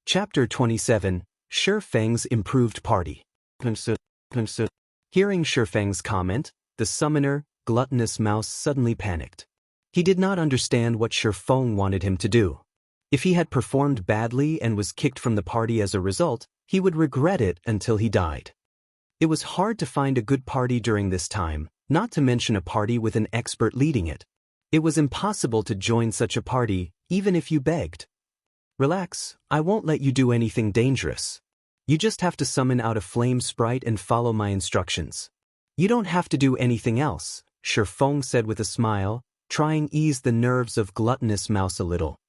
Chapter 27, Shifeng's Improved Party. Hearing Shifeng's comment, the summoner, Gluttonous Mouse, suddenly panicked. He did not understand what Shifeng wanted him to do. If he had performed badly and was kicked from the party as a result, he would regret it until he died. It was hard to find a good party during this time, not to mention a party with an expert leading it. It was impossible to join such a party, even if you begged. Relax, I won't let you do anything dangerous. You just have to summon out a flame sprite and follow my instructions. You don't have to do anything else, Shifeng said with a smile, trying to ease the nerves of Gluttonous Mouse a little.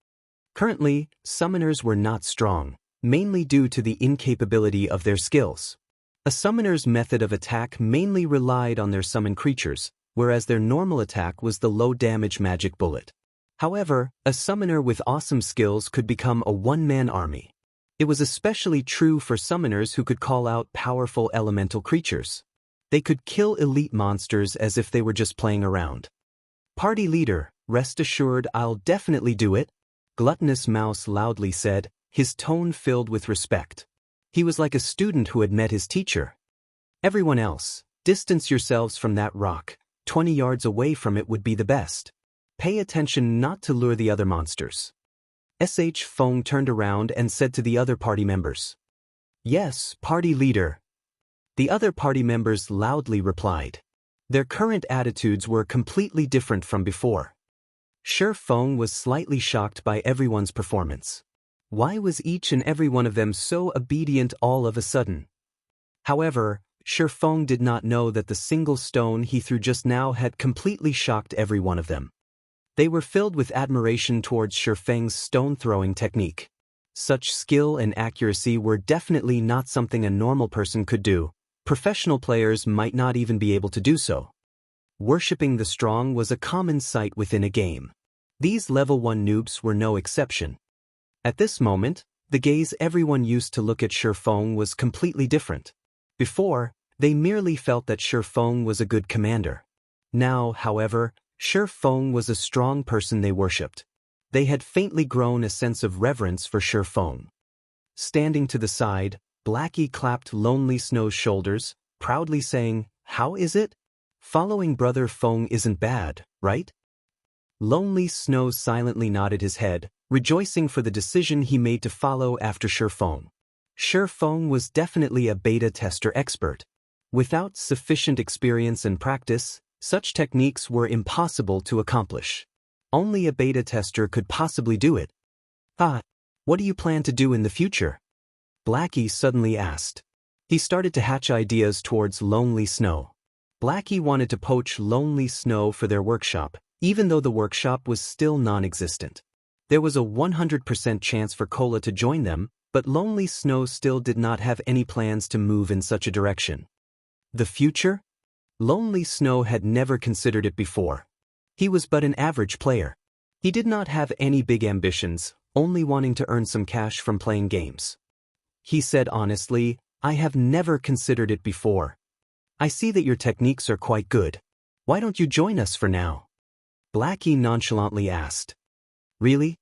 Currently, summoners were not strong, mainly due to the incapability of their skills. A summoner's method of attack mainly relied on their summoned creatures, whereas their normal attack was the low-damage magic bullet. However, a summoner with awesome skills could become a one-man army. It was especially true for summoners who could call out powerful elemental creatures. They could kill elite monsters as if they were just playing around. Party leader, rest assured I'll definitely do it, Gluttonous Mouse loudly said, his tone filled with respect. He was like a student who had met his teacher. Everyone else, distance yourselves from that rock. 20 yards away from it would be the best. Pay attention not to lure the other monsters. Shifeng turned around and said to the other party members. Yes, party leader. The other party members loudly replied. Their current attitudes were completely different from before. Shifeng was slightly shocked by everyone's performance. Why was each and every one of them so obedient all of a sudden? However, Shifeng did not know that the single stone he threw just now had completely shocked every one of them. They were filled with admiration towards Shifeng's stone-throwing technique. Such skill and accuracy were definitely not something a normal person could do. Professional players might not even be able to do so. Worshipping the strong was a common sight within a game. These level 1 noobs were no exception. At this moment, the gaze everyone used to look at Shifeng was completely different. Before, they merely felt that Shifeng was a good commander. Now, however, Shifeng was a strong person they worshipped. They had faintly grown a sense of reverence for Shifeng. Standing to the side, Blackie clapped Lonely Snow's shoulders, proudly saying, "How is it? Following Brother Feng isn't bad, right?" Lonely Snow silently nodded his head, rejoicing for the decision he made to follow after Shifeng. Shifeng was definitely a beta tester expert. Without sufficient experience and practice, such techniques were impossible to accomplish. Only a beta tester could possibly do it. What do you plan to do in the future? Blackie suddenly asked. He started to hatch ideas towards Lonely Snow. Blackie wanted to poach Lonely Snow for their workshop, even though the workshop was still non-existent. There was a 100% chance for Cola to join them, but Lonely Snow still did not have any plans to move in such a direction. The future? Lonely Snow had never considered it before. He was but an average player. He did not have any big ambitions, only wanting to earn some cash from playing games. He said honestly, "I have never considered it before. I see that your techniques are quite good. Why don't you join us for now?" Blackie nonchalantly asked. Really?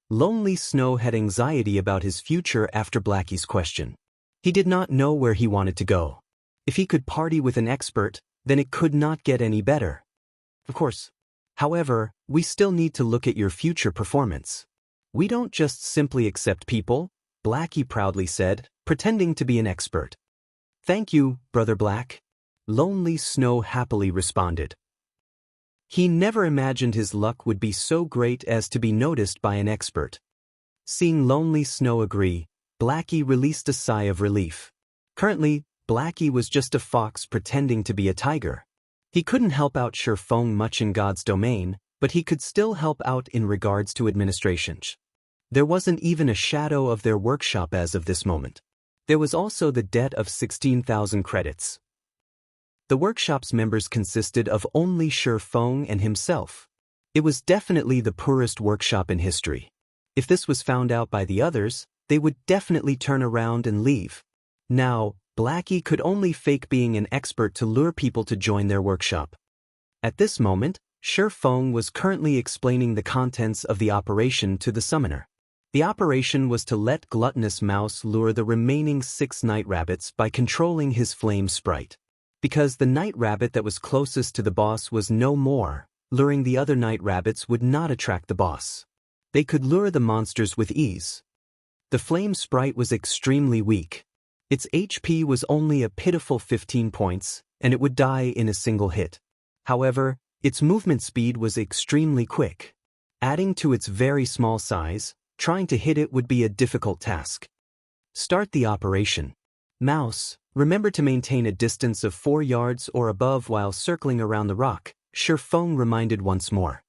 Lonely Snow had anxiety about his future after Blackie's question. He did not know where he wanted to go. If he could party with an expert, then it could not get any better. Of course. However, we still need to look at your future performance. We don't just simply accept people, Blackie proudly said, pretending to be an expert. Thank you, Brother Black. Lonely Snow happily responded. He never imagined his luck would be so great as to be noticed by an expert. Seeing Lonely Snow agree, Blackie released a sigh of relief. Currently, Blackie was just a fox pretending to be a tiger. He couldn't help out Shifeng much in God's domain, but he could still help out in regards to administration. There wasn't even a shadow of their workshop as of this moment. There was also the debt of 16,000 credits. The workshop's members consisted of only Shifeng and himself. It was definitely the poorest workshop in history. If this was found out by the others, they would definitely turn around and leave. Now, Blackie could only fake being an expert to lure people to join their workshop. At this moment, Shifeng was currently explaining the contents of the operation to the summoner. The operation was to let Gluttonous Mouse lure the remaining 6 night rabbits by controlling his flame sprite. Because the night rabbit that was closest to the boss was no more, luring the other night rabbits would not attract the boss. They could lure the monsters with ease. The flame sprite was extremely weak. Its HP was only a pitiful 15 points, and it would die in a single hit. However, its movement speed was extremely quick. Adding to its very small size, trying to hit it would be a difficult task. Start the operation. Mouse, remember to maintain a distance of 4 yards or above while circling around the rock, Shifeng reminded once more.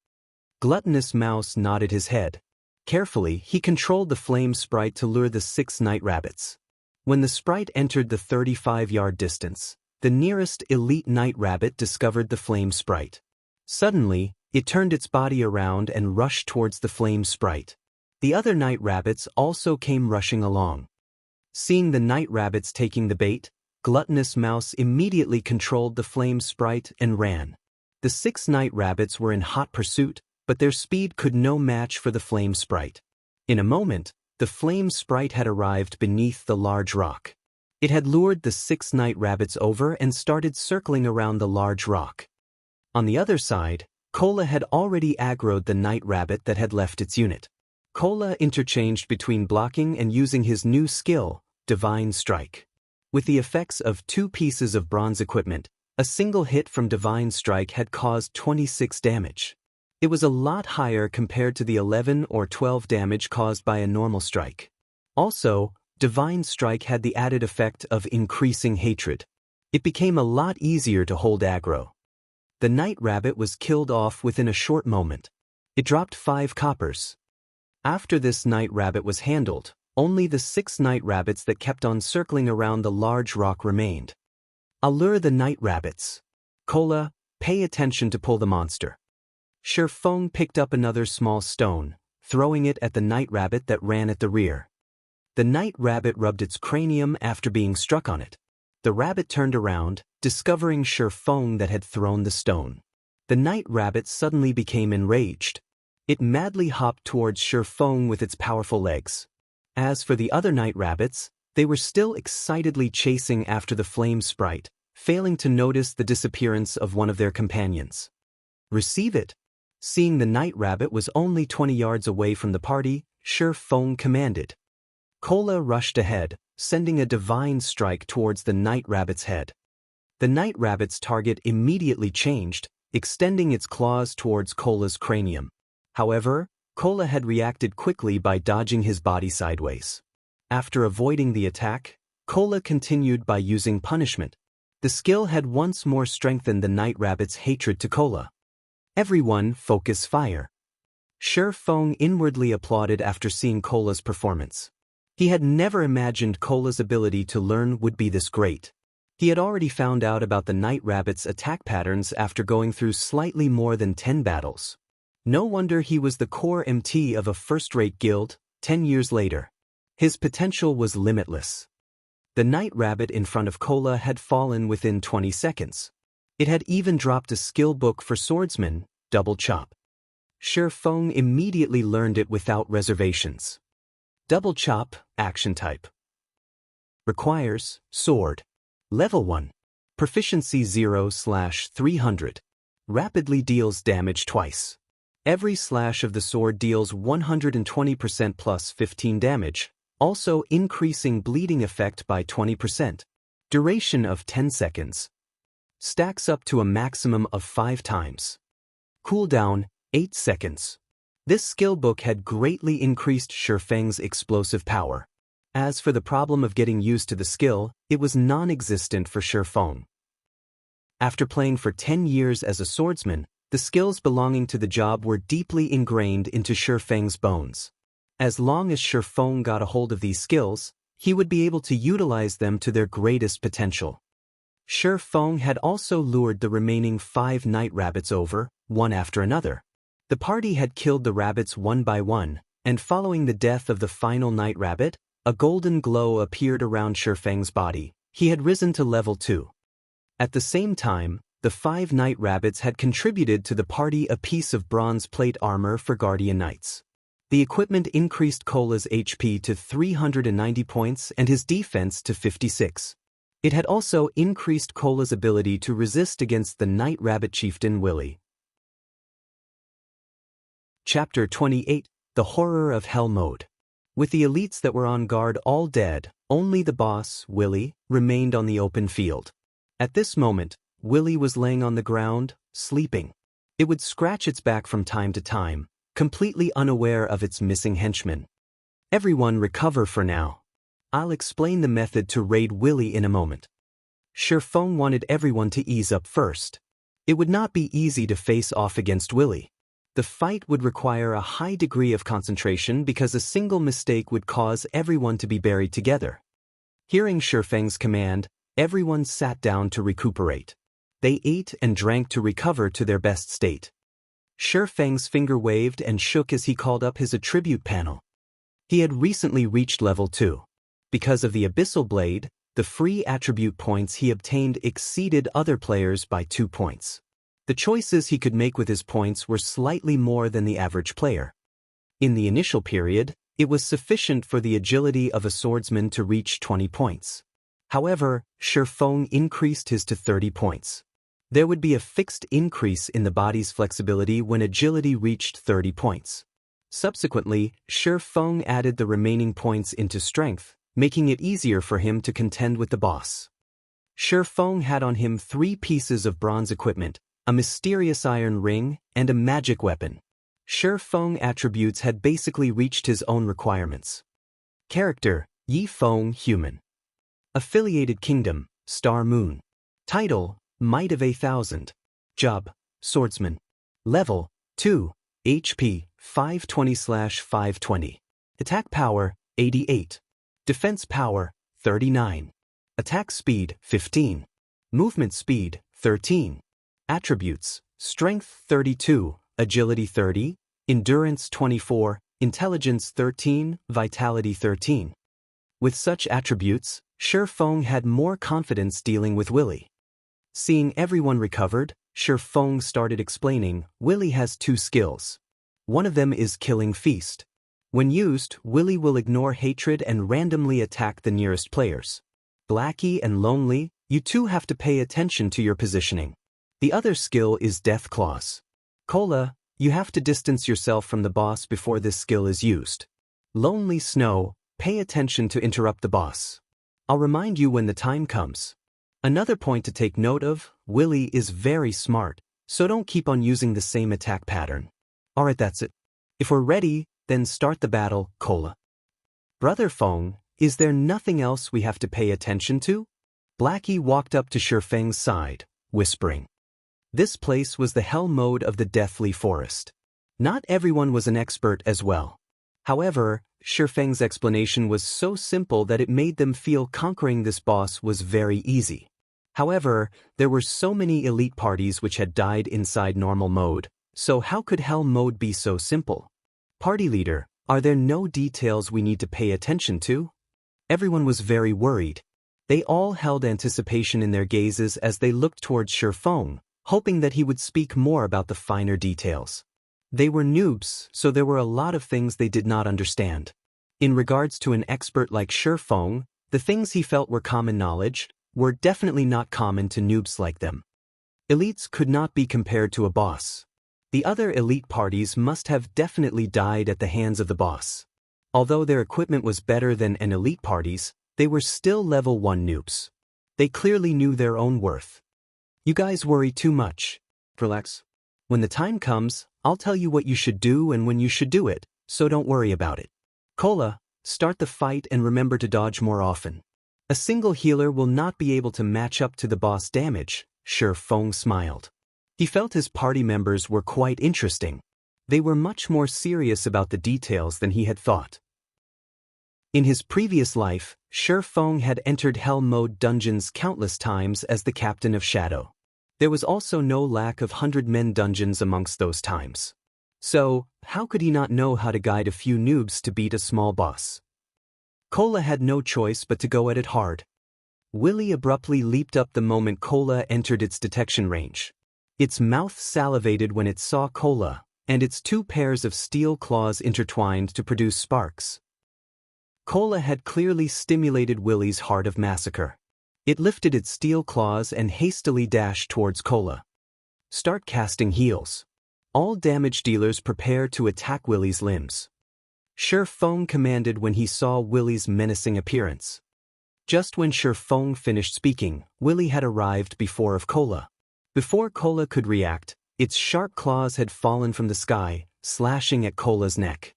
Gluttonous Mouse nodded his head. Carefully, he controlled the flame sprite to lure the 6 night rabbits. When the sprite entered the 35-yard distance, the nearest elite night rabbit discovered the flame sprite. Suddenly, it turned its body around and rushed towards the flame sprite. The other night rabbits also came rushing along. Seeing the night rabbits taking the bait, Gluttonous Mouse immediately controlled the flame sprite and ran. The 6 night rabbits were in hot pursuit, but their speed could no match for the flame sprite. In a moment, the flame sprite had arrived beneath the large rock. It had lured the 6 night rabbits over and started circling around the large rock. On the other side, Cola had already aggroed the night rabbit that had left its unit. Cola interchanged between blocking and using his new skill, Divine Strike. With the effects of 2 pieces of bronze equipment, a single hit from Divine Strike had caused 26 damage. It was a lot higher compared to the 11 or 12 damage caused by a normal strike. Also, Divine Strike had the added effect of increasing hatred. It became a lot easier to hold aggro. The night rabbit was killed off within a short moment. It dropped 5 coppers. After this night rabbit was handled, only the 6 night rabbits that kept on circling around the large rock remained. Allure the night rabbits. Cola, pay attention to pull the monster. Shifeng picked up another small stone, throwing it at the night rabbit that ran at the rear. The night rabbit rubbed its cranium after being struck on it. The rabbit turned around, discovering Shifeng that had thrown the stone. The night rabbit suddenly became enraged. It madly hopped towards Shifeng with its powerful legs. As for the other night rabbits, they were still excitedly chasing after the flame sprite, failing to notice the disappearance of one of their companions. Receive it. Seeing the night rabbit was only 20 yards away from the party, Shifeng commanded. Cola rushed ahead, sending a divine strike towards the night rabbit's head. The night rabbit's target immediately changed, extending its claws towards Cola's cranium. However, Cola had reacted quickly by dodging his body sideways. After avoiding the attack, Cola continued by using punishment. The skill had once more strengthened the night rabbit's hatred to Cola. Everyone focus fire. Shifeng inwardly applauded after seeing Cola's performance. He had never imagined Cola's ability to learn would be this great. He had already found out about the night rabbit's attack patterns after going through slightly more than 10 battles. No wonder he was the core MT of a first-rate guild, 10 years later. His potential was limitless. The night rabbit in front of Cola had fallen within 20 seconds. It had even dropped a skill book for swordsman, Double Chop. Shifeng immediately learned it without reservations. Double Chop, action type. Requires, sword. Level 1. Proficiency 0/300. Rapidly deals damage twice. Every slash of the sword deals 120% plus 15 damage, also increasing bleeding effect by 20%. Duration of 10 seconds. Stacks up to a maximum of 5 times. Cooldown, 8 seconds. This skill book had greatly increased Shifeng's explosive power. As for the problem of getting used to the skill, it was non-existent for Shifeng. After playing for 10 years as a swordsman, the skills belonging to the job were deeply ingrained into Shifeng's bones. As long as Shifeng got a hold of these skills, he would be able to utilize them to their greatest potential. Shifeng had also lured the remaining 5 night rabbits over, one after another. The party had killed the rabbits one by one, and following the death of the final night rabbit, a golden glow appeared around Shifeng's body. He had risen to level 2. At the same time, the 5 night rabbits had contributed to the party a piece of bronze plate armor for guardian knights. The equipment increased Cola's HP to 390 points and his defense to 56. It had also increased Cola's ability to resist against the Night Rabbit Chieftain Willy. Chapter 28: The Horror of Hell Mode. With the elites that were on guard all dead, only the boss, Willy, remained on the open field. At this moment, Willy was laying on the ground, sleeping. It would scratch its back from time to time, completely unaware of its missing henchmen. Everyone recover for now. I'll explain the method to raid Willy in a moment. Shifeng wanted everyone to ease up first. It would not be easy to face off against Willy. The fight would require a high degree of concentration because a single mistake would cause everyone to be buried together. Hearing Shifeng's command, everyone sat down to recuperate. They ate and drank to recover to their best state. Shifeng's finger waved and shook as he called up his attribute panel. He had recently reached level 2. Because of the Abyssal Blade, the free attribute points he obtained exceeded other players by 2 points. The choices he could make with his points were slightly more than the average player. In the initial period, it was sufficient for the agility of a swordsman to reach 20 points. However, Shifeng increased his to 30 points. There would be a fixed increase in the body's flexibility when agility reached 30 points. Subsequently, Shifeng added the remaining points into strength, making it easier for him to contend with the boss. Shifeng had on him 3 pieces of bronze equipment, a mysterious iron ring, and a magic weapon. Shifeng attributes had basically reached his own requirements. Character: Yifeng Human. Affiliated Kingdom: Star Moon. Title: Might of 1000. Job: Swordsman. Level: 2. HP: 520/520. Attack Power: 88. Defense Power: 39. Attack Speed: 15. Movement Speed: 13. Attributes: Strength 32, Agility 30, Endurance 24, Intelligence 13, Vitality 13. With such attributes, Shifeng had more confidence dealing with Willy. Seeing everyone recovered, Shifeng started explaining, Willy has 2 skills. One of them is Killing Feast. When used, Willy will ignore hatred and randomly attack the nearest players. Blackie and Lonely, you two have to pay attention to your positioning. The other skill is Death Claws. Cola, you have to distance yourself from the boss before this skill is used. Lonely Snow, pay attention to interrupt the boss. I'll remind you when the time comes. Another point to take note of, Willy is very smart, so don't keep on using the same attack pattern. Alright, that's it. If we're ready, then start the battle, Cola. Brother Feng, is there nothing else we have to pay attention to? Blackie walked up to Shifeng's side, whispering. This place was the hell mode of the Deathly Forest. Not everyone was an expert as well. However, Shifeng's explanation was so simple that it made them feel conquering this boss was very easy. However, there were so many elite parties which had died inside normal mode, so how could hell mode be so simple? Party leader, are there no details we need to pay attention to? Everyone was very worried. They all held anticipation in their gazes as they looked towards Shifeng, hoping that he would speak more about the finer details. They were noobs, so there were a lot of things they did not understand. In regards to an expert like Shifeng, the things he felt were common knowledge were definitely not common to noobs like them. Elites could not be compared to a boss. The other elite parties must have definitely died at the hands of the boss. Although their equipment was better than an elite party's, they were still level 1 noobs. They clearly knew their own worth. You guys worry too much. Relax. When the time comes, I'll tell you what you should do and when you should do it, so don't worry about it. Cola, start the fight and remember to dodge more often. A single healer will not be able to match up to the boss damage, Shifeng smiled. He felt his party members were quite interesting. They were much more serious about the details than he had thought. In his previous life, Shifeng had entered Hell Mode dungeons countless times as the captain of Shadow. There was also no lack of 100-men dungeons amongst those times. So, how could he not know how to guide a few noobs to beat a small boss? Cola had no choice but to go at it hard. Willy abruptly leaped up the moment Cola entered its detection range. Its mouth salivated when it saw Cola, and its two pairs of steel claws intertwined to produce sparks. Cola had clearly stimulated Willy's heart of massacre. It lifted its steel claws and hastily dashed towards Cola. Start casting heals. All damage dealers prepare to attack Willy's limbs. Shi Feng commanded when he saw Willy's menacing appearance. Just when Shi Feng finished speaking, Willy had arrived before of Cola. Before Cola could react, its sharp claws had fallen from the sky, slashing at Cola's neck.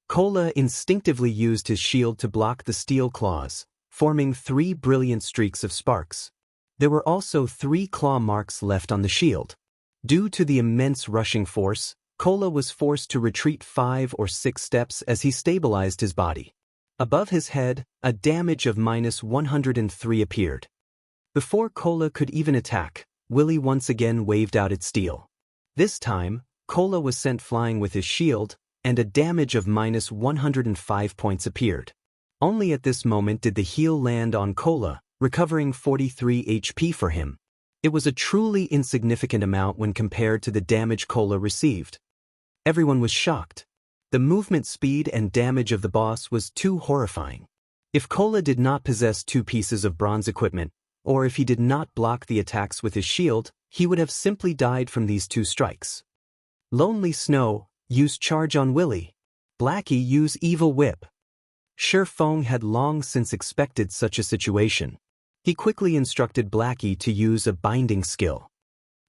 Cola instinctively used his shield to block the steel claws, forming 3 brilliant streaks of sparks. There were also 3 claw marks left on the shield. Due to the immense rushing force, Cola was forced to retreat 5 or 6 steps as he stabilized his body. Above his head, a damage of -103 appeared. Before Cola could even attack, Willy once again waved out its steel. This time, Cola was sent flying with his shield, and a damage of -105 points appeared. Only at this moment did the heal land on Cola, recovering 43 HP for him. It was a truly insignificant amount when compared to the damage Cola received. Everyone was shocked. The movement speed and damage of the boss was too horrifying. If Cola did not possess 2 pieces of bronze equipment, or if he did not block the attacks with his shield, he would have simply died from these 2 strikes. Lonely Snow, use charge on Willy. Blackie, use evil whip. Shi Feng had long since expected such a situation. He quickly instructed Blackie to use a binding skill.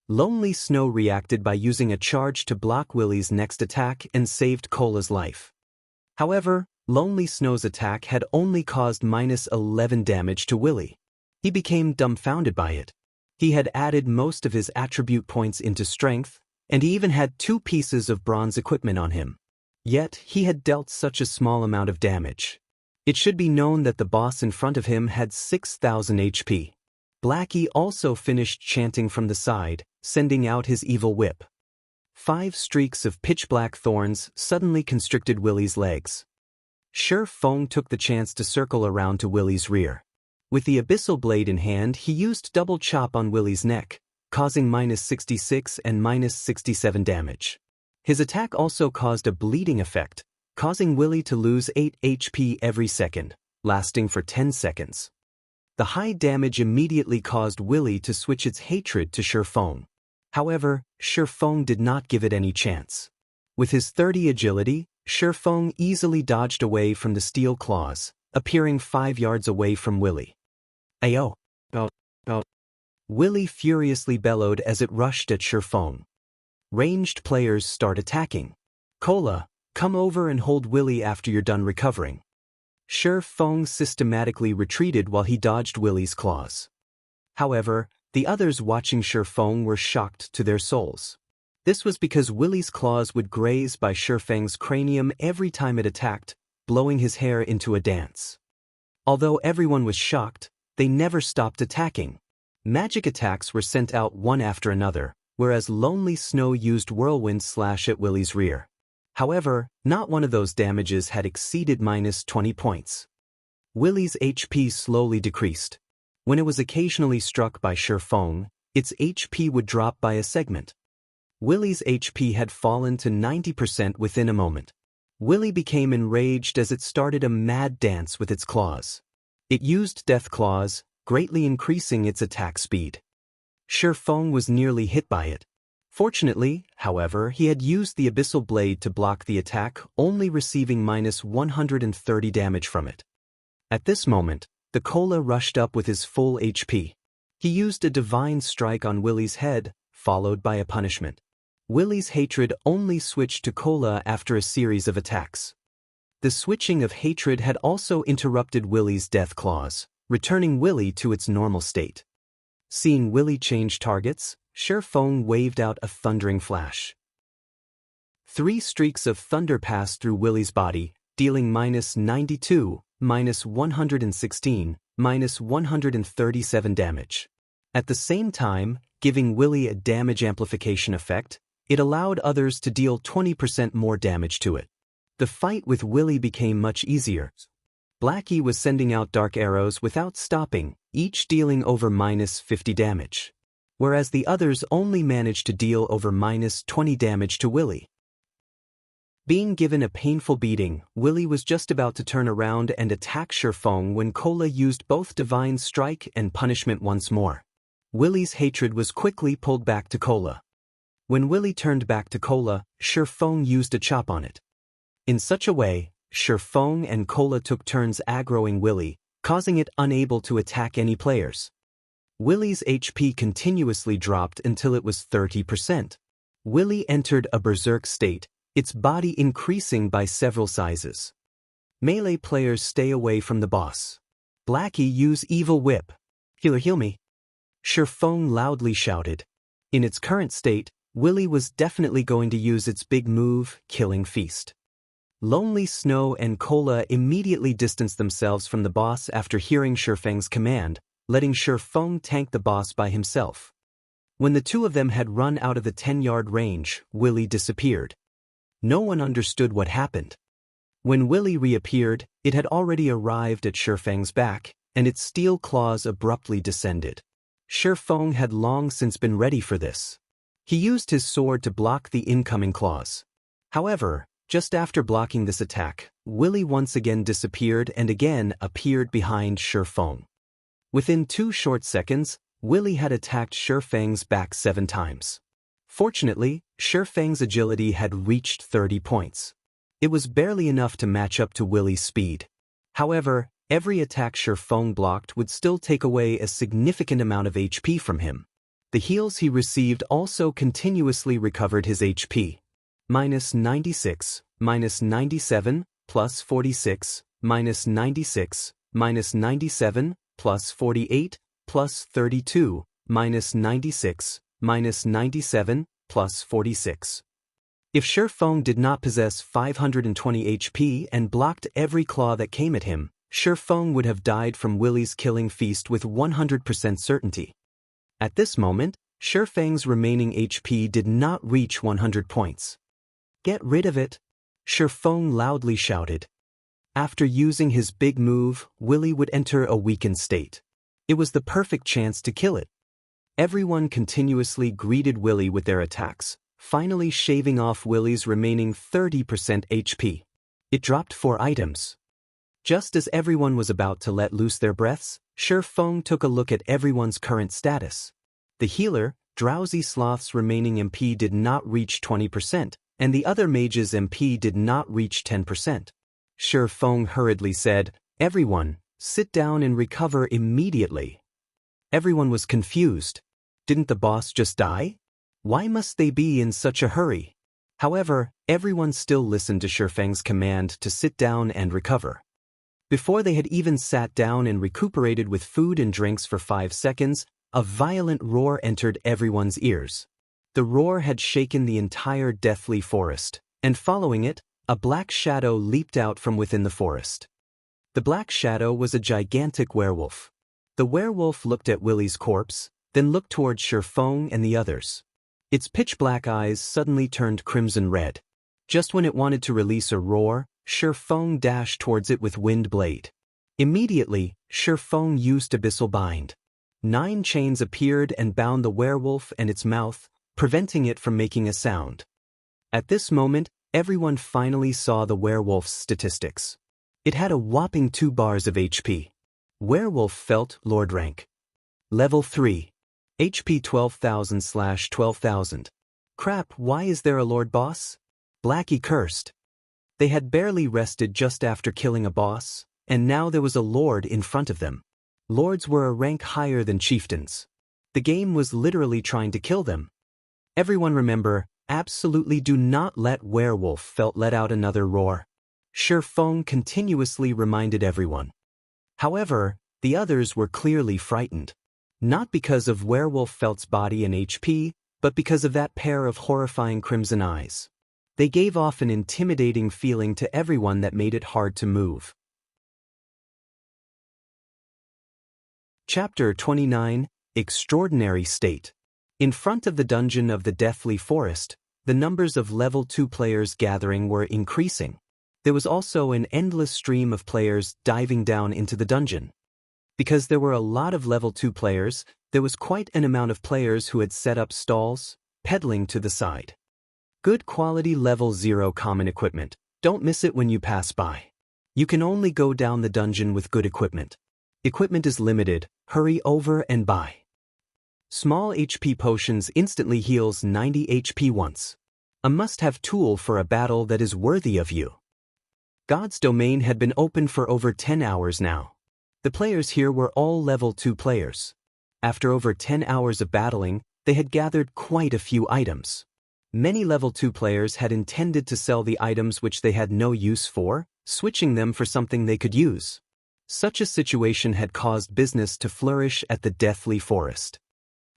Lonely Snow reacted by using a charge to block Willy's next attack and saved Cola's life. However, Lonely Snow's attack had only caused -11 damage to Willy. He became dumbfounded by it. He had added most of his attribute points into strength, and he even had 2 pieces of bronze equipment on him. Yet, he had dealt such a small amount of damage. It should be known that the boss in front of him had 6,000 HP. Blackie also finished chanting from the side, sending out his evil whip. 5 streaks of pitch-black thorns suddenly constricted Willy's legs. Shi Feng took the chance to circle around to Willy's rear. With the abyssal blade in hand, he used double chop on Willy's neck, causing -66 and -67 damage. His attack also caused a bleeding effect, causing Willy to lose 8 HP every second, lasting for 10 seconds. The high damage immediately caused Willy to switch its hatred to Shi Feng. However, Shi Feng did not give it any chance. With his 30 agility, Shi Feng easily dodged away from the steel claws, appearing 5 yards away from Willy. Ayo! Willy furiously bellowed as it rushed at Shi Feng. Ranged players start attacking. Cola, come over and hold Willy after you're done recovering. Shi Feng systematically retreated while he dodged Willy's claws. However, the others watching Shi Feng were shocked to their souls. This was because Willy's claws would graze by Shi Feng's cranium every time it attacked, blowing his hair into a dance. Although everyone was shocked, they never stopped attacking. Magic attacks were sent out one after another, whereas Lonely Snow used Whirlwind Slash at Willy's rear. However, not one of those damages had exceeded -20 points. Willy's HP slowly decreased. When it was occasionally struck by Shi Feng, its HP would drop by a segment. Willy's HP had fallen to 90% within a moment. Willy became enraged as it started a mad dance with its claws. It used Death Claws, greatly increasing its attack speed. Shi Feng was nearly hit by it. Fortunately, however, he had used the Abyssal Blade to block the attack, only receiving -130 damage from it. At this moment, the Cola rushed up with his full HP. He used a Divine Strike on Willy's head, followed by a punishment. Willy's hatred only switched to Cola after a series of attacks. The switching of hatred had also interrupted Willy's Death Claws, returning Willy to its normal state. Seeing Willy change targets, Shi Feng waved out a thundering flash. 3 streaks of thunder passed through Willy's body, dealing -92, -116, -137 damage. At the same time, giving Willy a damage amplification effect, it allowed others to deal 20% more damage to it. The fight with Willy became much easier. Blackie was sending out dark arrows without stopping, each dealing over -50 damage. whereas the others only managed to deal over -20 damage to Willy. Being given a painful beating, Willy was just about to turn around and attack Shifeng when Cola used both Divine Strike and Punishment once more. Willy's hatred was quickly pulled back to Cola. When Willy turned back to Cola, Shifeng used a chop on it. In such a way, Shifeng and Cola took turns aggroing Willy, causing it unable to attack any players. Willy's HP continuously dropped until it was 30%. Willy entered a berserk state, its body increasing by several sizes. Melee players stay away from the boss. Blackie, use Evil Whip. Healer, heal me. Shifeng loudly shouted. In its current state, Willy was definitely going to use its big move, Killing Feast. Lonely Snow and Cola immediately distanced themselves from the boss after hearing Shifeng's command, letting Shifeng tank the boss by himself. When the two of them had run out of the 10-yard range, Willy disappeared. No one understood what happened. When Willy reappeared, it had already arrived at Shifeng's back, and its steel claws abruptly descended. Shifeng had long since been ready for this. He used his sword to block the incoming claws. However, just after blocking this attack, Willy once again disappeared and again appeared behind Shifeng. Within 2 short seconds, Willy had attacked Shifeng's back 7 times. Fortunately, Shifeng's agility had reached 30 points. It was barely enough to match up to Willy's speed. However, every attack Shifeng blocked would still take away a significant amount of HP from him. The heals he received also continuously recovered his HP. -96, -97, +46, -96, -97, +48, +32, -96, -97, +46. If Shifeng did not possess 520 HP and blocked every claw that came at him, Shifeng would have died from Willy's Killing Feast with 100% certainty. At this moment, Shifeng's remaining HP did not reach 100 points. Get rid of it, Shifeng loudly shouted. After using his big move, Willy would enter a weakened state. It was the perfect chance to kill it. Everyone continuously greeted Willy with their attacks, finally shaving off Willy's remaining 30% HP. It dropped 4 items. Just as everyone was about to let loose their breaths, Shifeng took a look at everyone's current status. The healer, Drowsy Sloth's remaining MP did not reach 20%, and the other mage's MP did not reach 10%. Shifeng hurriedly said, "Everyone, sit down and recover immediately." Everyone was confused. Didn't the boss just die? Why must they be in such a hurry? However, everyone still listened to Shifeng's command to sit down and recover. Before they had even sat down and recuperated with food and drinks for 5 seconds, a violent roar entered everyone's ears. The roar had shaken the entire deathly forest, and following it, a black shadow leaped out from within the forest. The black shadow was a gigantic werewolf. The werewolf looked at Willy's corpse, then looked towards Shifeng and the others. Its pitch-black eyes suddenly turned crimson red. Just when it wanted to release a roar, Shifeng dashed towards it with Wind Blade. Immediately, Shifeng used Abyssal Bind. 9 chains appeared and bound the werewolf and its mouth, preventing it from making a sound. At this moment, everyone finally saw the werewolf's statistics. It had a whopping 2 bars of HP. Werewolf felt Lord rank. Level 3. HP 12,000/12,000. Crap, why is there a Lord boss? Blackie cursed. They had barely rested just after killing a boss, and now there was a Lord in front of them. Lords were a rank higher than chieftains. The game was literally trying to kill them. Everyone remember, absolutely do not let Werewolf felt let out another roar. Shifeng continuously reminded everyone. However, the others were clearly frightened. Not because of Werewolf Felt's body and HP, but because of that pair of horrifying crimson eyes. They gave off an intimidating feeling to everyone that made it hard to move. Chapter 29, Extraordinary State. In front of the dungeon of the Deathly Forest, the numbers of level 2 players gathering were increasing. There was also an endless stream of players diving down into the dungeon. Because there were a lot of level 2 players, there was quite an amount of players who had set up stalls, peddling to the side. Good quality level 0 common equipment. Don't miss it when you pass by. You can only go down the dungeon with good equipment. Equipment is limited, hurry over and buy. Small HP potions instantly heals 90 HP once. A must-have tool for a battle that is worthy of you. God's domain had been open for over 10 hours now. The players here were all level 2 players. After over 10 hours of battling, they had gathered quite a few items. Many level 2 players had intended to sell the items which they had no use for, switching them for something they could use. Such a situation had caused business to flourish at the Deathly Forest.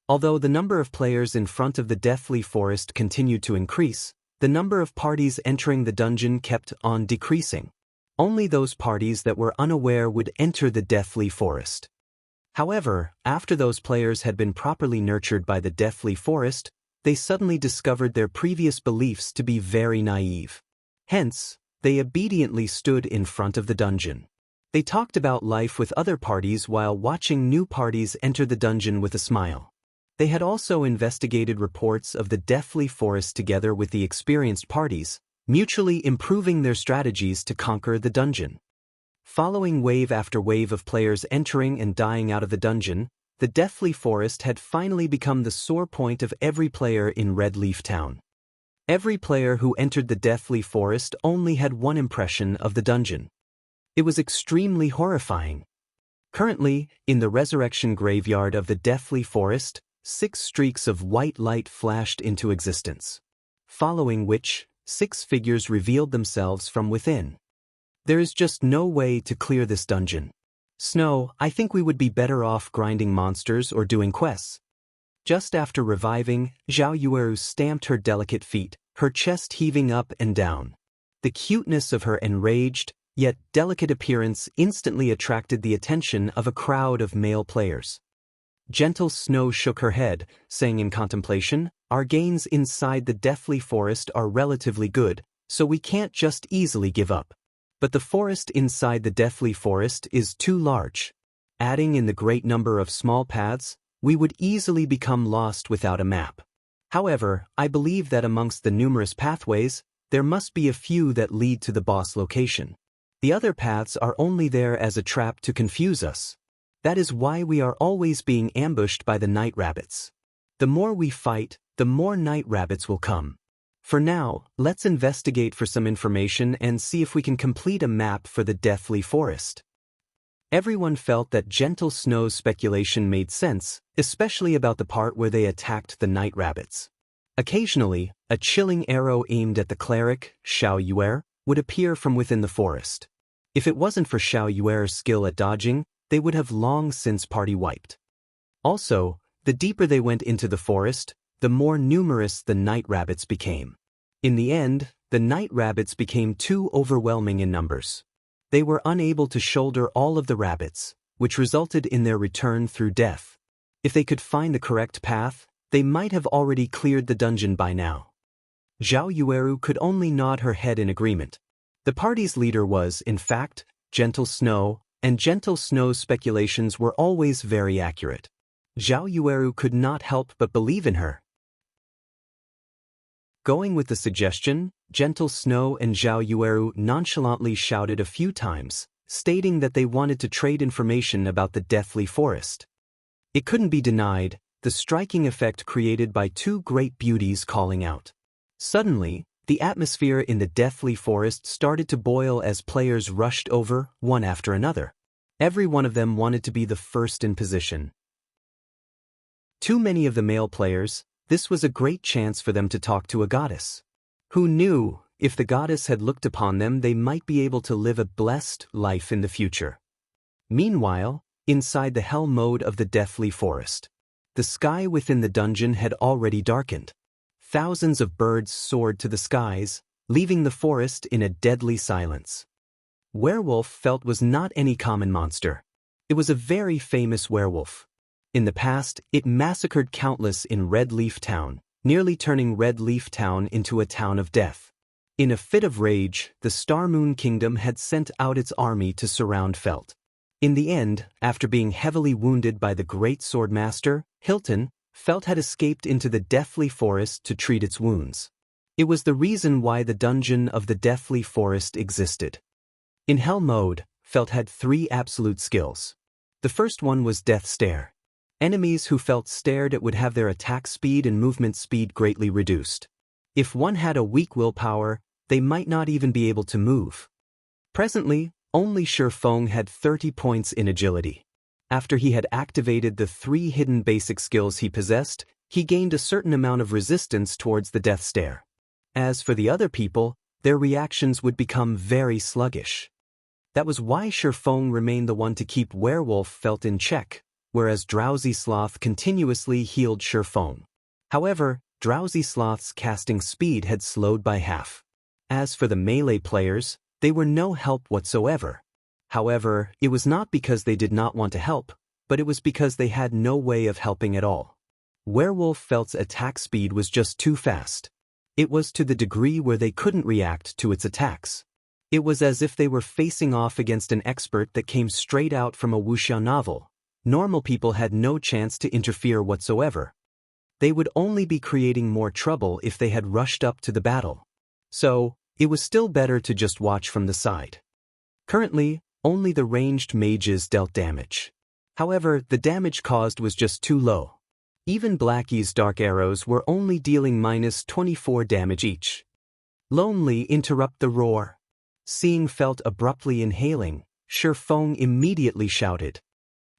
Although the number of players in front of the Deathly Forest continued to increase, the number of parties entering the dungeon kept on decreasing. Only those parties that were unaware would enter the Deathly Forest. However, after those players had been properly nurtured by the Deathly Forest, they suddenly discovered their previous beliefs to be very naive. Hence, they obediently stood in front of the dungeon. They talked about life with other parties while watching new parties enter the dungeon with a smile. They had also investigated reports of the Deathly Forest together with the experienced parties, mutually improving their strategies to conquer the dungeon. Following wave after wave of players entering and dying out of the dungeon, the Deathly Forest had finally become the sore point of every player in Red Leaf Town. Every player who entered the Deathly Forest only had one impression of the dungeon. It was extremely horrifying. Currently, in the resurrection graveyard of the Deathly Forest, 6 streaks of white light flashed into existence, following which, 6 figures revealed themselves from within. There is just no way to clear this dungeon. Snow, I think we would be better off grinding monsters or doing quests. Just after reviving, Zhao Yueru stamped her delicate feet, her chest heaving up and down. The cuteness of her enraged, yet delicate appearance instantly attracted the attention of a crowd of male players. Gentle Snow shook her head, saying in contemplation, "Our gains inside the Deathly Forest are relatively good, so we can't just easily give up. But the forest inside the Deathly Forest is too large. Adding in the great number of small paths, we would easily become lost without a map. However, I believe that amongst the numerous pathways, there must be a few that lead to the boss location. The other paths are only there as a trap to confuse us. That is why we are always being ambushed by the night rabbits. The more we fight, the more night rabbits will come. For now, let's investigate for some information and see if we can complete a map for the Deathly Forest." Everyone felt that Gentle Snow's speculation made sense, especially about the part where they attacked the night rabbits. Occasionally, a chilling arrow aimed at the cleric, Xiao Yuer, would appear from within the forest. If it wasn't for Xiao Yuer's skill at dodging, they would have long since party wiped. Also, the deeper they went into the forest, the more numerous the night rabbits became. In the end, the night rabbits became too overwhelming in numbers. They were unable to shoulder all of the rabbits, which resulted in their return through death. If they could find the correct path, they might have already cleared the dungeon by now. Zhao Yueru could only nod her head in agreement. The party's leader was, in fact, Gentle Snow, and Gentle Snow's speculations were always very accurate. Zhao Yueru could not help but believe in her. Going with the suggestion, Gentle Snow and Zhao Yueru nonchalantly shouted a few times, stating that they wanted to trade information about the Deathly Forest. It couldn't be denied, the striking effect created by 2 great beauties calling out. Suddenly, the atmosphere in the Deathly Forest started to boil as players rushed over, one after another. Every one of them wanted to be the first in position. Too many of the male players, this was a great chance for them to talk to a goddess. Who knew, if the goddess had looked upon them, they might be able to live a blessed life in the future. Meanwhile, inside the hell mode of the Deathly Forest, the sky within the dungeon had already darkened. Thousands of birds soared to the skies, leaving the forest in a deadly silence. Werewolf felt was not any common monster. It was a very famous werewolf. In the past, it massacred countless in Red Leaf Town, nearly turning Red Leaf Town into a town of death. In a fit of rage, the Star Moon Kingdom had sent out its army to surround Felt. In the end, after being heavily wounded by the great swordmaster, Hilton, Felt had escaped into the Deathly Forest to treat its wounds. It was the reason why the dungeon of the Deathly Forest existed. In Hell mode, Felt had 3 absolute skills. The first one was Death Stare. Enemies who Felt stared at would have their attack speed and movement speed greatly reduced. If one had a weak willpower, they might not even be able to move. Presently, only Shi Feng had 30 points in agility. After he had activated the 3 hidden basic skills he possessed, he gained a certain amount of resistance towards the Death Stare. As for the other people, their reactions would become very sluggish. That was why Shi Feng remained the one to keep Werewolf Felt in check, whereas Drowsy Sloth continuously healed Shi Feng. However, Drowsy Sloth's casting speed had slowed by half. As for the melee players, they were no help whatsoever. However, it was not because they did not want to help, but it was because they had no way of helping at all. Werewolf Felt's attack speed was just too fast. It was to the degree where they couldn't react to its attacks. It was as if they were facing off against an expert that came straight out from a wuxia novel. Normal people had no chance to interfere whatsoever. They would only be creating more trouble if they had rushed up to the battle. So, it was still better to just watch from the side. Currently, only the ranged mages dealt damage. However, the damage caused was just too low. Even Blackie's dark arrows were only dealing -24 damage each. Lonely interrupt the roar. Seeing Felt abruptly inhaling, Shi Feng immediately shouted.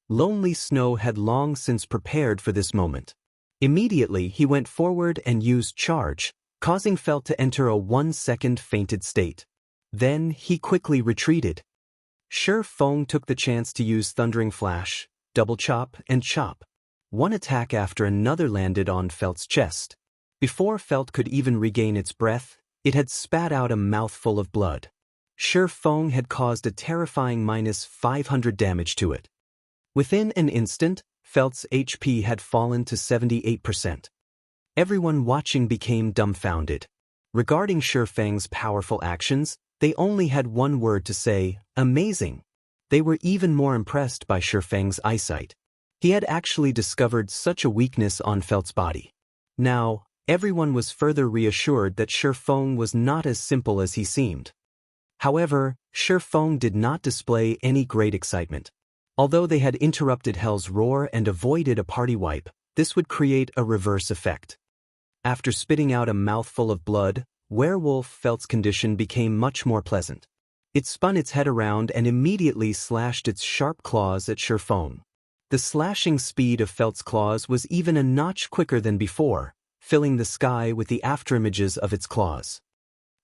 Lonely Snow had long since prepared for this moment. Immediately he went forward and used charge, causing Felt to enter a 1-second fainted state. Then he quickly retreated. Shi Feng took the chance to use Thundering Flash, Double Chop, and Chop. One attack after another landed on Felt's chest. Before Felt could even regain its breath, it had spat out a mouthful of blood. Shi Feng had caused a terrifying -500 damage to it. Within an instant, Felt's HP had fallen to 78%. Everyone watching became dumbfounded. Regarding Shi Feng's powerful actions, they only had one word to say, amazing. They were even more impressed by Shi Feng's eyesight. He had actually discovered such a weakness on Felt's body. Now, everyone was further reassured that Shi Feng was not as simple as he seemed. However, Shi Feng did not display any great excitement. Although they had interrupted Hell's roar and avoided a party wipe, this would create a reverse effect. After spitting out a mouthful of blood, Werewolf Felt's condition became much more pleasant. It spun its head around and immediately slashed its sharp claws at Shi Feng. The slashing speed of Felt's claws was even a notch quicker than before, filling the sky with the afterimages of its claws.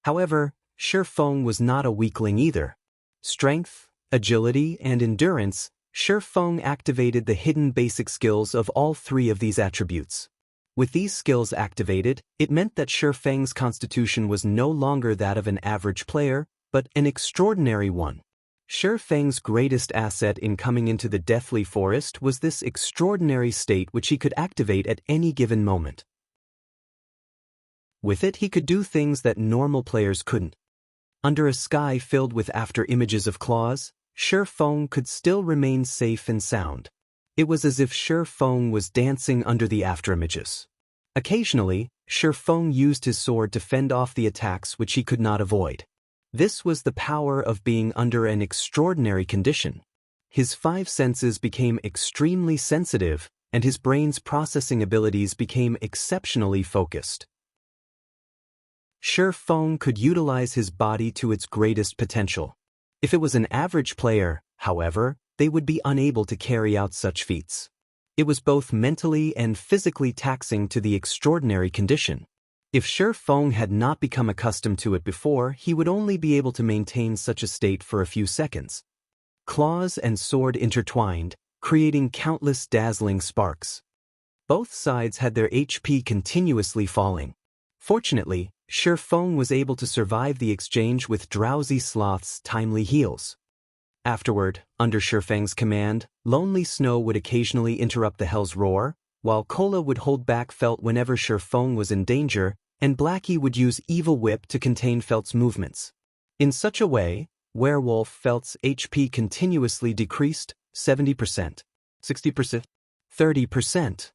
However, Shi Feng was not a weakling either. Strength, agility, and endurance, Shi Feng activated the hidden basic skills of all 3 of these attributes. With these skills activated, it meant that Shi Feng's constitution was no longer that of an average player, but an extraordinary one. Shi Feng's greatest asset in coming into the Deathly Forest was this extraordinary state which he could activate at any given moment. With it he could do things that normal players couldn't. Under a sky filled with afterimages of claws, Shi Feng could still remain safe and sound. It was as if Shi Feng was dancing under the afterimages. Occasionally, Shi Feng used his sword to fend off the attacks which he could not avoid. This was the power of being under an extraordinary condition. His 5 senses became extremely sensitive, and his brain's processing abilities became exceptionally focused. Shi Feng could utilize his body to its greatest potential. If it was an average player, however, they would be unable to carry out such feats. It was both mentally and physically taxing to the extraordinary condition. If Shi Feng had not become accustomed to it before, he would only be able to maintain such a state for a few seconds. Claws and sword intertwined, creating countless dazzling sparks. Both sides had their HP continuously falling. Fortunately, Shi Feng was able to survive the exchange with Drowsy Sloth's timely heals. Afterward, under Shi Feng's command, Lonely Snow would occasionally interrupt the Hell's roar, while Cola would hold back Felt whenever Shi Feng was in danger, and Blackie would use Evil Whip to contain Felt's movements. In such a way, Werewolf felt's HP continuously decreased, 70%, 60%, 30%.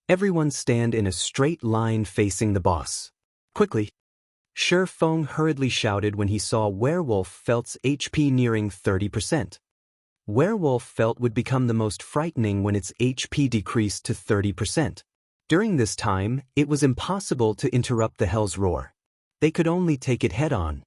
Everyone stand in a straight line facing the boss. Quickly. Shi Feng hurriedly shouted when he saw Werewolf felt's HP nearing 30%. Werewolf felt would become the most frightening when its HP decreased to 30%. During this time, it was impossible to interrupt the Hell's Roar. They could only take it head-on.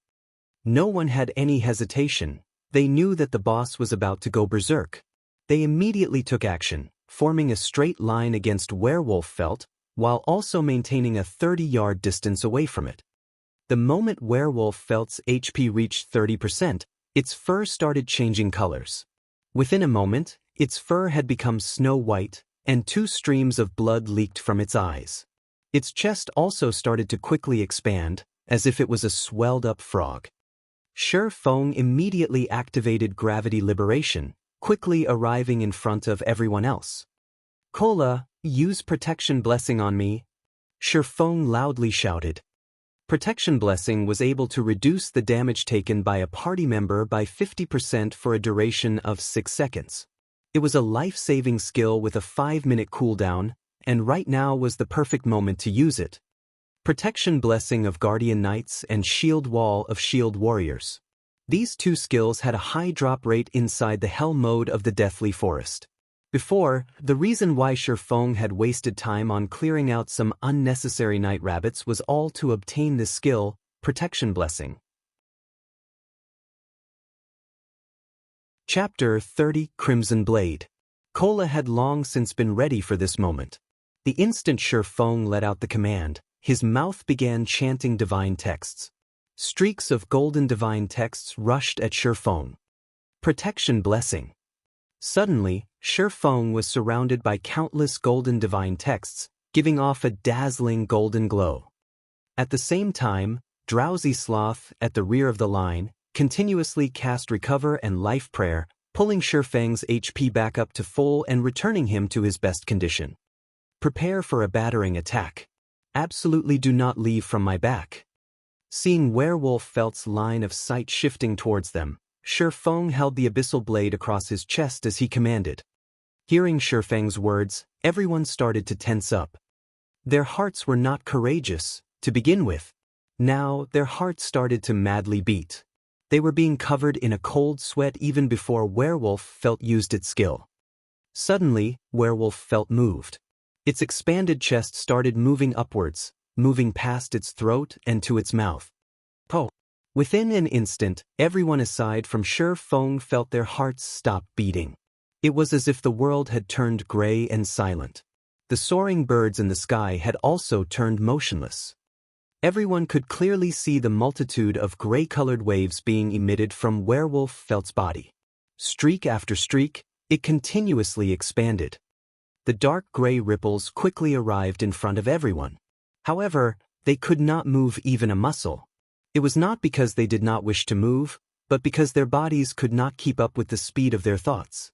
No one had any hesitation. They knew that the boss was about to go berserk. They immediately took action, forming a straight line against Werewolf felt, while also maintaining a 30-yard distance away from it. The moment Werewolf felt's HP reached 30%, its fur started changing colors. Within a moment, its fur had become snow white, and 2 streams of blood leaked from its eyes. Its chest also started to quickly expand, as if it was a swelled-up frog. Shi Feng immediately activated gravity liberation, quickly arriving in front of everyone else. "Cola, use protection blessing on me," Shi Feng loudly shouted. Protection blessing was able to reduce the damage taken by a party member by 50% for a duration of 6 seconds. It was a life-saving skill with a 5-minute cooldown, and right now was the perfect moment to use it. Protection Blessing of Guardian Knights and Shield Wall of Shield Warriors. These 2 skills had a high drop rate inside the Hell mode of the Deathly Forest. Before, the reason why Shi Feng had wasted time on clearing out some unnecessary night rabbits was all to obtain this skill, Protection Blessing. Chapter 30 Crimson Blade. Cola had long since been ready for this moment. The instant Shi Feng let out the command, his mouth began chanting divine texts. Streaks of golden divine texts rushed at Shi Feng. Protection Blessing. Suddenly, Shi Feng was surrounded by countless golden divine texts, giving off a dazzling golden glow. At the same time, Drowsy Sloth, at the rear of the line, continuously cast Recover and Life Prayer, pulling Shi Feng's HP back up to full and returning him to his best condition. Prepare for a battering attack. Absolutely do not leave from my back. Seeing Werewolf felt's line of sight shifting towards them, Shi Feng held the abyssal blade across his chest as he commanded. Hearing Shi Feng's words, everyone started to tense up. Their hearts were not courageous, to begin with. Now, their hearts started to madly beat. They were being covered in a cold sweat even before Werewolf felt used its skill. Suddenly, Werewolf felt moved. Its expanded chest started moving upwards, moving past its throat and to its mouth. Oh! Within an instant, everyone aside from Shi Feng felt their hearts stop beating. It was as if the world had turned gray and silent. The soaring birds in the sky had also turned motionless. Everyone could clearly see the multitude of gray-colored waves being emitted from Werewolf felt's body. Streak after streak, it continuously expanded. The dark gray ripples quickly arrived in front of everyone. However, they could not move even a muscle. It was not because they did not wish to move, but because their bodies could not keep up with the speed of their thoughts.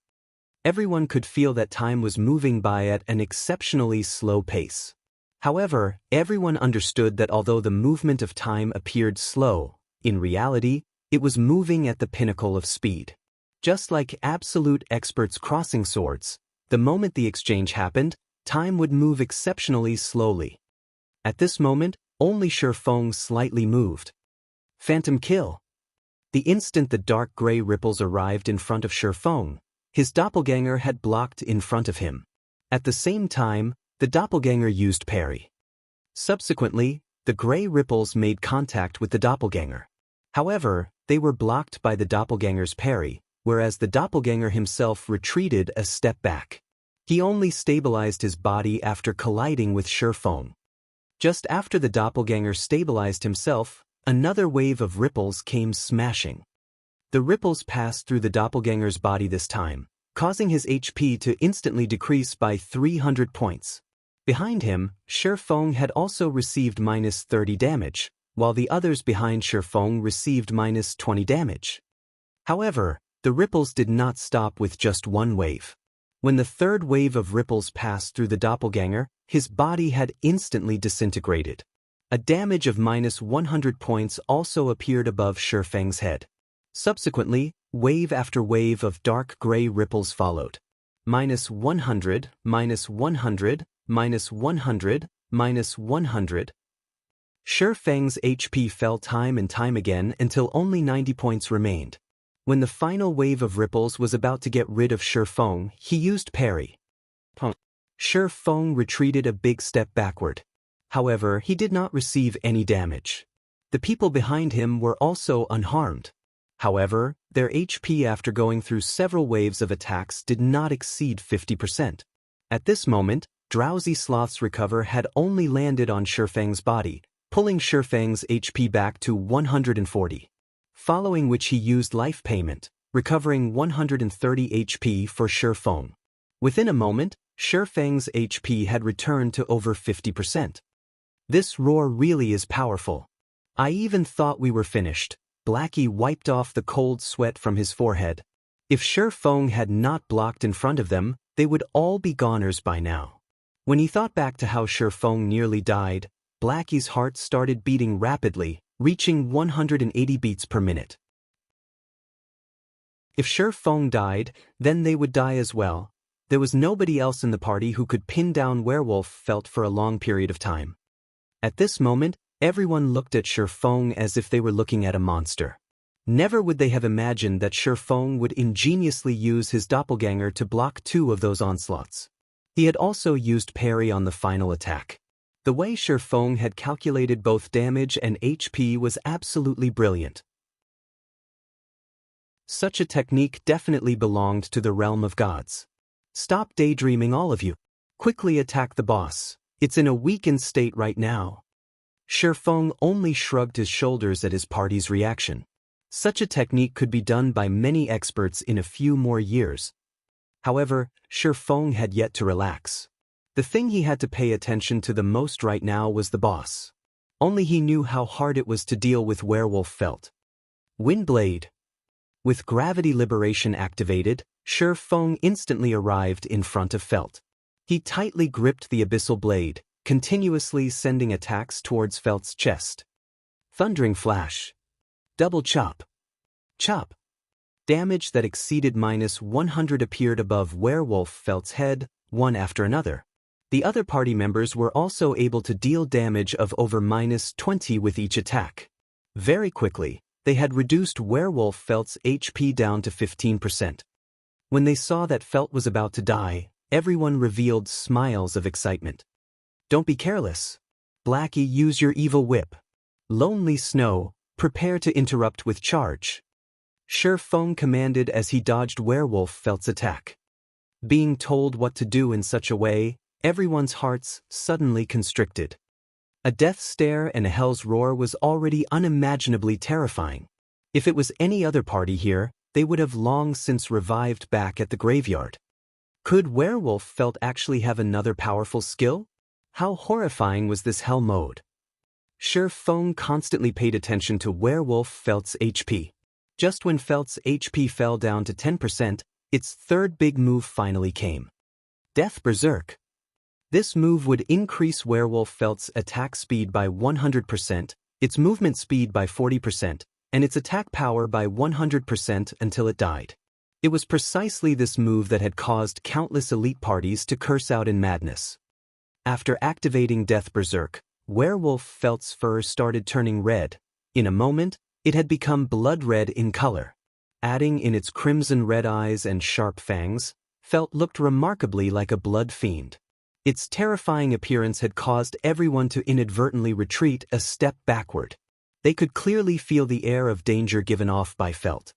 Everyone could feel that time was moving by at an exceptionally slow pace. However, everyone understood that although the movement of time appeared slow, in reality, it was moving at the pinnacle of speed. Just like absolute experts crossing swords, the moment the exchange happened, time would move exceptionally slowly. At this moment, only Shi Feng slightly moved. Phantom Kill. The instant the dark gray ripples arrived in front of Shi Feng, his doppelganger had blocked in front of him. At the same time, the doppelganger used parry. Subsequently, the gray ripples made contact with the doppelganger. However, they were blocked by the doppelganger's parry, whereas the doppelganger himself retreated a step back. He only stabilized his body after colliding with Shi Feng. Just after the doppelganger stabilized himself, another wave of ripples came smashing. The ripples passed through the doppelganger's body this time, causing his HP to instantly decrease by 300 points. Behind him, Shi Feng had also received -30 damage, while the others behind Shi Feng received -20 damage. However, the ripples did not stop with just one wave. When the third wave of ripples passed through the doppelganger, his body had instantly disintegrated. A damage of -100 points also appeared above Shi Feng's head. Subsequently, wave after wave of dark gray ripples followed. -100, -100, -100, -100. Shi Feng's HP fell time and time again until only 90 points remained. When the final wave of ripples was about to get rid of Shi Feng, he used parry. Shi Feng retreated a big step backward. However, he did not receive any damage. The people behind him were also unharmed. However, their HP after going through several waves of attacks did not exceed 50%. At this moment, Drowsy Sloth's recover had only landed on Shi Feng's body, pulling Shi Feng's HP back to 140. Following which he used life payment, recovering 130 HP for Shi Feng. Within a moment, Shi Feng's HP had returned to over 50%. This roar really is powerful. I even thought we were finished. Blackie wiped off the cold sweat from his forehead. If Shi Feng had not blocked in front of them, they would all be goners by now. When he thought back to how Shi Feng nearly died, Blackie's heart started beating rapidly, reaching 180 beats per minute. If Shi Feng died, then they would die as well. There was nobody else in the party who could pin down Werewolf Felt for a long period of time. At this moment, everyone looked at Shi Feng as if they were looking at a monster. Never would they have imagined that Shi Feng would ingeniously use his doppelganger to block 2 of those onslaughts. He had also used parry on the final attack. The way Shi Feng had calculated both damage and HP was absolutely brilliant. Such a technique definitely belonged to the realm of gods. Stop daydreaming, all of you. Quickly attack the boss. It's in a weakened state right now. Shi Feng only shrugged his shoulders at his party's reaction. Such a technique could be done by many experts in a few more years. However, Shi Feng had yet to relax. The thing he had to pay attention to the most right now was the boss. Only he knew how hard it was to deal with Werewolf Felt. Windblade. With gravity liberation activated, Shi Feng instantly arrived in front of Felt. He tightly gripped the abyssal blade, continuously sending attacks towards Felt's chest. Thundering Flash. Double Chop. Chop. Damage that exceeded -100 appeared above Werewolf Felt's head, one after another. The other party members were also able to deal damage of over -20 with each attack. Very quickly, they had reduced Werewolf Felt's HP down to 15%. When they saw that Felt was about to die, everyone revealed smiles of excitement. Don't be careless. Blackie, use your evil whip. Lonely Snow, prepare to interrupt with charge. Shi Feng commanded as he dodged Werewolf Felt's attack. Being told what to do in such a way, everyone's hearts suddenly constricted. A death stare and a hell's roar was already unimaginably terrifying. If it was any other party here, they would have long since revived back at the graveyard. Could Werewolf Felt actually have another powerful skill? How horrifying was this hell mode? Shi Feng constantly paid attention to Werewolf Felt's HP. Just when Felt's HP fell down to 10%, its third big move finally came. Death Berserk. This move would increase Werewolf Felt's attack speed by 100%, its movement speed by 40%, and its attack power by 100% until it died. It was precisely this move that had caused countless elite parties to curse out in madness. After activating Death Berserk, Werewolf Felt's fur started turning red. In a moment, it had become blood red in color. Adding in its crimson red eyes and sharp fangs, Felt looked remarkably like a blood fiend. Its terrifying appearance had caused everyone to inadvertently retreat a step backward. They could clearly feel the air of danger given off by Felt.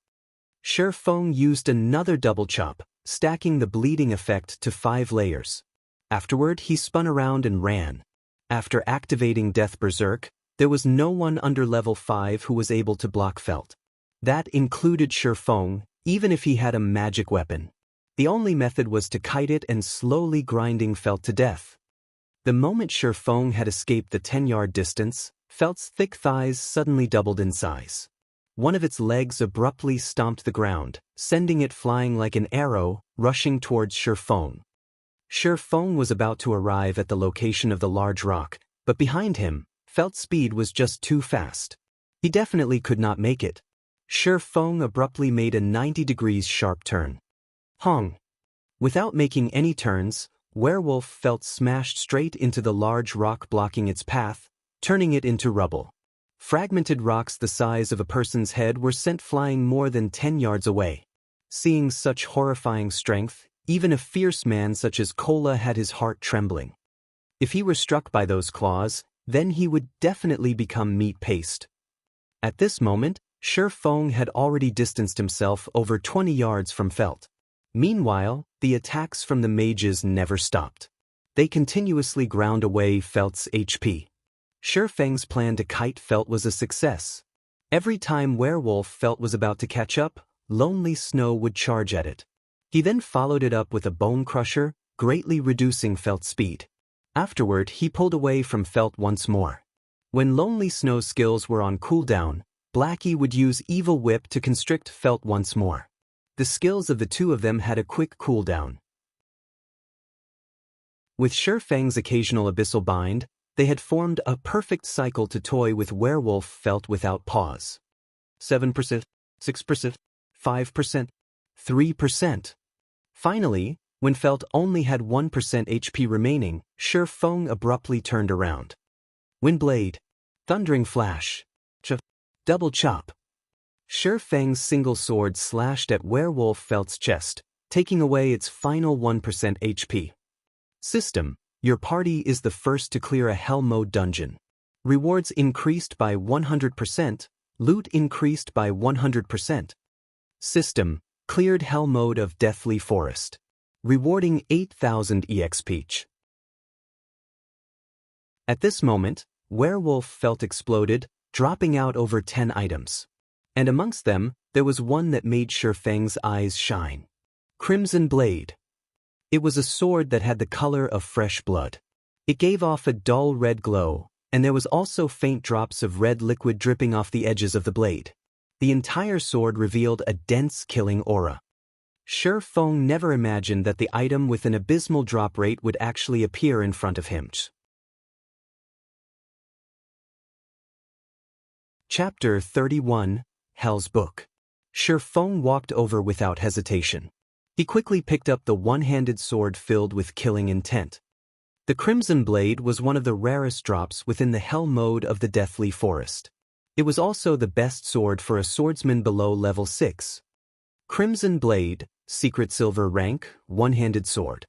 Shi Feng used another double chop, stacking the bleeding effect to 5 layers. Afterward, he spun around and ran. After activating Death Berserk, there was no one under level 5 who was able to block Felt. That included Shi Feng, even if he had a magic weapon. The only method was to kite it and slowly grinding Felt to death. The moment Shi Feng had escaped the 10-yard distance, Felt's thick thighs suddenly doubled in size. One of its legs abruptly stomped the ground, sending it flying like an arrow, rushing towards Shi Feng. Shi Feng was about to arrive at the location of the large rock, but behind him, Felt's speed was just too fast. He definitely could not make it. Shi Feng abruptly made a 90 degrees sharp turn. Hong! Without making any turns, Werewolf felt smashed straight into the large rock blocking its path, turning it into rubble. Fragmented rocks the size of a person's head were sent flying more than 10 yards away. Seeing such horrifying strength, even a fierce man such as Kola had his heart trembling. If he were struck by those claws, then he would definitely become meat paste. At this moment, Shi Feng had already distanced himself over 20 yards from Felt. Meanwhile, the attacks from the mages never stopped. They continuously ground away Felt's HP. Shi Feng's plan to kite Felt was a success. Every time Werewolf Felt was about to catch up, Lonely Snow would charge at it. He then followed it up with a bone crusher, greatly reducing Felt's speed. Afterward, he pulled away from Felt once more. When Lonely Snow's skills were on cooldown, Blackie would use Evil Whip to constrict Felt once more. The skills of the two of them had a quick cooldown. With Shi Feng's occasional abyssal bind, they had formed a perfect cycle to toy with Werewolf Felt without pause. 7%, 6%, 5%, 3%. Finally, when Felt only had 1% HP remaining, Shi Feng abruptly turned around. Windblade. Thundering Flash. Double Chop. Shi Feng's single sword slashed at Werewolf Felt's chest, taking away its final 1% HP. System. Your party is the first to clear a Hell Mode dungeon. Rewards increased by 100%, loot increased by 100%. System. Cleared Hell Mode of Deathly Forest. Rewarding 8,000 EXP. At this moment, Werewolf Felt exploded, dropping out over 10 items. And amongst them, there was one that made Shi Feng's eyes shine. Crimson Blade. It was a sword that had the color of fresh blood. It gave off a dull red glow, and there was also faint drops of red liquid dripping off the edges of the blade. The entire sword revealed a dense killing aura. Shi Feng never imagined that the item with an abysmal drop rate would actually appear in front of him. Chapter 31, Hell's Book. Shi Feng walked over without hesitation. He quickly picked up the one-handed sword filled with killing intent. The Crimson Blade was one of the rarest drops within the Hell Mode of the Deathly Forest. It was also the best sword for a swordsman below level 6. Crimson Blade, Secret Silver Rank, One-Handed Sword.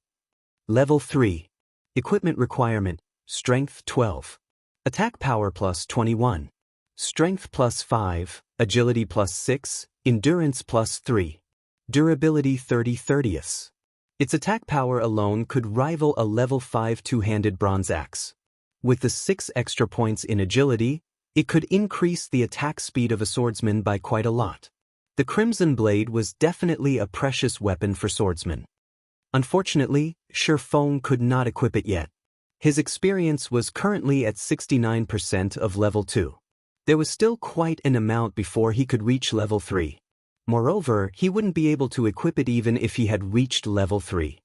Level 3. Equipment Requirement, Strength 12. Attack Power plus 21. Strength plus 5, Agility plus 6, Endurance plus 3. Durability 30/30. Its attack power alone could rival a level 5 two-handed bronze axe. With the 6 extra points in agility, it could increase the attack speed of a swordsman by quite a lot. The Crimson Blade was definitely a precious weapon for swordsmen. Unfortunately, Shi Feng could not equip it yet. His experience was currently at 69% of level 2. There was still quite an amount before he could reach level 3. Moreover, he wouldn't be able to equip it even if he had reached level 3.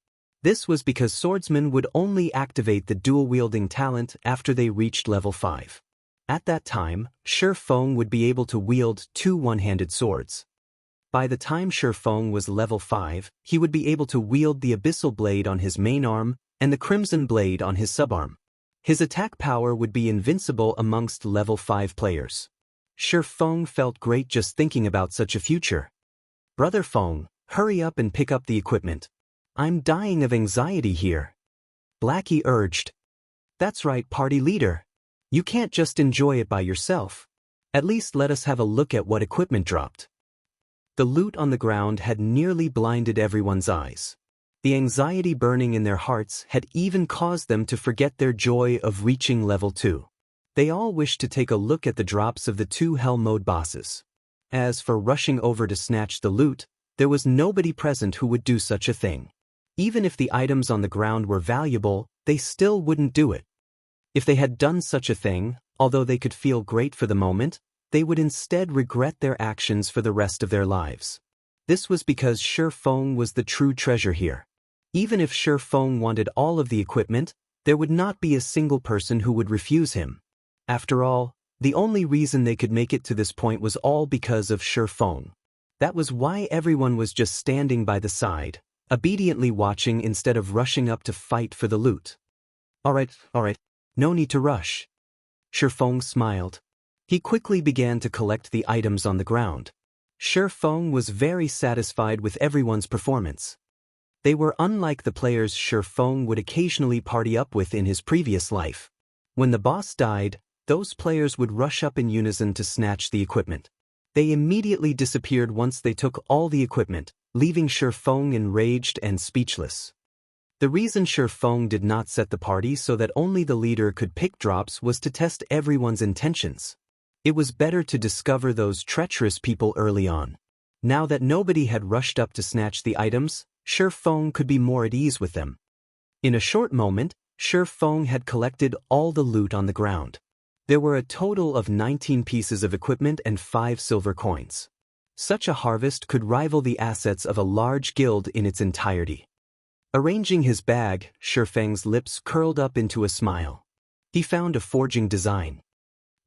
This was because swordsmen would only activate the dual-wielding talent after they reached level 5. At that time, Shi Feng would be able to wield 2 one-handed swords. By the time Shi Feng was level 5, he would be able to wield the Abyssal Blade on his main arm and the Crimson Blade on his subarm. His attack power would be invincible amongst level 5 players. Shi Feng felt great just thinking about such a future. Brother Feng, hurry up and pick up the equipment. I'm dying of anxiety here. Blackie urged. That's right, party leader. You can't just enjoy it by yourself. At least let us have a look at what equipment dropped. The loot on the ground had nearly blinded everyone's eyes. The anxiety burning in their hearts had even caused them to forget their joy of reaching level 2. They all wished to take a look at the drops of the 2 Hell Mode bosses. As for rushing over to snatch the loot, there was nobody present who would do such a thing. Even if the items on the ground were valuable, they still wouldn't do it. If they had done such a thing, although they could feel great for the moment, they would instead regret their actions for the rest of their lives. This was because Shi Feng was the true treasure here. Even if Shi Feng wanted all of the equipment, there would not be a single person who would refuse him. After all, The only reason they could make it to this point was all because of Feng. That was why everyone was just standing by the side, obediently watching instead of rushing up to fight for the loot. Alright, no need to rush. Feng smiled. He quickly began to collect the items on the ground. Feng was very satisfied with everyone's performance. They were unlike the players Feng would occasionally party up with in his previous life. When the boss died, those players would rush up in unison to snatch the equipment. They immediately disappeared once they took all the equipment, leaving Feng enraged and speechless. The reason Feng did not set the party so that only the leader could pick drops was to test everyone's intentions. It was better to discover those treacherous people early on. Now that nobody had rushed up to snatch the items, Feng could be more at ease with them. In a short moment, Feng had collected all the loot on the ground. There were a total of 19 pieces of equipment and 5 silver coins. Such a harvest could rival the assets of a large guild in its entirety. Arranging his bag, Feng's lips curled up into a smile. He found a forging design.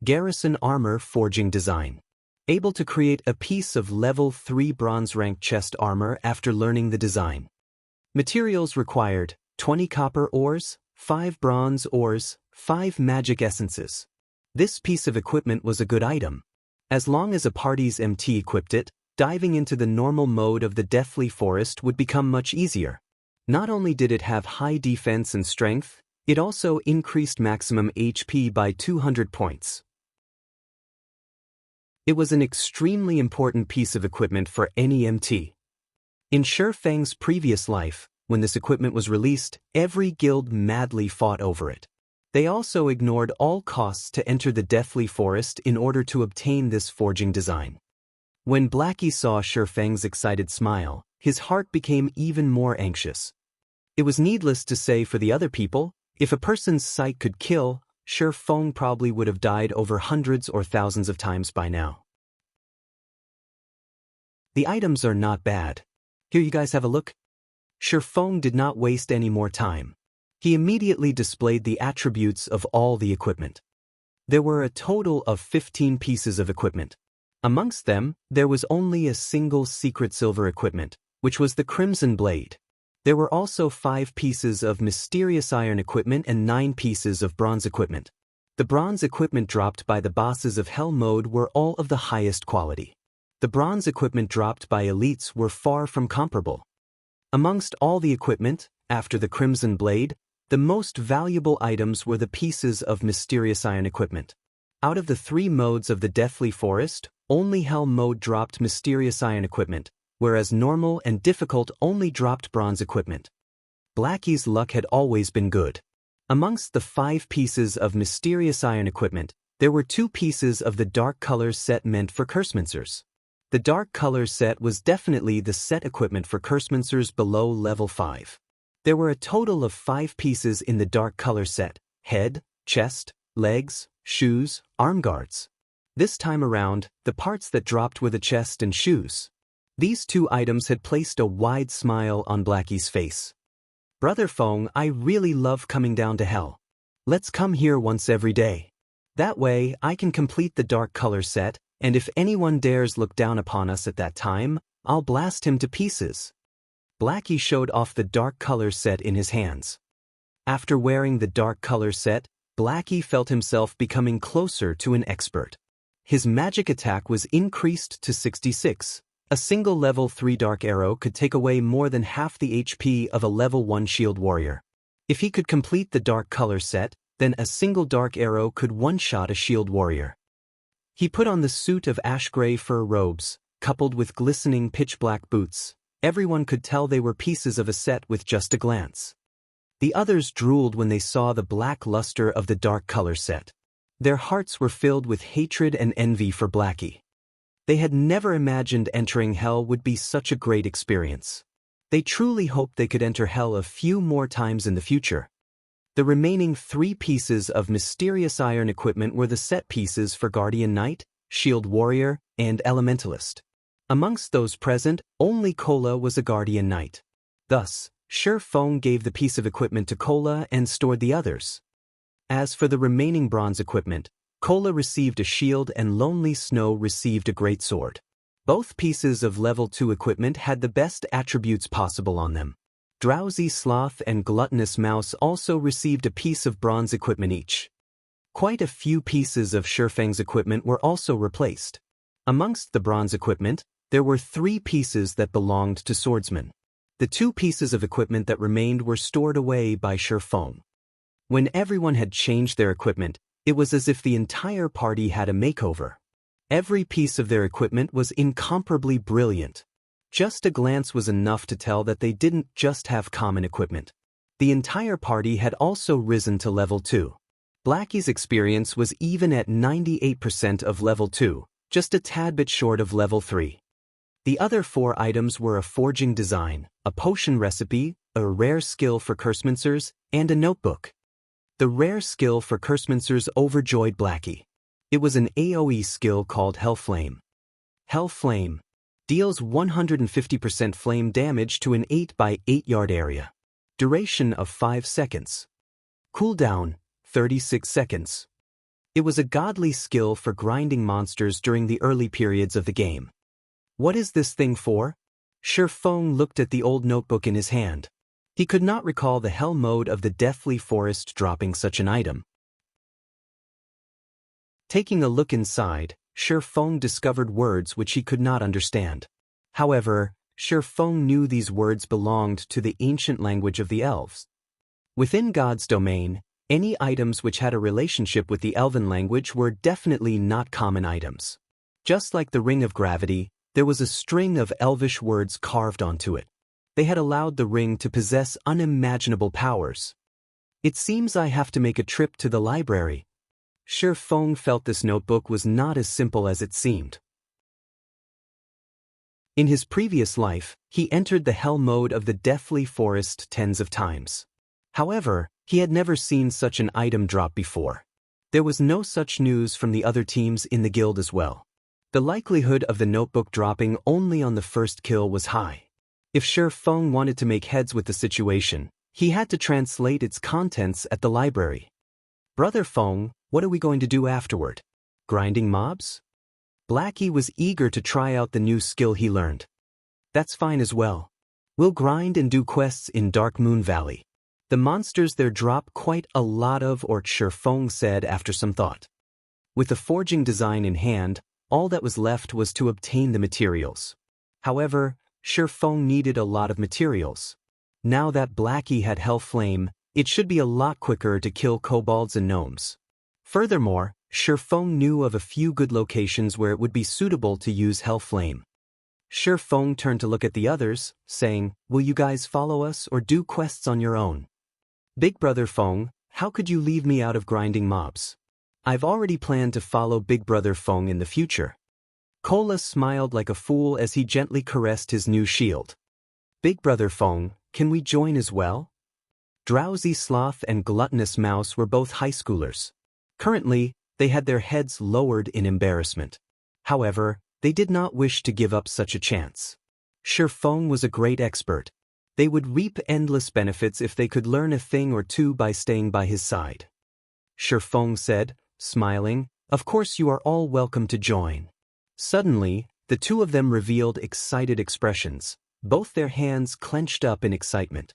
Garrison armor forging design. Able to create a piece of level 3 bronze rank chest armor after learning the design. Materials required: 20 copper ores, 5 bronze ores, 5 magic essences. This piece of equipment was a good item. As long as a party's MT equipped it, diving into the normal mode of the Deathly Forest would become much easier. Not only did it have high defense and strength, it also increased maximum HP by 200 points. It was an extremely important piece of equipment for any MT. In Feng's previous life, when this equipment was released, every guild madly fought over it. They also ignored all costs to enter the Deathly Forest in order to obtain this forging design. When Blackie saw Feng's excited smile, his heart became even more anxious. It was needless to say for the other people, if a person's sight could kill, Feng probably would have died over hundreds or thousands of times by now. The items are not bad. Here, you guys have a look. Feng did not waste any more time. He immediately displayed the attributes of all the equipment. There were a total of 15 pieces of equipment. Amongst them, there was only a single secret silver equipment, which was the Crimson Blade. There were also 5 pieces of mysterious iron equipment and 9 pieces of bronze equipment. The bronze equipment dropped by the bosses of Hell mode were all of the highest quality. The bronze equipment dropped by elites were far from comparable. Amongst all the equipment, after the Crimson Blade, the most valuable items were the pieces of mysterious iron equipment. Out of the 3 modes of the Deathly Forest, only Hell mode dropped mysterious iron equipment, whereas normal and difficult only dropped bronze equipment. Blackie's luck had always been good. Amongst the 5 pieces of mysterious iron equipment, there were 2 pieces of the dark color set meant for Cursemancers. The dark color set was definitely the set equipment for Cursemancers below level 5. There were a total of 5 pieces in the dark color set: head, chest, legs, shoes, arm guards. This time around, the parts that dropped were the chest and shoes. These 2 items had placed a wide smile on Blackie's face. Brother Feng, I really love coming down to Hell. Let's come here once every day. That way, I can complete the dark color set, and if anyone dares look down upon us at that time, I'll blast him to pieces. Blackie showed off the dark color set in his hands. After wearing the dark color set, Blackie felt himself becoming closer to an expert. His magic attack was increased to 66. A single level 3 dark arrow could take away more than half the HP of a level 1 shield warrior. If he could complete the dark color set, then a single dark arrow could one-shot a shield warrior. He put on the suit of ash-gray fur robes, coupled with glistening pitch-black boots. Everyone could tell they were pieces of a set with just a glance. The others drooled when they saw the black luster of the dark color set. Their hearts were filled with hatred and envy for Blackie. They had never imagined entering Hell would be such a great experience. They truly hoped they could enter Hell a few more times in the future. The remaining 3 pieces of mysterious iron equipment were the set pieces for Guardian Knight, Shield Warrior, and Elementalist. Amongst those present, only Cola was a Guardian Knight. Thus, Feng gave the piece of equipment to Cola and stored the others. As for the remaining bronze equipment, Cola received a shield and Lonely Snow received a greatsword. Both pieces of level 2 equipment had the best attributes possible on them. Drowsy Sloth and Gluttonous Mouse also received a piece of bronze equipment each. Quite a few pieces of Shifeng's equipment were also replaced. Amongst the bronze equipment, there were 3 pieces that belonged to swordsmen. The 2 pieces of equipment that remained were stored away by Shifeng. When everyone had changed their equipment, it was as if the entire party had a makeover. Every piece of their equipment was incomparably brilliant. Just a glance was enough to tell that they didn't just have common equipment. The entire party had also risen to level 2. Blackie's experience was even at 98% of level 2, just a tad bit short of level 3. The other 4 items were a forging design, a potion recipe, a rare skill for Cursemancers, and a notebook. The rare skill for Cursemancers overjoyed Blackie. It was an AoE skill called Hellflame. Hellflame deals 150% flame damage to an 8 by 8 yard area. Duration of 5 seconds. Cooldown, 36 seconds. It was a godly skill for grinding monsters during the early periods of the game. What is this thing for? Shifeng looked at the old notebook in his hand. He could not recall the hell mode of the Deathly Forest dropping such an item. Taking a look inside, Shifeng discovered words which he could not understand. However, Shifeng knew these words belonged to the ancient language of the elves. Within God's domain, any items which had a relationship with the elven language were definitely not common items. Just like the Ring of Gravity, there was a string of elvish words carved onto it. They had allowed the ring to possess unimaginable powers. It seems I have to make a trip to the library. Shifeng felt this notebook was not as simple as it seemed. In his previous life, he entered the hell mode of the Deathly Forest tens of times. However, he had never seen such an item drop before. There was no such news from the other teams in the guild as well. The likelihood of the notebook dropping only on the first kill was high. If Shifeng wanted to make heads with the situation, he had to translate its contents at the library. Brother Feng, what are we going to do afterward? Grinding mobs? Blackie was eager to try out the new skill he learned. That's fine as well. We'll grind and do quests in Dark Moon Valley. The monsters there drop quite a lot of, or Shifeng said after some thought. With the forging design in hand, all that was left was to obtain the materials. However, Shifeng needed a lot of materials. Now that Blackie had Hellflame, it should be a lot quicker to kill kobolds and gnomes. Furthermore, Shifeng knew of a few good locations where it would be suitable to use Hellflame. Shifeng turned to look at the others, saying, "Will you guys follow us or do quests on your own?" Big Brother Feng, how could you leave me out of grinding mobs? I've already planned to follow Big Brother Feng in the future. Cola smiled like a fool as he gently caressed his new shield. Big Brother Feng, can we join as well? Drowsy Sloth and Gluttonous Mouse were both high schoolers. Currently, they had their heads lowered in embarrassment. However, they did not wish to give up such a chance. Shifeng was a great expert. They would reap endless benefits if they could learn a thing or two by staying by his side. Shifeng said, smiling, "Of course you are all welcome to join." Suddenly, the two of them revealed excited expressions, both their hands clenched up in excitement.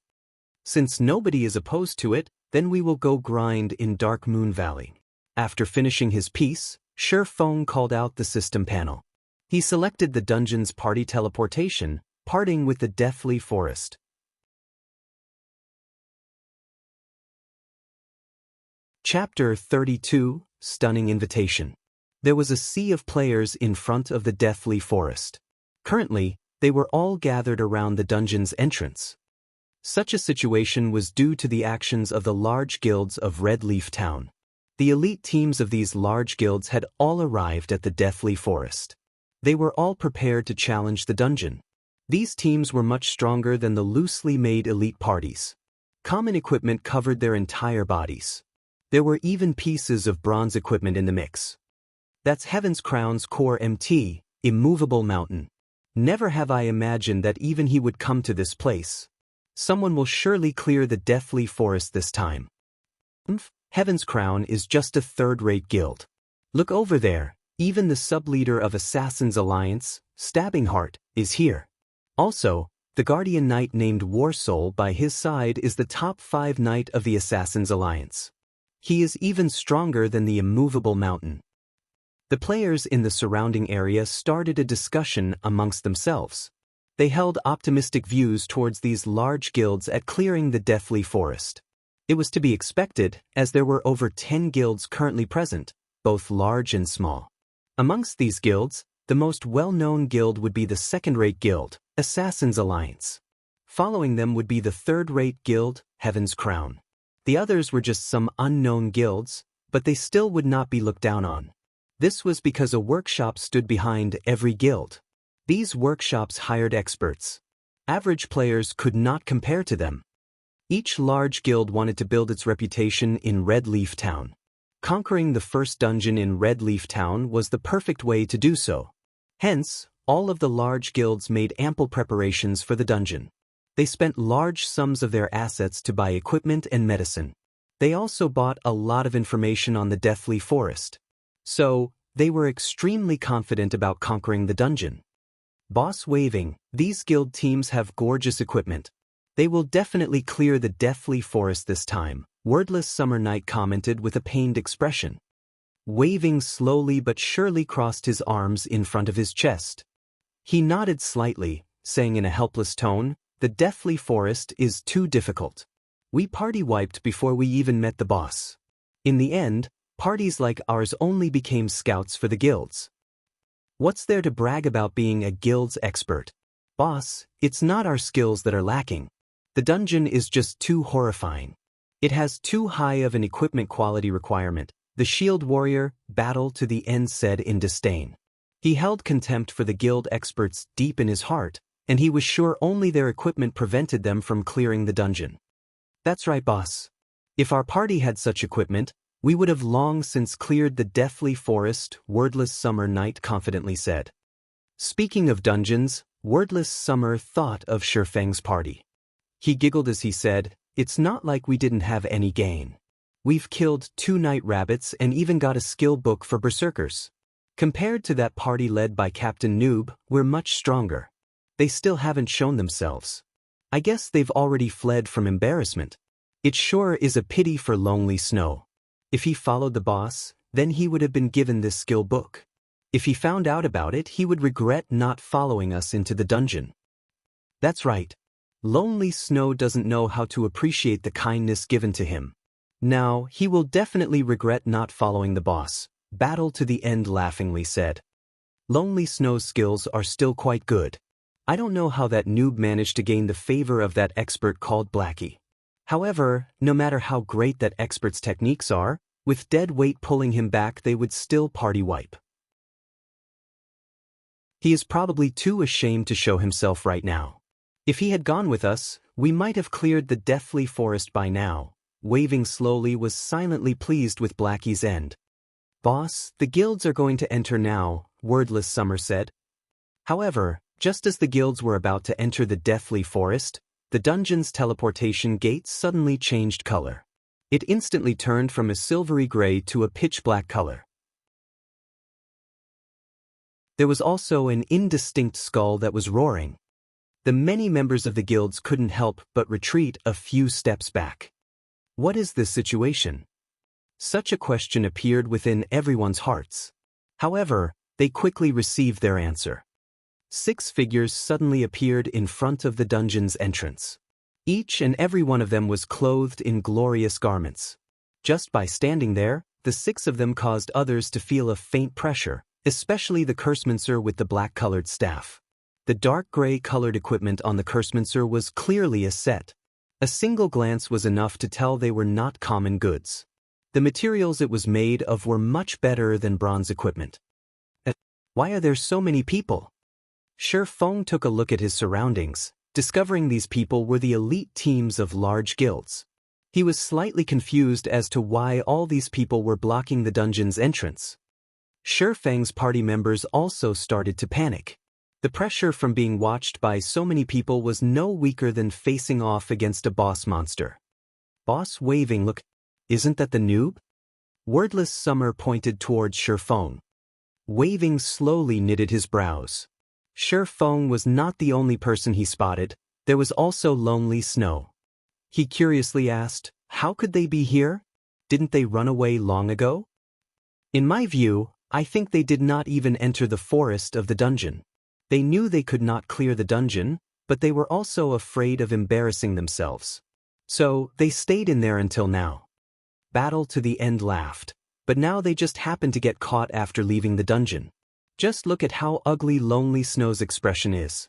Since nobody is opposed to it, then we will go grind in Dark Moon Valley. After finishing his piece, Shifeng called out the system panel. He selected the dungeon's party teleportation, parting with the Deathly Forest. Chapter 32, Stunning Invitation. There was a sea of players in front of the Deathly Forest. Currently, they were all gathered around the dungeon's entrance. Such a situation was due to the actions of the large guilds of Red Leaf Town. The elite teams of these large guilds had all arrived at the Deathly Forest. They were all prepared to challenge the dungeon. These teams were much stronger than the loosely made elite parties. Common equipment covered their entire bodies. There were even pieces of bronze equipment in the mix. That's Heaven's Crown's core MT, immovable mountain. Never have I imagined that even he would come to this place. Someone will surely clear the Deathly Forest this time. Heaven's Crown is just a third-rate guild. Look over there, even the sub-leader of Assassin's Alliance, Stabbing Heart, is here. Also, the Guardian Knight named Warsoul by his side is the top 5 knight of the Assassin's Alliance. He is even stronger than the immovable mountain. The players in the surrounding area started a discussion amongst themselves. They held optimistic views towards these large guilds at clearing the deathly forest. It was to be expected, as there were over 10 guilds currently present, both large and small. Amongst these guilds, the most well-known guild would be the second-rate guild, Assassin's Alliance. Following them would be the third-rate guild, Heaven's Crown. The others were just some unknown guilds, but they still would not be looked down on. This was because a workshop stood behind every guild. These workshops hired experts. Average players could not compare to them. Each large guild wanted to build its reputation in Red Leaf Town. Conquering the first dungeon in Red Leaf Town was the perfect way to do so. Hence, all of the large guilds made ample preparations for the dungeon. They spent large sums of their assets to buy equipment and medicine. They also bought a lot of information on the Deathly Forest. So, they were extremely confident about conquering the dungeon. Boss waving, these guild teams have gorgeous equipment. They will definitely clear the Deathly Forest this time, Wordless Summer Knight commented with a pained expression. Waving slowly but surely crossed his arms in front of his chest. He nodded slightly, saying in a helpless tone, "The Deathly Forest is too difficult. We party wiped before we even met the boss. In the end, parties like ours only became scouts for the guilds. What's there to brag about being a guild's expert? Boss, it's not our skills that are lacking. The dungeon is just too horrifying. It has too high of an equipment quality requirement," the shield warrior, Battle to the End, said in disdain. He held contempt for the guild experts deep in his heart, and he was sure only their equipment prevented them from clearing the dungeon. "That's right, boss. If our party had such equipment, we would have long since cleared the Deathly Forest," Wordless Summer Knight confidently said. Speaking of dungeons, Wordless Summer thought of Shifeng's party. He giggled as he said, "It's not like we didn't have any gain. We've killed 2 night rabbits and even got a skill book for berserkers. Compared to that party led by Captain Noob, we're much stronger. They still haven't shown themselves. I guess they've already fled from embarrassment. It sure is a pity for Lonely Snow. If he followed the boss, then he would have been given this skill book. If he found out about it, he would regret not following us into the dungeon." That's right. Lonely Snow doesn't know how to appreciate the kindness given to him. Now, he will definitely regret not following the boss, Battle to the End laughingly said. Lonely Snow's skills are still quite good. I don't know how that noob managed to gain the favor of that expert called Blackie. However, no matter how great that expert's techniques are, with dead weight pulling him back, they would still party wipe. He is probably too ashamed to show himself right now. If he had gone with us, we might have cleared the Deathly Forest by now. Waving slowly was silently pleased with Blackie's end. "Boss, the guilds are going to enter now," Wordless Summer said. However, just as the guilds were about to enter the Deathly Forest, the dungeon's teleportation gate suddenly changed color. It instantly turned from a silvery gray to a pitch-black color. There was also an indistinct skull that was roaring. The many members of the guilds couldn't help but retreat a few steps back. What is this situation? Such a question appeared within everyone's hearts. However, they quickly received their answer. 6 figures suddenly appeared in front of the dungeon's entrance. Each and every one of them was clothed in glorious garments. Just by standing there, the 6 of them caused others to feel a faint pressure, especially the Cursemancer with the black-colored staff. The dark gray-colored equipment on the Cursemancer was clearly a set. A single glance was enough to tell they were not common goods. The materials it was made of were much better than bronze equipment. Why are there so many people? Shifeng took a look at his surroundings, discovering these people were the elite teams of large guilds. He was slightly confused as to why all these people were blocking the dungeon's entrance. Shifeng's party members also started to panic. The pressure from being watched by so many people was no weaker than facing off against a boss monster. Boss waving, "Look, isn't that the noob?" Wordless Summer pointed towards Shifeng. Waving slowly knitted his brows. Shifeng was not the only person he spotted, there was also Lonely Snow. He curiously asked, how could they be here? Didn't they run away long ago? In my view, I think they did not even enter the forest of the dungeon. They knew they could not clear the dungeon, but they were also afraid of embarrassing themselves. So, they stayed in there until now. Battle to the End laughed, but now they just happened to get caught after leaving the dungeon. Just look at how ugly Lonely Snow's expression is.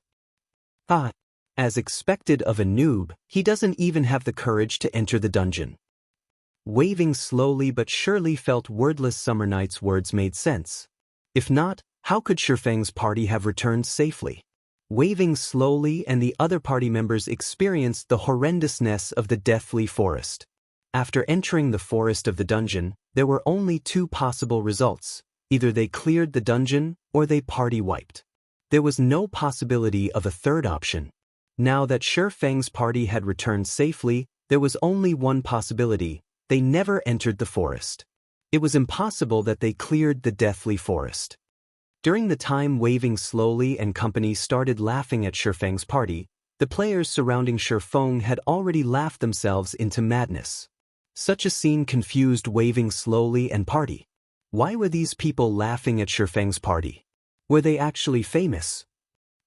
Ah, as expected of a noob, he doesn't even have the courage to enter the dungeon. Waving slowly but surely felt Wordless Summer Night's words made sense. If not, how could Shifeng's party have returned safely? Waving slowly and the other party members experienced the horrendousness of the deathly forest. After entering the forest of the dungeon, there were only two possible results. Either they cleared the dungeon, or they party wiped. There was no possibility of a third option. Now that Shifeng's party had returned safely, there was only one possibility: they never entered the forest. It was impossible that they cleared the deathly forest. During the time Waving slowly and company started laughing at Shifeng's party, the players surrounding Shifeng had already laughed themselves into madness. Such a scene confused Waving slowly and party. Why were these people laughing at Shifeng's party? Were they actually famous?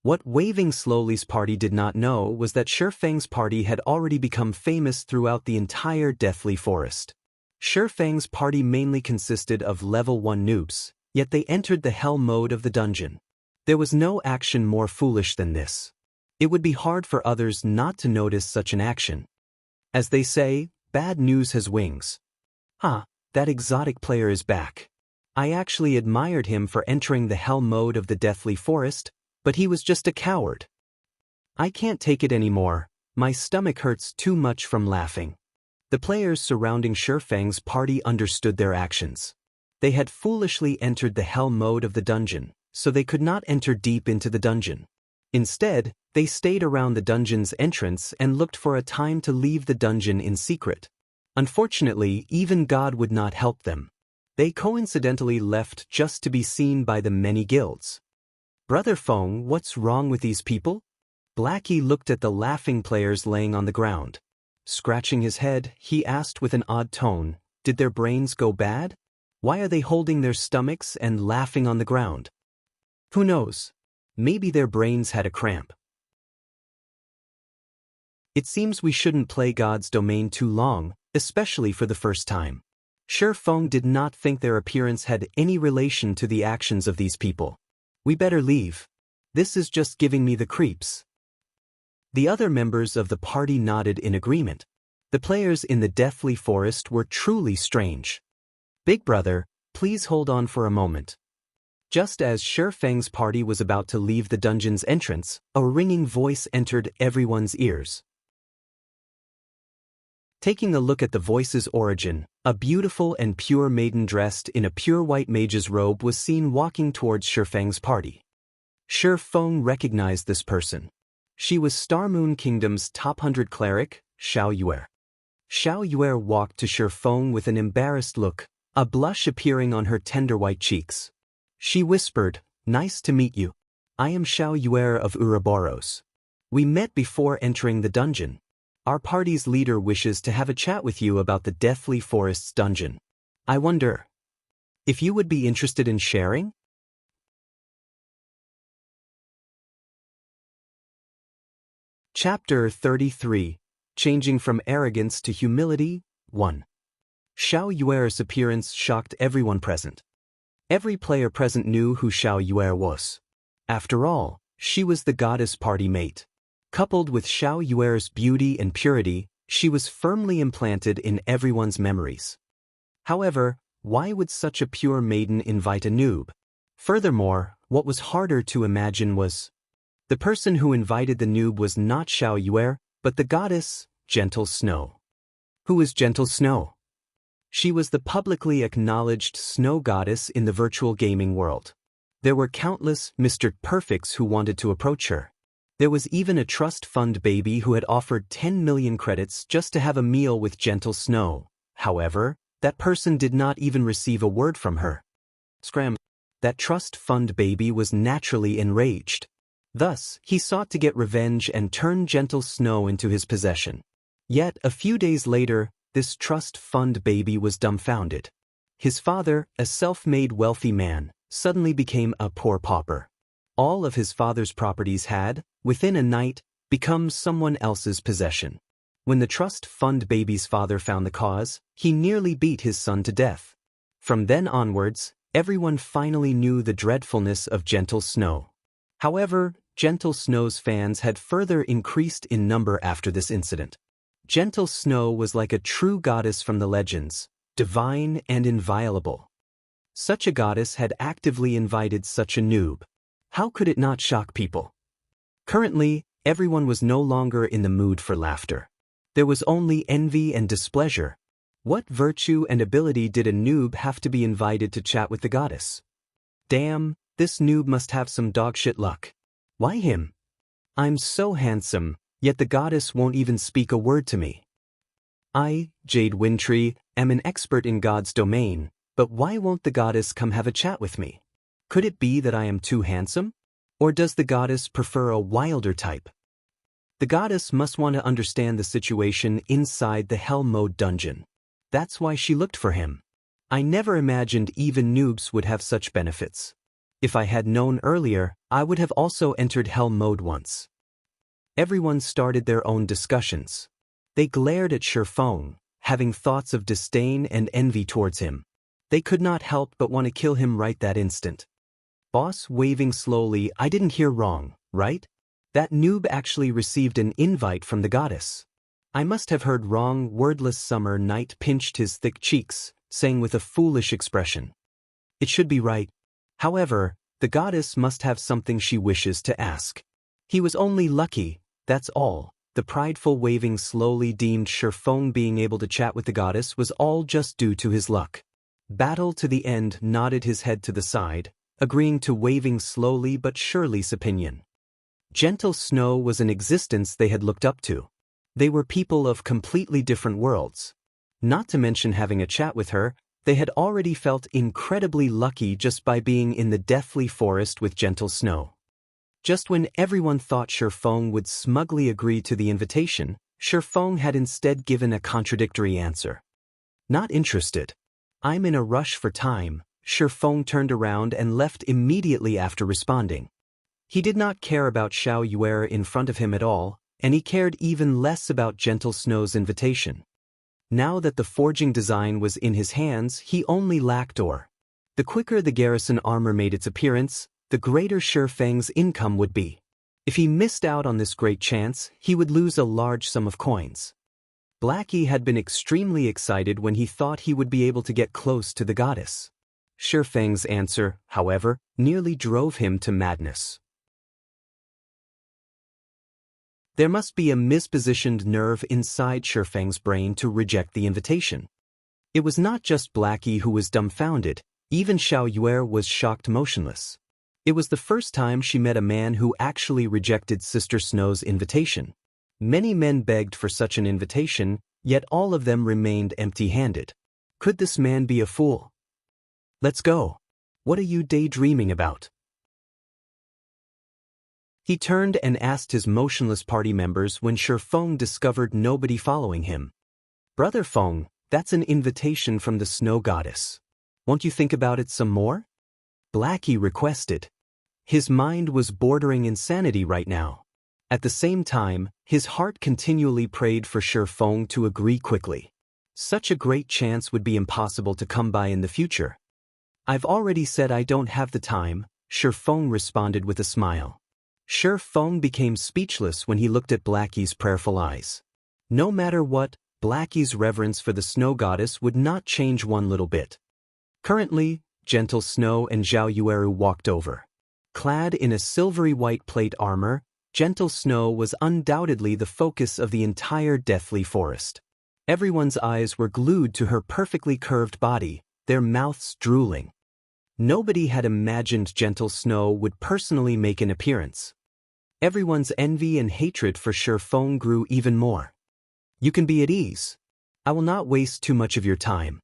What Waving Slowly's party did not know was that Shifeng's party had already become famous throughout the entire Deathly Forest. Shifeng's party mainly consisted of level 1 noobs, yet they entered the hell mode of the dungeon. There was no action more foolish than this. It would be hard for others not to notice such an action. As they say, bad news has wings. Ah, that exotic player is back. I actually admired him for entering the hell mode of the Deathly Forest, but he was just a coward. I can't take it anymore, my stomach hurts too much from laughing. The players surrounding Shifeng's party understood their actions. They had foolishly entered the hell mode of the dungeon, so they could not enter deep into the dungeon. Instead, they stayed around the dungeon's entrance and looked for a time to leave the dungeon in secret. Unfortunately, even God would not help them. They coincidentally left just to be seen by the many guilds. Brother Feng, what's wrong with these people? Blackie looked at the laughing players laying on the ground. Scratching his head, he asked with an odd tone, did their brains go bad? Why are they holding their stomachs and laughing on the ground? Who knows? Maybe their brains had a cramp. It seems we shouldn't play God's domain too long, especially for the first time. Shifeng did not think their appearance had any relation to the actions of these people. We better leave. This is just giving me the creeps. The other members of the party nodded in agreement. The players in the Deathly Forest were truly strange. Big brother, please hold on for a moment. Just as Shifeng's party was about to leave the dungeon's entrance, a ringing voice entered everyone's ears. Taking a look at the voice's origin, a beautiful and pure maiden dressed in a pure white mage's robe was seen walking towards Shifeng's party. Shifeng recognized this person. She was Star Moon Kingdom's top 100 cleric, Xiao Yue. Xiao Yue walked to Shifeng with an embarrassed look, a blush appearing on her tender white cheeks. She whispered, "Nice to meet you. I am Xiao Yue of Ouroboros. We met before entering the dungeon. Our party's leader wishes to have a chat with you about the Deathly Forest's dungeon. I wonder if you would be interested in sharing?" Chapter 33, Changing from Arrogance to Humility, 1. Xiao Yue's appearance shocked everyone present. Every player present knew who Xiao Yue was. After all, she was the goddess party mate. Coupled with Xiao Yue's beauty and purity, she was firmly implanted in everyone's memories. However, why would such a pure maiden invite a noob? Furthermore, what was harder to imagine was the person who invited the noob was not Xiao Yue, but the goddess, Gentle Snow. Who was Gentle Snow? She was the publicly acknowledged snow goddess in the virtual gaming world. There were countless Mr. Perfects who wanted to approach her. There was even a trust fund baby who had offered 10 million credits just to have a meal with Gentle Snow. However, That person did not even receive a word from her. Scram. That trust fund baby was naturally enraged. Thus, he sought to get revenge and turn gentle Snow into his possession. Yet, a few days later, this trust fund baby was dumbfounded. His father, a self-made wealthy man, suddenly became a poor pauper. All of his father's properties had, within a night, become someone else's possession. When the trust fund baby's father found the cause, he nearly beat his son to death. From then onwards, everyone finally knew the dreadfulness of Gentle Snow. However, Gentle Snow's fans had further increased in number after this incident. Gentle Snow was like a true goddess from the legends, divine and inviolable. Such a goddess had actively invited such a noob. How could it not shock people? Currently, everyone was no longer in the mood for laughter. There was only envy and displeasure. What virtue and ability did a noob have to be invited to chat with the goddess? Damn, this noob must have some dogshit luck. Why him? I'm so handsome, yet the goddess won't even speak a word to me. I, Jade Windtree, am an expert in God's domain, but why won't the goddess come have a chat with me? Could it be that I am too handsome? Or does the goddess prefer a wilder type? The goddess must want to understand the situation inside the Hell Mode dungeon. That's why she looked for him. I never imagined even noobs would have such benefits. If I had known earlier, I would have also entered Hell Mode once. Everyone started their own discussions. They glared at Shifeng, having thoughts of disdain and envy towards him. They could not help but want to kill him right that instant. Boss waving slowly, I didn't hear wrong, right? That noob actually received an invite from the goddess. I must have heard wrong. Wordless Summer Night pinched his thick cheeks, saying with a foolish expression. It should be right. However, the goddess must have something she wishes to ask. He was only lucky, that's all. The prideful waving slowly deemed Shifeng being able to chat with the goddess was all just due to his luck. Battle to the End nodded his head to the side, agreeing to waving slowly but surely's opinion. Gentle Snow was an existence they had looked up to. They were people of completely different worlds. Not to mention having a chat with her, they had already felt incredibly lucky just by being in the deathly forest with Gentle Snow. Just when everyone thought Shifeng would smugly agree to the invitation, Shifeng had instead given a contradictory answer. Not interested. I'm in a rush for time. Shifeng turned around and left immediately after responding. He did not care about Xiao Yuer in front of him at all, and he cared even less about Gentle Snow's invitation. Now that the forging design was in his hands, he only lacked ore. The quicker the garrison armor made its appearance, the greater Shifeng's income would be. If he missed out on this great chance, he would lose a large sum of coins. Blackie had been extremely excited when he thought he would be able to get close to the goddess. Shifeng's answer, however, nearly drove him to madness. There must be a mispositioned nerve inside Shifeng's brain to reject the invitation. It was not just Blackie who was dumbfounded, even Xiao Yuer was shocked motionless. It was the first time she met a man who actually rejected Sister Snow's invitation. Many men begged for such an invitation, yet all of them remained empty-handed. Could this man be a fool? Let's go. What are you daydreaming about? He turned and asked his motionless party members when Shifeng discovered nobody following him. Brother Feng, that's an invitation from the snow goddess. Won't you think about it some more? Blackie requested. His mind was bordering insanity right now. At the same time, his heart continually prayed for Shifeng to agree quickly. Such a great chance would be impossible to come by in the future. I've already said I don't have the time, Shifeng responded with a smile. Shifeng became speechless when he looked at Blackie's prayerful eyes. No matter what, Blackie's reverence for the snow goddess would not change one little bit. Currently, Gentle Snow and Xiao Yueru walked over. Clad in a silvery white plate armor, Gentle Snow was undoubtedly the focus of the entire deathly forest. Everyone's eyes were glued to her perfectly curved body, their mouths drooling. Nobody had imagined Gentle Snow would personally make an appearance. Everyone's envy and hatred for Shifeng grew even more. You can be at ease. I will not waste too much of your time.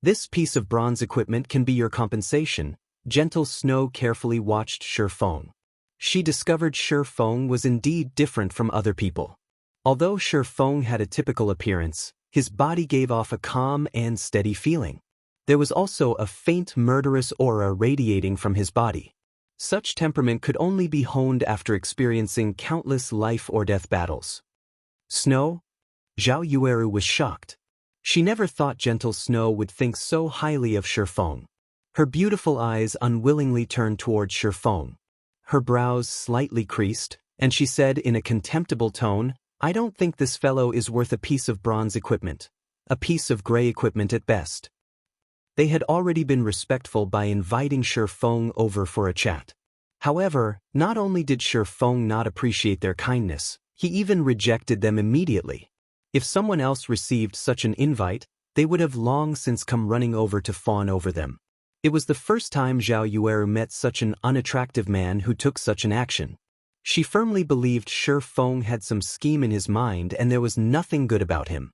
This piece of bronze equipment can be your compensation. Gentle Snow carefully watched Shi Feng. She discovered Shi Feng was indeed different from other people. Although Shi Feng had a typical appearance, his body gave off a calm and steady feeling. There was also a faint murderous aura radiating from his body. Such temperament could only be honed after experiencing countless life-or-death battles. Snow? Zhao Yueru was shocked. She never thought Gentle Snow would think so highly of Shi Feng. Her beautiful eyes unwillingly turned toward Shi Feng. Her brows slightly creased, and she said in a contemptible tone, "I don't think this fellow is worth a piece of bronze equipment. A piece of gray equipment at best." They had already been respectful by inviting Shi Feng over for a chat. However, not only did Shi Feng not appreciate their kindness, he even rejected them immediately. If someone else received such an invite, they would have long since come running over to fawn over them. It was the first time Zhao Yueru met such an unattractive man who took such an action. She firmly believed Shi Feng had some scheme in his mind and there was nothing good about him.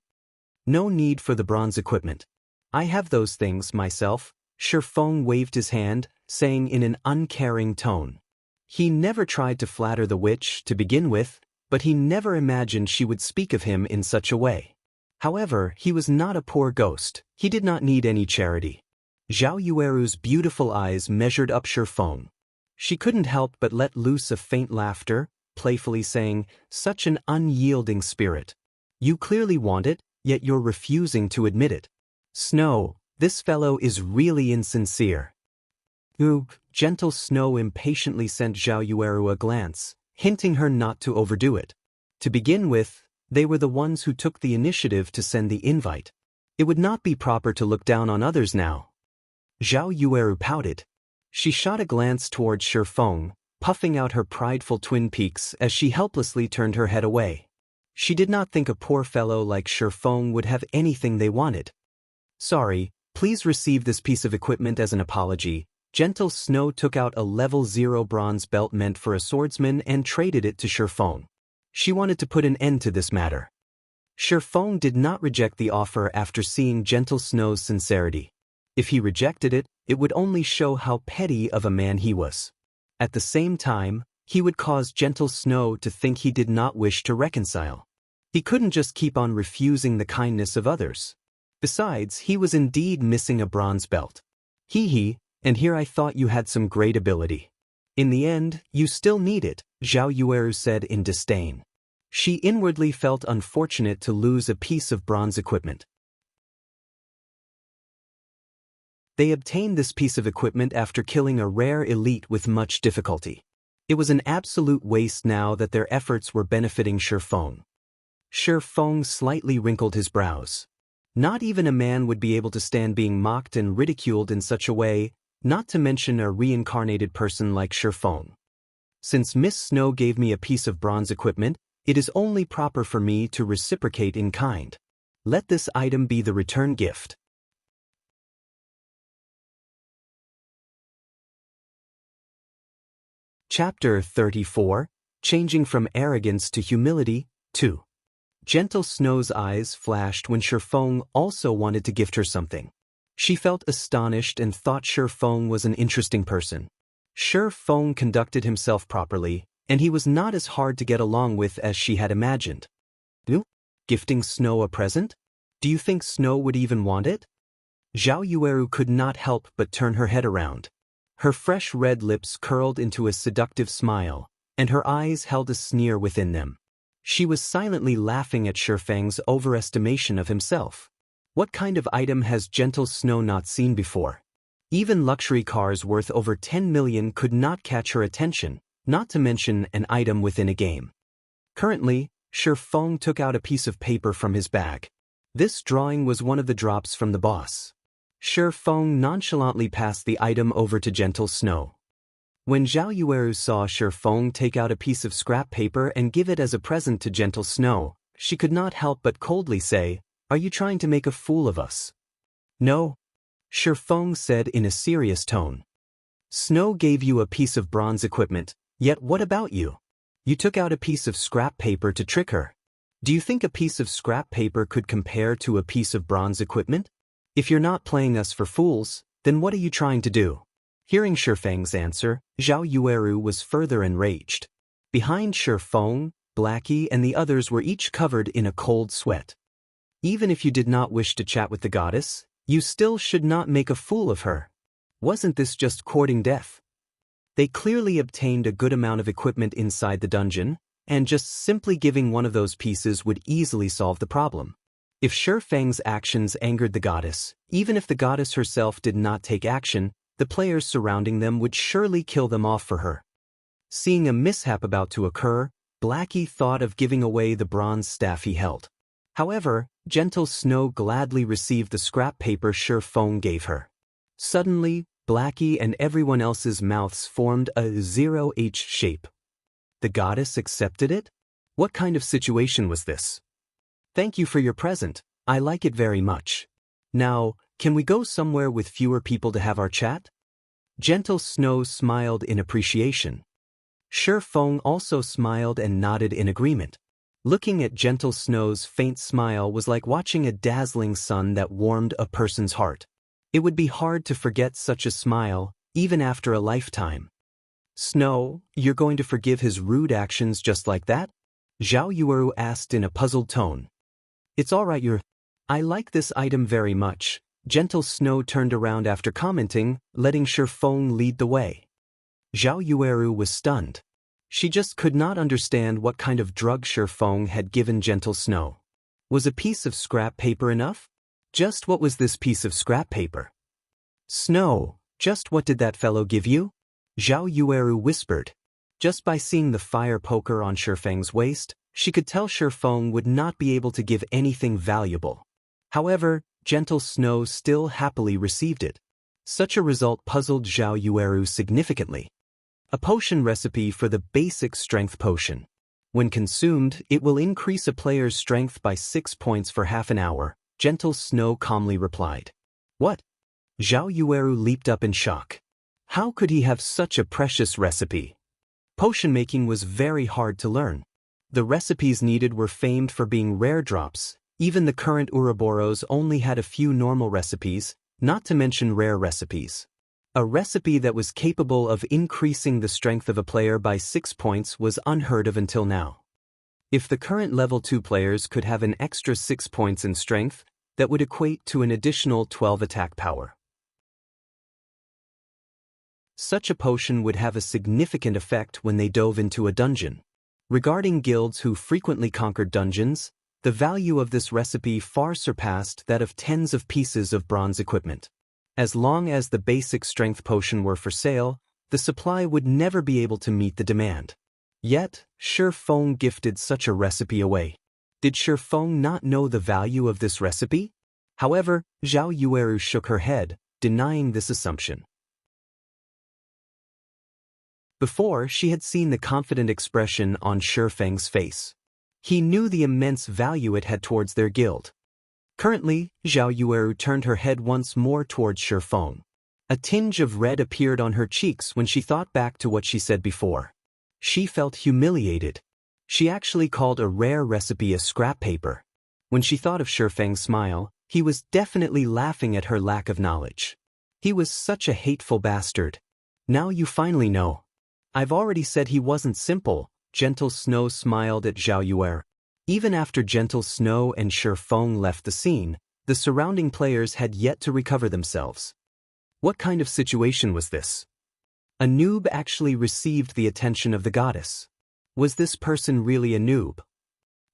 No need for the bronze equipment. I have those things myself. Shi Feng waved his hand, saying in an uncaring tone. He never tried to flatter the witch to begin with, but he never imagined she would speak of him in such a way. However, he was not a poor ghost. He did not need any charity. Zhao Yueru's beautiful eyes measured up Shi Feng. She couldn't help but let loose a faint laughter, playfully saying, "Such an unyielding spirit. You clearly want it, yet you're refusing to admit it. Snow, this fellow is really insincere." Gentle Snow impatiently sent Zhao Yueru a glance, hinting her not to overdo it. To begin with, they were the ones who took the initiative to send the invite. It would not be proper to look down on others now. Zhao Yueru pouted. She shot a glance toward Shi Feng, puffing out her prideful twin peaks as she helplessly turned her head away. She did not think a poor fellow like Shi Feng would have anything they wanted. "Sorry, please receive this piece of equipment as an apology." Gentle Snow took out a level 0 bronze belt meant for a swordsman and traded it to Shi Feng. She wanted to put an end to this matter. Shi Feng did not reject the offer after seeing Gentle Snow's sincerity. If he rejected it, it would only show how petty of a man he was. At the same time, he would cause Gentle Snow to think he did not wish to reconcile. He couldn't just keep on refusing the kindness of others. Besides, he was indeed missing a bronze belt. Hee, and here I thought you had some great ability. In the end, you still need it, Zhao Yueru said in disdain. She inwardly felt unfortunate to lose a piece of bronze equipment. They obtained this piece of equipment after killing a rare elite with much difficulty. It was an absolute waste now that their efforts were benefiting Shi Feng. Shi Feng slightly wrinkled his brows. Not even a man would be able to stand being mocked and ridiculed in such a way, not to mention a reincarnated person like Shi Feng. Since Miss Snow gave me a piece of bronze equipment, it is only proper for me to reciprocate in kind. Let this item be the return gift. Chapter 34, Changing from Arrogance to Humility, 2. Gentle Snow's eyes flashed when Shi Feng also wanted to gift her something. She felt astonished and thought Shi Feng was an interesting person. Shi Feng conducted himself properly, and he was not as hard to get along with as she had imagined. Gifting Snow a present? Do you think Snow would even want it? Zhao Yueru could not help but turn her head around. Her fresh red lips curled into a seductive smile, and her eyes held a sneer within them. She was silently laughing at Shi Feng's overestimation of himself. What kind of item has Gentle Snow not seen before? Even luxury cars worth over 10 million could not catch her attention, not to mention an item within a game. Currently, Shi Feng took out a piece of paper from his bag. This drawing was one of the drops from the boss. Shi Feng nonchalantly passed the item over to Gentle Snow. When Zhao Yueru saw Shi Feng take out a piece of scrap paper and give it as a present to Gentle Snow, she could not help but coldly say, "Are you trying to make a fool of us?" "No," Shi Feng said in a serious tone. "Snow gave you a piece of bronze equipment, yet what about you? You took out a piece of scrap paper to trick her. Do you think a piece of scrap paper could compare to a piece of bronze equipment?" If you're not playing us for fools, then what are you trying to do? Hearing Shifeng's answer, Zhao Yueru was further enraged. Behind Shifeng, Blackie and the others were each covered in a cold sweat. Even if you did not wish to chat with the goddess, you still should not make a fool of her. Wasn't this just courting death? They clearly obtained a good amount of equipment inside the dungeon, and just simply giving one of those pieces would easily solve the problem. If Shifeng's actions angered the goddess, even if the goddess herself did not take action, the players surrounding them would surely kill them off for her. Seeing a mishap about to occur, Blackie thought of giving away the bronze staff he held. However, Gentle Snow gladly received the scrap paper Shifeng gave her. Suddenly, Blackie and everyone else's mouths formed a 0H shape. The goddess accepted it? What kind of situation was this? Thank you for your present, I like it very much. Now, can we go somewhere with fewer people to have our chat? Gentle Snow smiled in appreciation. Shifeng also smiled and nodded in agreement. Looking at Gentle Snow's faint smile was like watching a dazzling sun that warmed a person's heart. It would be hard to forget such a smile, even after a lifetime. Snow, you're going to forgive his rude actions just like that? Zhao Yueru asked in a puzzled tone. It's all right, I like this item very much. Gentle Snow turned around after commenting, letting Shifeng lead the way. Zhao Yueru was stunned. She just could not understand what kind of drug Shifeng had given Gentle Snow. Was a piece of scrap paper enough? Just what was this piece of scrap paper? Snow, just what did that fellow give you? Zhao Yueru whispered. Just by seeing the fire poker on Shifeng's waist, she could tell Shifeng would not be able to give anything valuable. However, Gentle Snow still happily received it. Such a result puzzled Zhao Yueru significantly. A potion recipe for the basic strength potion. When consumed, it will increase a player's strength by 6 points for half an hour, Gentle Snow calmly replied. What? Zhao Yueru leaped up in shock. How could he have such a precious recipe? Potion making was very hard to learn. The recipes needed were famed for being rare drops. Even the current Ouroboros only had a few normal recipes, not to mention rare recipes. A recipe that was capable of increasing the strength of a player by 6 points was unheard of until now. If the current level 2 players could have an extra 6 points in strength, that would equate to an additional 12 attack power. Such a potion would have a significant effect when they dove into a dungeon. Regarding guilds who frequently conquered dungeons, the value of this recipe far surpassed that of tens of pieces of bronze equipment. As long as the basic strength potion were for sale, the supply would never be able to meet the demand. Yet, Shifeng gifted such a recipe away. Did Shifeng not know the value of this recipe? However, Zhao Yueru shook her head, denying this assumption. Before, she had seen the confident expression on Shifeng's face. He knew the immense value it had towards their guild. Currently, Zhao Yueru turned her head once more towards Shifeng. A tinge of red appeared on her cheeks when she thought back to what she said before. She felt humiliated. She actually called a rare recipe a scrap paper. When she thought of Shifeng's smile, he was definitely laughing at her lack of knowledge. He was such a hateful bastard. Now you finally know. I've already said he wasn't simple. Gentle Snow smiled at Zhao Yueru. Even after Gentle Snow and Shifeng left the scene, the surrounding players had yet to recover themselves. What kind of situation was this? A noob actually received the attention of the goddess. Was this person really a noob?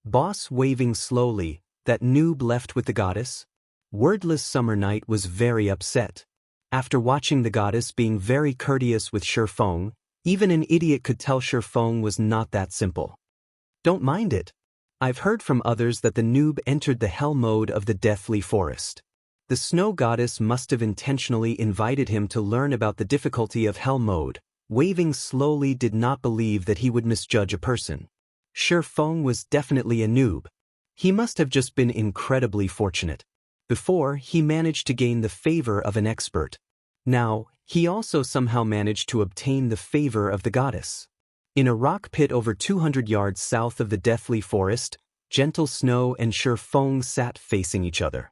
Boss waving slowly, that noob left with the goddess? Wordless Summer Night was very upset. After watching the goddess being very courteous with Shifeng, even an idiot could tell Shifeng was not that simple. Don't mind it. I've heard from others that the noob entered the hell mode of the Deathly Forest. The snow goddess must have intentionally invited him to learn about the difficulty of hell mode. Waving slowly did not believe that he would misjudge a person. Shifeng was definitely a noob. He must have just been incredibly fortunate. Before, he managed to gain the favor of an expert. Now, he also somehow managed to obtain the favor of the goddess. In a rock pit over 200 yards south of the Deathly Forest, Gentle Snow and Shifeng sat facing each other.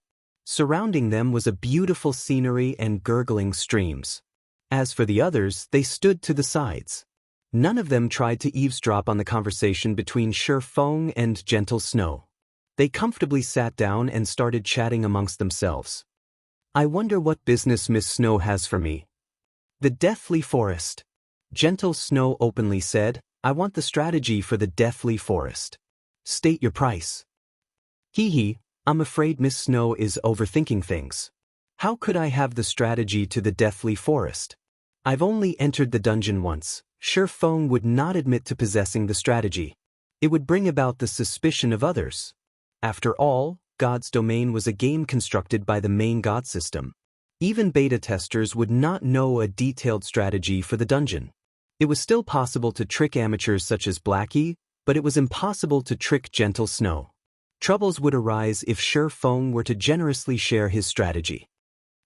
Surrounding them was a beautiful scenery and gurgling streams. As for the others, they stood to the sides. None of them tried to eavesdrop on the conversation between Shifeng and Gentle Snow. They comfortably sat down and started chatting amongst themselves. I wonder what business Miss Snow has for me. The Deathly Forest. Gentle Snow openly said, I want the strategy for the Deathly Forest. State your price. Hee, I'm afraid Miss Snow is overthinking things. How could I have the strategy to the Deathly Forest? I've only entered the dungeon once. Shifeng would not admit to possessing the strategy. It would bring about the suspicion of others. After all, God's Domain was a game constructed by the main god system. Even beta testers would not know a detailed strategy for the dungeon. It was still possible to trick amateurs such as Blackie, but it was impossible to trick Gentle Snow. Troubles would arise if Shifeng were to generously share his strategy.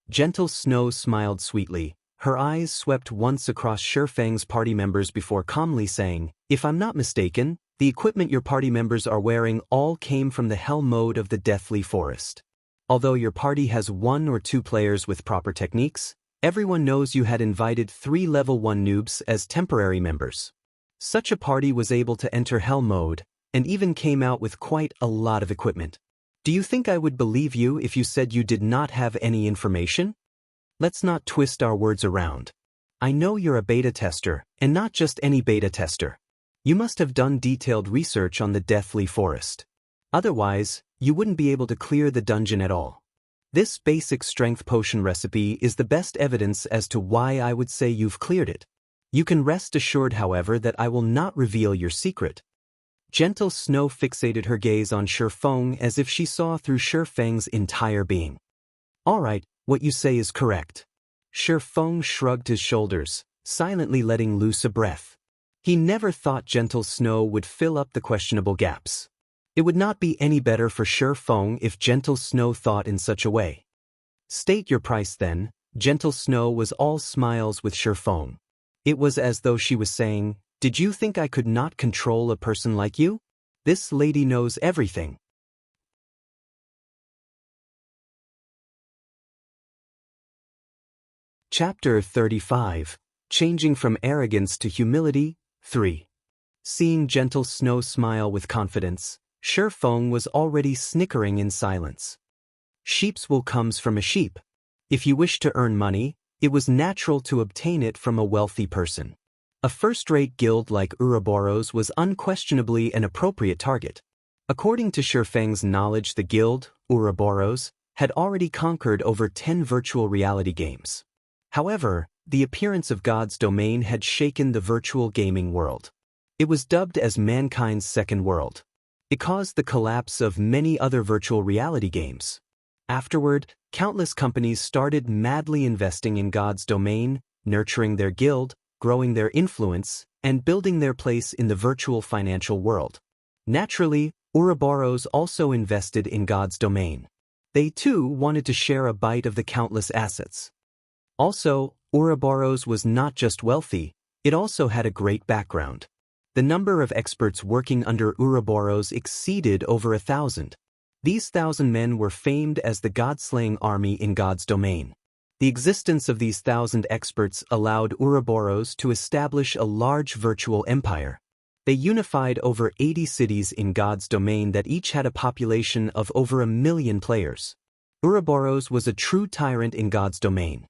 Gentle Snow smiled sweetly. Her eyes swept once across Shifeng's party members before calmly saying, If I'm not mistaken, the equipment your party members are wearing all came from the Hell mode of the Deathly Forest. Although your party has 1 or 2 players with proper techniques, everyone knows you had invited 3 level 1 noobs as temporary members. Such a party was able to enter Hell mode, and even came out with quite a lot of equipment. Do you think I would believe you if you said you did not have any information? Let's not twist our words around. I know you're a beta tester, and not just any beta tester. You must have done detailed research on the Deathly Forest. Otherwise, you wouldn't be able to clear the dungeon at all. This basic strength potion recipe is the best evidence as to why I would say you've cleared it. You can rest assured, however, that I will not reveal your secret. Gentle Snow fixated her gaze on Shifeng as if she saw through Shifeng's entire being. All right, what you say is correct. Shifeng shrugged his shoulders, silently letting loose a breath. He never thought Gentle Snow would fill up the questionable gaps. It would not be any better for Shifeng if Gentle Snow thought in such a way. State your price then. Gentle Snow was all smiles with Shifeng. It was as though she was saying, Did you think I could not control a person like you? This lady knows everything. Chapter 35. Changing from Arrogance to Humility, 3. Seeing Gentle Snow smile with confidence, Shifeng was already snickering in silence. Sheep's wool comes from a sheep. If you wish to earn money, it was natural to obtain it from a wealthy person. A first-rate guild like Ouroboros was unquestionably an appropriate target. According to Shifeng's knowledge, the guild, Ouroboros, had already conquered over 10 virtual reality games. However, the appearance of God's Domain had shaken the virtual gaming world. It was dubbed as mankind's second world. It caused the collapse of many other virtual reality games. Afterward, countless companies started madly investing in God's Domain, nurturing their guild, growing their influence, and building their place in the virtual financial world. Naturally, Ouroboros also invested in God's Domain. They too wanted to share a bite of the countless assets. Also, Ouroboros was not just wealthy, it also had a great background. The number of experts working under Ouroboros exceeded over 1,000. These 1,000 men were famed as the god-slaying army in God's Domain. The existence of these 1,000 experts allowed Ouroboros to establish a large virtual empire. They unified over 80 cities in God's Domain that each had a population of over 1 million players. Ouroboros was a true tyrant in God's Domain.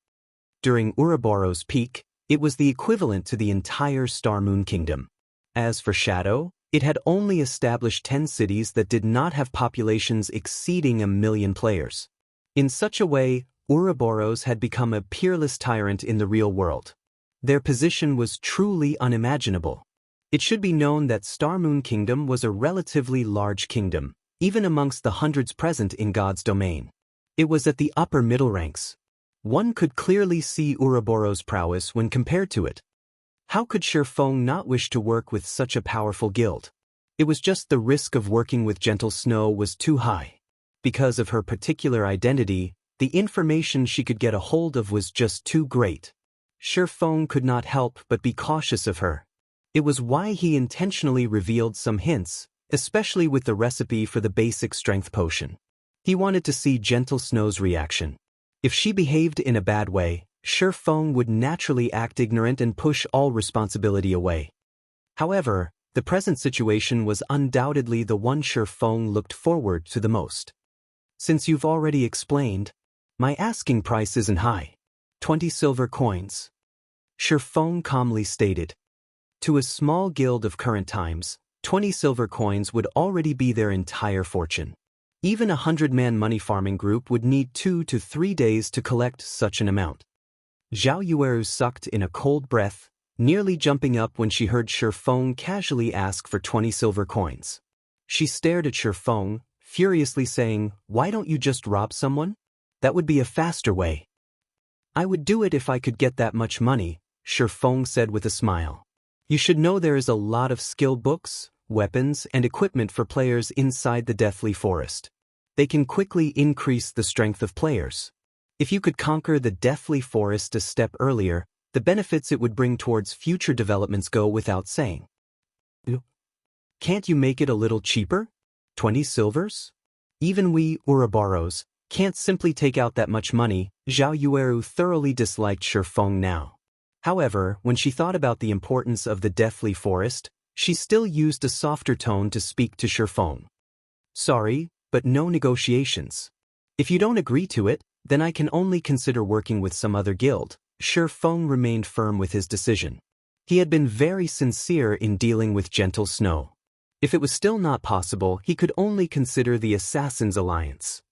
During Ouroboros' peak, it was the equivalent to the entire Star Moon Kingdom. As for Shadow, it had only established 10 cities that did not have populations exceeding 1 million players. In such a way, Ouroboros had become a peerless tyrant in the real world. Their position was truly unimaginable. It should be known that Star Moon Kingdom was a relatively large kingdom, even amongst the hundreds present in God's Domain. It was at the upper middle ranks. One could clearly see Ouroboros' prowess when compared to it. How could Shifeng not wish to work with such a powerful guild? It was just the risk of working with Gentle Snow was too high. Because of her particular identity, the information she could get a hold of was just too great. Shifeng could not help but be cautious of her. It was why he intentionally revealed some hints, especially with the recipe for the basic strength potion. He wanted to see Gentle Snow's reaction. If she behaved in a bad way, Feng would naturally act ignorant and push all responsibility away. However, the present situation was undoubtedly the one Feng looked forward to the most. Since you've already explained, my asking price isn't high. 20 silver coins. Feng calmly stated. To a small guild of current times, 20 silver coins would already be their entire fortune. Even a 100-man money farming group would need 2 to 3 days to collect such an amount. Zhao Yueru sucked in a cold breath, nearly jumping up when she heard Feng casually ask for 20 silver coins. She stared at Feng, furiously saying, "Why don't you just rob someone? That would be a faster way." "I would do it if I could get that much money," Feng said with a smile. "You should know there is a lot of skill books, weapons, and equipment for players inside the Deathly Forest. They can quickly increase the strength of players. If you could conquer the Deathly Forest a step earlier, the benefits it would bring towards future developments go without saying. Can't you make it a little cheaper? 20 silvers? Even we, Ouroboros, can't simply take out that much money." Zhao Yueru thoroughly disliked Feng now. However, when she thought about the importance of the Deathly Forest, she still used a softer tone to speak to Feng. "Sorry, but no negotiations. If you don't agree to it, then I can only consider working with some other guild." Feng remained firm with his decision. He had been very sincere in dealing with Gentle Snow. If it was still not possible, he could only consider the Assassin's Alliance.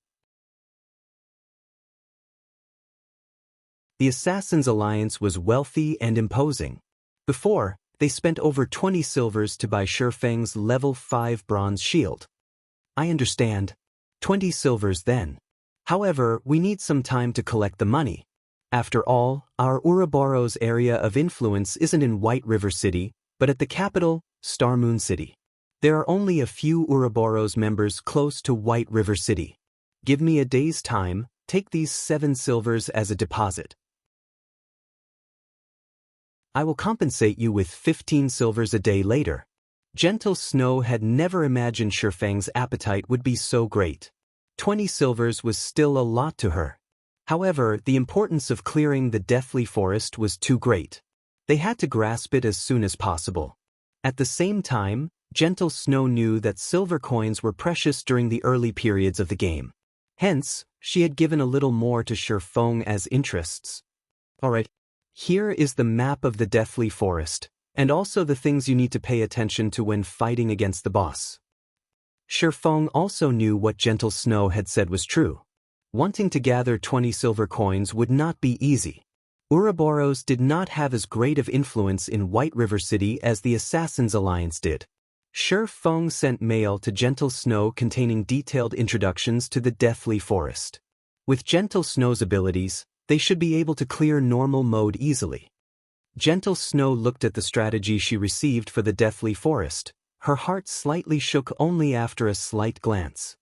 The Assassin's Alliance was wealthy and imposing. Before, they spent over 20 silvers to buy Feng's level 5 bronze shield. "I understand. 20 silvers then. However, we need some time to collect the money. After all, our Ouroboros area of influence isn't in White River City, but at the capital, Star Moon City. There are only a few Ouroboros members close to White River City. Give me a day's time, take these 7 silvers as a deposit. I will compensate you with 15 silvers a day later." Gentle Snow had never imagined Feng's appetite would be so great. 20 silvers was still a lot to her. However, the importance of clearing the Deathly Forest was too great. They had to grasp it as soon as possible. At the same time, Gentle Snow knew that silver coins were precious during the early periods of the game. Hence, she had given a little more to Feng as interests. "Alright, here is the map of the Deathly Forest, and also the things you need to pay attention to when fighting against the boss." Feng also knew what Gentle Snow had said was true. Wanting to gather 20 silver coins would not be easy. Ouroboros did not have as great of influence in White River City as the Assassin's Alliance did. Feng sent mail to Gentle Snow containing detailed introductions to the Deathly Forest. With Gentle Snow's abilities, they should be able to clear normal mode easily. Gentle Snow looked at the strategy she received for the Deathly Forest. Her heart slightly shook only after a slight glance.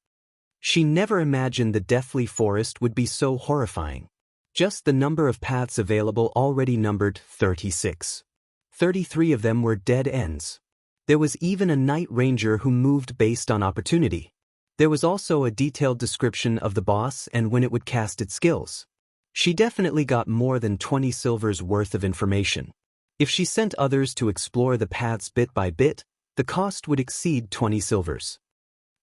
She never imagined the Deathly Forest would be so horrifying. Just the number of paths available already numbered 36. 33 of them were dead ends. There was even a Night Ranger who moved based on opportunity. There was also a detailed description of the boss and when it would cast its skills. She definitely got more than 20 silvers worth of information. If she sent others to explore the paths bit by bit, the cost would exceed 20 silvers.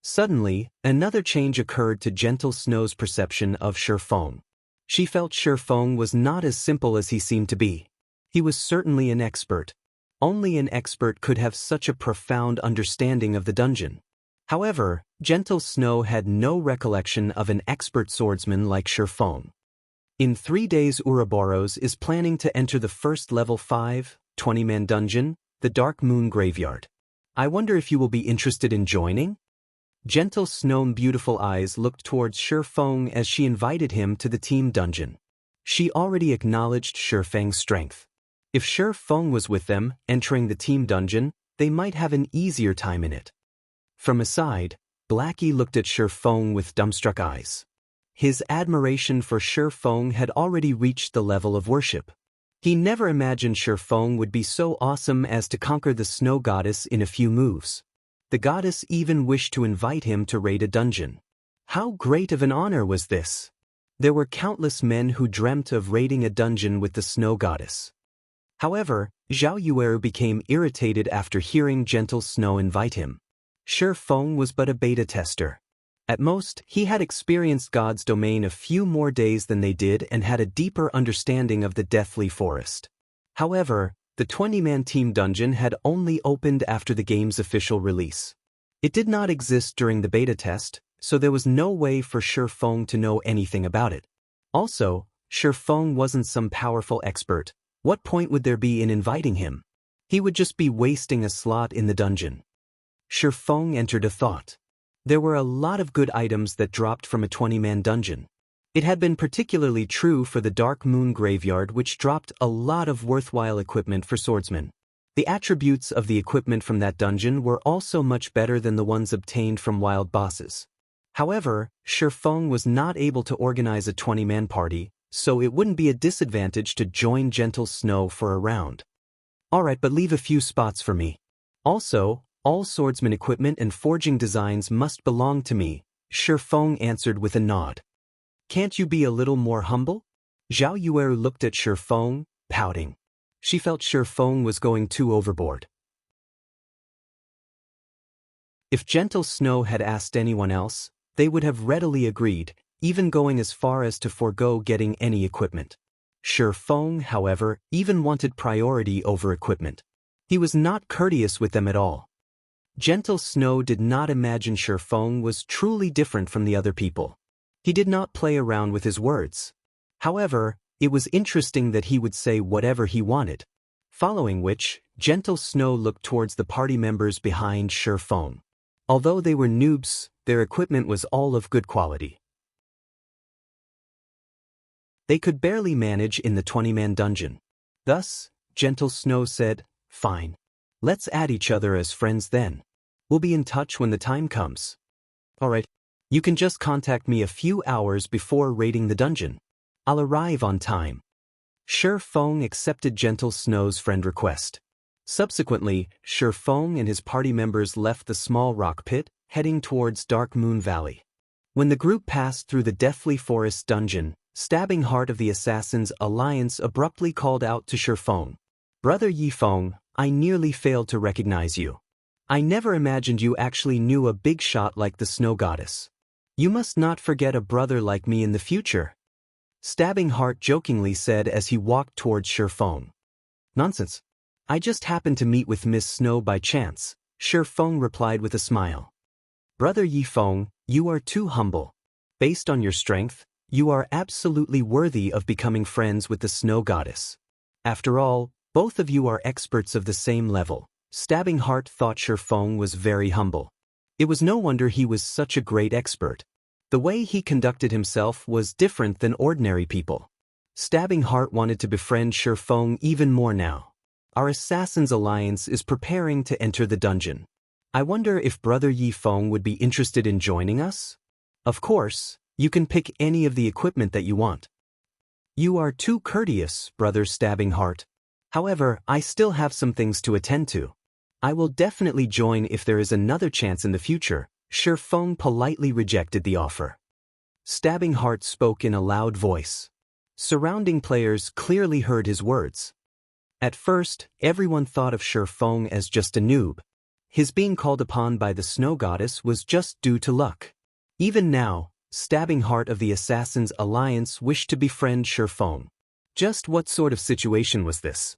Suddenly, another change occurred to Gentle Snow's perception of Feng. She felt Feng was not as simple as he seemed to be. He was certainly an expert. Only an expert could have such a profound understanding of the dungeon. However, Gentle Snow had no recollection of an expert swordsman like Feng. In 3 days, Ouroboros is planning to enter the first level 5, 20-man dungeon, the Dark Moon Graveyard. I wonder if you will be interested in joining? Gentle Snow's beautiful eyes looked towards Feng as she invited him to the team dungeon. She already acknowledged Feng's strength. If Feng was with them, entering the team dungeon, they might have an easier time in it. From aside, Blackie looked at Feng with dumbstruck eyes. His admiration for Feng had already reached the level of worship. He never imagined Feng would be so awesome as to conquer the snow goddess in a few moves. The goddess even wished to invite him to raid a dungeon. How great of an honor was this? There were countless men who dreamt of raiding a dungeon with the snow goddess. However, Zhao Yueru became irritated after hearing Gentle Snow invite him. Shi Feng was but a beta tester. At most, he had experienced God's domain a few more days than they did and had a deeper understanding of the Deathly Forest. However, the 20-man team dungeon had only opened after the game's official release. It did not exist during the beta test, so there was no way for Shi Feng to know anything about it. Also, Shi Feng wasn't some powerful expert. What point would there be in inviting him? He would just be wasting a slot in the dungeon. Shi Feng entered a thought. There were a lot of good items that dropped from a 20-man dungeon. It had been particularly true for the Dark Moon Graveyard, which dropped a lot of worthwhile equipment for swordsmen. The attributes of the equipment from that dungeon were also much better than the ones obtained from wild bosses. However, Shi Feng was not able to organize a 20-man party, so it wouldn't be a disadvantage to join Gentle Snow for a round. Alright, but leave a few spots for me. Also, all swordsman equipment and forging designs must belong to me, Shi Feng answered with a nod. Can't you be a little more humble? Zhao Yueru looked at Shi Feng, pouting. She felt Shi Feng was going too overboard. If Gentle Snow had asked anyone else, they would have readily agreed, even going as far as to forego getting any equipment. Shi Feng, however, even wanted priority over equipment. He was not courteous with them at all. Gentle Snow did not imagine Shi Feng was truly different from the other people. He did not play around with his words. However, it was interesting that he would say whatever he wanted. Following which, Gentle Snow looked towards the party members behind Shi Feng. Although they were noobs, their equipment was all of good quality. They could barely manage in the 20-man dungeon. Thus, Gentle Snow said, "Fine. Let's add each other as friends then. We'll be in touch when the time comes. Alright. You can just contact me a few hours before raiding the dungeon. I'll arrive on time." Shi Feng accepted Gentle Snow's friend request. Subsequently, Shi Feng and his party members left the small rock pit, heading towards Dark Moon Valley. When the group passed through the Deathly Forest dungeon, Stabbing Heart of the Assassins Alliance abruptly called out to Shi Feng. "Brother Yi Feng, I nearly failed to recognize you. I never imagined you actually knew a big shot like the Snow Goddess. You must not forget a brother like me in the future," Stabbing Heart jokingly said as he walked towards Shi Feng. "Nonsense. I just happened to meet with Miss Snow by chance," Shi Feng replied with a smile. "Brother Yi Feng, you are too humble. Based on your strength, you are absolutely worthy of becoming friends with the Snow Goddess. After all, both of you are experts of the same level." Stabbing Heart thought Shi Feng was very humble. It was no wonder he was such a great expert. The way he conducted himself was different than ordinary people. Stabbing Heart wanted to befriend Shi Feng even more now. "Our Assassin's Alliance is preparing to enter the dungeon. I wonder if Brother Yi Feng would be interested in joining us? Of course, you can pick any of the equipment that you want." "You are too courteous, Brother Stabbing Heart. However, I still have some things to attend to. I will definitely join if there is another chance in the future." Shi Feng politely rejected the offer. Stabbing Heart spoke in a loud voice. Surrounding players clearly heard his words. At first, everyone thought of Shi Feng as just a noob. His being called upon by the Snow Goddess was just due to luck. Even now, Stabbing Heart of the Assassins Alliance wished to befriend Shi Feng. Just what sort of situation was this?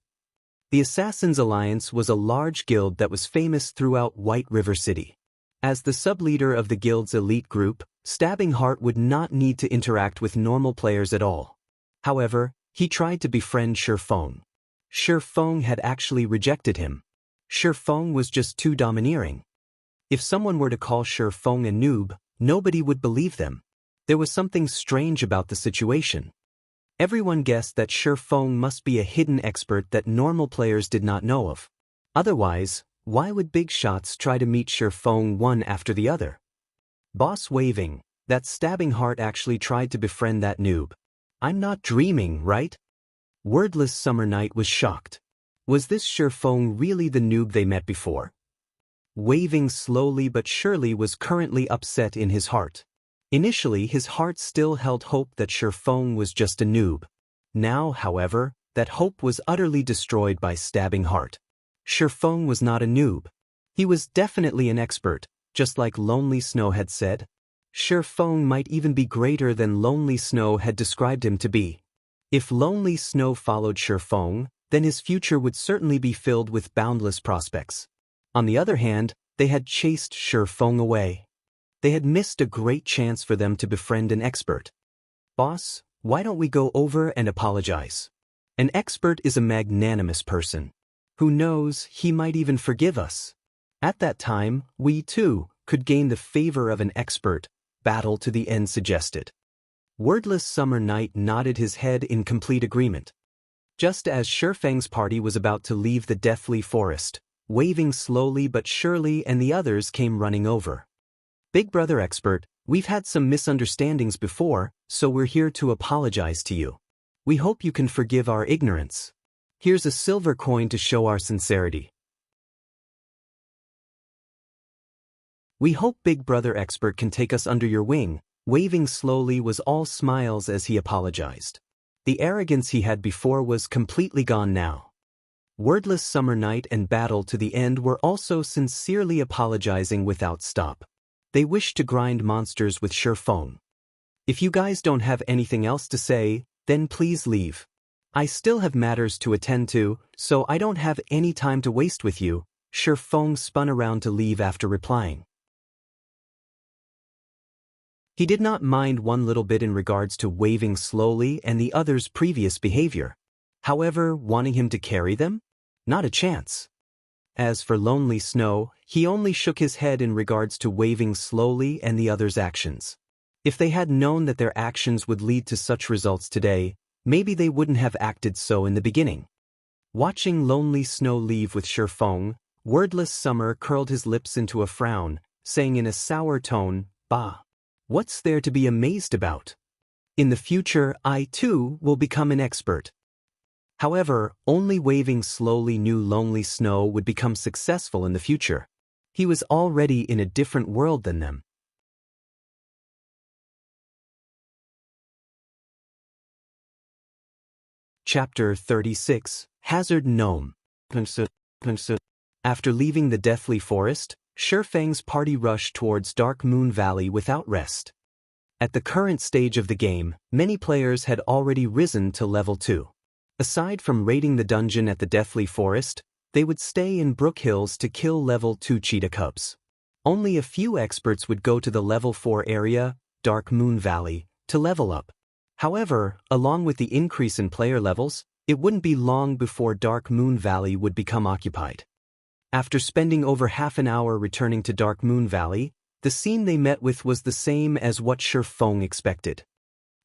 The Assassins Alliance was a large guild that was famous throughout White River City. As the sub-leader of the guild's elite group, Stabbing Heart would not need to interact with normal players at all. However, he tried to befriend Shi Feng. Shi Feng had actually rejected him. Shi Feng was just too domineering. If someone were to call Shi Feng a noob, nobody would believe them. There was something strange about the situation. Everyone guessed that Shi Feng must be a hidden expert that normal players did not know of. Otherwise, why would big shots try to meet Shi Feng one after the other? Boss waving, that Stabbing Heart actually tried to befriend that noob. I'm not dreaming, right? Wordless Summer Night was shocked. Was this Shi Feng really the noob they met before? Waving slowly but surely was currently upset in his heart. Initially, his heart still held hope that Shifeng was just a noob. Now, however, that hope was utterly destroyed by Stabbing Heart. Shifeng was not a noob. He was definitely an expert, just like Lonely Snow had said. Shifeng might even be greater than Lonely Snow had described him to be. If Lonely Snow followed Shifeng, then his future would certainly be filled with boundless prospects. On the other hand, they had chased Shifeng away. They had missed a great chance for them to befriend an expert. "Boss, why don't we go over and apologize? An expert is a magnanimous person. Who knows, he might even forgive us. At that time, we too could gain the favor of an expert," Battle to the End suggested. Wordless Summer Night nodded his head in complete agreement. Just as Shifeng's party was about to leave the deathly forest, waving slowly but surely, and the others came running over. "Big Brother Expert, we've had some misunderstandings before, so we're here to apologize to you. We hope you can forgive our ignorance. Here's a silver coin to show our sincerity. We hope Big Brother Expert can take us under your wing." Waving slowly was all smiles as he apologized. The arrogance he had before was completely gone now. Wordless Summer Night and Battle to the End were also sincerely apologizing without stop. They wished to grind monsters with Shifeng. "If you guys don't have anything else to say, then please leave. I still have matters to attend to, so I don't have any time to waste with you." Shifeng spun around to leave after replying. He did not mind one little bit in regards to waving slowly and the others' previous behavior. However, wanting him to carry them? Not a chance. As for Lonely Snow, he only shook his head in regards to waving slowly and the others' actions. If they had known that their actions would lead to such results today, maybe they wouldn't have acted so in the beginning. Watching Lonely Snow leave with Shifeng, Wordless Summer curled his lips into a frown, saying in a sour tone, "Bah. What's there to be amazed about? In the future, I too will become an expert." However, only waving slowly knew Lonely Snow would become successful in the future. He was already in a different world than them. Chapter 36, Hazard Gnome. After leaving the deathly forest, Shifeng's party rushed towards Dark Moon Valley without rest. At the current stage of the game, many players had already risen to level 2. Aside from raiding the dungeon at the Deathly Forest, they would stay in Brook Hills to kill level 2 cheetah cubs. Only a few experts would go to the level 4 area, Dark Moon Valley, to level up. However, along with the increase in player levels, it wouldn't be long before Dark Moon Valley would become occupied. After spending over half an hour returning to Dark Moon Valley, the scene they met with was the same as what Shifeng expected.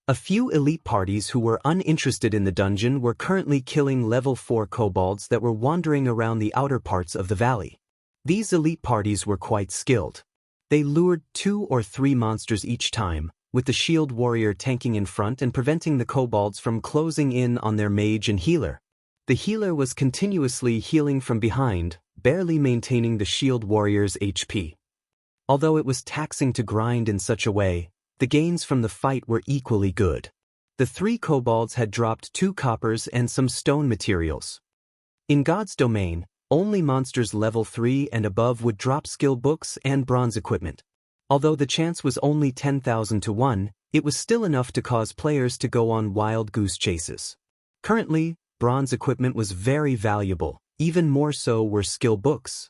A few elite parties who were uninterested in the dungeon were currently killing level 4 kobolds that were wandering around the outer parts of the valley. These elite parties were quite skilled. They lured 2 or 3 monsters each time, with the shield warrior tanking in front and preventing the kobolds from closing in on their mage and healer. The healer was continuously healing from behind, barely maintaining the shield warrior's HP. Although it was taxing to grind in such a way, the gains from the fight were equally good. The 3 kobolds had dropped 2 coppers and some stone materials. In God's domain, only monsters level 3 and above would drop skill books and bronze equipment. Although the chance was only 10,000 to 1, it was still enough to cause players to go on wild goose chases. Currently, bronze equipment was very valuable, even more so were skill books.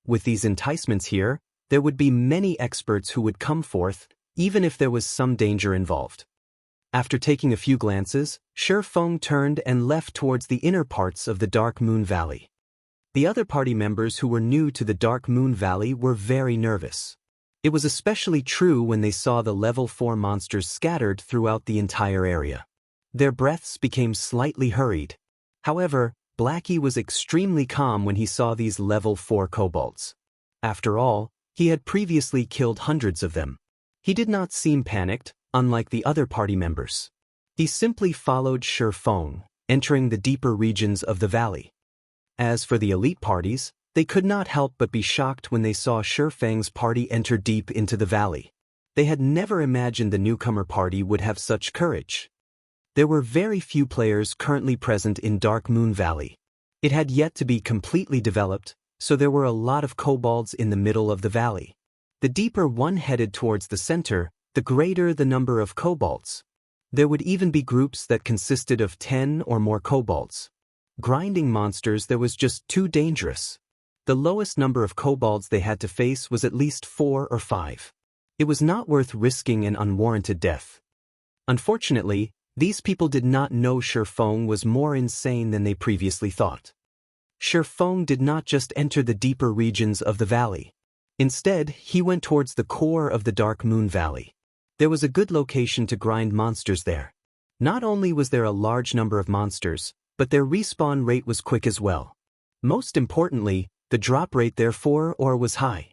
With these enticements here, there would be many experts who would come forth, even if there was some danger involved. After taking a few glances, Shifeng turned and left towards the inner parts of the Dark Moon Valley. The other party members who were new to the Dark Moon Valley were very nervous. It was especially true when they saw the level 4 monsters scattered throughout the entire area. Their breaths became slightly hurried. However, Blackie was extremely calm when he saw these level 4 kobolds. After all, he had previously killed hundreds of them. He did not seem panicked, unlike the other party members. He simply followed Shifeng, entering the deeper regions of the valley. As for the elite parties, they could not help but be shocked when they saw Shifeng's party enter deep into the valley. They had never imagined the newcomer party would have such courage. There were very few players currently present in Dark Moon Valley. It had yet to be completely developed, so there were a lot of kobolds in the middle of the valley. The deeper one headed towards the center, the greater the number of kobolds. There would even be groups that consisted of 10 or more kobolds. Grinding monsters there was just too dangerous. The lowest number of kobolds they had to face was at least 4 or 5. It was not worth risking an unwarranted death. Unfortunately, these people did not know Shifeng was more insane than they previously thought. Shifeng did not just enter the deeper regions of the valley. Instead, he went towards the core of the Dark Moon Valley. There was a good location to grind monsters there. Not only was there a large number of monsters, but their respawn rate was quick as well. Most importantly, the drop rate therefore was high.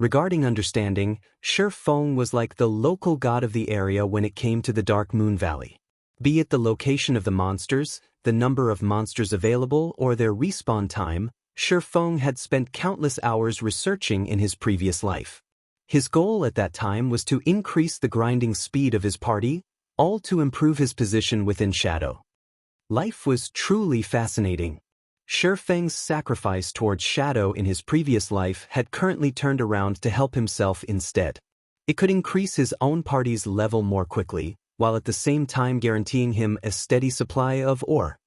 Regarding understanding, Shifeng was like the local god of the area when it came to the Dark Moon Valley. Be it the location of the monsters, the number of monsters available, or their respawn time, Shifeng had spent countless hours researching in his previous life. His goal at that time was to increase the grinding speed of his party, all to improve his position within Shadow. Life was truly fascinating. Shifeng's sacrifice towards Shadow in his previous life had currently turned around to help himself instead. It could increase his own party's level more quickly, while at the same time guaranteeing him a steady supply of ore.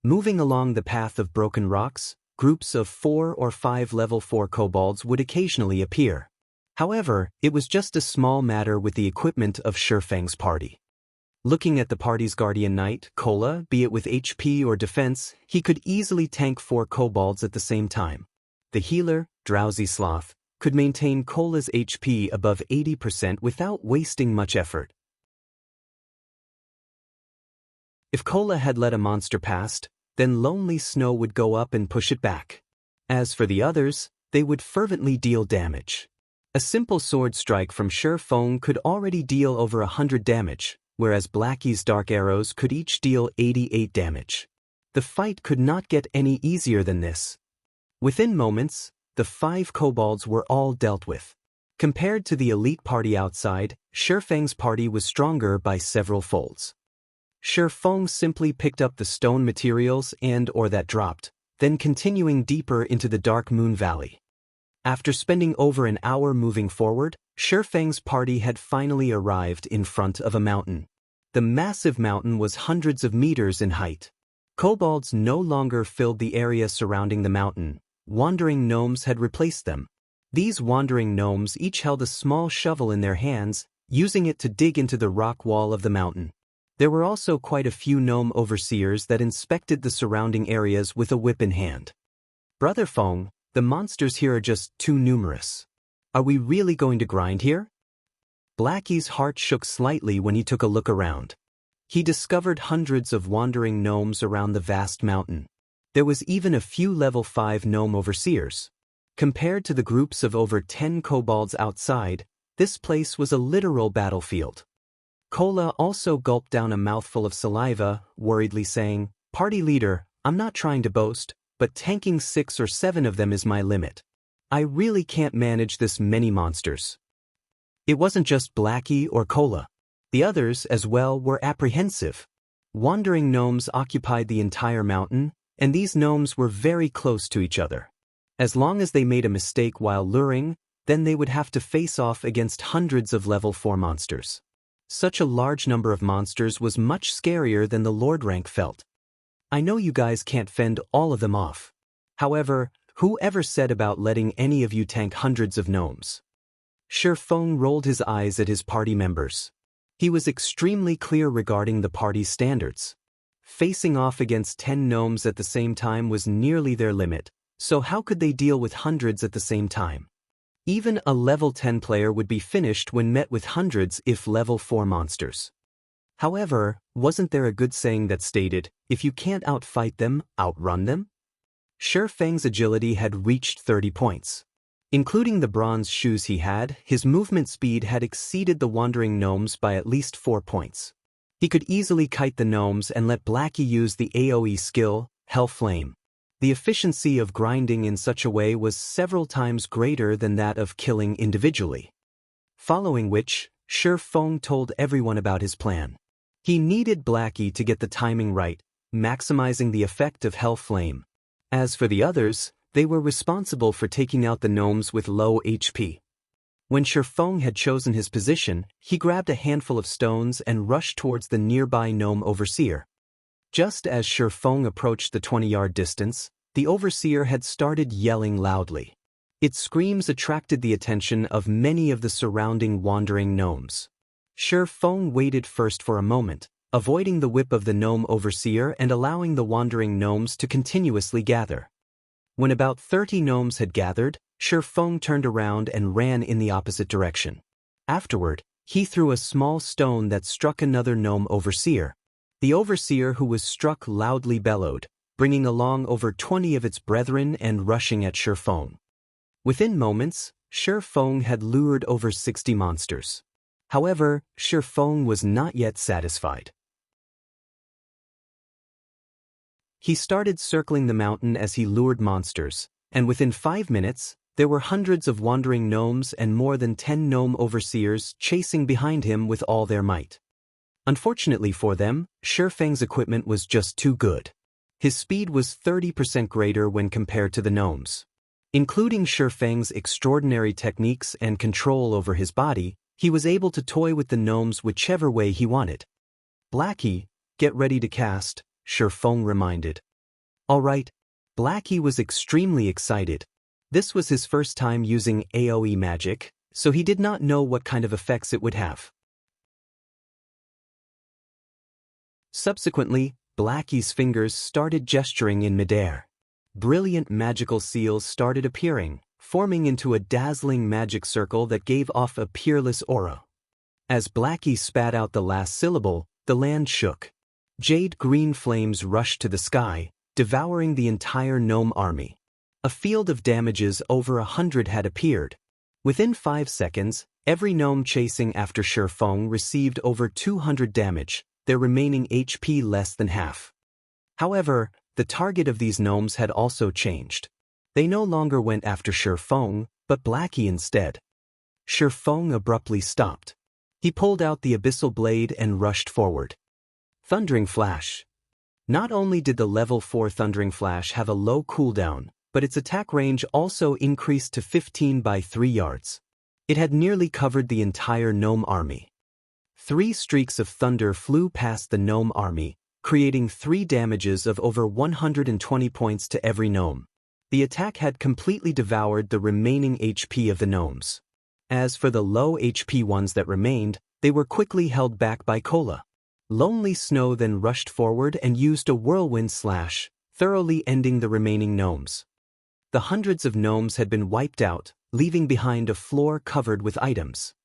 Moving along the path of broken rocks, groups of 4 or 5 level 4 kobolds would occasionally appear. However, it was just a small matter with the equipment of Shifeng's party. Looking at the party's guardian knight, Kola, be it with HP or defense, he could easily tank 4 kobolds at the same time. The healer, Drowsy Sloth, could maintain Kola's HP above 80% without wasting much effort. If Kola had let a monster past, then Lonely Snow would go up and push it back. As for the others, they would fervently deal damage. A simple sword strike from Shifeng could already deal over 100 damage, whereas Blackie's dark arrows could each deal 88 damage. The fight could not get any easier than this. Within moments, the 5 kobolds were all dealt with. Compared to the elite party outside, Shifeng's party was stronger by several folds. Shifeng simply picked up the stone materials or that dropped, then continuing deeper into the Dark Moon Valley. After spending over an hour moving forward, Shifeng's party had finally arrived in front of a mountain. The massive mountain was hundreds of meters in height. Kobolds no longer filled the area surrounding the mountain. Wandering gnomes had replaced them. These wandering gnomes each held a small shovel in their hands, using it to dig into the rock wall of the mountain. There were also quite a few gnome overseers that inspected the surrounding areas with a whip in hand. Brother Feng, the monsters here are just too numerous. Are we really going to grind here? Blackie's heart shook slightly when he took a look around. He discovered hundreds of wandering gnomes around the vast mountain. There was even a few level 5 gnome overseers. Compared to the groups of over 10 kobolds outside, this place was a literal battlefield. Kola also gulped down a mouthful of saliva, worriedly saying, "Party leader, I'm not trying to boast, but tanking 6 or 7 of them is my limit. I really can't manage this many monsters." It wasn't just Blackie or Kola. The others, as well, were apprehensive. Wandering gnomes occupied the entire mountain, and these gnomes were very close to each other. As long as they made a mistake while luring, then they would have to face off against hundreds of level 4 monsters. Such a large number of monsters was much scarier than the Lord rank felt. I know you guys can't fend all of them off. However, whoever said about letting any of you tank hundreds of gnomes? Shifeng rolled his eyes at his party members. He was extremely clear regarding the party's standards. Facing off against 10 gnomes at the same time was nearly their limit, so how could they deal with hundreds at the same time? Even a level 10 player would be finished when met with hundreds if level 4 monsters. However, wasn't there a good saying that stated, if you can't outfight them, outrun them? Shifeng's agility had reached 30 points. Including the bronze shoes he had, his movement speed had exceeded the wandering gnomes by at least 4 points. He could easily kite the gnomes and let Blackie use the AoE skill, Hell Flame. The efficiency of grinding in such a way was several times greater than that of killing individually. Following which, Shi Feng told everyone about his plan. He needed Blackie to get the timing right, maximizing the effect of Hell Flame. As for the others, they were responsible for taking out the gnomes with low HP. When Shi Feng had chosen his position, he grabbed a handful of stones and rushed towards the nearby gnome overseer. Just as Shi Feng approached the 20-yard distance, the overseer had started yelling loudly. Its screams attracted the attention of many of the surrounding wandering gnomes. Shi Feng waited first for a moment, avoiding the whip of the gnome overseer and allowing the wandering gnomes to continuously gather. When about 30 gnomes had gathered, Shi Feng turned around and ran in the opposite direction. Afterward, he threw a small stone that struck another gnome overseer. The overseer who was struck loudly bellowed, bringing along over 20 of its brethren and rushing at Shi Feng. Within moments, Shi Feng had lured over 60 monsters. However, Shi Feng was not yet satisfied. He started circling the mountain as he lured monsters, and within 5 minutes, there were hundreds of wandering gnomes and more than 10 gnome overseers chasing behind him with all their might. Unfortunately for them, Shi Feng's equipment was just too good. His speed was 30% greater when compared to the gnomes. Including Shi Feng's extraordinary techniques and control over his body, he was able to toy with the gnomes whichever way he wanted. Blackie, get ready to cast, Shi Feng reminded. All right. Blackie was extremely excited. This was his first time using AoE magic, so he did not know what kind of effects it would have. Subsequently, Blackie's fingers started gesturing in midair. Brilliant magical seals started appearing, forming into a dazzling magic circle that gave off a peerless aura. As Blackie spat out the last syllable, the land shook. Jade-green flames rushed to the sky, devouring the entire gnome army. A field of damages over 100 had appeared. Within 5 seconds, every gnome chasing after Shi Feng received over 200 damage, their remaining HP less than half. However, the target of these gnomes had also changed. They no longer went after Shi Feng, but Blackie instead. Shi Feng abruptly stopped. He pulled out the abyssal blade and rushed forward. Thundering Flash. Not only did the level 4 Thundering Flash have a low cooldown, but its attack range also increased to 15 by 3 yards. It had nearly covered the entire gnome army. 3 streaks of thunder flew past the gnome army, creating 3 damages of over 120 points to every gnome. The attack had completely devoured the remaining HP of the gnomes. As for the low HP ones that remained, they were quickly held back by Cola. Lonely Snow then rushed forward and used a whirlwind slash, thoroughly ending the remaining gnomes. The hundreds of gnomes had been wiped out, leaving behind a floor covered with items.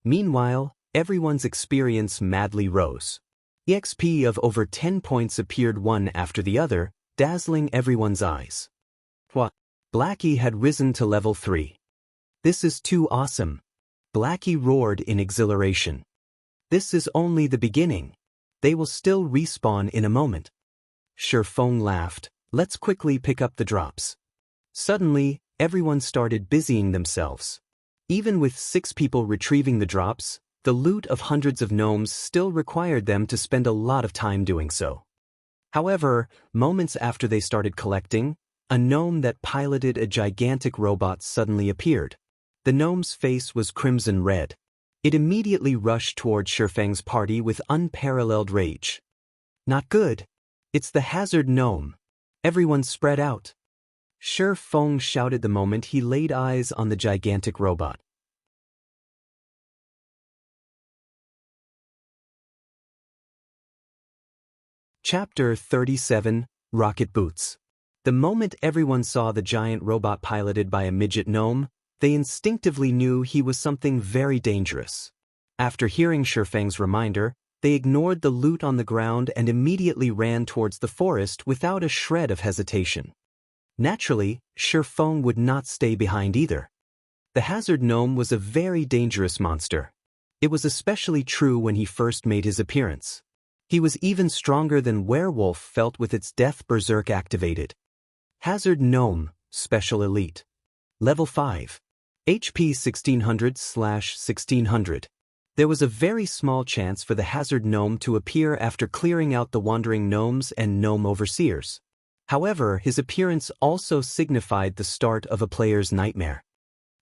Meanwhile, everyone's experience madly rose. EXP of over 10 points appeared one after the other, dazzling everyone's eyes. What? Blackie had risen to level 3. This is too awesome. Blackie roared in exhilaration. This is only the beginning. They will still respawn in a moment. Shi Feng laughed. Let's quickly pick up the drops. Suddenly, everyone started busying themselves. Even with 6 people retrieving the drops, the loot of hundreds of gnomes still required them to spend a lot of time doing so. However, moments after they started collecting, a gnome that piloted a gigantic robot suddenly appeared. The gnome's face was crimson red. It immediately rushed toward Shi Feng's party with unparalleled rage. Not good. It's the hazard gnome. Everyone spread out. Shi Feng shouted the moment he laid eyes on the gigantic robot. Chapter 37, Rocket Boots. The moment everyone saw the giant robot piloted by a midget gnome, they instinctively knew he was something very dangerous. After hearing Shi Feng's reminder, they ignored the loot on the ground and immediately ran towards the forest without a shred of hesitation. Naturally, Shi Feng would not stay behind either. The hazard gnome was a very dangerous monster. It was especially true when he first made his appearance. He was even stronger than Werewolf felt with its Death Berserk activated. Hazard Gnome, Special Elite. Level 5. HP 1600/1600. There was a very small chance for the Hazard Gnome to appear after clearing out the wandering gnomes and gnome overseers. However, his appearance also signified the start of a player's nightmare.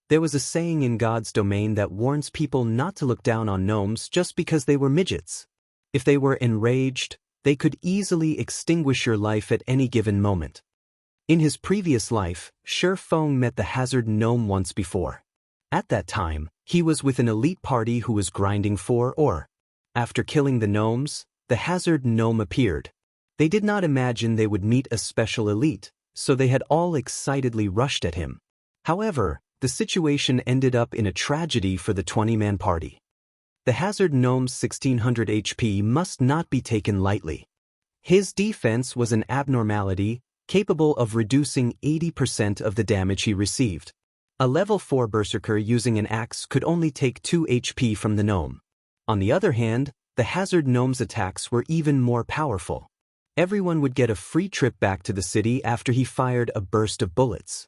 There was a saying in God's domain that warns people not to look down on gnomes just because they were midgets. If they were enraged, they could easily extinguish your life at any given moment. In his previous life, Shi Feng met the Hazard Gnome once before. At that time, he was with an elite party who was grinding for ore. After killing the gnomes, the Hazard Gnome appeared. They did not imagine they would meet a special elite, so they had all excitedly rushed at him. However, the situation ended up in a tragedy for the 20-man party. The Hazard Gnome's 1600 HP must not be taken lightly. His defense was an abnormality, capable of reducing 80% of the damage he received. A level 4 berserker using an axe could only take 2 HP from the gnome. On the other hand, the Hazard Gnome's attacks were even more powerful. Everyone would get a free trip back to the city after he fired a burst of bullets.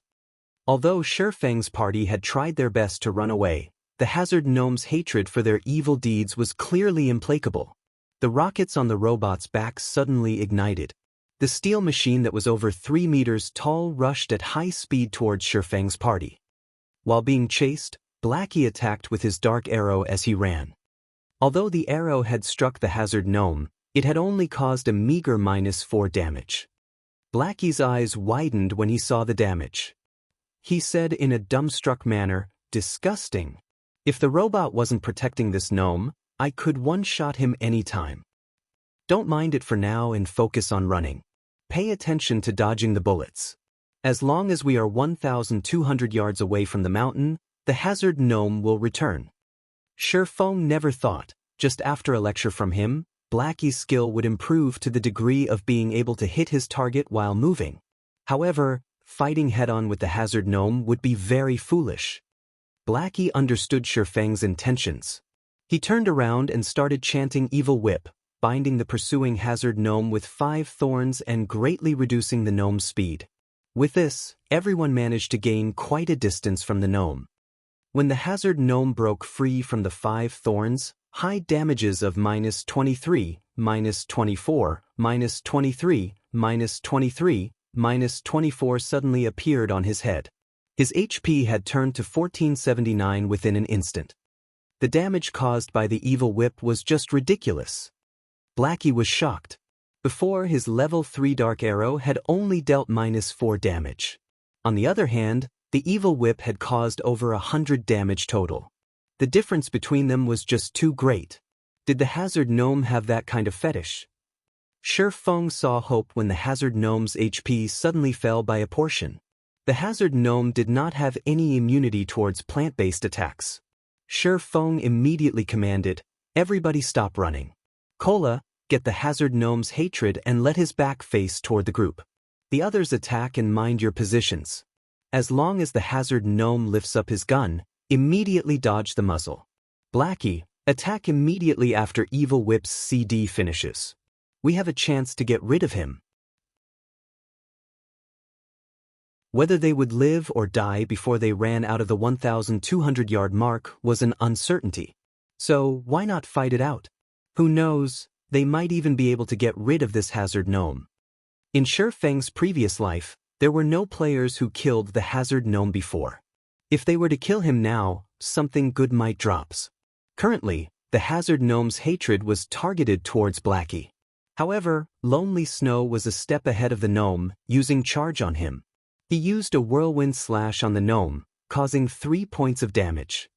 Although Shi Feng's party had tried their best to run away, the Hazard Gnome's hatred for their evil deeds was clearly implacable. The rockets on the robot's backs suddenly ignited. The steel machine that was over 3 meters tall rushed at high speed towards Shi Feng's party. While being chased, Blackie attacked with his dark arrow as he ran. Although the arrow had struck the Hazard Gnome, it had only caused a meager -4 damage. Blackie's eyes widened when he saw the damage. He said in a dumbstruck manner, "Disgusting. If the robot wasn't protecting this gnome, I could one-shot him anytime. Don't mind it for now and focus on running. Pay attention to dodging the bullets. As long as we are 1,200 yards away from the mountain, the Hazard Gnome will return." Shi Feng never thought, just after a lecture from him, Blackie's skill would improve to the degree of being able to hit his target while moving. However, fighting head-on with the Hazard Gnome would be very foolish. Blackie understood Shi Feng's intentions. He turned around and started chanting Evil Whip, binding the pursuing Hazard Gnome with 5 thorns and greatly reducing the gnome's speed. With this, everyone managed to gain quite a distance from the gnome. When the Hazard Gnome broke free from the 5 thorns, high damages of -23, -24, -23, -23, -24 suddenly appeared on his head. His HP had turned to 1479 within an instant. The damage caused by the Evil Whip was just ridiculous. Blackie was shocked. Before, his level 3 Dark Arrow had only dealt -4 damage. On the other hand, the Evil Whip had caused over 100 damage total. The difference between them was just too great. Did the Hazard Gnome have that kind of fetish? Shi Feng saw hope when the Hazard Gnome's HP suddenly fell by a portion. The Hazard Gnome did not have any immunity towards plant-based attacks. Shi Feng immediately commanded, "Everybody stop running. Cola, get the Hazard Gnome's hatred and let his back face toward the group. The others attack and mind your positions. As long as the Hazard Gnome lifts up his gun, immediately dodge the muzzle. Blackie, attack immediately after Evil Whip's CD finishes. We have a chance to get rid of him." Whether they would live or die before they ran out of the 1,200-yard mark was an uncertainty. So why not fight it out? Who knows, they might even be able to get rid of this Hazard Gnome. In Shi Feng's previous life, there were no players who killed the Hazard Gnome before. If they were to kill him now, something good might drop. Currently, the Hazard Gnome's hatred was targeted towards Blackie. However, Lonely Snow was a step ahead of the gnome, using charge on him. He used a whirlwind slash on the gnome, causing 3 points of damage.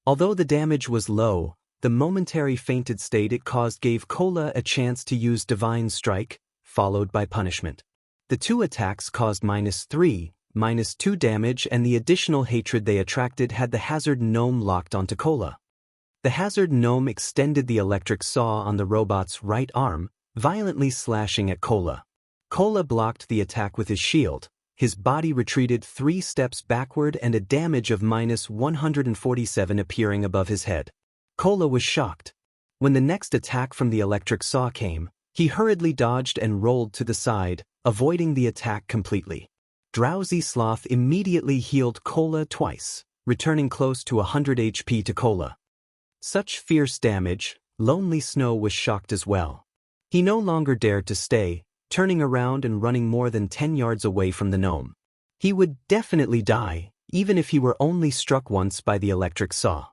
Although the damage was low, the momentary fainted state it caused gave Cola a chance to use Divine Strike, followed by Punishment. The 2 attacks caused -3, -2 damage, and the additional hatred they attracted had the Hazard Gnome locked onto Cola. The Hazard Gnome extended the electric saw on the robot's right arm, violently slashing at Cola. Cola blocked the attack with his shield. His body retreated 3 steps backward and a damage of -147 appearing above his head. Cola was shocked. When the next attack from the electric saw came, He hurriedly dodged and rolled to the side, avoiding the attack completely. Drowsy Sloth immediately healed Cola twice, returning close to 100 HP to Cola. Such fierce damage, Lonely Snow was shocked as well. He no longer dared to stay, turning around and running more than 10 yards away from the gnome. He would definitely die, even if he were only struck once by the electric saw.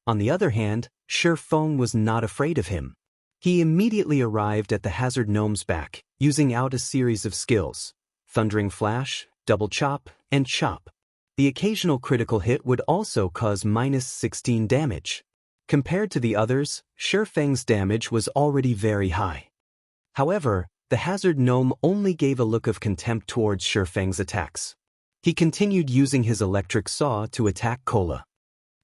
On the other hand, Shi Feng was not afraid of him. He immediately arrived at the hazard gnome's back, using out a series of skills: Thundering Flash, Double Chop, and Chop. The occasional critical hit would also cause -16 damage. Compared to the others, Shi Feng's damage was already very high. However, the hazard gnome only gave a look of contempt towards Shi Feng's attacks. He continued using his electric saw to attack Cola.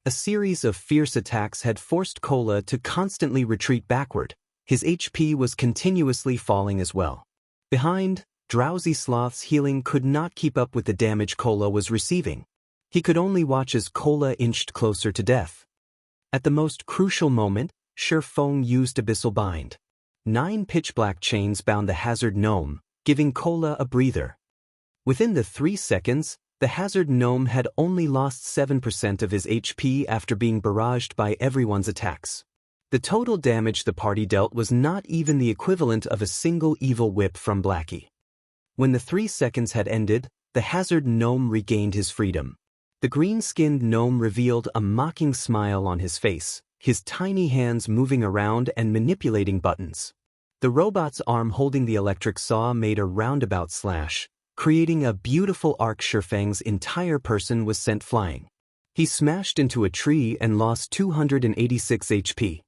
A series of fierce attacks had forced Cola to constantly retreat backward. His HP was continuously falling as well. Behind, Drowsy Sloth's healing could not keep up with the damage Cola was receiving. He could only watch as Cola inched closer to death. At the most crucial moment, Shi Feng used Abyssal Bind. 9 pitch-black chains bound the hazard gnome, giving Cola a breather. Within the 3 seconds, the hazard gnome had only lost 7% of his HP after being barraged by everyone's attacks. The total damage the party dealt was not even the equivalent of a single evil whip from Blackie. When the 3 seconds had ended, the hazard gnome regained his freedom. The green-skinned gnome revealed a mocking smile on his face, his tiny hands moving around and manipulating buttons. The robot's arm holding the electric saw made a roundabout slash, creating a beautiful arc. Shi Feng's entire person was sent flying. He smashed into a tree and lost 286 HP.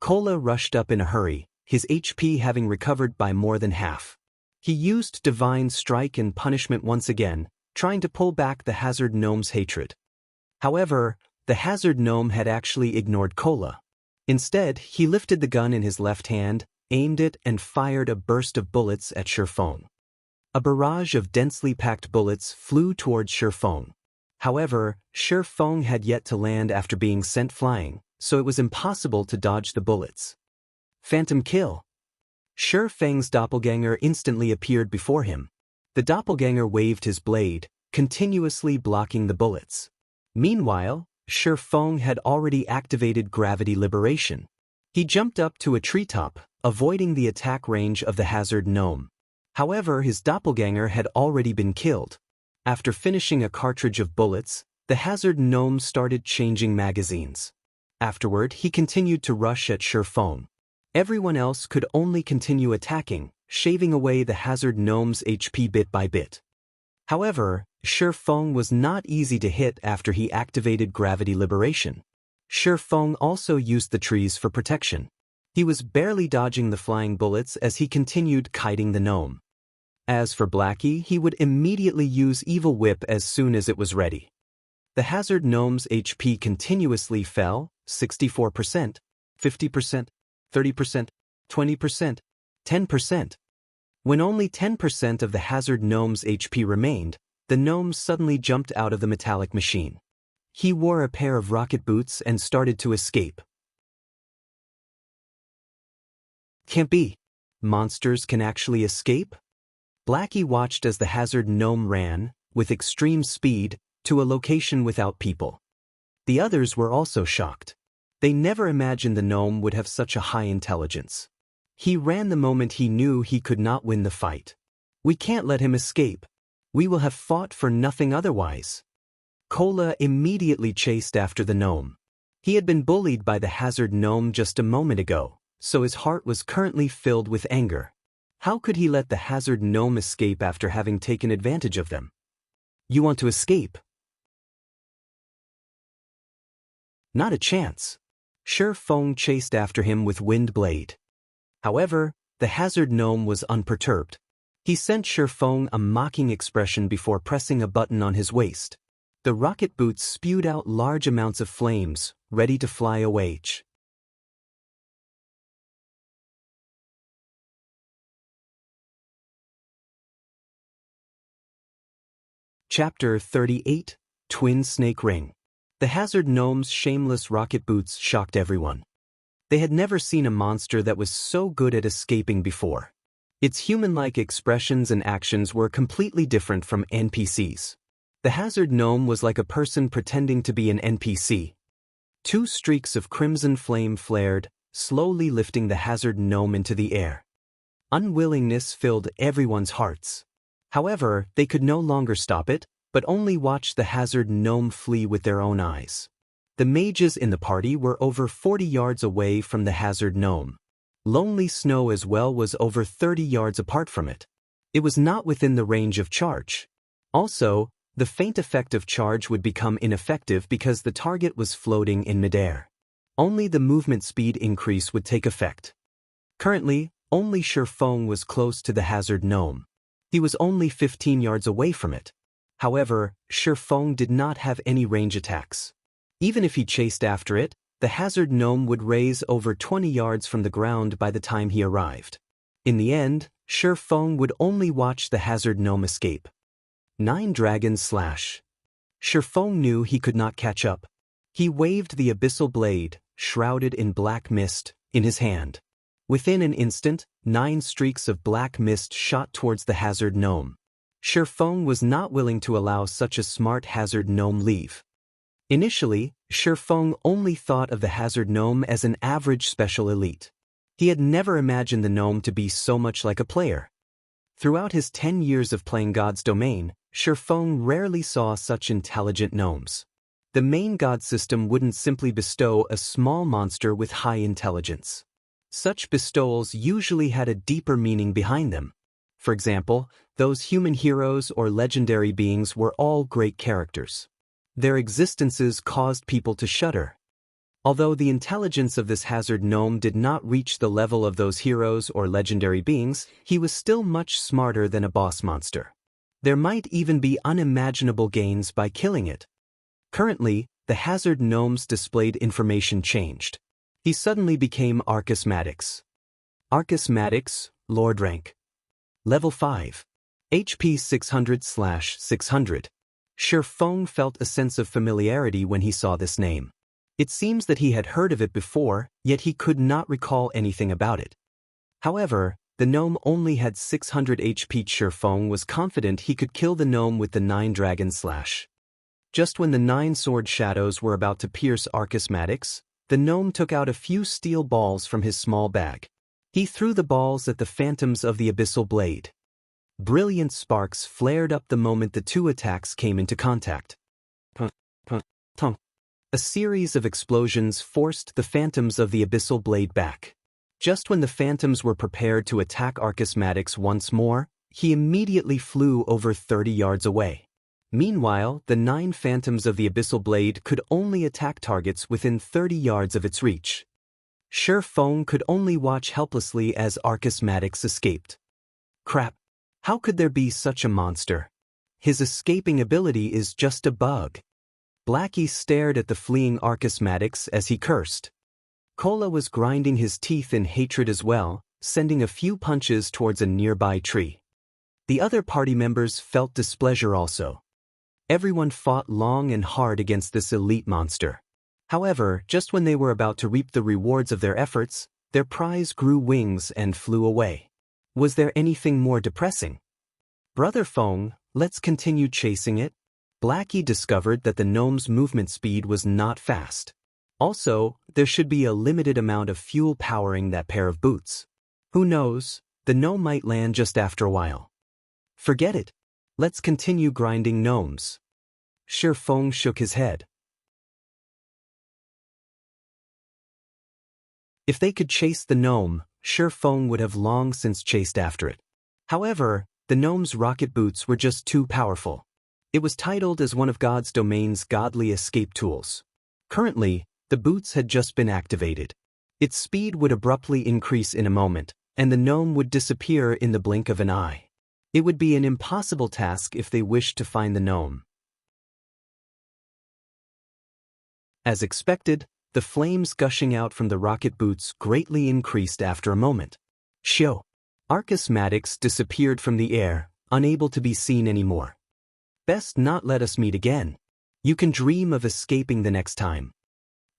Cola rushed up in a hurry, his HP having recovered by more than half. He used Divine Strike and Punishment once again, trying to pull back the hazard gnome's hatred. However, the hazard gnome had actually ignored Cola. Instead, he lifted the gun in his left hand, aimed it and fired a burst of bullets at Shi Feng. A barrage of densely packed bullets flew towards Shi Feng. However, Shi Feng had yet to land after being sent flying, so it was impossible to dodge the bullets. Phantom Kill. Shi Feng's doppelganger instantly appeared before him. The doppelganger waved his blade, continuously blocking the bullets. Meanwhile, Shi Feng had already activated Gravity Liberation. He jumped up to a treetop, avoiding the attack range of the hazard gnome. However, his doppelganger had already been killed. After finishing a cartridge of bullets, the hazard gnome started changing magazines. Afterward, he continued to rush at Shi Feng. Everyone else could only continue attacking, shaving away the hazard gnome's HP bit by bit. However, Shi Feng was not easy to hit after he activated Gravity Liberation. Shi Feng also used the trees for protection. He was barely dodging the flying bullets as he continued kiting the gnome. As for Blackie, he would immediately use Evil Whip as soon as it was ready. The hazard gnome's HP continuously fell, 64%, 50%, 30%, 20%, 10%. When only 10% of the hazard gnome's HP remained, the gnome suddenly jumped out of the metallic machine. He wore a pair of rocket boots and started to escape. Can't be. Monsters can actually escape? Blackie watched as the hazard gnome ran, with extreme speed, to a location without people. The others were also shocked. They never imagined the gnome would have such a high intelligence. He ran the moment he knew he could not win the fight. We can't let him escape. We will have fought for nothing otherwise. Cola immediately chased after the gnome. He had been bullied by the hazard gnome just a moment ago, so his heart was currently filled with anger. How could he let the hazard gnome escape after having taken advantage of them? You want to escape? Not a chance. Shi Feng chased after him with Wind Blade. However, the hazard gnome was unperturbed. He sent Shi Feng a mocking expression before pressing a button on his waist. The rocket boots spewed out large amounts of flames, ready to fly away. Chapter 38, Twin Snake Ring. The hazard gnome's shameless rocket boots shocked everyone. They had never seen a monster that was so good at escaping before. Its human-like expressions and actions were completely different from NPCs. The hazard gnome was like a person pretending to be an NPC. 2 streaks of crimson flame flared, slowly lifting the hazard gnome into the air. Unwillingness filled everyone's hearts. However, they could no longer stop it, but only watch the hazard gnome flee with their own eyes. The mages in the party were over 40 yards away from the hazard gnome. Lonely Snow as well was over 30 yards apart from it. It was not within the range of charge. Also, the faint effect of charge would become ineffective because the target was floating in midair. Only the movement speed increase would take effect. Currently, only Shifeng was close to the hazard gnome. He was only 15 yards away from it. However, Shifeng did not have any range attacks. Even if he chased after it, the hazard gnome would raise over 20 yards from the ground by the time he arrived. In the end, Shifeng would only watch the hazard gnome escape. 9 dragons slash. Shifeng knew he could not catch up. He waved the abyssal blade, shrouded in black mist, in his hand. Within an instant, 9 streaks of black mist shot towards the hazard gnome. Shifeng was not willing to allow such a smart hazard gnome leave. Initially, Shifeng only thought of the hazard gnome as an average special elite. He had never imagined the gnome to be so much like a player. Throughout his 10 years of playing God's Domain, Shifeng rarely saw such intelligent gnomes. The main god system wouldn't simply bestow a small monster with high intelligence. Such bestowals usually had a deeper meaning behind them. For example, those human heroes or legendary beings were all great characters. Their existences caused people to shudder. Although the intelligence of this hazard gnome did not reach the level of those heroes or legendary beings, he was still much smarter than a boss monster. There might even be unimaginable gains by killing it. Currently, the hazard gnome's displayed information changed. He suddenly became Arcus Maddox. Arcus Maddox, Lord rank. Level 5. HP 600/600. Shifeng felt a sense of familiarity when he saw this name. It seems that he had heard of it before, yet he could not recall anything about it. However, the gnome only had 600 HP. Shifeng was confident he could kill the gnome with the 9 dragon slash. Just when the 9 sword shadows were about to pierce Arcus Maddox, the gnome took out a few steel balls from his small bag. He threw the balls at the phantoms of the abyssal blade. Brilliant sparks flared up the moment the 2 attacks came into contact. A series of explosions forced the phantoms of the abyssal blade back. Just when the phantoms were prepared to attack Arcus Maddox once more, he immediately flew over 30 yards away. Meanwhile, the 9 phantoms of the abyssal blade could only attack targets within 30 yards of its reach. Shifeng could only watch helplessly as Arcus Maddox escaped. Crap! How could there be such a monster? His escaping ability is just a bug. Blackie stared at the fleeing Arcus Maddox as he cursed. Cola was grinding his teeth in hatred as well, sending a few punches towards a nearby tree. The other party members felt displeasure also. Everyone fought long and hard against this elite monster. However, just when they were about to reap the rewards of their efforts, their prize grew wings and flew away. Was there anything more depressing? Brother Feng, let's continue chasing it. Blackie discovered that the gnome's movement speed was not fast. Also, there should be a limited amount of fuel powering that pair of boots. Who knows, the gnome might land just after a while. Forget it. Let's continue grinding gnomes. Shifeng shook his head. If they could chase the gnome, Shifeng would have long since chased after it. However, the gnome's rocket boots were just too powerful. It was titled as one of God's Domain's godly escape tools. Currently, the boots had just been activated. Its speed would abruptly increase in a moment, and the gnome would disappear in the blink of an eye. It would be an impossible task if they wished to find the gnome. As expected, the flames gushing out from the rocket boots greatly increased after a moment. Shio! Arcus Maddox disappeared from the air, unable to be seen anymore. Best not let us meet again. You can dream of escaping the next time.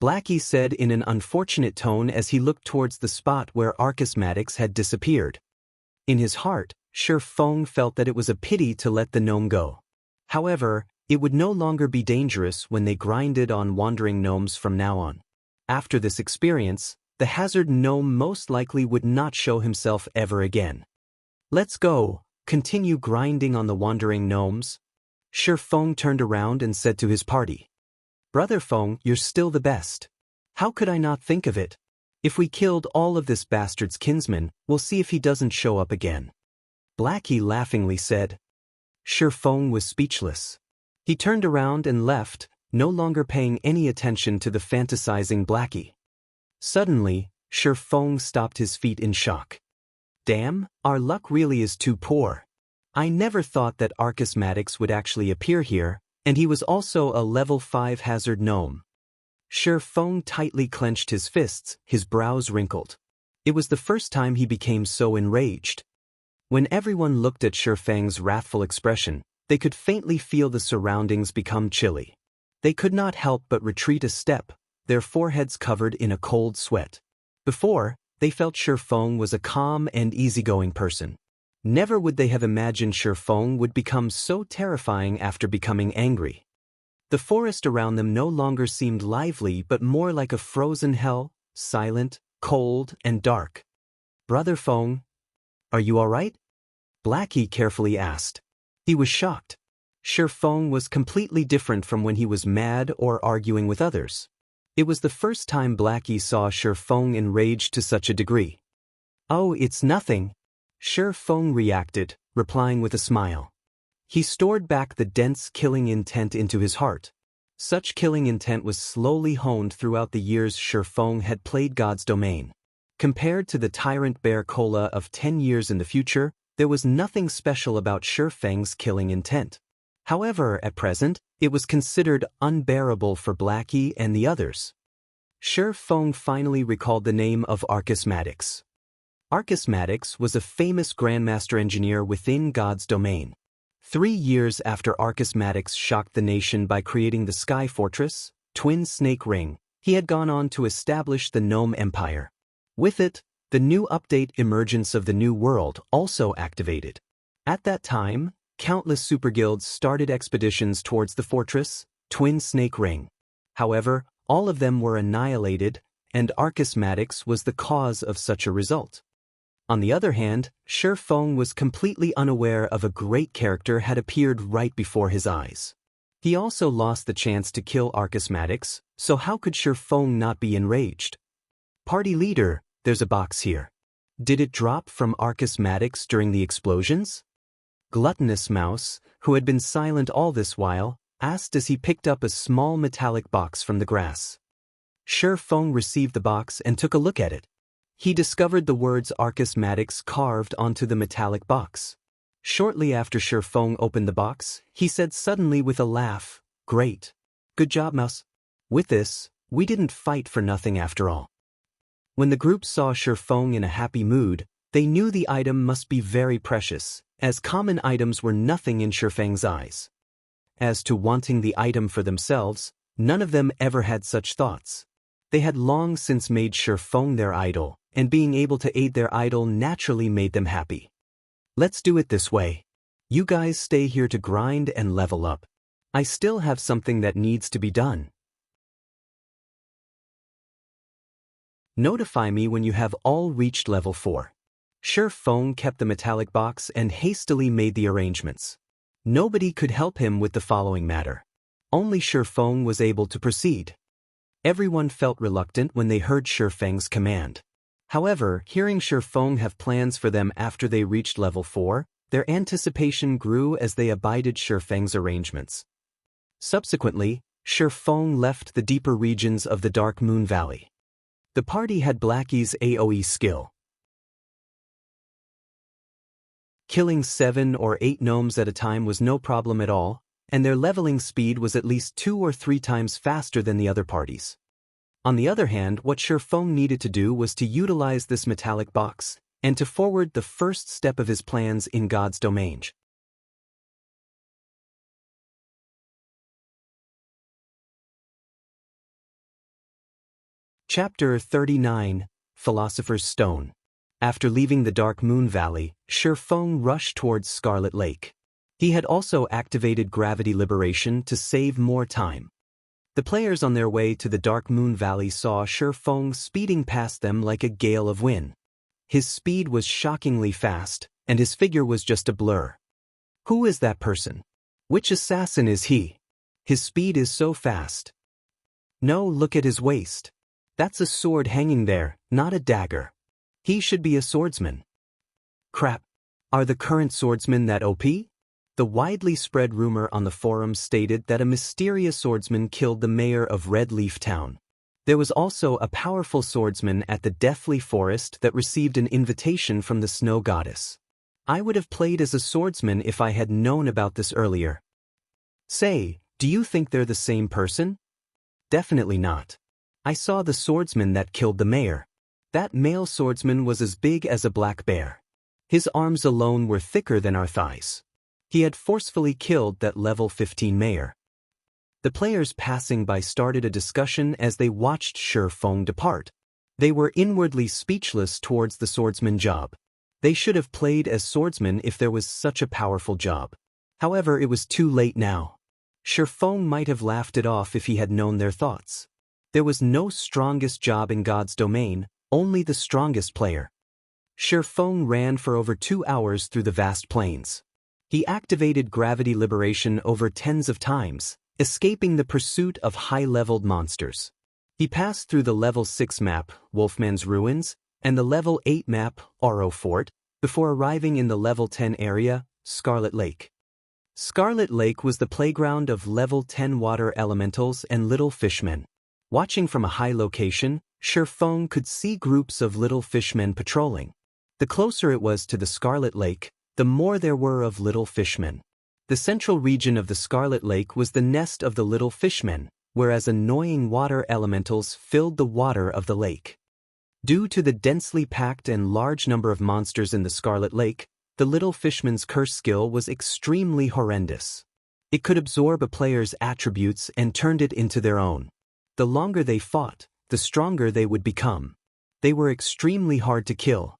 Blackie said in an unfortunate tone as he looked towards the spot where Archismatics had disappeared. In his heart, Shi Feng felt that it was a pity to let the gnome go. However, it would no longer be dangerous when they grinded on wandering gnomes from now on. After this experience, the hazard gnome most likely would not show himself ever again. Let's go, continue grinding on the wandering gnomes. Shi Feng turned around and said to his party. Brother Feng, you're still the best. How could I not think of it? If we killed all of this bastard's kinsmen, we'll see if he doesn't show up again. Blackie laughingly said. Shi Feng was speechless. He turned around and left, no longer paying any attention to the fantasizing Blackie. Suddenly, Shi Feng stopped his feet in shock. Damn, our luck really is too poor. I never thought that Archismatics would actually appear here, and he was also a level 5 hazard gnome. Shi Feng tightly clenched his fists, his brows wrinkled. It was the first time he became so enraged. When everyone looked at Shi Feng's wrathful expression, they could faintly feel the surroundings become chilly. They could not help but retreat a step, their foreheads covered in a cold sweat. Before, they felt Shi Feng was a calm and easygoing person. Never would they have imagined Shi Feng would become so terrifying after becoming angry. The forest around them no longer seemed lively but more like a frozen hell, silent, cold, and dark. Brother Feng, are you all right? Blackie carefully asked. He was shocked. Shi Feng was completely different from when he was mad or arguing with others. It was the first time Blackie saw Shi Feng enraged to such a degree. Oh, it's nothing. Shi Feng reacted, replying with a smile. He stored back the dense killing intent into his heart. Such killing intent was slowly honed throughout the years Shi Feng had played God's domain. Compared to the tyrant bear Cola of 10 years in the future, there was nothing special about Shi Feng's killing intent. However, at present, it was considered unbearable for Blackie and the others. Shi Feng finally recalled the name of Archismatics. Archismatics was a famous Grandmaster engineer within God's domain. 3 years after Archismatics shocked the nation by creating the Sky Fortress, Twin Snake Ring, he had gone on to establish the Gnome Empire. With it, the new update Emergence of the New World also activated. At that time, countless superguilds started expeditions towards the fortress, Twin Snake Ring. However, all of them were annihilated, and Archismatics was the cause of such a result. On the other hand, Shi Feng was completely unaware of a great character had appeared right before his eyes. He also lost the chance to kill Archismatics, so how could Shi Feng not be enraged? Party leader, there's a box here. Did it drop from Archismatics during the explosions? Gluttonous Mouse, who had been silent all this while, asked as he picked up a small metallic box from the grass. Shi Feng received the box and took a look at it. He discovered the words Archismatics carved onto the metallic box. Shortly after Shi Feng opened the box, he said suddenly with a laugh, "Great. Good job, Mouse. With this, we didn't fight for nothing after all." When the group saw Shi Feng in a happy mood, they knew the item must be very precious, as common items were nothing in Shi Feng's eyes. As to wanting the item for themselves, none of them ever had such thoughts. They had long since made Shi Feng their idol, and being able to aid their idol naturally made them happy. Let's do it this way. You guys stay here to grind and level up. I still have something that needs to be done. Notify me when you have all reached level 4. Shi Feng kept the metallic box and hastily made the arrangements. Nobody could help him with the following matter. Only Shi Feng was able to proceed. Everyone felt reluctant when they heard Shi Feng's command. However, hearing Shi Feng have plans for them after they reached level 4, their anticipation grew as they abided Shi Feng's arrangements. Subsequently, Shi Feng left the deeper regions of the Dark Moon Valley. The party had Blackie's AoE skill. Killing 7 or 8 gnomes at a time was no problem at all, and their leveling speed was at least 2 or 3 times faster than the other parties. On the other hand, what Shi Feng needed to do was to utilize this metallic box, and to forward the first step of his plans in God's domain. Chapter 39, Philosopher's Stone. After leaving the Dark Moon Valley, Shifeng rushed towards Scarlet Lake. He had also activated gravity liberation to save more time. The players on their way to the Dark Moon Valley saw Shifeng speeding past them like a gale of wind. His speed was shockingly fast, and his figure was just a blur. Who is that person? Which assassin is he? His speed is so fast. No, look at his waist. That's a sword hanging there, not a dagger. He should be a swordsman. Crap. Are the current swordsmen that OP? The widely spread rumor on the forums stated that a mysterious swordsman killed the mayor of Red Leaf Town. There was also a powerful swordsman at the Deathly Forest that received an invitation from the Snow Goddess. I would have played as a swordsman if I had known about this earlier. Say, do you think they're the same person? Definitely not. I saw the swordsman that killed the mayor. That male swordsman was as big as a black bear. His arms alone were thicker than our thighs. He had forcefully killed that level 15 mayor. The players passing by started a discussion as they watched Shifeng depart. They were inwardly speechless towards the swordsman job. They should have played as swordsmen if there was such a powerful job. However, it was too late now. Shifeng might have laughed it off if he had known their thoughts. There was no strongest job in God's domain, only the strongest player. Shifeng ran for over 2 hours through the vast plains. He activated gravity liberation over tens of times, escaping the pursuit of high-leveled monsters. He passed through the level 6 map, Wolfman's Ruins, and the level 8 map, Oro Fort, before arriving in the level 10 area, Scarlet Lake. Scarlet Lake was the playground of level 10 water elementals and little fishmen. Watching from a high location, Shifeng could see groups of little fishmen patrolling. The closer it was to the Scarlet Lake, the more there were of little fishmen. The central region of the Scarlet Lake was the nest of the little fishmen, whereas annoying water elementals filled the water of the lake. Due to the densely packed and large number of monsters in the Scarlet Lake, the little fishman's curse skill was extremely horrendous. It could absorb a player's attributes and turned it into their own. The longer they fought, the stronger they would become. They were extremely hard to kill.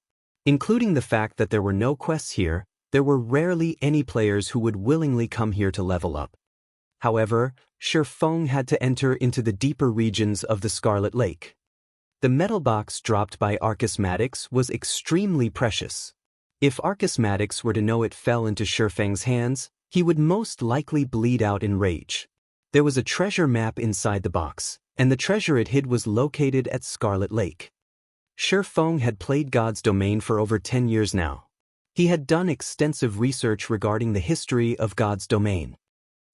Including the fact that there were no quests here, there were rarely any players who would willingly come here to level up. However, Shifeng had to enter into the deeper regions of the Scarlet Lake. The metal box dropped by Archismatics was extremely precious. If Archismatics were to know it fell into Shifeng's hands, he would most likely bleed out in rage. There was a treasure map inside the box, and the treasure it hid was located at Scarlet Lake. Shifeng had played God's Domain for over 10 years now. He had done extensive research regarding the history of God's Domain.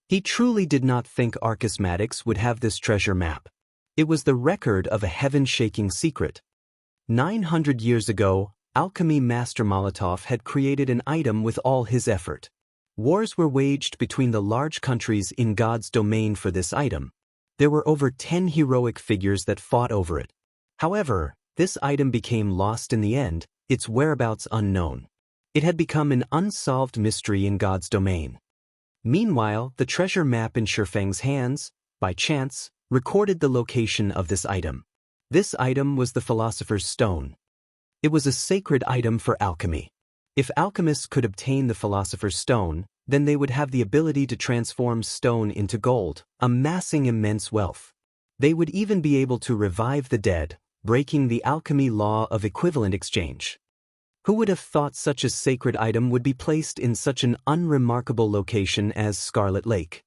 He truly did not think Archismatics would have this treasure map. It was the record of a heaven-shaking secret. 900 years ago, Alchemy Master Molotov had created an item with all his effort. Wars were waged between the large countries in God's Domain for this item. There were over 10 heroic figures that fought over it. However, this item became lost in the end, its whereabouts unknown. It had become an unsolved mystery in God's Domain. Meanwhile, the treasure map in Shifeng's hands, by chance, recorded the location of this item. This item was the Philosopher's Stone. It was a sacred item for alchemy. If alchemists could obtain the Philosopher's Stone, then they would have the ability to transform stone into gold, amassing immense wealth. They would even be able to revive the dead, breaking the alchemy law of equivalent exchange. Who would have thought such a sacred item would be placed in such an unremarkable location as Scarlet Lake?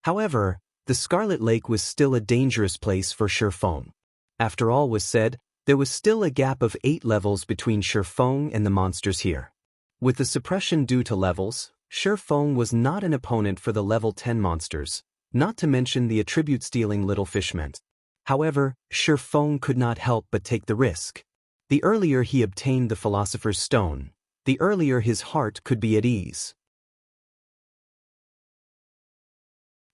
However, the Scarlet Lake was still a dangerous place for Shifeng. After all was said, there was still a gap of 8 levels between Shifeng and the monsters here. With the suppression due to levels, Shifeng was not an opponent for the level 10 monsters, not to mention the attribute-stealing little fishmen. However, Shifeng could not help but take the risk. The earlier he obtained the Philosopher's Stone, the earlier his heart could be at ease.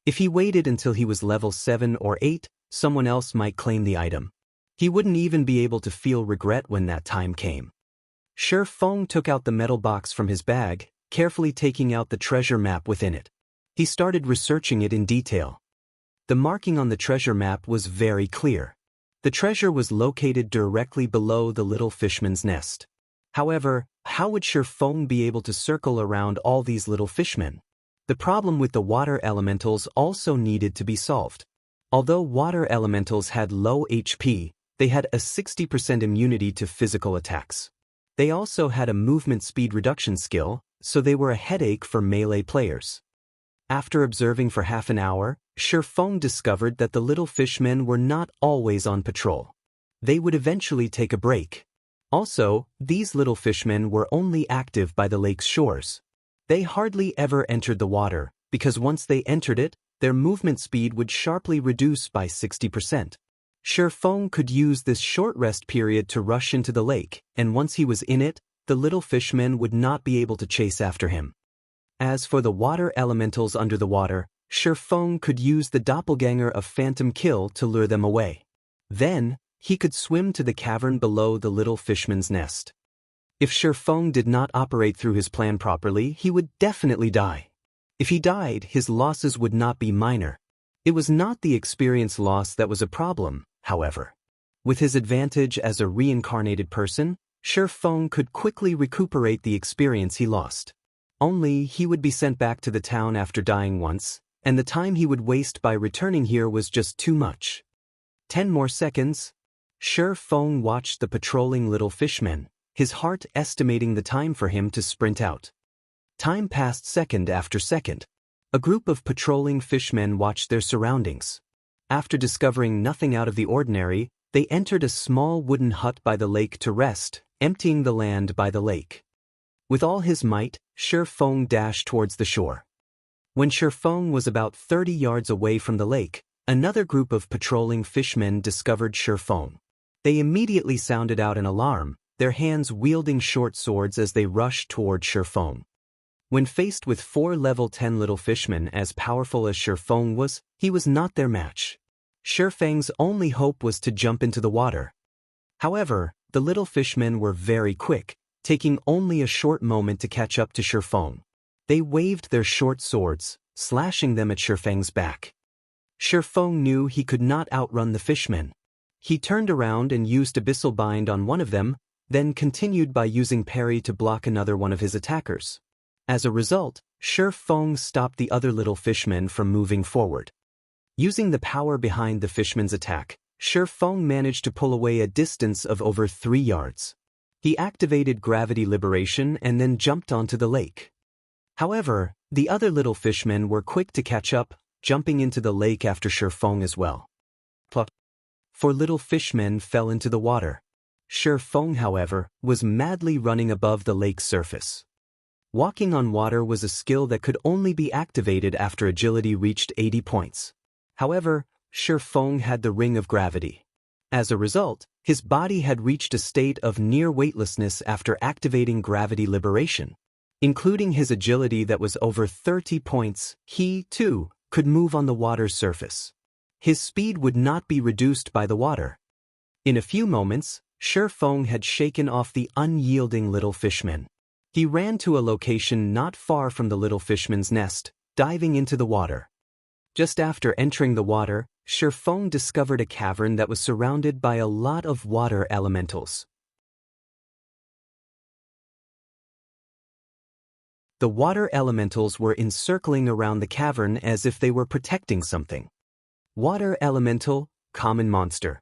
If he waited until he was level 7 or 8, someone else might claim the item. He wouldn't even be able to feel regret when that time came. Shifeng took out the metal box from his bag, carefully taking out the treasure map within it. He started researching it in detail. The marking on the treasure map was very clear. The treasure was located directly below the little fishman's nest. However, how would Shifeng be able to circle around all these little fishmen? The problem with the water elementals also needed to be solved. Although water elementals had low HP, they had a 60% immunity to physical attacks. They also had a movement speed reduction skill, so they were a headache for melee players. After observing for half an hour, Shifeng discovered that the little fishmen were not always on patrol. They would eventually take a break. Also, these little fishmen were only active by the lake's shores. They hardly ever entered the water, because once they entered it, their movement speed would sharply reduce by 60%. Shifeng could use this short rest period to rush into the lake, and once he was in it, the little fishmen would not be able to chase after him. As for the water elementals under the water, Shifeng could use the doppelganger of Phantom Kill to lure them away. Then, he could swim to the cavern below the little fishman's nest. If Shifeng did not operate through his plan properly, he would definitely die. If he died, his losses would not be minor. It was not the experience loss that was a problem, however. With his advantage as a reincarnated person, Shifeng could quickly recuperate the experience he lost. Only he would be sent back to the town after dying once, and the time he would waste by returning here was just too much. 10 more seconds. Shifeng watched the patrolling little fishmen, his heart estimating the time for him to sprint out. Time passed second after second. A group of patrolling fishmen watched their surroundings. After discovering nothing out of the ordinary, they entered a small wooden hut by the lake to rest, emptying the land by the lake. With all his might, Shifeng dashed towards the shore. When Shifeng was about 30 yards away from the lake, another group of patrolling fishmen discovered Shifeng. They immediately sounded out an alarm, their hands wielding short swords as they rushed toward Shifeng. When faced with 4 level 10 little fishmen as powerful as Shifeng was, he was not their match. Shifeng's only hope was to jump into the water. However, the little fishmen were very quick, taking only a short moment to catch up to Shifeng. They waved their short swords, slashing them at Shifeng's back. Shifeng knew he could not outrun the fishmen. He turned around and used Abyssal Bind on one of them, then continued by using parry to block another one of his attackers. As a result, Shifeng stopped the other little fishmen from moving forward. Using the power behind the fishman's attack, Shifeng managed to pull away a distance of over 3 yards. He activated gravity liberation and then jumped onto the lake. However, the other little fishmen were quick to catch up, jumping into the lake after Shifeng as well. Plot. 4 little fishmen fell into the water. Shifeng, however, was madly running above the lake's surface. Walking on water was a skill that could only be activated after agility reached 80 points. However, Shifeng had the ring of gravity. As a result, his body had reached a state of near weightlessness after activating gravity liberation. Including his agility that was over 30 points, he, too, could move on the water's surface. His speed would not be reduced by the water. In a few moments, Shifeng had shaken off the unyielding little fishman. He ran to a location not far from the little fishman's nest, diving into the water. Just after entering the water, Shifeng discovered a cavern that was surrounded by a lot of water elementals. The water elementals were encircling around the cavern as if they were protecting something. Water Elemental, Common Monster.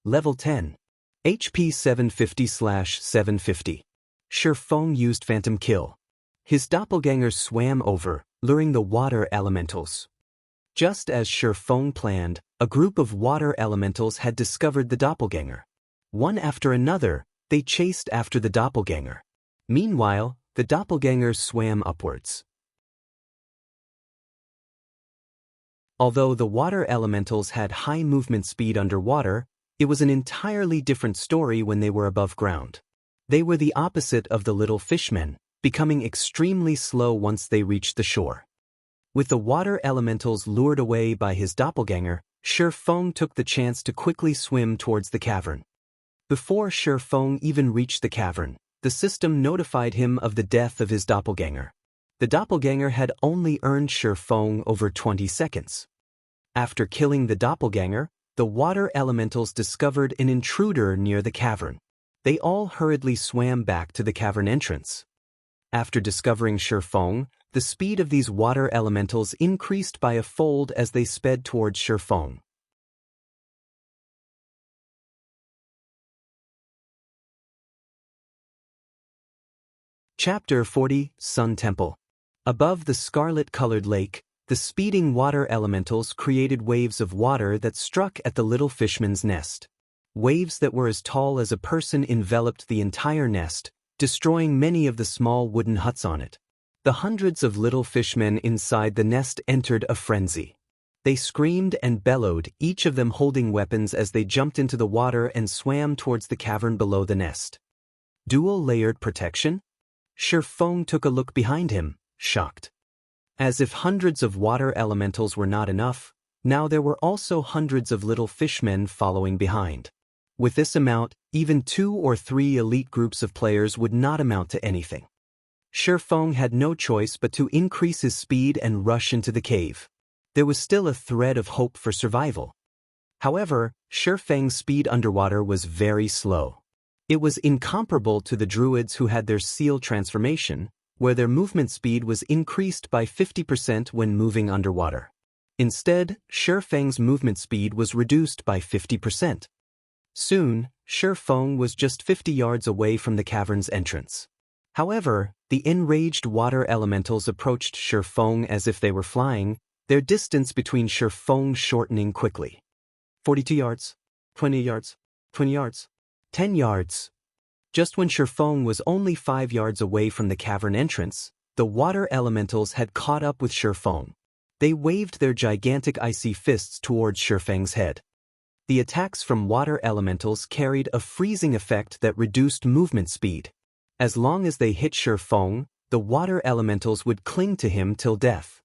Level 10. HP 750/750. Shifeng used Phantom Kill. His doppelganger swam over, luring the water elementals. Just as Shifeng planned, a group of water elementals had discovered the doppelganger. One after another, they chased after the doppelganger. Meanwhile, the doppelganger swam upwards. Although the water elementals had high movement speed underwater, it was an entirely different story when they were above ground. They were the opposite of the little fishmen, becoming extremely slow once they reached the shore. With the water elementals lured away by his doppelganger, Shifeng took the chance to quickly swim towards the cavern. Before Shifeng even reached the cavern, the system notified him of the death of his doppelganger. The doppelganger had only earned Shifeng over 20 seconds. After killing the doppelganger, the water elementals discovered an intruder near the cavern. They all hurriedly swam back to the cavern entrance. After discovering Shifeng, the speed of these water elementals increased by a fold as they sped towards Shifeng. Chapter 40, Sun Temple. Above the scarlet-colored lake, the speeding water elementals created waves of water that struck at the little fishman's nest. Waves that were as tall as a person enveloped the entire nest, destroying many of the small wooden huts on it. The hundreds of little fishmen inside the nest entered a frenzy. They screamed and bellowed, each of them holding weapons as they jumped into the water and swam towards the cavern below the nest. Dual-layered protection? Shifeng took a look behind him, shocked. As if hundreds of water elementals were not enough, now there were also hundreds of little fishmen following behind. With this amount, even 2 or 3 elite groups of players would not amount to anything. Shifeng had no choice but to increase his speed and rush into the cave. There was still a thread of hope for survival. However, Shifeng's speed underwater was very slow. It was incomparable to the druids who had their seal transformation, where their movement speed was increased by 50% when moving underwater. Instead, Shifeng's movement speed was reduced by 50%. Soon, Shifeng was just 50 yards away from the cavern's entrance. However, the enraged water elementals approached Shifeng as if they were flying, their distance between Shifeng shortening quickly. 42 yards, 20 yards, 20 yards, 10 yards. Just when Shifeng was only 5 yards away from the cavern entrance, the water elementals had caught up with Shifeng. They waved their gigantic icy fists towards Shifeng's head. The attacks from water elementals carried a freezing effect that reduced movement speed. As long as they hit Shifeng, the water elementals would cling to him till death.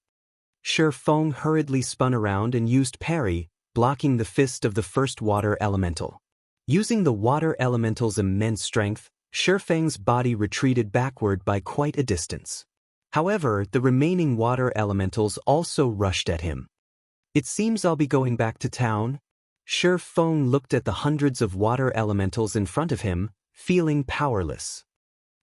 Shifeng hurriedly spun around and used parry, blocking the fist of the first water elemental. Using the water elemental's immense strength, Shifeng's body retreated backward by quite a distance. However, the remaining water elementals also rushed at him. "It seems I'll be going back to town." Shifeng looked at the hundreds of water elementals in front of him, feeling powerless.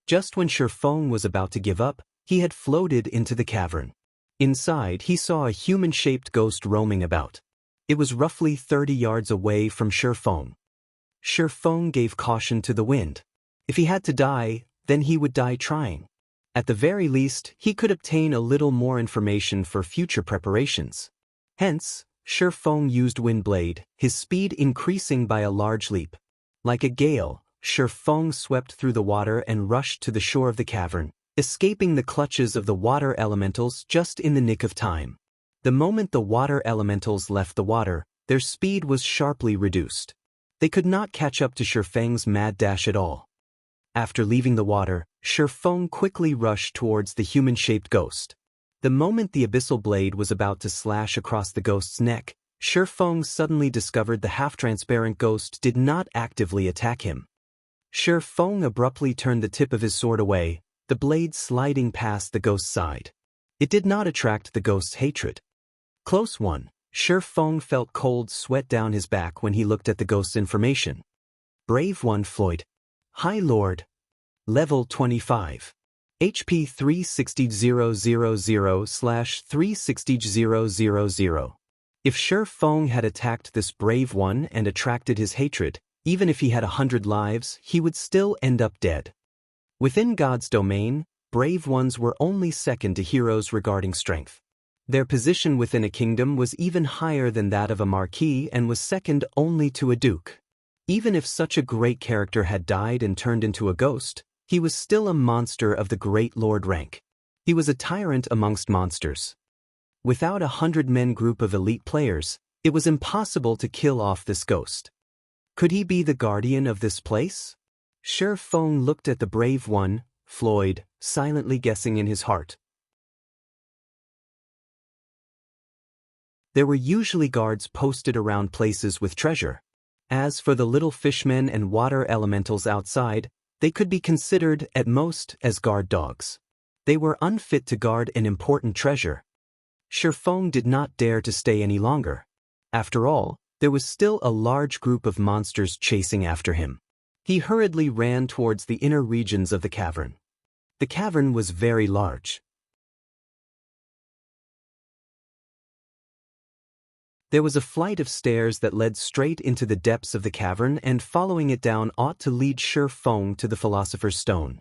Just when Shifeng was about to give up, he had floated into the cavern. Inside, he saw a human-shaped ghost roaming about. It was roughly 30 yards away from Shifeng. Shifeng gave caution to the wind. If he had to die, then he would die trying. At the very least, he could obtain a little more information for future preparations. Hence, Shifeng used Windblade, his speed increasing by a large leap. Like a gale, Shifeng swept through the water and rushed to the shore of the cavern, escaping the clutches of the water elementals just in the nick of time. The moment the water elementals left the water, their speed was sharply reduced. They could not catch up to Shifeng's mad dash at all. After leaving the water, Shifeng quickly rushed towards the human-shaped ghost. The moment the abyssal blade was about to slash across the ghost's neck, Shifeng suddenly discovered the half-transparent ghost did not actively attack him. Shifeng abruptly turned the tip of his sword away, the blade sliding past the ghost's side. It did not attract the ghost's hatred. Close one. Shifeng felt cold sweat down his back when he looked at the ghost's information. Brave one Floyd. High Lord. Level 25. HP 360,000/360,000. If Shifeng had attacked this brave one and attracted his hatred, even if he had 100 lives, he would still end up dead. Within God's domain, brave ones were only second to heroes regarding strength. Their position within a kingdom was even higher than that of a marquis and was second only to a duke. Even if such a great character had died and turned into a ghost, he was still a monster of the great lord rank. He was a tyrant amongst monsters. Without a 100-men group of elite players, it was impossible to kill off this ghost. Could he be the guardian of this place? Shifeng looked at the brave one, Floyd, silently guessing in his heart. There were usually guards posted around places with treasure. As for the little fishmen and water elementals outside, they could be considered, at most, as guard dogs. They were unfit to guard an important treasure. Shifeng did not dare to stay any longer. After all, there was still a large group of monsters chasing after him. He hurriedly ran towards the inner regions of the cavern. The cavern was very large. There was a flight of stairs that led straight into the depths of the cavern, and following it down ought to lead Shi Feng to the Philosopher's Stone.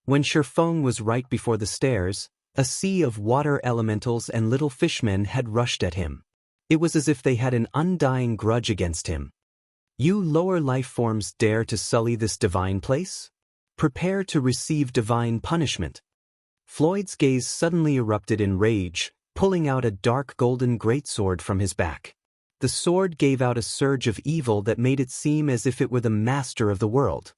When Shi Feng was right before the stairs, a sea of water elementals and little fishmen had rushed at him. It was as if they had an undying grudge against him. You lower life forms dare to sully this divine place? Prepare to receive divine punishment. Floyd's gaze suddenly erupted in rage, pulling out a dark golden greatsword from his back. The sword gave out a surge of evil that made it seem as if it were the master of the world.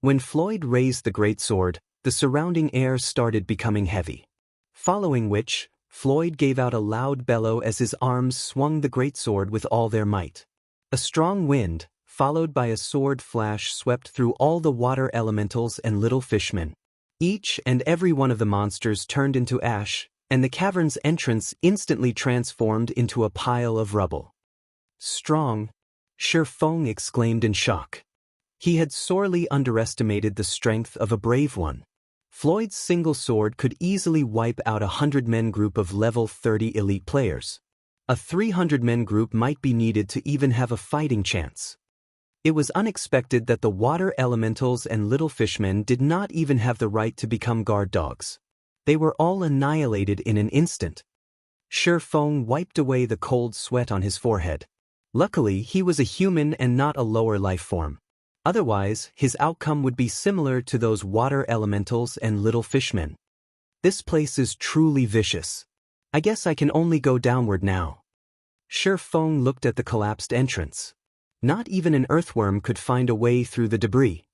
When Floyd raised the greatsword, the surrounding air started becoming heavy. Following which, Floyd gave out a loud bellow as his arms swung the greatsword with all their might. A strong wind, followed by a sword flash, swept through all the water elementals and little fishmen. Each and every one of the monsters turned into ash, and the cavern's entrance instantly transformed into a pile of rubble. Strong, Shi Feng exclaimed in shock. He had sorely underestimated the strength of a brave one. Floyd's single sword could easily wipe out a 100-man group of level 30 elite players. A 300-man group might be needed to even have a fighting chance. It was unexpected that the water elementals and little fishmen did not even have the right to become guard dogs. They were all annihilated in an instant. Shi Feng wiped away the cold sweat on his forehead. Luckily, he was a human and not a lower life form. Otherwise, his outcome would be similar to those water elementals and little fishmen. This place is truly vicious. I guess I can only go downward now. Shi Feng looked at the collapsed entrance. Not even an earthworm could find a way through the debris.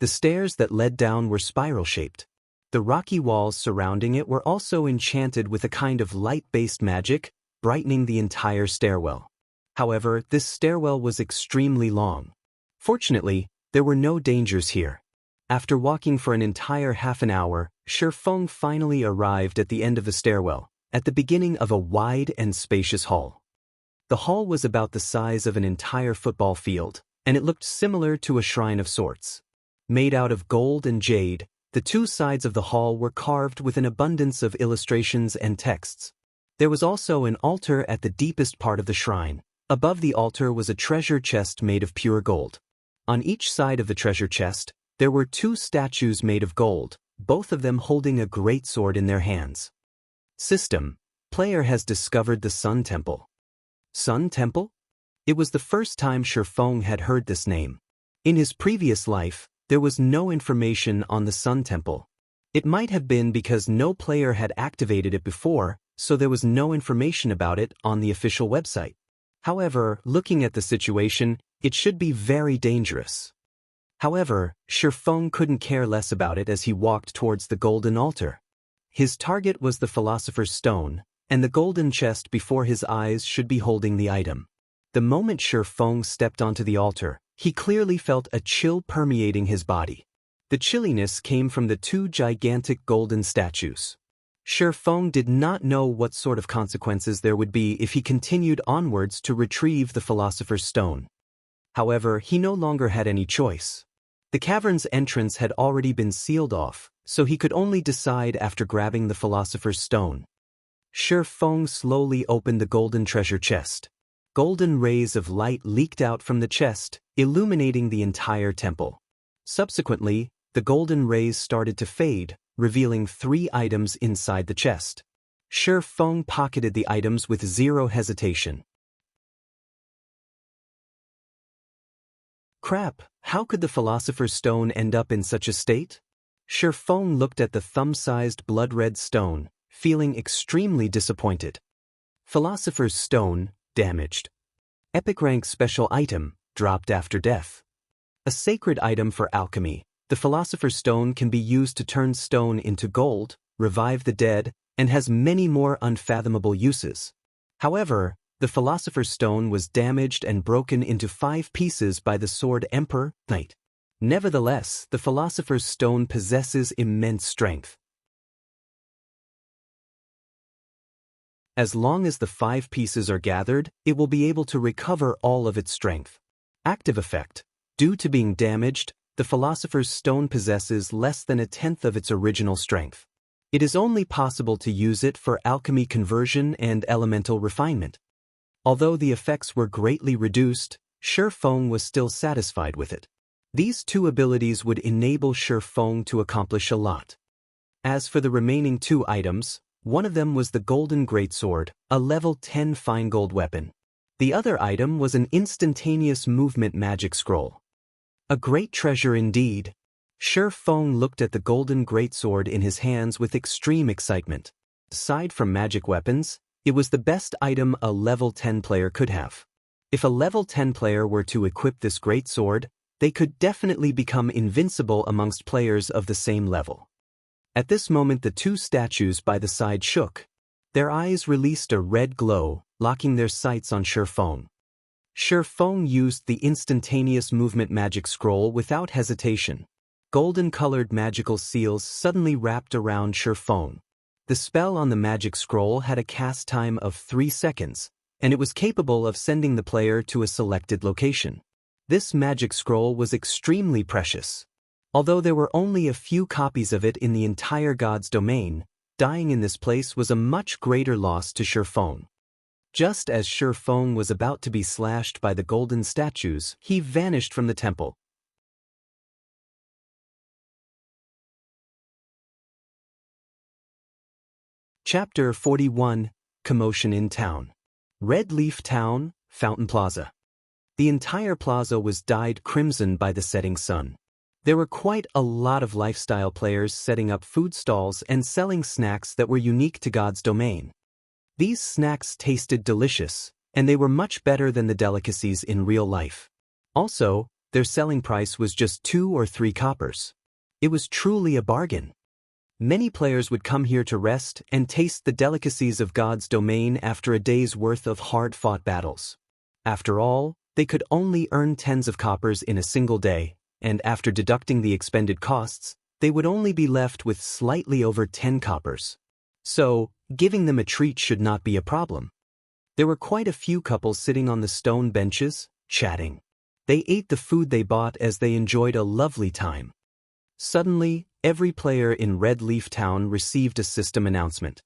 The stairs that led down were spiral-shaped. The rocky walls surrounding it were also enchanted with a kind of light-based magic, brightening the entire stairwell. However, this stairwell was extremely long. Fortunately, there were no dangers here. After walking for an entire half an hour, Shi Feng finally arrived at the end of the stairwell, at the beginning of a wide and spacious hall. The hall was about the size of an entire football field, and it looked similar to a shrine of sorts. Made out of gold and jade, the two sides of the hall were carved with an abundance of illustrations and texts. There was also an altar at the deepest part of the shrine. Above the altar was a treasure chest made of pure gold. On each side of the treasure chest, there were two statues made of gold, both of them holding a greatsword in their hands. System: player has discovered the Sun Temple. Sun Temple? It was the first time Shi Feng had heard this name. In his previous life, there was no information on the Sun Temple. It might have been because no player had activated it before, so there was no information about it on the official website. However, looking at the situation, it should be very dangerous. However, Shi Feng couldn't care less about it as he walked towards the golden altar. His target was the Philosopher's Stone, and the golden chest before his eyes should be holding the item. The moment Shi Feng stepped onto the altar, he clearly felt a chill permeating his body. The chilliness came from the two gigantic golden statues. Shi Feng did not know what sort of consequences there would be if he continued onwards to retrieve the Philosopher's Stone. However, he no longer had any choice. The cavern's entrance had already been sealed off, so he could only decide after grabbing the Philosopher's Stone. Shi Feng slowly opened the golden treasure chest. Golden rays of light leaked out from the chest, illuminating the entire temple. Subsequently, the golden rays started to fade, revealing 3 items inside the chest. Shi Feng pocketed the items with zero hesitation. Crap, how could the Philosopher's Stone end up in such a state? Shi Feng looked at the thumb-sized blood-red stone, feeling extremely disappointed. Philosopher's Stone, damaged. Epic rank special item, dropped after death. A sacred item for alchemy, the Philosopher's Stone can be used to turn stone into gold, revive the dead, and has many more unfathomable uses. However, the Philosopher's Stone was damaged and broken into 5 pieces by the sword Emperor Knight. Nevertheless, the Philosopher's Stone possesses immense strength. As long as the 5 pieces are gathered, it will be able to recover all of its strength. Active effect. Due to being damaged, the Philosopher's Stone possesses less than 1/10 of its original strength. It is only possible to use it for alchemy conversion and elemental refinement. Although the effects were greatly reduced, Shi Feng was still satisfied with it. These 2 abilities would enable Shi Feng to accomplish a lot. As for the remaining 2 items, one of them was the Golden Greatsword, a level 10 fine gold weapon. The other item was an instantaneous movement magic scroll. A great treasure indeed. Shi Feng looked at the Golden Greatsword in his hands with extreme excitement. Aside from magic weapons, it was the best item a level 10 player could have. If a level 10 player were to equip this greatsword, they could definitely become invincible amongst players of the same level. At this moment the 2 statues by the side shook. Their eyes released a red glow, locking their sights on Shi Feng. Shi Feng used the instantaneous movement magic scroll without hesitation. Golden-colored magical seals suddenly wrapped around Shi Feng. The spell on the magic scroll had a cast time of 3 seconds, and it was capable of sending the player to a selected location. This magic scroll was extremely precious. Although there were only a few copies of it in the entire God's domain, dying in this place was a much greater loss to Shi Feng. Just as Shi Feng was about to be slashed by the golden statues, he vanished from the temple. Chapter 41, Commotion in Town. Red Leaf Town, Fountain Plaza. The entire plaza was dyed crimson by the setting sun. There were quite a lot of lifestyle players setting up food stalls and selling snacks that were unique to God's domain. These snacks tasted delicious, and they were much better than the delicacies in real life. Also, their selling price was just 2 or 3 coppers. It was truly a bargain. Many players would come here to rest and taste the delicacies of God's domain after a day's worth of hard-fought battles. After all, they could only earn tens of coppers in a single day, and after deducting the expended costs, they would only be left with slightly over 10 coppers. So, giving them a treat should not be a problem. There were quite a few couples sitting on the stone benches, chatting. They ate the food they bought as they enjoyed a lovely time. Suddenly, every player in Red Leaf Town received a system announcement.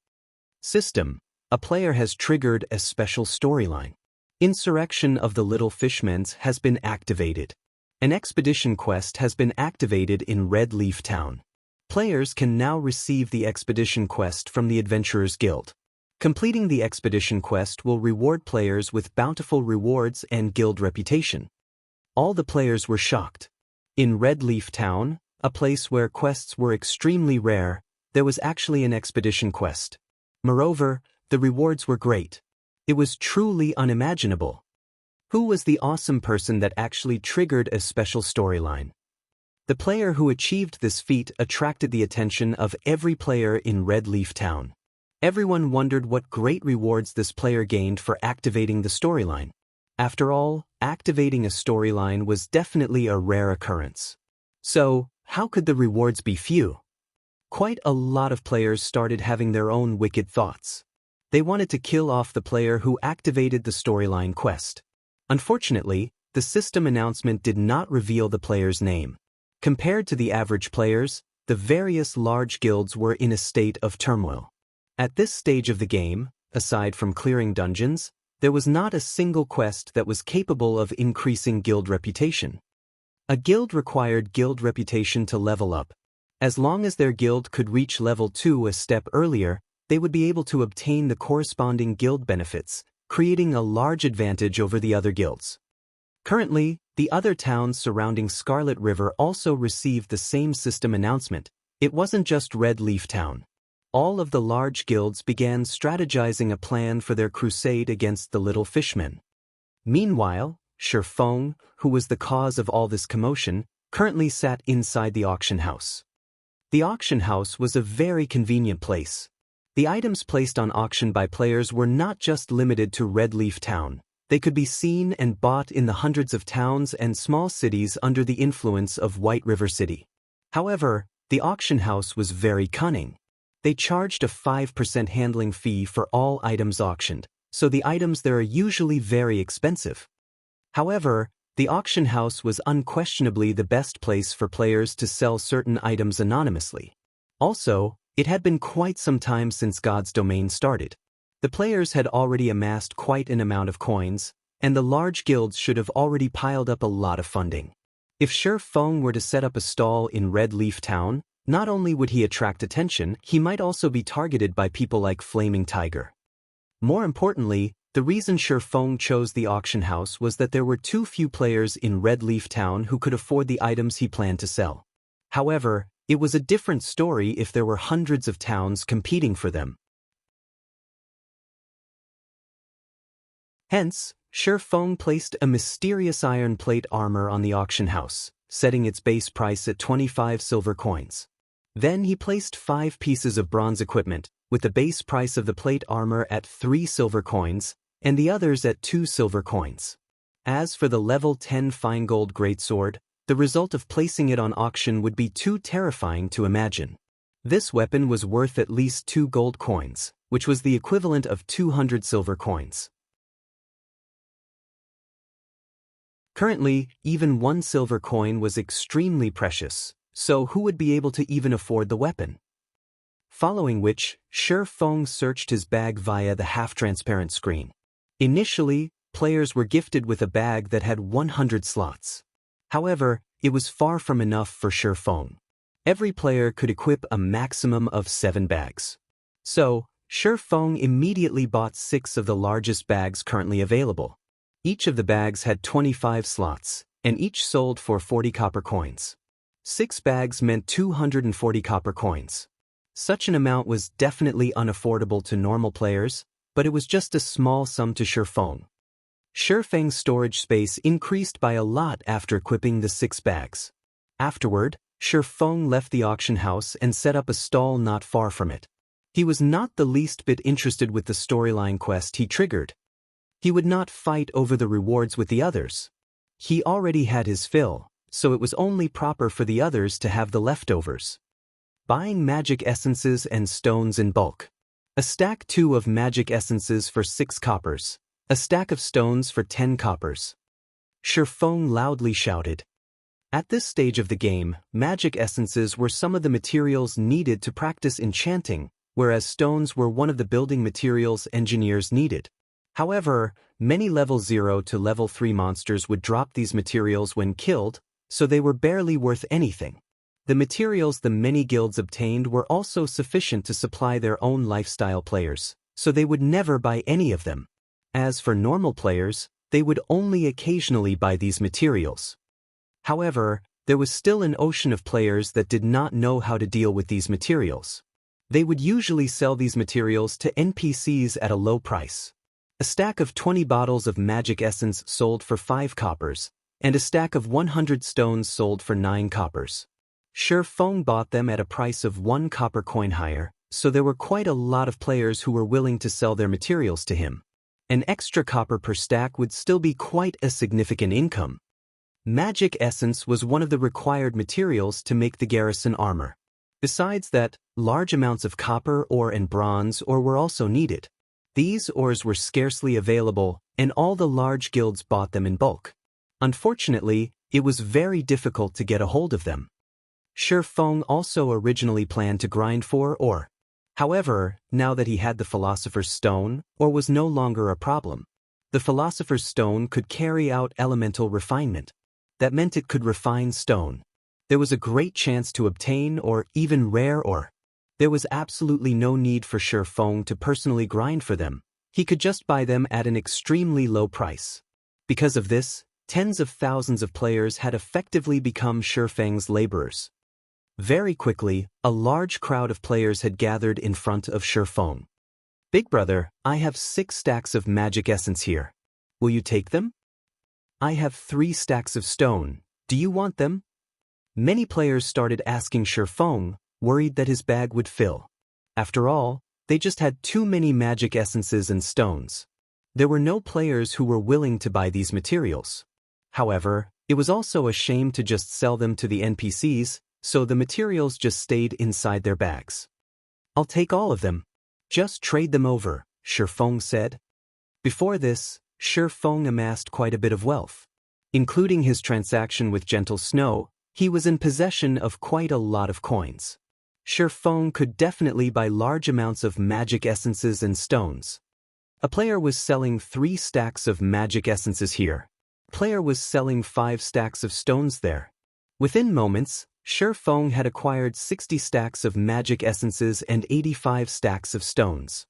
System: a player has triggered a special storyline. Insurrection of the Little Fishmens has been activated. An expedition quest has been activated in Red Leaf Town. Players can now receive the expedition quest from the Adventurers Guild. Completing the expedition quest will reward players with bountiful rewards and guild reputation. All the players were shocked. In Red Leaf Town, a place where quests were extremely rare, there was actually an expedition quest. Moreover, the rewards were great. It was truly unimaginable. Who was the awesome person that actually triggered a special storyline? The player who achieved this feat attracted the attention of every player in Red Leaf Town. Everyone wondered what great rewards this player gained for activating the storyline. After all, activating a storyline was definitely a rare occurrence. So, how could the rewards be few? Quite a lot of players started having their own wicked thoughts. They wanted to kill off the player who activated the storyline quest. Unfortunately, the system announcement did not reveal the player's name. Compared to the average players, the various large guilds were in a state of turmoil. At this stage of the game, aside from clearing dungeons, there was not a single quest that was capable of increasing guild reputation. A guild required guild reputation to level up. As long as their guild could reach level 2 a step earlier, they would be able to obtain the corresponding guild benefits, creating a large advantage over the other guilds. Currently, the other towns surrounding Scarlet River also received the same system announcement. It wasn't just Red Leaf Town. All of the large guilds began strategizing a plan for their crusade against the Little Fishmen. Meanwhile, Shi Feng, who was the cause of all this commotion, currently sat inside the auction house. The auction house was a very convenient place. The items placed on auction by players were not just limited to Red Leaf Town. They could be seen and bought in the hundreds of towns and small cities under the influence of White River City. However, the auction house was very cunning. They charged a 5% handling fee for all items auctioned, so the items there are usually very expensive. However, the auction house was unquestionably the best place for players to sell certain items anonymously. Also, it had been quite some time since God's Domain started. The players had already amassed quite an amount of coins, and the large guilds should have already piled up a lot of funding. If Shi Feng were to set up a stall in Red Leaf Town, not only would he attract attention, he might also be targeted by people like Flaming Tiger. More importantly, the reason Shi Feng chose the auction house was that there were too few players in Red Leaf Town who could afford the items he planned to sell. However, it was a different story if there were hundreds of towns competing for them. Hence, Shi Feng placed a mysterious iron plate armor on the auction house, setting its base price at 25 silver coins. Then he placed 5 pieces of bronze equipment, with the base price of the plate armor at 3 silver coins, and the others at 2 silver coins. As for the level 10 fine gold greatsword, the result of placing it on auction would be too terrifying to imagine. This weapon was worth at least 2 gold coins, which was the equivalent of 200 silver coins. Currently, even 1 silver coin was extremely precious, so who would be able to even afford the weapon? Following which, Shi Feng searched his bag via the half-transparent screen. Initially, players were gifted with a bag that had 100 slots. However, it was far from enough for Shi Feng. Every player could equip a maximum of 7 bags. So, Shi Feng immediately bought 6 of the largest bags currently available. Each of the bags had 25 slots, and each sold for 40 copper coins. 6 bags meant 240 copper coins. Such an amount was definitely unaffordable to normal players, but it was just a small sum to Shi Feng. Shi Feng's storage space increased by a lot after equipping the 6 bags. Afterward, Shi Feng left the auction house and set up a stall not far from it. He was not the least bit interested with the storyline quest he triggered. He would not fight over the rewards with the others. He already had his fill, so it was only proper for the others to have the leftovers. Buying magic essences and stones in bulk. A stack 2 of magic essences for 6 coppers. A stack of stones for 10 coppers. Shi Feng loudly shouted. At this stage of the game, magic essences were some of the materials needed to practice enchanting, whereas stones were one of the building materials engineers needed. However, many level 0 to level 3 monsters would drop these materials when killed, so they were barely worth anything. The materials the many guilds obtained were also sufficient to supply their own lifestyle players, so they would never buy any of them. As for normal players, they would only occasionally buy these materials. However, there was still an ocean of players that did not know how to deal with these materials. They would usually sell these materials to NPCs at a low price. A stack of 20 bottles of magic essence sold for 5 coppers, and a stack of 100 stones sold for 9 coppers. Shi Feng bought them at a price of 1 copper coin higher, so there were quite a lot of players who were willing to sell their materials to him. An extra copper per stack would still be quite a significant income. Magic essence was one of the required materials to make the garrison armor. Besides that, large amounts of copper ore and bronze ore were also needed. These ores were scarcely available, and all the large guilds bought them in bulk. Unfortunately, it was very difficult to get a hold of them. Shi Feng also originally planned to grind for ore. However, now that he had the Philosopher's Stone, ore was no longer a problem. The Philosopher's Stone could carry out elemental refinement. That meant it could refine stone. There was a great chance to obtain or even rare ore. There was absolutely no need for Shi Feng to personally grind for them. He could just buy them at an extremely low price. Because of this, tens of thousands of players had effectively become Shi Feng's laborers. Very quickly, a large crowd of players had gathered in front of Shi Feng. "Big brother, I have 6 stacks of magic essence here. Will you take them? I have 3 stacks of stone. Do you want them?" Many players started asking Shi Feng, worried that his bag would fill. After all, they just had too many magic essences and stones. There were no players who were willing to buy these materials. However, it was also a shame to just sell them to the NPCs, so the materials just stayed inside their bags. I'll take all of them. Just trade them over, Shifeng said. Before this, Shifeng amassed quite a bit of wealth. Including his transaction with Gentle Snow, he was in possession of quite a lot of coins. Shifeng could definitely buy large amounts of magic essences and stones. A player was selling 3 stacks of magic essences here. A player was selling 5 stacks of stones there. Within moments, Shifeng had acquired 60 stacks of magic essences and 85 stacks of stones.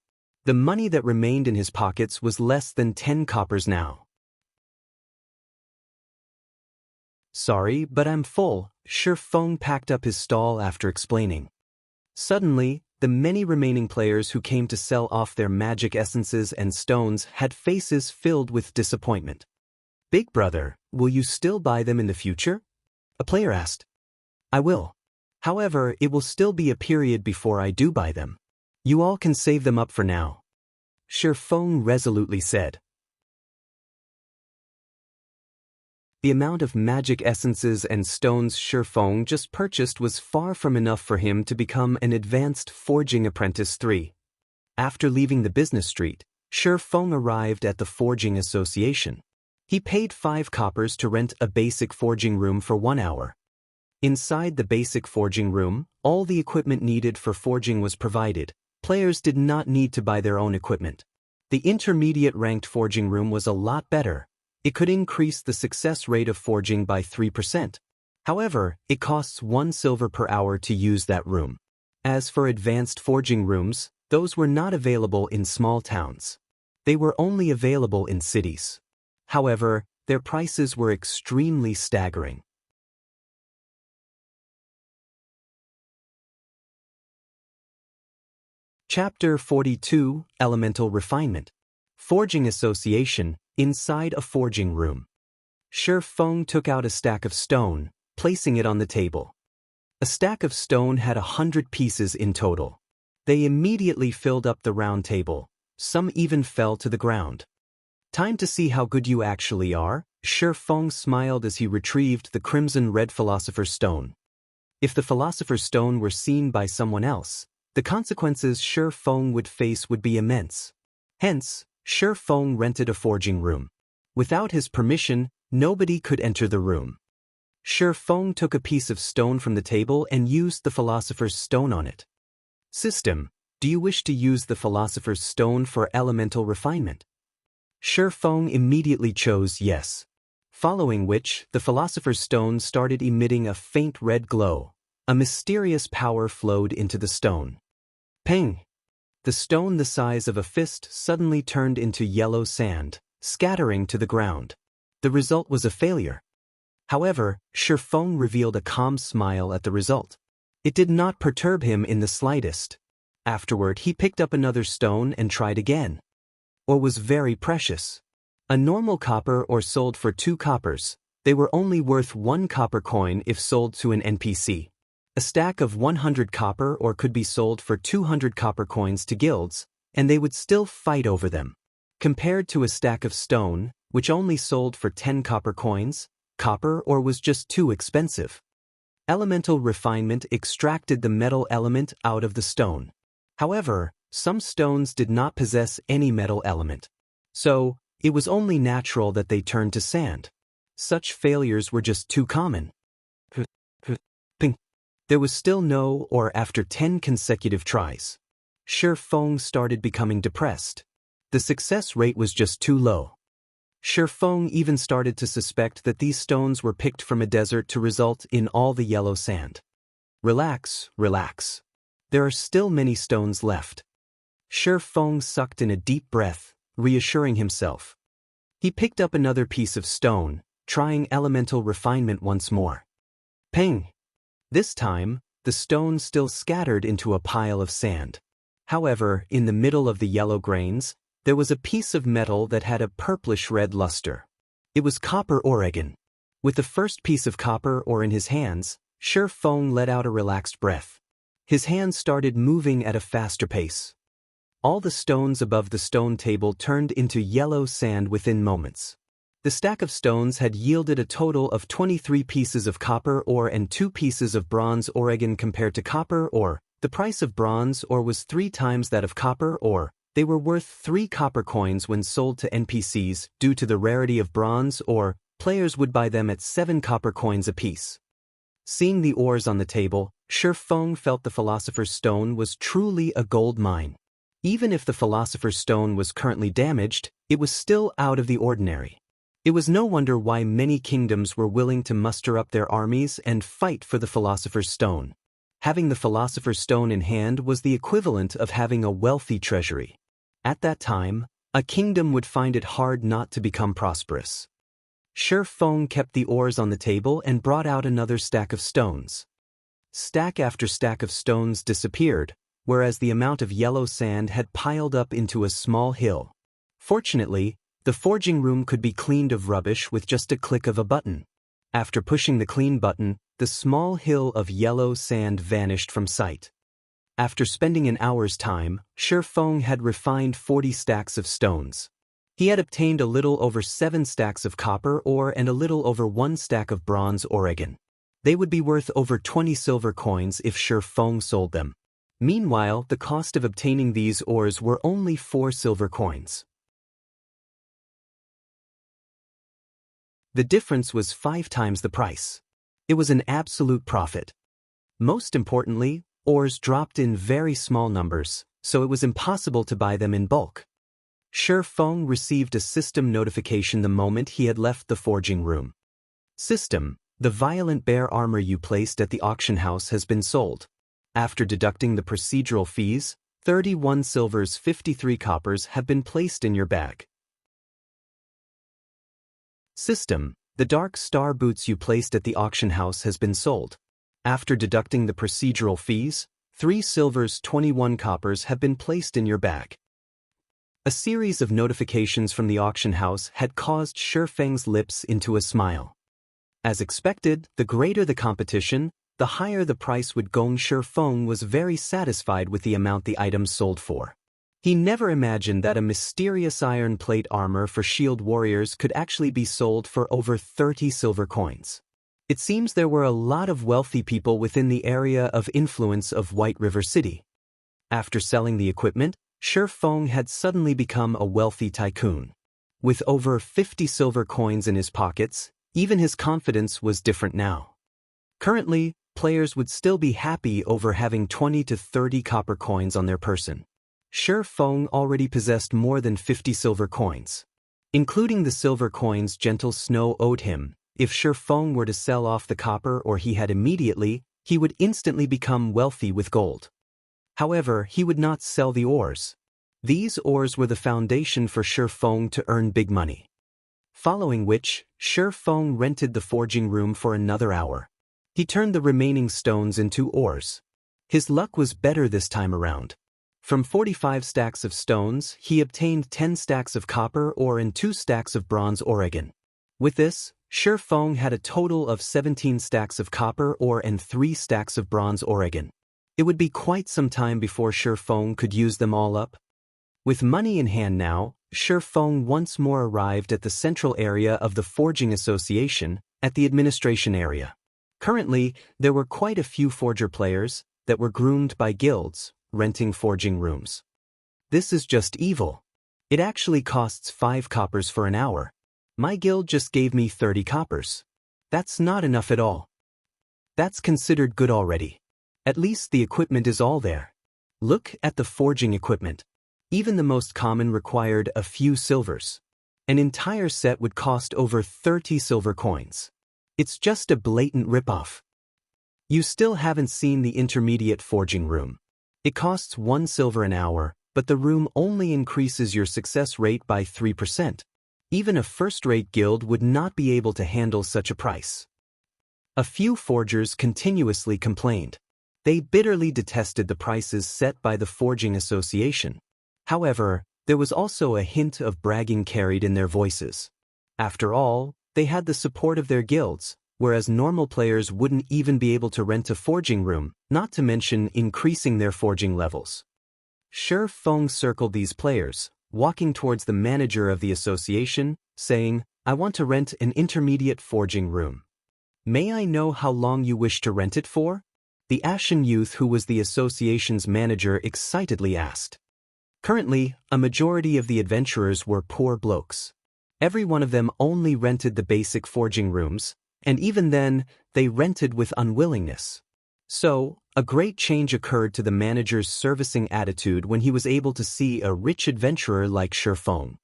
The money that remained in his pockets was less than 10 coppers now. Sorry, but I'm full, Shifeng packed up his stall after explaining. Suddenly, the many remaining players who came to sell off their magic essences and stones had faces filled with disappointment. Big brother, will you still buy them in the future? A player asked. I will. However, it will still be a period before I do buy them. You all can save them up for now. Shifeng resolutely said. The amount of magic essences and stones Shifeng just purchased was far from enough for him to become an advanced forging apprentice 3. After leaving the business street, Shifeng arrived at the Forging Association. He paid 5 coppers to rent a basic forging room for 1 hour. Inside the basic forging room, all the equipment needed for forging was provided. Players did not need to buy their own equipment. The intermediate ranked forging room was a lot better. It could increase the success rate of forging by 3%. However, it costs 1 silver per hour to use that room. As for advanced forging rooms, those were not available in small towns. They were only available in cities. However, their prices were extremely staggering. Chapter 42, Elemental Refinement. Forging Association, inside a forging room. Shifeng took out a stack of stone, placing it on the table. A stack of stone had 100 pieces in total. They immediately filled up the round table. Some even fell to the ground. Time to see how good you actually are, Shifeng smiled as he retrieved the crimson-red Philosopher's Stone. If the Philosopher's Stone were seen by someone else, the consequences Shifeng would face would be immense. Hence, Shifeng rented a forging room. Without his permission, nobody could enter the room. Shifeng took a piece of stone from the table and used the Philosopher's Stone on it. System, do you wish to use the Philosopher's Stone for elemental refinement? Shifeng immediately chose yes. Following which, the Philosopher's Stone started emitting a faint red glow. A mysterious power flowed into the stone. Ping! The stone the size of a fist suddenly turned into yellow sand, scattering to the ground. The result was a failure. However, Shifeng revealed a calm smile at the result. It did not perturb him in the slightest. Afterward, he picked up another stone and tried again. Or was very precious. A normal copper or sold for 2 coppers. They were only worth 1 copper coin if sold to an NPC. A stack of 100 copper or could be sold for 200 copper coins to guilds, and they would still fight over them. Compared to a stack of stone, which only sold for 10 copper coins, copper ore was just too expensive. Elemental refinement extracted the metal element out of the stone. However, some stones did not possess any metal element. So, it was only natural that they turned to sand. Such failures were just too common. Ping. There was still no ore after 10 consecutive tries. Shifeng started becoming depressed. The success rate was just too low. Shifeng even started to suspect that these stones were picked from a desert to result in all the yellow sand. Relax, relax. There are still many stones left. Shifeng sucked in a deep breath, reassuring himself. He picked up another piece of stone, trying elemental refinement once more. Ping! This time, the stone still scattered into a pile of sand. However, in the middle of the yellow grains, there was a piece of metal that had a purplish-red luster. It was copper ore again. With the first piece of copper ore in his hands, Shifeng let out a relaxed breath. His hands started moving at a faster pace. All the stones above the stone table turned into yellow sand within moments. The stack of stones had yielded a total of 23 pieces of copper ore and 2 pieces of bronze ore again compared to copper ore. The price of bronze ore was 3 times that of copper ore. They were worth 3 copper coins when sold to NPCs. Due to the rarity of bronze ore, players would buy them at 7 copper coins apiece. Seeing the ores on the table, Shi Feng felt the Philosopher's Stone was truly a gold mine. Even if the Philosopher's Stone was currently damaged, it was still out of the ordinary. It was no wonder why many kingdoms were willing to muster up their armies and fight for the Philosopher's Stone. Having the Philosopher's Stone in hand was the equivalent of having a wealthy treasury. At that time, a kingdom would find it hard not to become prosperous. Shi Feng kept the ores on the table and brought out another stack of stones. Stack after stack of stones disappeared, whereas the amount of yellow sand had piled up into a small hill. Fortunately, the forging room could be cleaned of rubbish with just a click of a button. After pushing the clean button, the small hill of yellow sand vanished from sight. After spending an hour's time, Shi Feng had refined 40 stacks of stones. He had obtained a little over 7 stacks of copper ore and a little over 1 stack of bronze ore. They would be worth over 20 silver coins if Shi Feng sold them. Meanwhile, the cost of obtaining these ores were only 4 silver coins. The difference was 5 times the price. It was an absolute profit. Most importantly, ores dropped in very small numbers, so it was impossible to buy them in bulk. Shi Feng received a system notification the moment he had left the forging room. System: the violent bear armor you placed at the auction house has been sold. After deducting the procedural fees, 31 silvers 53 coppers have been placed in your bag. System: the dark star boots you placed at the auction house has been sold. After deducting the procedural fees, 3 silvers 21 coppers have been placed in your bag. A series of notifications from the auction house had caused Shi Feng's lips into a smile. As expected, the greater the competition, the higher the price would go. Shi Feng was very satisfied with the amount the items sold for. He never imagined that a mysterious iron plate armor for shield warriors could actually be sold for over 30 silver coins. It seems there were a lot of wealthy people within the area of influence of White River City. After selling the equipment, Shi Feng had suddenly become a wealthy tycoon. With over 50 silver coins in his pockets, even his confidence was different now. Currently, players would still be happy over having 20 to 30 copper coins on their person. Shi Feng already possessed more than 50 silver coins. Including the silver coins Gentle Snow owed him, if Shi Feng were to sell off the copper ore he had immediately, he would instantly become wealthy with gold. However, he would not sell the ores. These ores were the foundation for Shi Feng to earn big money. Following which, Shi Feng rented the forging room for another hour. He turned the remaining stones into ores. His luck was better this time around. From 45 stacks of stones, he obtained 10 stacks of copper ore and 2 stacks of bronze ore. With this, Shi Feng had a total of 17 stacks of copper ore and 3 stacks of bronze ore. It would be quite some time before Shi Feng could use them all up. With money in hand now, Shi Feng once more arrived at the central area of the Forging Association, at the administration area. Currently, there were quite a few forger players that were groomed by guilds, renting forging rooms. This is just evil. It actually costs 5 coppers for an hour. My guild just gave me 30 coppers. That's not enough at all. That's considered good already. At least the equipment is all there. Look at the forging equipment. Even the most common required a few silvers. An entire set would cost over 30 silver coins. It's just a blatant ripoff. You still haven't seen the intermediate forging room. It costs 1 silver an hour, but the room only increases your success rate by 3%. Even a first-rate guild would not be able to handle such a price. A few forgers continuously complained. They bitterly detested the prices set by the Forging Association. However, there was also a hint of bragging carried in their voices. After all, they had the support of their guilds, whereas normal players wouldn't even be able to rent a forging room, not to mention increasing their forging levels. Shi Feng circled these players, walking towards the manager of the association, saying, "I want to rent an intermediate forging room. May I know how long you wish to rent it for?" The ashen youth who was the association's manager excitedly asked. Currently, a majority of the adventurers were poor blokes. Every one of them only rented the basic forging rooms, and even then, they rented with unwillingness. So, a great change occurred to the manager's servicing attitude when he was able to see a rich adventurer like Shifeng.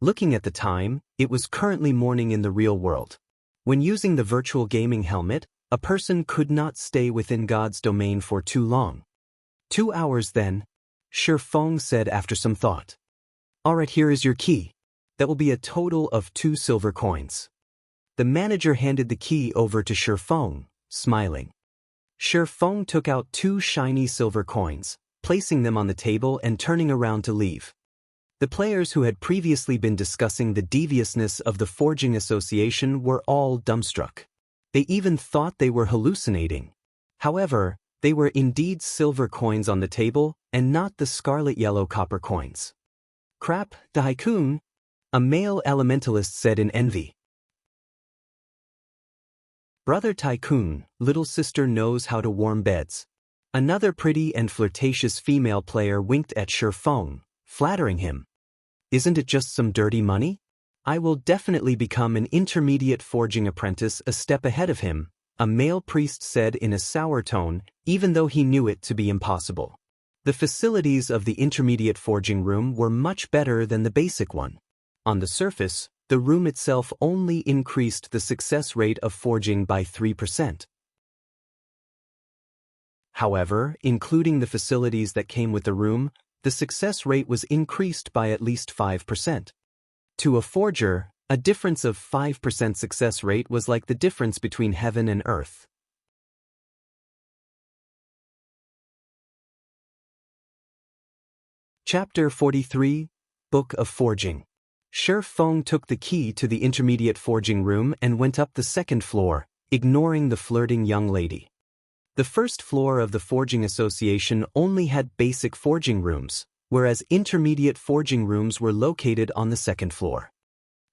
Looking at the time, it was currently morning in the real world. When using the virtual gaming helmet, a person could not stay within God's domain for too long. 2 hours then, Shifeng said after some thought. Alright, here is your key. That will be a total of 2 silver coins. The manager handed the key over to Shifeng, smiling. Shifeng took out 2 shiny silver coins, placing them on the table and turning around to leave. The players who had previously been discussing the deviousness of the Forging Association were all dumbstruck. They even thought they were hallucinating. However, they were indeed silver coins on the table and not the scarlet-yellow copper coins. Crap, Daikun, a male elementalist said in envy. Brother Tycoon, little sister knows how to warm beds. Another pretty and flirtatious female player winked at Shifeng, flattering him. Isn't it just some dirty money? I will definitely become an intermediate forging apprentice a step ahead of him, a male priest said in a sour tone, even though he knew it to be impossible. The facilities of the intermediate forging room were much better than the basic one. On the surface, the room itself only increased the success rate of forging by 3%. However, including the facilities that came with the room, the success rate was increased by at least 5%. To a forger, a difference of 5% success rate was like the difference between heaven and earth. Chapter 43, Book of Forging. Shifeng took the key to the intermediate forging room and went up the 2nd floor, ignoring the flirting young lady. The 1st floor of the Forging Association only had basic forging rooms, whereas intermediate forging rooms were located on the 2nd floor.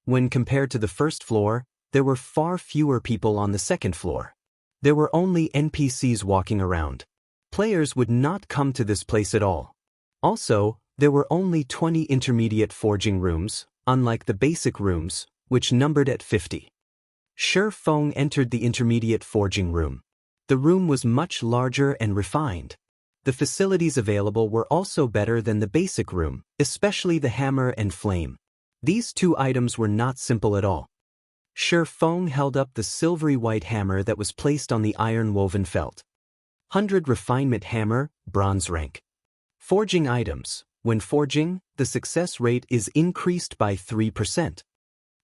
When compared to the 1st floor, there were far fewer people on the 2nd floor. There were only NPCs walking around. Players would not come to this place at all. Also, there were only 20 intermediate forging rooms, unlike the basic rooms, which numbered at 50. Shifeng entered the intermediate forging room. The room was much larger and refined. The facilities available were also better than the basic room, especially the hammer and flame. These 2 items were not simple at all. Shifeng held up the silvery white hammer that was placed on the iron-woven felt. 100 refinement hammer, bronze rank. Forging items. When forging, the success rate is increased by 3%.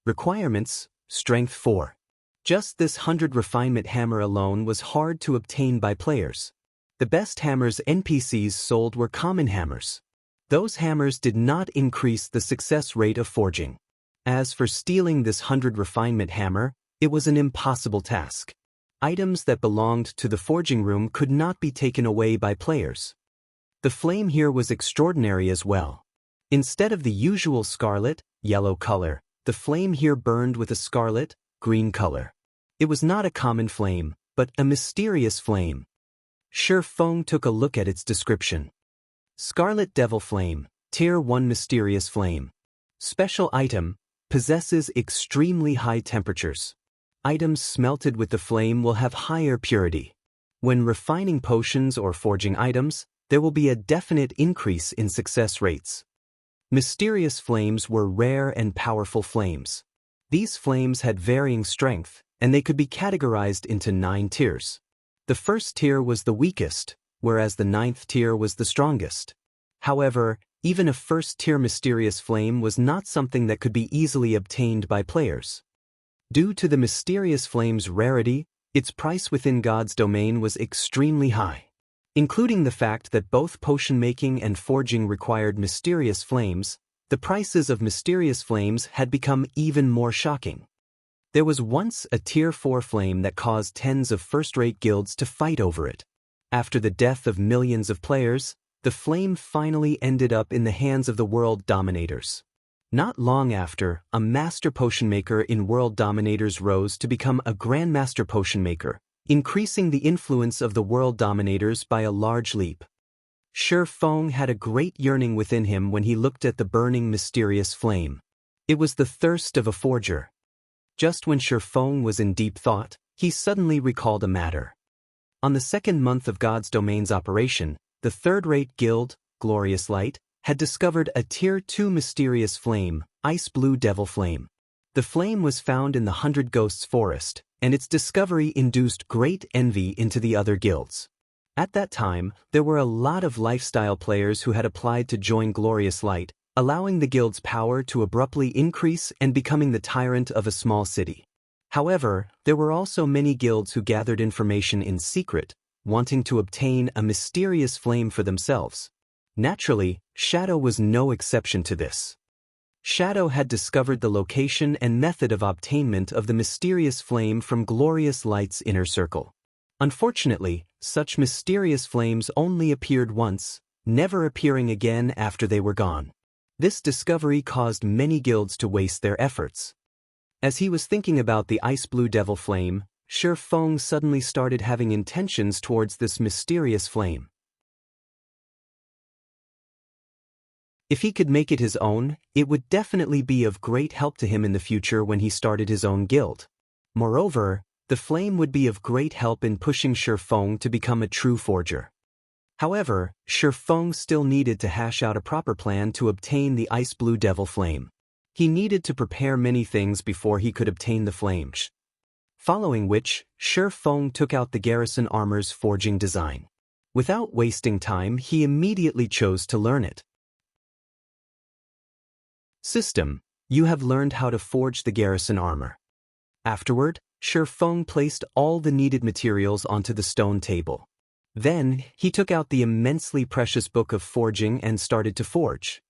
Requirements, strength 4. Just this 100 refinement hammer alone was hard to obtain by players. The best hammers NPCs sold were common hammers. Those hammers did not increase the success rate of forging. As for stealing this 100 refinement hammer, it was an impossible task. Items that belonged to the forging room could not be taken away by players. The flame here was extraordinary as well. Instead of the usual scarlet, yellow color, the flame here burned with a scarlet, green color. It was not a common flame, but a mysterious flame. Shifeng took a look at its description. Scarlet Devil Flame, Tier 1 Mysterious Flame. Special item, possesses extremely high temperatures. Items smelted with the flame will have higher purity. When refining potions or forging items, there will be a definite increase in success rates. Mysterious flames were rare and powerful flames. These flames had varying strength, and they could be categorized into 9 tiers. The 1st tier was the weakest, whereas the 9th tier was the strongest. However, even a 1st-tier mysterious flame was not something that could be easily obtained by players. Due to the mysterious flame's rarity, its price within God's domain was extremely high. Including the fact that both potion making and forging required mysterious flames, the prices of mysterious flames had become even more shocking. There was once a Tier 4 flame that caused tens of first-rate guilds to fight over it. After the death of millions of players, the flame finally ended up in the hands of the world dominators. Not long after, a master potion maker in world dominators rose to become a grandmaster potion maker, increasing the influence of the world dominators by a large leap. Shi Feng had a great yearning within him when he looked at the burning mysterious flame. It was the thirst of a forger. Just when Shi Feng was in deep thought, he suddenly recalled a matter. On the second month of God's domain's operation, the third-rate guild, Glorious Light, had discovered a Tier 2 mysterious flame, Ice Blue Devil Flame. The flame was found in the 100 Ghosts Forest, and its discovery induced great envy into the other guilds. At that time, there were a lot of lifestyle players who had applied to join Glorious Light, allowing the guild's power to abruptly increase and becoming the tyrant of a small city. However, there were also many guilds who gathered information in secret, wanting to obtain a mysterious flame for themselves. Naturally, Shadow was no exception to this. Shadow had discovered the location and method of obtainment of the mysterious flame from Glorious Light's inner circle. Unfortunately, such mysterious flames only appeared once, never appearing again after they were gone. This discovery caused many guilds to waste their efforts. As he was thinking about the Ice Blue Devil Flame, Shi Feng suddenly started having intentions towards this mysterious flame. If he could make it his own, it would definitely be of great help to him in the future when he started his own guild. Moreover, the flame would be of great help in pushing Shi Feng to become a true forger. However, Shi Feng still needed to hash out a proper plan to obtain the Ice Blue Devil Flame. He needed to prepare many things before he could obtain the flame. Following which, Shi Feng took out the garrison armor's forging design. Without wasting time, he immediately chose to learn it. System: you have learned how to forge the garrison armor. Afterward, Shi Feng placed all the needed materials onto the stone table. Then, he took out the immensely precious book of forging and started to forge.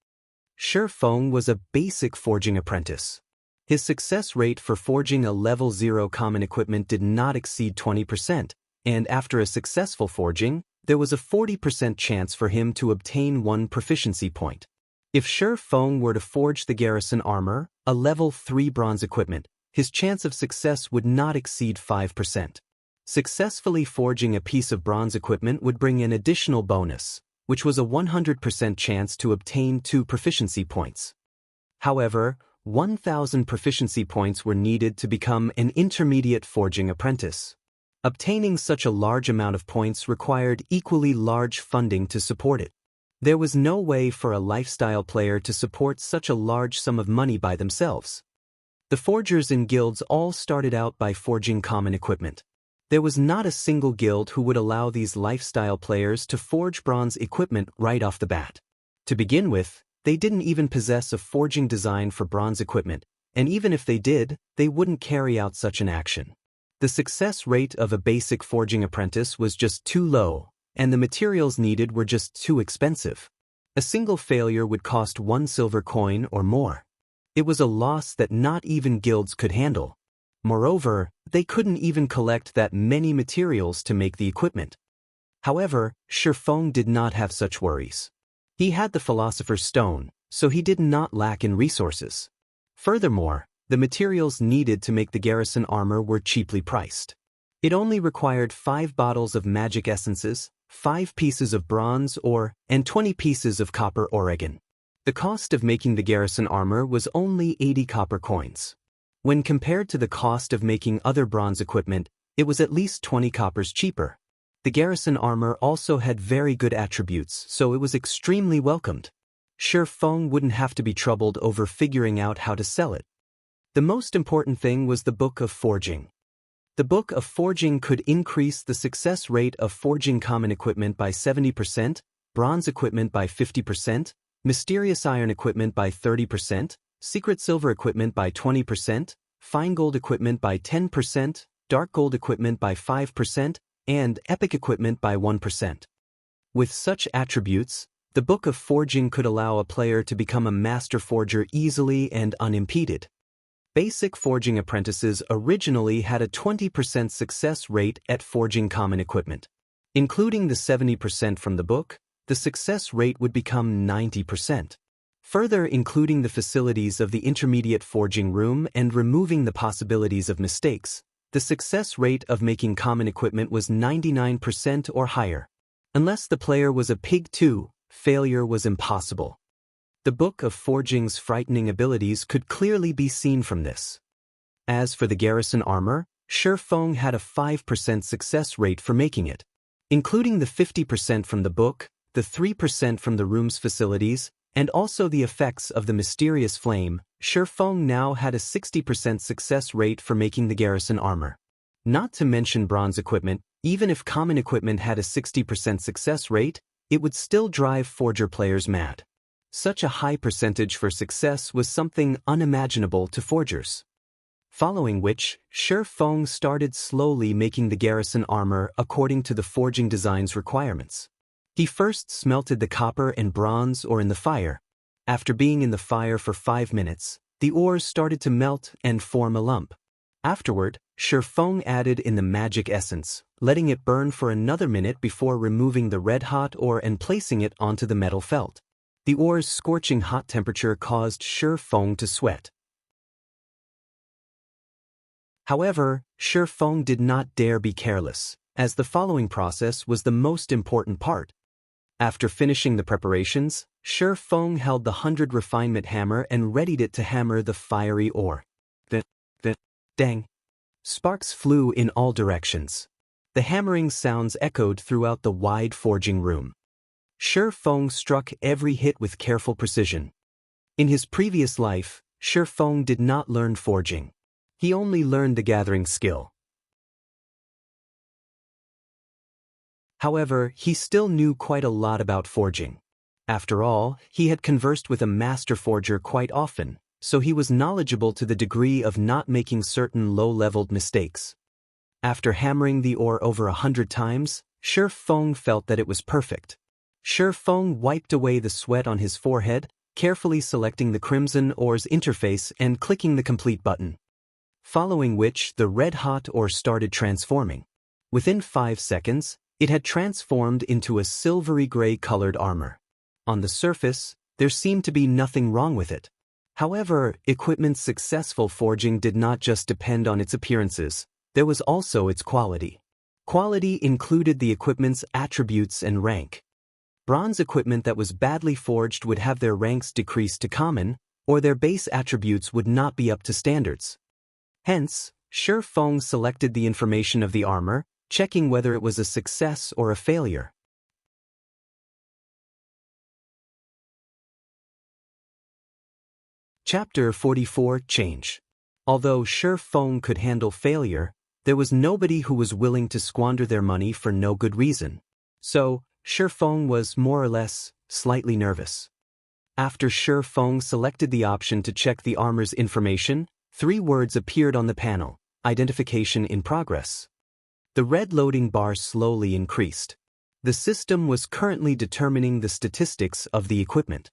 Shi Feng was a basic forging apprentice. His success rate for forging a level 0 common equipment did not exceed 20%, and after a successful forging, there was a 40% chance for him to obtain 1 proficiency point. If Shi Feng were to forge the garrison armor, a level 3 bronze equipment, his chance of success would not exceed 5%. Successfully forging a piece of bronze equipment would bring an additional bonus, which was a 100% chance to obtain 2 proficiency points. However, 1,000 proficiency points were needed to become an intermediate forging apprentice. Obtaining such a large amount of points required equally large funding to support it. There was no way for a lifestyle player to support such a large sum of money by themselves. The forgers in guilds all started out by forging common equipment. There was not a single guild who would allow these lifestyle players to forge bronze equipment right off the bat. To begin with, they didn't even possess a forging design for bronze equipment, and even if they did, they wouldn't carry out such an action. The success rate of a basic forging apprentice was just too low, and the materials needed were just too expensive. A single failure would cost 1 silver coin or more. It was a loss that not even guilds could handle. Moreover, they couldn't even collect that many materials to make the equipment. However, Shi Feng did not have such worries. He had the Philosopher's Stone, so he did not lack in resources. Furthermore, the materials needed to make the garrison armor were cheaply priced. It only required 5 bottles of magic essences, 5 pieces of bronze ore, and 20 pieces of copper oregon. The cost of making the garrison armor was only 80 copper coins. When compared to the cost of making other bronze equipment, it was at least 20 coppers cheaper. The garrison armor also had very good attributes, so it was extremely welcomed. Shi Feng wouldn't have to be troubled over figuring out how to sell it. The most important thing was the Book of Forging. The Book of Forging could increase the success rate of forging common equipment by 70%, bronze equipment by 50%, mysterious iron equipment by 30%, secret silver equipment by 20%, fine gold equipment by 10%, dark gold equipment by 5%, and epic equipment by 1%. With such attributes, the Book of Forging could allow a player to become a master forger easily and unimpeded. Basic forging apprentices originally had a 20% success rate at forging common equipment. Including the 70% from the book, the success rate would become 90%. Further including the facilities of the intermediate forging room and removing the possibilities of mistakes, The success rate of making common equipment was 99% or higher. Unless the player was a pig too, failure was impossible. The Book of Forging's frightening abilities could clearly be seen from this. As for the garrison armor, Shi Feng had a 5% success rate for making it. Including the 50% from the book, the 3% from the room's facilities, and also the effects of the mysterious flame, Shi Feng now had a 60% success rate for making the garrison armor. Not to mention bronze equipment, even if common equipment had a 60% success rate, it would still drive forger players mad. Such a high percentage for success was something unimaginable to forgers. Following which, Shi Feng started slowly making the garrison armor according to the forging design's requirements. He first smelted the copper and bronze ore in the fire. After being in the fire for 5 minutes, the ores started to melt and form a lump. Afterward, Shi Feng added in the magic essence, letting it burn for another minute before removing the red-hot ore and placing it onto the metal felt. The ore's scorching hot temperature caused Shi Feng to sweat. However, Shi Feng did not dare be careless, as the following process was the most important part. After finishing the preparations, Shi Feng held the 100 refinement hammer and readied it to hammer the fiery ore. Dang! Sparks flew in all directions. The hammering sounds echoed throughout the wide forging room. Shi Feng struck every hit with careful precision. In his previous life, Shi Feng did not learn forging. He only learned the gathering skill. However, he still knew quite a lot about forging. After all, he had conversed with a master forger quite often, so he was knowledgeable to the degree of not making certain low-leveled mistakes. After hammering the ore over 100 times, Shi Feng felt that it was perfect. Shi Feng wiped away the sweat on his forehead, carefully selecting the crimson ore's interface and clicking the complete button. Following which, the red-hot ore started transforming. Within 5 seconds, it had transformed into a silvery gray-colored armor. On the surface, there seemed to be nothing wrong with it. However, equipment's successful forging did not just depend on its appearances, there was also its quality. Quality included the equipment's attributes and rank. Bronze equipment that was badly forged would have their ranks decreased to common, or their base attributes would not be up to standards. Hence, Shi Feng selected the information of the armor, checking whether it was a success or a failure. Chapter 44 Change. Although Shi Feng could handle failure, there was nobody who was willing to squander their money for no good reason. So, Shi Feng was more or less slightly nervous. After Shi Feng selected the option to check the armor's information, 3 words appeared on the panel: identification in progress. The red loading bar slowly increased. The system was currently determining the statistics of the equipment.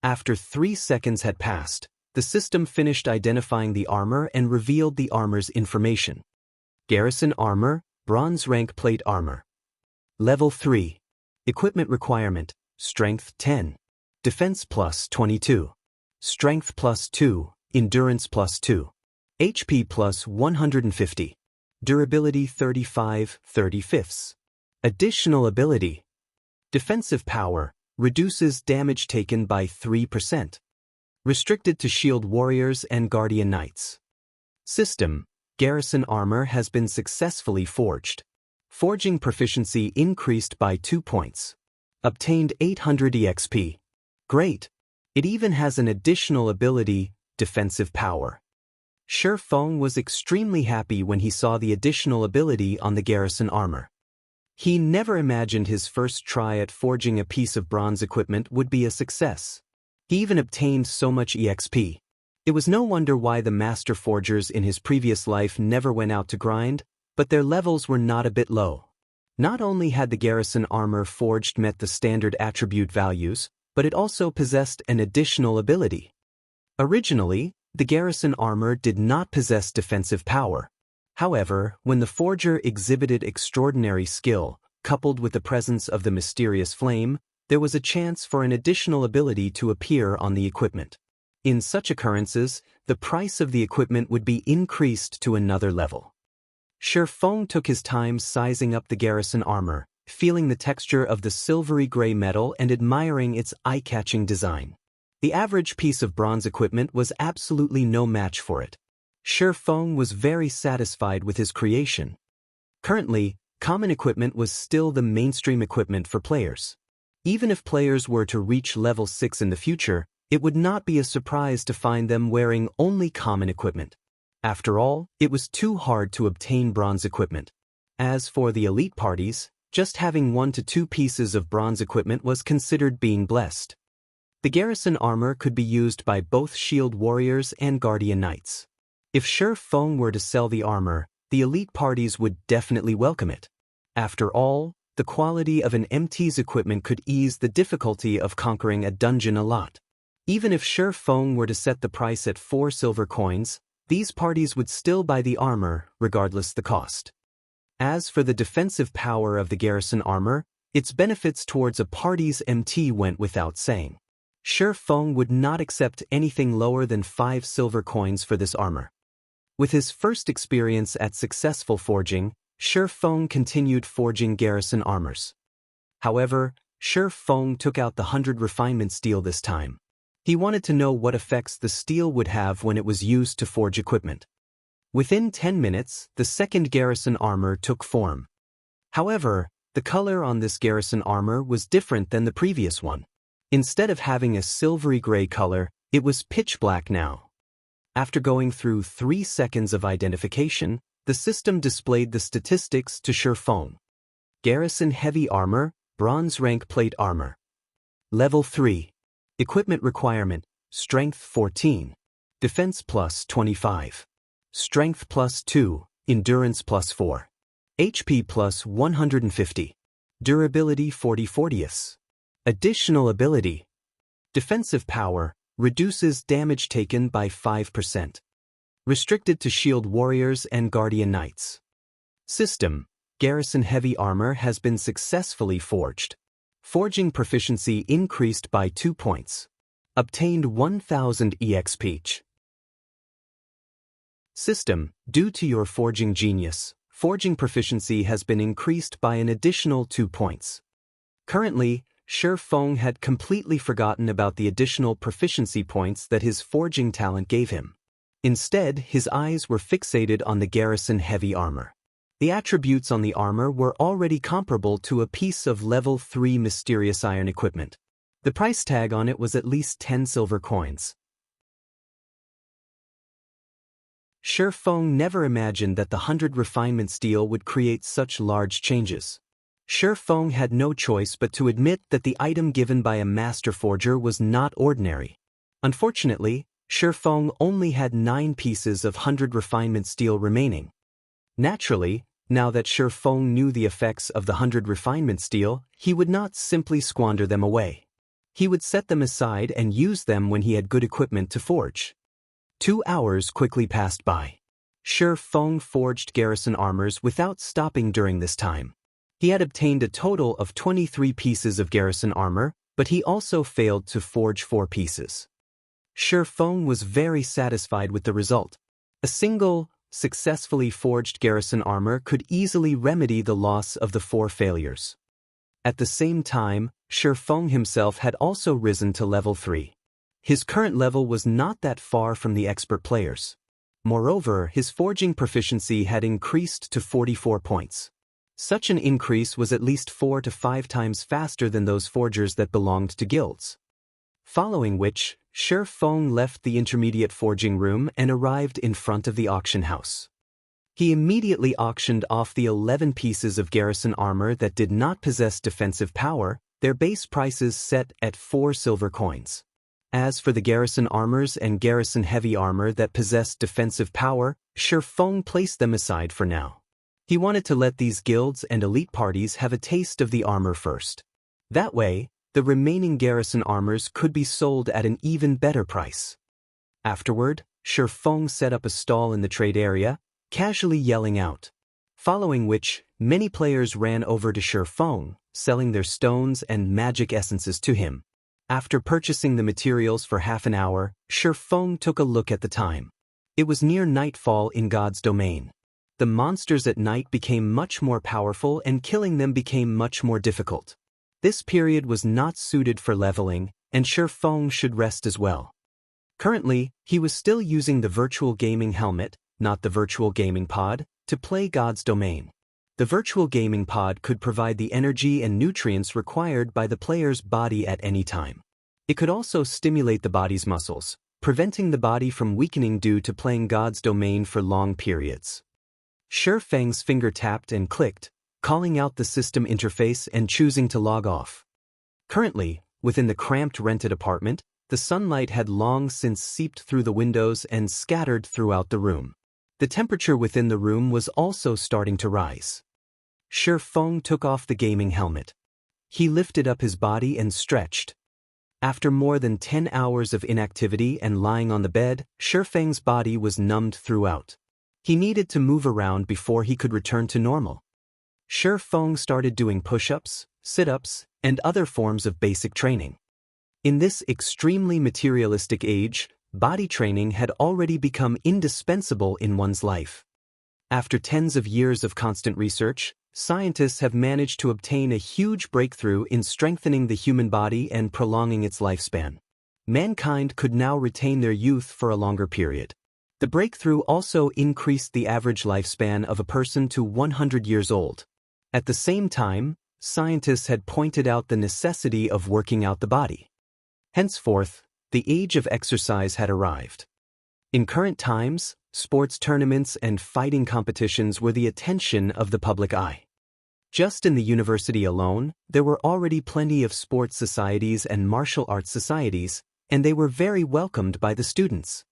After 3 seconds had passed, the system finished identifying the armor and revealed the armor's information. Garrison armor, bronze rank plate armor. Level 3. Equipment requirement, strength 10. Defense plus 22. Strength plus 2, endurance plus 2. HP plus 150. Durability 35/35. Additional ability. Defensive power, reduces damage taken by 3%. Restricted to shield warriors and guardian knights. System, garrison armor has been successfully forged. Forging proficiency increased by 2 points. Obtained 800 EXP. Great! It even has an additional ability, defensive power. Shi Feng was extremely happy when he saw the additional ability on the garrison armor. He never imagined his first try at forging a piece of bronze equipment would be a success. He even obtained so much EXP. It was no wonder why the master forgers in his previous life never went out to grind, but their levels were not a bit low. Not only had the garrison armor forged met the standard attribute values, but it also possessed an additional ability. Originally, the garrison armor did not possess defensive power. However, when the forger exhibited extraordinary skill, coupled with the presence of the mysterious flame, there was a chance for an additional ability to appear on the equipment. In such occurrences, the price of the equipment would be increased to another level. Shi Feng took his time sizing up the garrison armor, feeling the texture of the silvery gray metal and admiring its eye-catching design. The average piece of bronze equipment was absolutely no match for it. Shi Feng was very satisfied with his creation. Currently, common equipment was still the mainstream equipment for players. Even if players were to reach level 6 in the future, it would not be a surprise to find them wearing only common equipment. After all, it was too hard to obtain bronze equipment. As for the elite parties, just having 1 to 2 pieces of bronze equipment was considered being blessed. The garrison armor could be used by both shield warriors and guardian knights. If Shi Feng were to sell the armor, the elite parties would definitely welcome it. After all, the quality of an MT's equipment could ease the difficulty of conquering a dungeon a lot. Even if Shi Feng were to set the price at 4 silver coins, these parties would still buy the armor, regardless the cost. As for the defensive power of the garrison armor, its benefits towards a party's MT went without saying. Shi Feng would not accept anything lower than 5 silver coins for this armor. With his first experience at successful forging, Shi Feng continued forging garrison armors. However, Shi Feng took out the 100 refinement steel this time. He wanted to know what effects the steel would have when it was used to forge equipment. Within 10 minutes, the second garrison armor took form. However, the color on this garrison armor was different than the previous one. Instead of having a silvery gray color, it was pitch black now. After going through 3 seconds of identification, the system displayed the statistics to Shi Feng. Garrison heavy armor, bronze rank plate armor. Level 3. Equipment requirement, strength 14. Defense plus 25. Strength plus 2, endurance plus 4. HP plus 150. Durability 40/40. Additional ability. Defensive power, reduces damage taken by 5%. Restricted to shield warriors and guardian knights. System, garrison heavy armor has been successfully forged. Forging proficiency increased by 2 points. Obtained 1000 EXP. System, due to your forging genius, forging proficiency has been increased by an additional 2 points. Currently, Shi Feng had completely forgotten about the additional proficiency points that his forging talent gave him. Instead, his eyes were fixated on the garrison heavy armor. The attributes on the armor were already comparable to a piece of level 3 mysterious iron equipment. The price tag on it was at least 10 silver coins. Shi Feng never imagined that the 100 refinement steel would create such large changes. Shi Feng had no choice but to admit that the item given by a master forger was not ordinary. Unfortunately, Shi Feng only had 9 pieces of 100 refinement steel remaining. Naturally, now that Shi Feng knew the effects of the 100 refinement steel, he would not simply squander them away. He would set them aside and use them when he had good equipment to forge. 2 hours quickly passed by. Shi Feng forged garrison armors without stopping during this time. He had obtained a total of 23 pieces of garrison armor, but he also failed to forge 4 pieces. Shi Feng was very satisfied with the result. A single, successfully forged garrison armor could easily remedy the loss of the 4 failures. At the same time, Shi Feng himself had also risen to level 3. His current level was not that far from the expert players. Moreover, his forging proficiency had increased to 44 points. Such an increase was at least 4 to 5 times faster than those forgers that belonged to guilds. Following which, Shi Feng left the intermediate forging room and arrived in front of the auction house. He immediately auctioned off the 11 pieces of garrison armor that did not possess defensive power, their base prices set at 4 silver coins. As for the garrison armors and garrison heavy armor that possessed defensive power, Shi Feng placed them aside for now. He wanted to let these guilds and elite parties have a taste of the armor first. That way, the remaining garrison armors could be sold at an even better price. Afterward, Shi Feng set up a stall in the trade area, casually yelling out. Following which, many players ran over to Shi Feng, selling their stones and magic essences to him. After purchasing the materials for half an hour, Shi Feng took a look at the time. It was near nightfall in God's domain. The monsters at night became much more powerful and killing them became much more difficult. This period was not suited for leveling, and Shifeng should rest as well. Currently, he was still using the virtual gaming helmet, not the virtual gaming pod, to play God's domain. The virtual gaming pod could provide the energy and nutrients required by the player's body at any time. It could also stimulate the body's muscles, preventing the body from weakening due to playing God's domain for long periods. Shifeng's finger tapped and clicked, calling out the system interface and choosing to log off. Currently, within the cramped rented apartment, the sunlight had long since seeped through the windows and scattered throughout the room. The temperature within the room was also starting to rise. Shifeng took off the gaming helmet. He lifted up his body and stretched. After more than 10 hours of inactivity and lying on the bed, Shifeng's body was numbed throughout. He needed to move around before he could return to normal. Shifeng started doing push-ups, sit-ups, and other forms of basic training. In this extremely materialistic age, body training had already become indispensable in one's life. After tens of years of constant research, scientists have managed to obtain a huge breakthrough in strengthening the human body and prolonging its lifespan. Mankind could now retain their youth for a longer period. The breakthrough also increased the average lifespan of a person to 100 years old. At the same time, scientists had pointed out the necessity of working out the body. Henceforth, the age of exercise had arrived. In current times, sports tournaments and fighting competitions were the attention of the public eye. Just in the university alone, there were already plenty of sports societies and martial arts societies, and they were very welcomed by the students.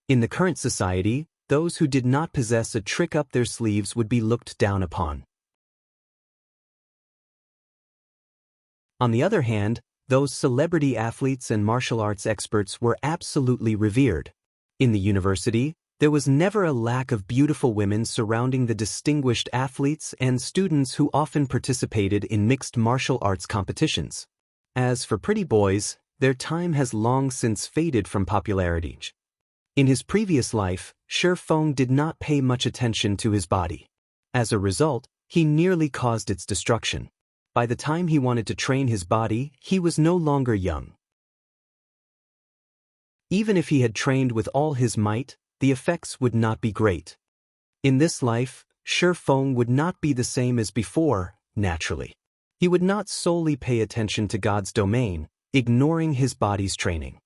In the current society, those who did not possess a trick up their sleeves would be looked down upon. On the other hand, those celebrity athletes and martial arts experts were absolutely revered. In the university, there was never a lack of beautiful women surrounding the distinguished athletes and students who often participated in mixed martial arts competitions. As for pretty boys, their time has long since faded from popularity. In his previous life, Shifeng did not pay much attention to his body. As a result, he nearly caused its destruction. By the time he wanted to train his body, he was no longer young. Even if he had trained with all his might, the effects would not be great. In this life, Shifeng would not be the same as before, naturally. He would not solely pay attention to God's domain, ignoring his body's training.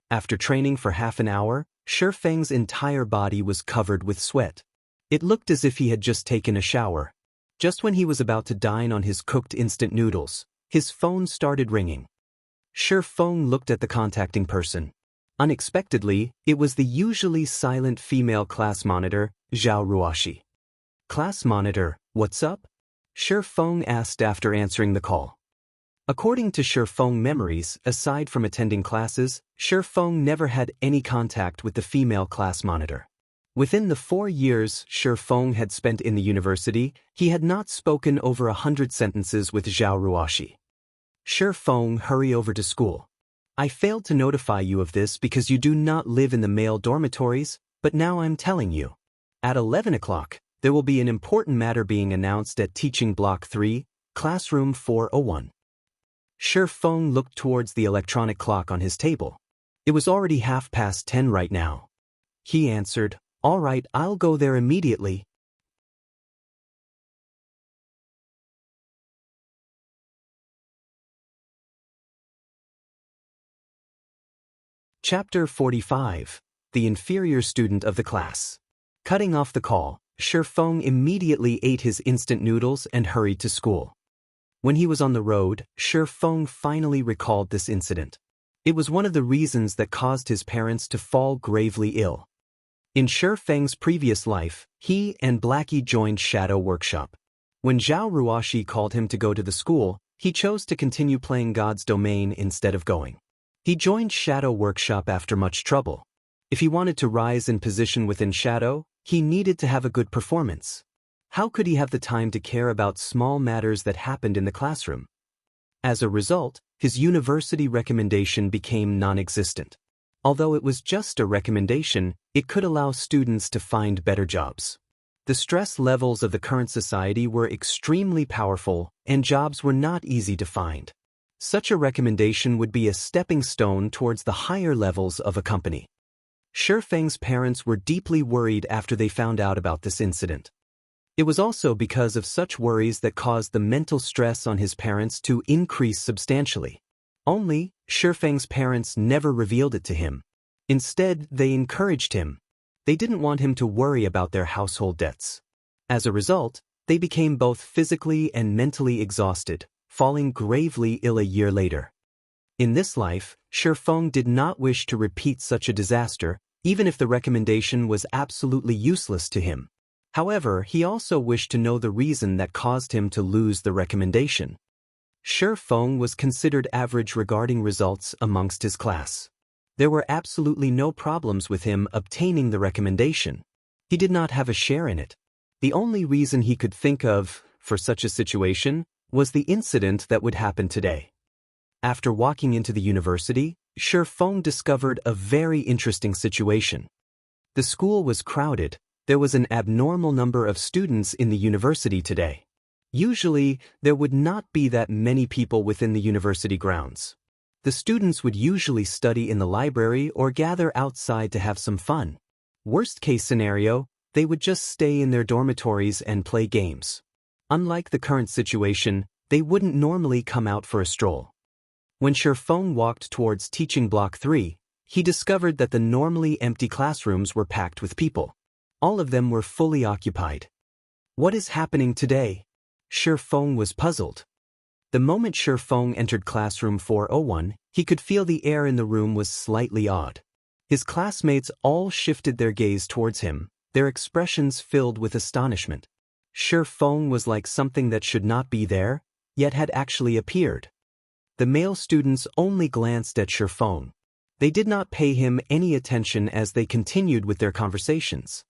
After training for half an hour, Shifeng's entire body was covered with sweat. It looked as if he had just taken a shower. Just when he was about to dine on his cooked instant noodles, his phone started ringing. Shifeng looked at the contacting person. Unexpectedly, it was the usually silent female class monitor, Zhao Ruoshi. "Class monitor, what's up?" Shifeng asked after answering the call. According to Shifeng memories, aside from attending classes, Shifeng never had any contact with the female class monitor. Within the 4 years Shifeng had spent in the university, he had not spoken over 100 sentences with Zhao Ruoshi. "Shifeng, hurry over to school. I failed to notify you of this because you do not live in the male dormitories, but now I'm telling you. At 11 o'clock, there will be an important matter being announced at Teaching Block 3, Classroom 401. Shifeng looked towards the electronic clock on his table. It was already 10:30 right now. He answered, "All right, I'll go there immediately." Chapter 45. The inferior student of the class. Cutting off the call, Shifeng immediately ate his instant noodles and hurried to school. When he was on the road, Shifeng finally recalled this incident. It was one of the reasons that caused his parents to fall gravely ill. In Shifeng's previous life, he and Blackie joined Shadow Workshop. When Zhao Ruoshi called him to go to the school, he chose to continue playing God's domain instead of going. He joined Shadow Workshop after much trouble. If he wanted to rise in position within Shadow, he needed to have a good performance. How could he have the time to care about small matters that happened in the classroom? As a result, his university recommendation became non-existent. Although it was just a recommendation, it could allow students to find better jobs. The stress levels of the current society were extremely powerful, and jobs were not easy to find. Such a recommendation would be a stepping stone towards the higher levels of a company. Shifeng's parents were deeply worried after they found out about this incident. It was also because of such worries that caused the mental stress on his parents to increase substantially. Only, Shifeng's parents never revealed it to him. Instead, they encouraged him. They didn't want him to worry about their household debts. As a result, they became both physically and mentally exhausted, falling gravely ill a year later. In this life, Shifeng did not wish to repeat such a disaster, even if the recommendation was absolutely useless to him. However, he also wished to know the reason that caused him to lose the recommendation. Shifeng was considered average regarding results amongst his class. There were absolutely no problems with him obtaining the recommendation. He did not have a share in it. The only reason he could think of, for such a situation, was the incident that would happen today. After walking into the university, Shifeng discovered a very interesting situation. The school was crowded. There was an abnormal number of students in the university today. Usually, there would not be that many people within the university grounds. The students would usually study in the library or gather outside to have some fun. Worst case scenario, they would just stay in their dormitories and play games. Unlike the current situation, they wouldn't normally come out for a stroll. When Shifeng walked towards teaching block 3, he discovered that the normally empty classrooms were packed with people. All of them were fully occupied. What is happening today? Shifeng was puzzled. The moment Shifeng entered classroom 401, he could feel the air in the room was slightly odd. His classmates all shifted their gaze towards him, their expressions filled with astonishment. Shifeng was like something that should not be there, yet had actually appeared. The male students only glanced at Shifeng. They did not pay him any attention as they continued with their conversations.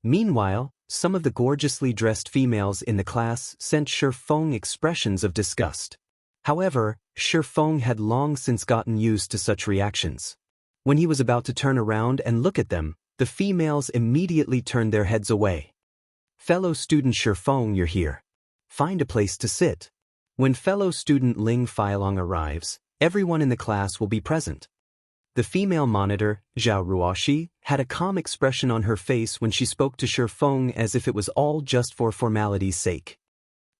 Meanwhile, some of the gorgeously dressed females in the class sent Shifeng expressions of disgust. However, Shifeng had long since gotten used to such reactions. When he was about to turn around and look at them, the females immediately turned their heads away. Fellow student Shifeng, you're here. Find a place to sit. When fellow student Ling Feilong arrives, everyone in the class will be present. The female monitor, Zhao Ruoxi, had a calm expression on her face when she spoke to Shifeng as if it was all just for formality's sake.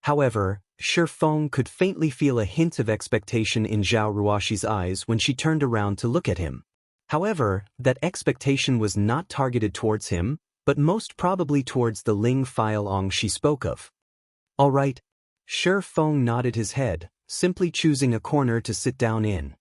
However, Shifeng could faintly feel a hint of expectation in Zhao Ruoxi's eyes when she turned around to look at him. However, that expectation was not targeted towards him, but most probably towards the Ling Feilong she spoke of. All right. Shifeng nodded his head, simply choosing a corner to sit down in.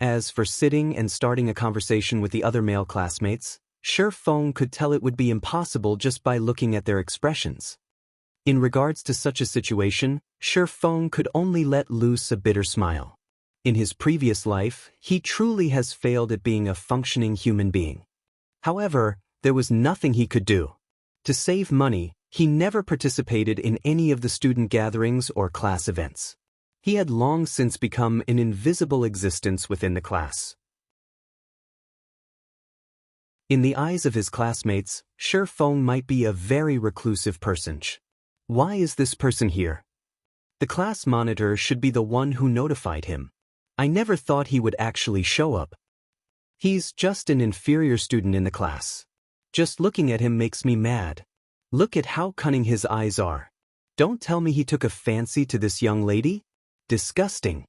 As for sitting and starting a conversation with the other male classmates, Shifeng could tell it would be impossible just by looking at their expressions. In regards to such a situation, Shifeng could only let loose a bitter smile. In his previous life, he truly has failed at being a functioning human being. However, there was nothing he could do. To save money, he never participated in any of the student gatherings or class events. He had long since become an invisible existence within the class. In the eyes of his classmates, Shifeng might be a very reclusive person. Why is this person here? The class monitor should be the one who notified him. I never thought he would actually show up. He's just an inferior student in the class. Just looking at him makes me mad. Look at how cunning his eyes are. Don't tell me he took a fancy to this young lady? Disgusting.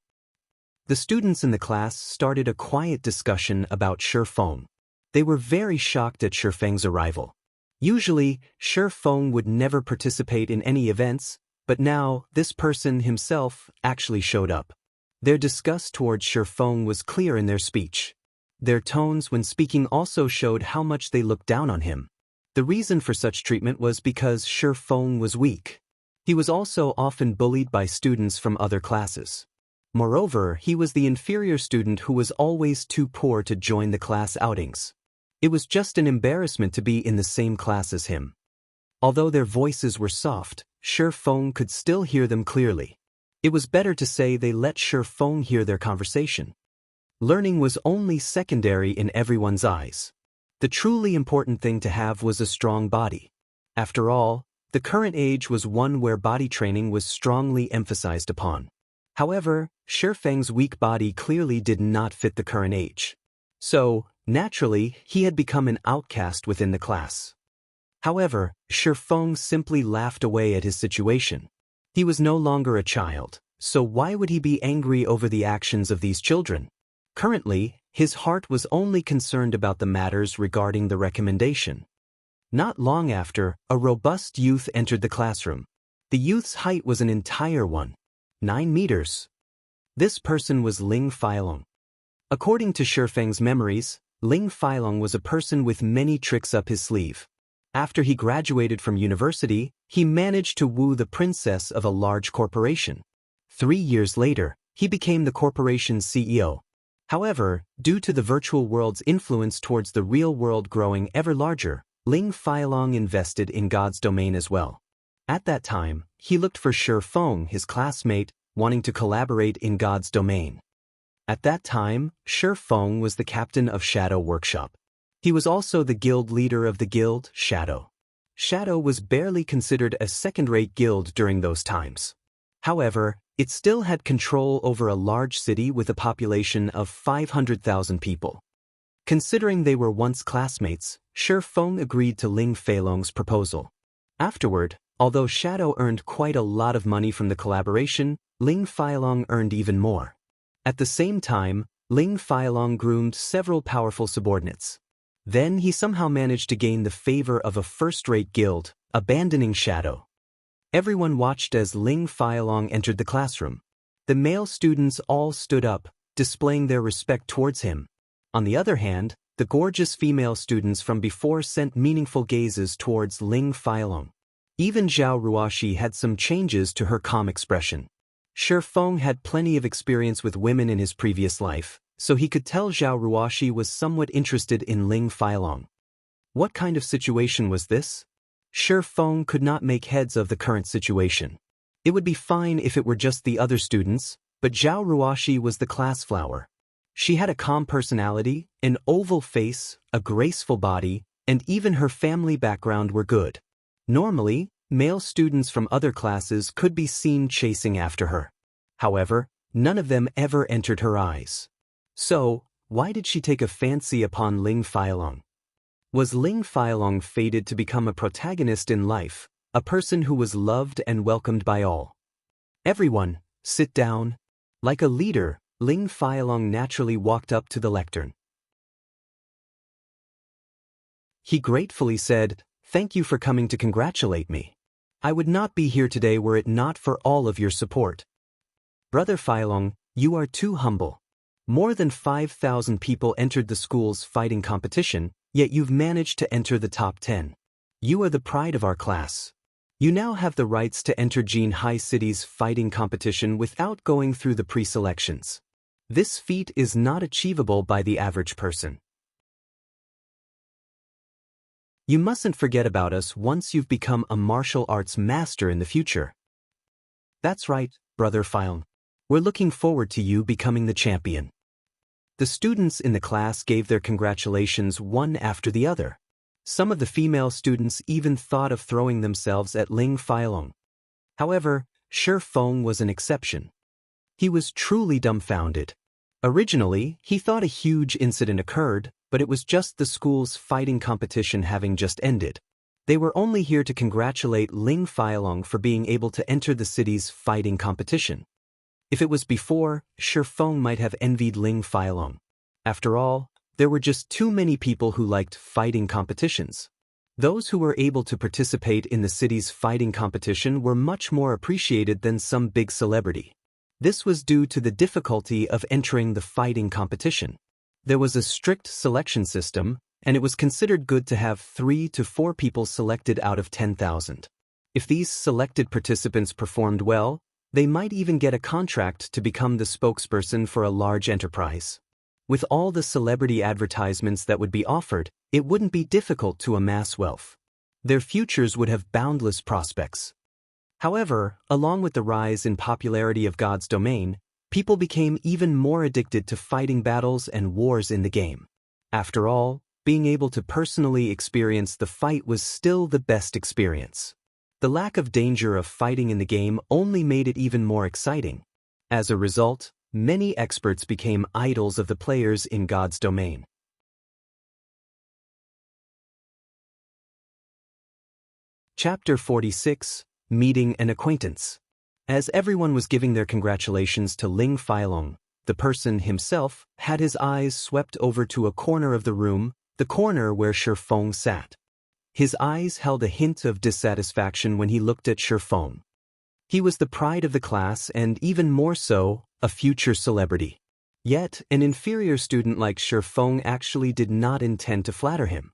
The students in the class started a quiet discussion about Shifeng. They were very shocked at Shifeng's arrival. Usually, Shifeng would never participate in any events, but now, this person himself actually showed up. Their disgust towards Shifeng was clear in their speech. Their tones when speaking also showed how much they looked down on him. The reason for such treatment was because Shifeng was weak. He was also often bullied by students from other classes. Moreover, he was the inferior student who was always too poor to join the class outings. It was just an embarrassment to be in the same class as him. Although their voices were soft, Shifeng could still hear them clearly. It was better to say they let Shifeng hear their conversation. Learning was only secondary in everyone's eyes. The truly important thing to have was a strong body. After all, the current age was one where body training was strongly emphasized upon. However, Shifeng's weak body clearly did not fit the current age. So, naturally, he had become an outcast within the class. However, Shifeng simply laughed away at his situation. He was no longer a child, so why would he be angry over the actions of these children? Currently, his heart was only concerned about the matters regarding the recommendation. Not long after, a robust youth entered the classroom. The youth's height was an entire 9 meters. This person was Ling Feilong. According to Shifeng's memories, Ling Feilong was a person with many tricks up his sleeve. After he graduated from university, he managed to woo the princess of a large corporation. 3 years later, he became the corporation's CEO. However, due to the virtual world's influence towards the real world growing ever larger, Ling Feilong invested in God's domain as well. At that time, he looked for Shifeng, his classmate, wanting to collaborate in God's domain. At that time, Shifeng was the captain of Shadow Workshop. He was also the guild leader of the guild, Shadow. Shadow was barely considered a second-rate guild during those times. However, it still had control over a large city with a population of 500,000 people. Considering they were once classmates, Shifeng agreed to Ling Feilong's proposal. Afterward, although Shadow earned quite a lot of money from the collaboration, Ling Feilong earned even more. At the same time, Ling Feilong groomed several powerful subordinates. Then he somehow managed to gain the favor of a first-rate guild, abandoning Shadow. Everyone watched as Ling Feilong entered the classroom. The male students all stood up, displaying their respect towards him. On the other hand, the gorgeous female students from before sent meaningful gazes towards Ling Feilong. Even Zhao Ruoxi had some changes to her calm expression. Shifeng had plenty of experience with women in his previous life, so he could tell Zhao Ruoxi was somewhat interested in Ling Feilong. What kind of situation was this? Shifeng could not make heads of the current situation. It would be fine if it were just the other students, but Zhao Ruoxi was the class flower. She had a calm personality, an oval face, a graceful body, and even her family background were good. Normally, male students from other classes could be seen chasing after her. However, none of them ever entered her eyes. So, why did she take a fancy upon Ling Feilong? Was Ling Feilong fated to become a protagonist in life, a person who was loved and welcomed by all? Everyone, sit down. Like a leader, Ling Feilong naturally walked up to the lectern. He gratefully said, "Thank you for coming to congratulate me. I would not be here today were it not for all of your support. Brother Feilong, you are too humble. More than 5,000 people entered the school's fighting competition, yet you've managed to enter the top 10. You are the pride of our class. You now have the rights to enter Jinhai City's fighting competition without going through the pre-selections. This feat is not achievable by the average person. You mustn't forget about us once you've become a martial arts master in the future." "That's right, Brother Feilong. We're looking forward to you becoming the champion." The students in the class gave their congratulations one after the other. Some of the female students even thought of throwing themselves at Ling Feilong. However, Shifeng was an exception. He was truly dumbfounded. Originally, he thought a huge incident occurred, but it was just the school's fighting competition having just ended. They were only here to congratulate Ling Feilong for being able to enter the city's fighting competition. If it was before, Shifeng might have envied Ling Feilong. After all, there were just too many people who liked fighting competitions. Those who were able to participate in the city's fighting competition were much more appreciated than some big celebrity. This was due to the difficulty of entering the fighting competition. There was a strict selection system, and it was considered good to have 3 to 4 people selected out of 10,000. If these selected participants performed well, they might even get a contract to become the spokesperson for a large enterprise. With all the celebrity advertisements that would be offered, it wouldn't be difficult to amass wealth. Their futures would have boundless prospects. However, along with the rise in popularity of God's domain, People became even more addicted to fighting battles and wars in the game. After all, being able to personally experience the fight was still the best experience. The lack of danger of fighting in the game only made it even more exciting. As a result, many experts became idols of the players in God's domain. Chapter 46, Meeting an Acquaintance. As everyone was giving their congratulations to Ling Feilong, the person himself had his eyes swept over to a corner of the room, the corner where Shifeng sat. His eyes held a hint of dissatisfaction when he looked at Shifeng. He was the pride of the class and, even more so, a future celebrity. Yet, an inferior student like Shifeng actually did not intend to flatter him.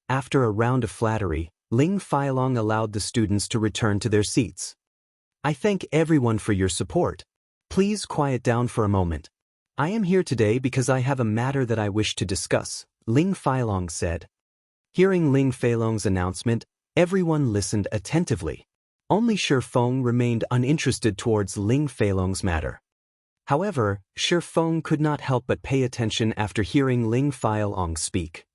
After a round of flattery, Ling Feilong allowed the students to return to their seats. I thank everyone for your support. Please quiet down for a moment. I am here today because I have a matter that I wish to discuss, Ling Feilong said. Hearing Ling Feilong's announcement, everyone listened attentively. Only Shifeng remained uninterested towards Ling Feilong's matter. However, Shifeng could not help but pay attention after hearing Ling Feilong speak.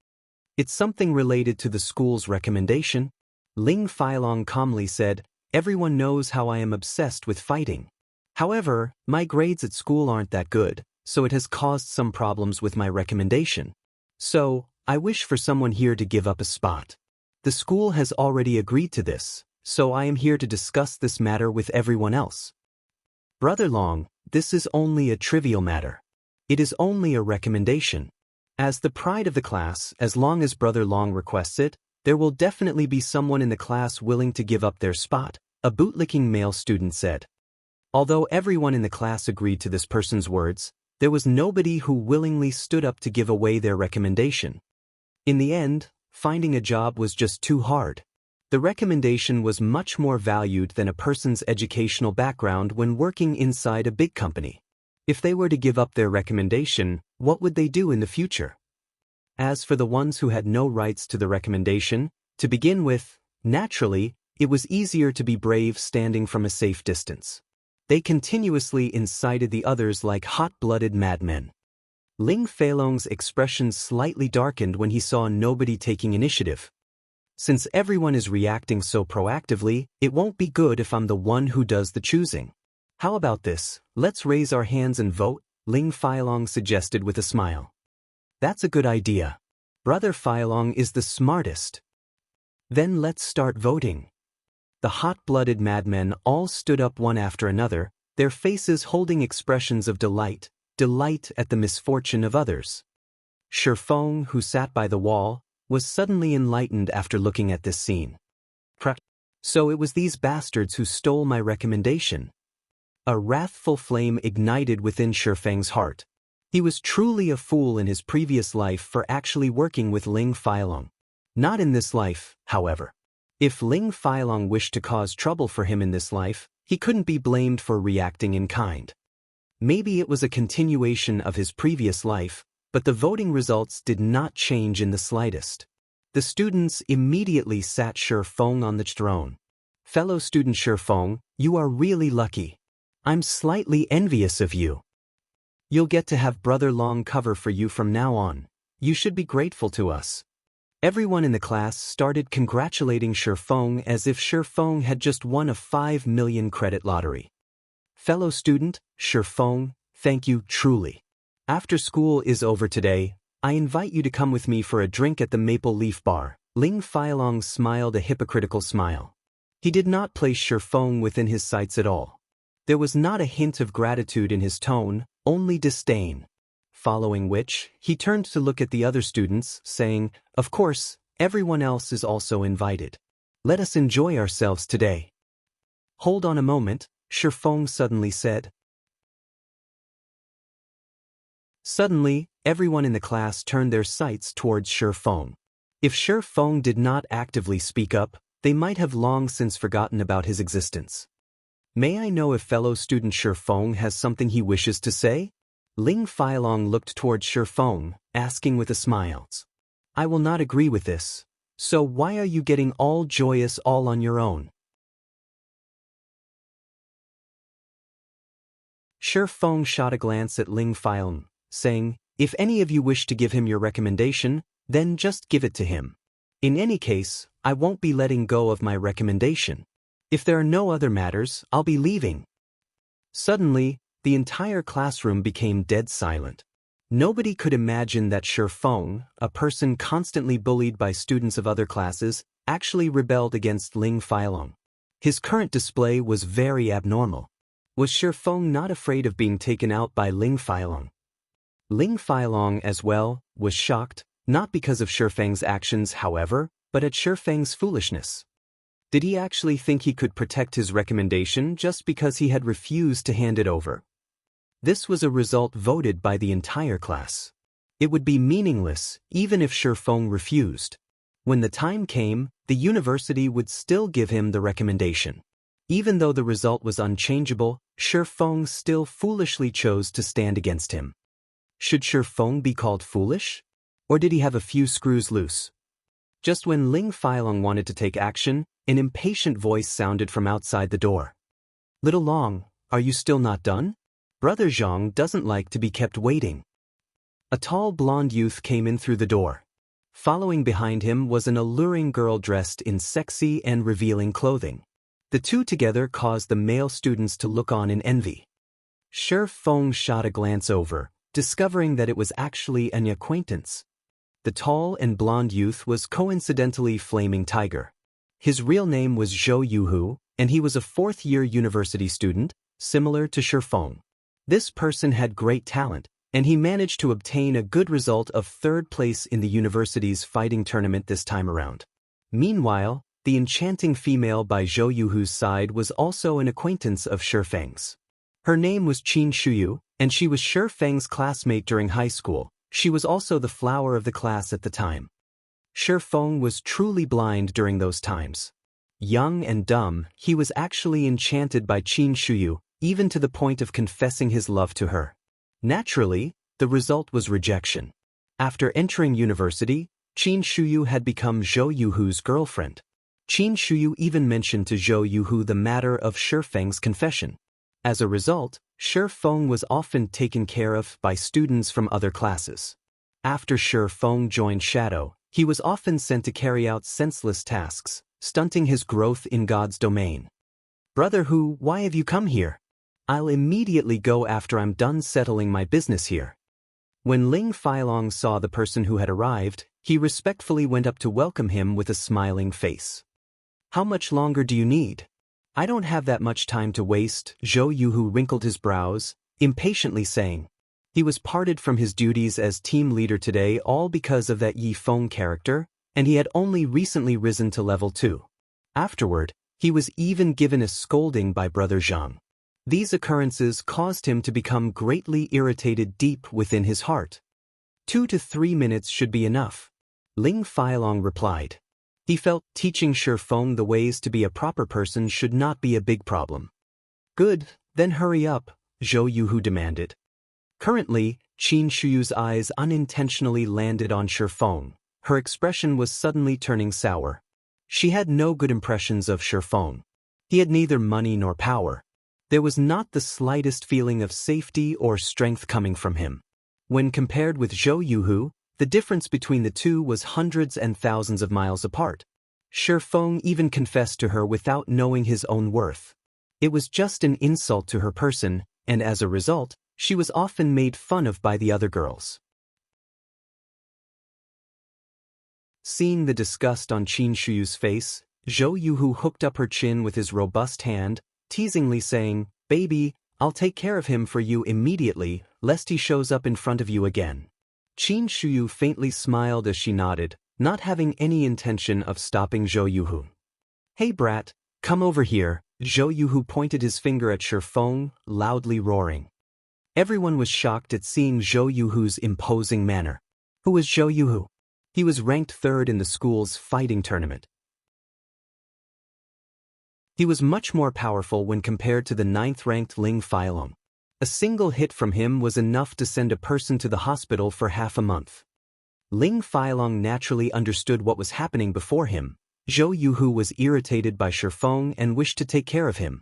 It's something related to the school's recommendation. Ling Feilong calmly said, everyone knows how I am obsessed with fighting. However, my grades at school aren't that good, so it has caused some problems with my recommendation. So, I wish for someone here to give up a spot. The school has already agreed to this, so I am here to discuss this matter with everyone else. Brother Long, this is only a trivial matter. It is only a recommendation. As the pride of the class, as long as Brother Long requests it, there will definitely be someone in the class willing to give up their spot, a bootlicking male student said. Although everyone in the class agreed to this person's words, there was nobody who willingly stood up to give away their recommendation. In the end, finding a job was just too hard. The recommendation was much more valued than a person's educational background when working inside a big company. If they were to give up their recommendation, what would they do in the future? As for the ones who had no rights to the recommendation, to begin with, naturally, it was easier to be brave standing from a safe distance. They continuously incited the others like hot-blooded madmen. Ling Feilong's expression slightly darkened when he saw nobody taking initiative. Since everyone is reacting so proactively, it won't be good if I'm the one who does the choosing. How about this, let's raise our hands and vote, Ling Feilong suggested with a smile. That's a good idea. Brother Feilong is the smartest. Then let's start voting. The hot-blooded madmen all stood up one after another, their faces holding expressions of delight at the misfortune of others. Shifeng, who sat by the wall, was suddenly enlightened after looking at this scene. So it was these bastards who stole my recommendation. A wrathful flame ignited within Shifeng's heart. He was truly a fool in his previous life for actually working with Ling Feilong. Not in this life, however. If Ling Feilong wished to cause trouble for him in this life, he couldn't be blamed for reacting in kind. Maybe it was a continuation of his previous life, but the voting results did not change in the slightest. The students immediately sat Shifeng on the throne. Fellow student Shifeng, you are really lucky. I'm slightly envious of you. You'll get to have Brother Long cover for you from now on. You should be grateful to us. Everyone in the class started congratulating Shifeng as if Shifeng had just won a 5 million credit lottery. Fellow student, Shifeng, thank you truly. After school is over today, I invite you to come with me for a drink at the Maple Leaf Bar. Ling Feilong smiled a hypocritical smile. He did not place Shifeng within his sights at all. There was not a hint of gratitude in his tone, only disdain. Following which, he turned to look at the other students, saying, of course, everyone else is also invited. Let us enjoy ourselves today. Hold on a moment, Shifeng suddenly said. Suddenly, everyone in the class turned their sights towards Shifeng. If Shifeng did not actively speak up, they might have long since forgotten about his existence. May I know if fellow student Shifeng has something he wishes to say? Ling Feilong looked towards Shifeng, asking with a smile. I will not agree with this. So why are you getting all joyous all on your own? Shi Feng shot a glance at Ling Feilong, saying, "If any of you wish to give him your recommendation, then just give it to him. In any case, I won't be letting go of my recommendation. If there are no other matters, I'll be leaving." Suddenly, the entire classroom became dead silent. Nobody could imagine that Shi Feng, a person constantly bullied by students of other classes, actually rebelled against Ling Feilong. His current display was very abnormal. Was Shi Feng not afraid of being taken out by Ling Feilong? Ling Feilong, as well, was shocked, not because of Shi Feng's actions, however, but at Shi Feng's foolishness. Did he actually think he could protect his recommendation just because he had refused to hand it over? This was a result voted by the entire class. It would be meaningless even if Shi Feng refused. When the time came, the university would still give him the recommendation. Even though the result was unchangeable, Shi Feng still foolishly chose to stand against him. Should Shi Feng be called foolish? Or did he have a few screws loose? Just when Ling Feilong wanted to take action, an impatient voice sounded from outside the door. "Little Long, are you still not done? Brother Zhang doesn't like to be kept waiting." A tall blonde youth came in through the door. Following behind him was an alluring girl dressed in sexy and revealing clothing. The two together caused the male students to look on in envy. Shi Feng shot a glance over, discovering that it was actually an acquaintance. The tall and blonde youth was coincidentally Flaming Tiger. His real name was Zhou Yuhu, and he was a fourth-year university student, similar to Shi Feng. This person had great talent, and he managed to obtain a good result of third place in the university's fighting tournament this time around. Meanwhile, the enchanting female by Zhou Yuhu's side was also an acquaintance of Shi Feng's. Her name was Qin Shuyu, and she was Shi Feng's classmate during high school. She was also the flower of the class at the time. Shi Feng was truly blind during those times. Young and dumb, he was actually enchanted by Qin Shuyu, even to the point of confessing his love to her. Naturally, the result was rejection. After entering university, Qin Shuyu had become Zhou Yuhu's girlfriend. Qin Shuyu even mentioned to Zhou Yuhu the matter of Shi Feng's confession. As a result, Shi Feng was often taken care of by students from other classes. After Shi Feng joined Shadow, he was often sent to carry out senseless tasks, stunting his growth in God's domain. "Brother Hu, why have you come here?" "I'll immediately go after I'm done settling my business here." When Ling Feilong saw the person who had arrived, he respectfully went up to welcome him with a smiling face. "How much longer do you need?" "I don't have that much time to waste," Zhou Yuhu wrinkled his brows, impatiently saying. He was parted from his duties as team leader today all because of that Yi Feng character, and he had only recently risen to level 2. Afterward, he was even given a scolding by Brother Zhang. These occurrences caused him to become greatly irritated deep within his heart. 2 to 3 minutes should be enough. Ling Feilong replied. He felt teaching Shi Feng the ways to be a proper person should not be a big problem. "Good, then hurry up," Zhou Yuhu demanded. Currently, Qin Shuyu's eyes unintentionally landed on Shi Feng. Her expression was suddenly turning sour. She had no good impressions of Shi Feng. He had neither money nor power. There was not the slightest feeling of safety or strength coming from him. When compared with Zhou Yuhu, the difference between the two was hundreds and thousands of miles apart. Shi Feng even confessed to her without knowing his own worth. It was just an insult to her person, and as a result, she was often made fun of by the other girls. Seeing the disgust on Qin Shuyu's face, Zhou Yuhu hooked up her chin with his robust hand, teasingly saying, "Baby, I'll take care of him for you immediately, lest he shows up in front of you again." Qin Shuyu faintly smiled as she nodded, not having any intention of stopping Zhou Yuhu. "Hey brat, come over here," Zhou Yuhu pointed his finger at Shi Feng, loudly roaring. Everyone was shocked at seeing Zhou Yuhu's imposing manner. Who was Zhou Yuhu? He was ranked 3rd in the school's fighting tournament. He was much more powerful when compared to the 9th-ranked Ling Feilong. A single hit from him was enough to send a person to the hospital for half a month. Ling Feilong naturally understood what was happening before him. Zhou Yuhu was irritated by Shi Feng and wished to take care of him.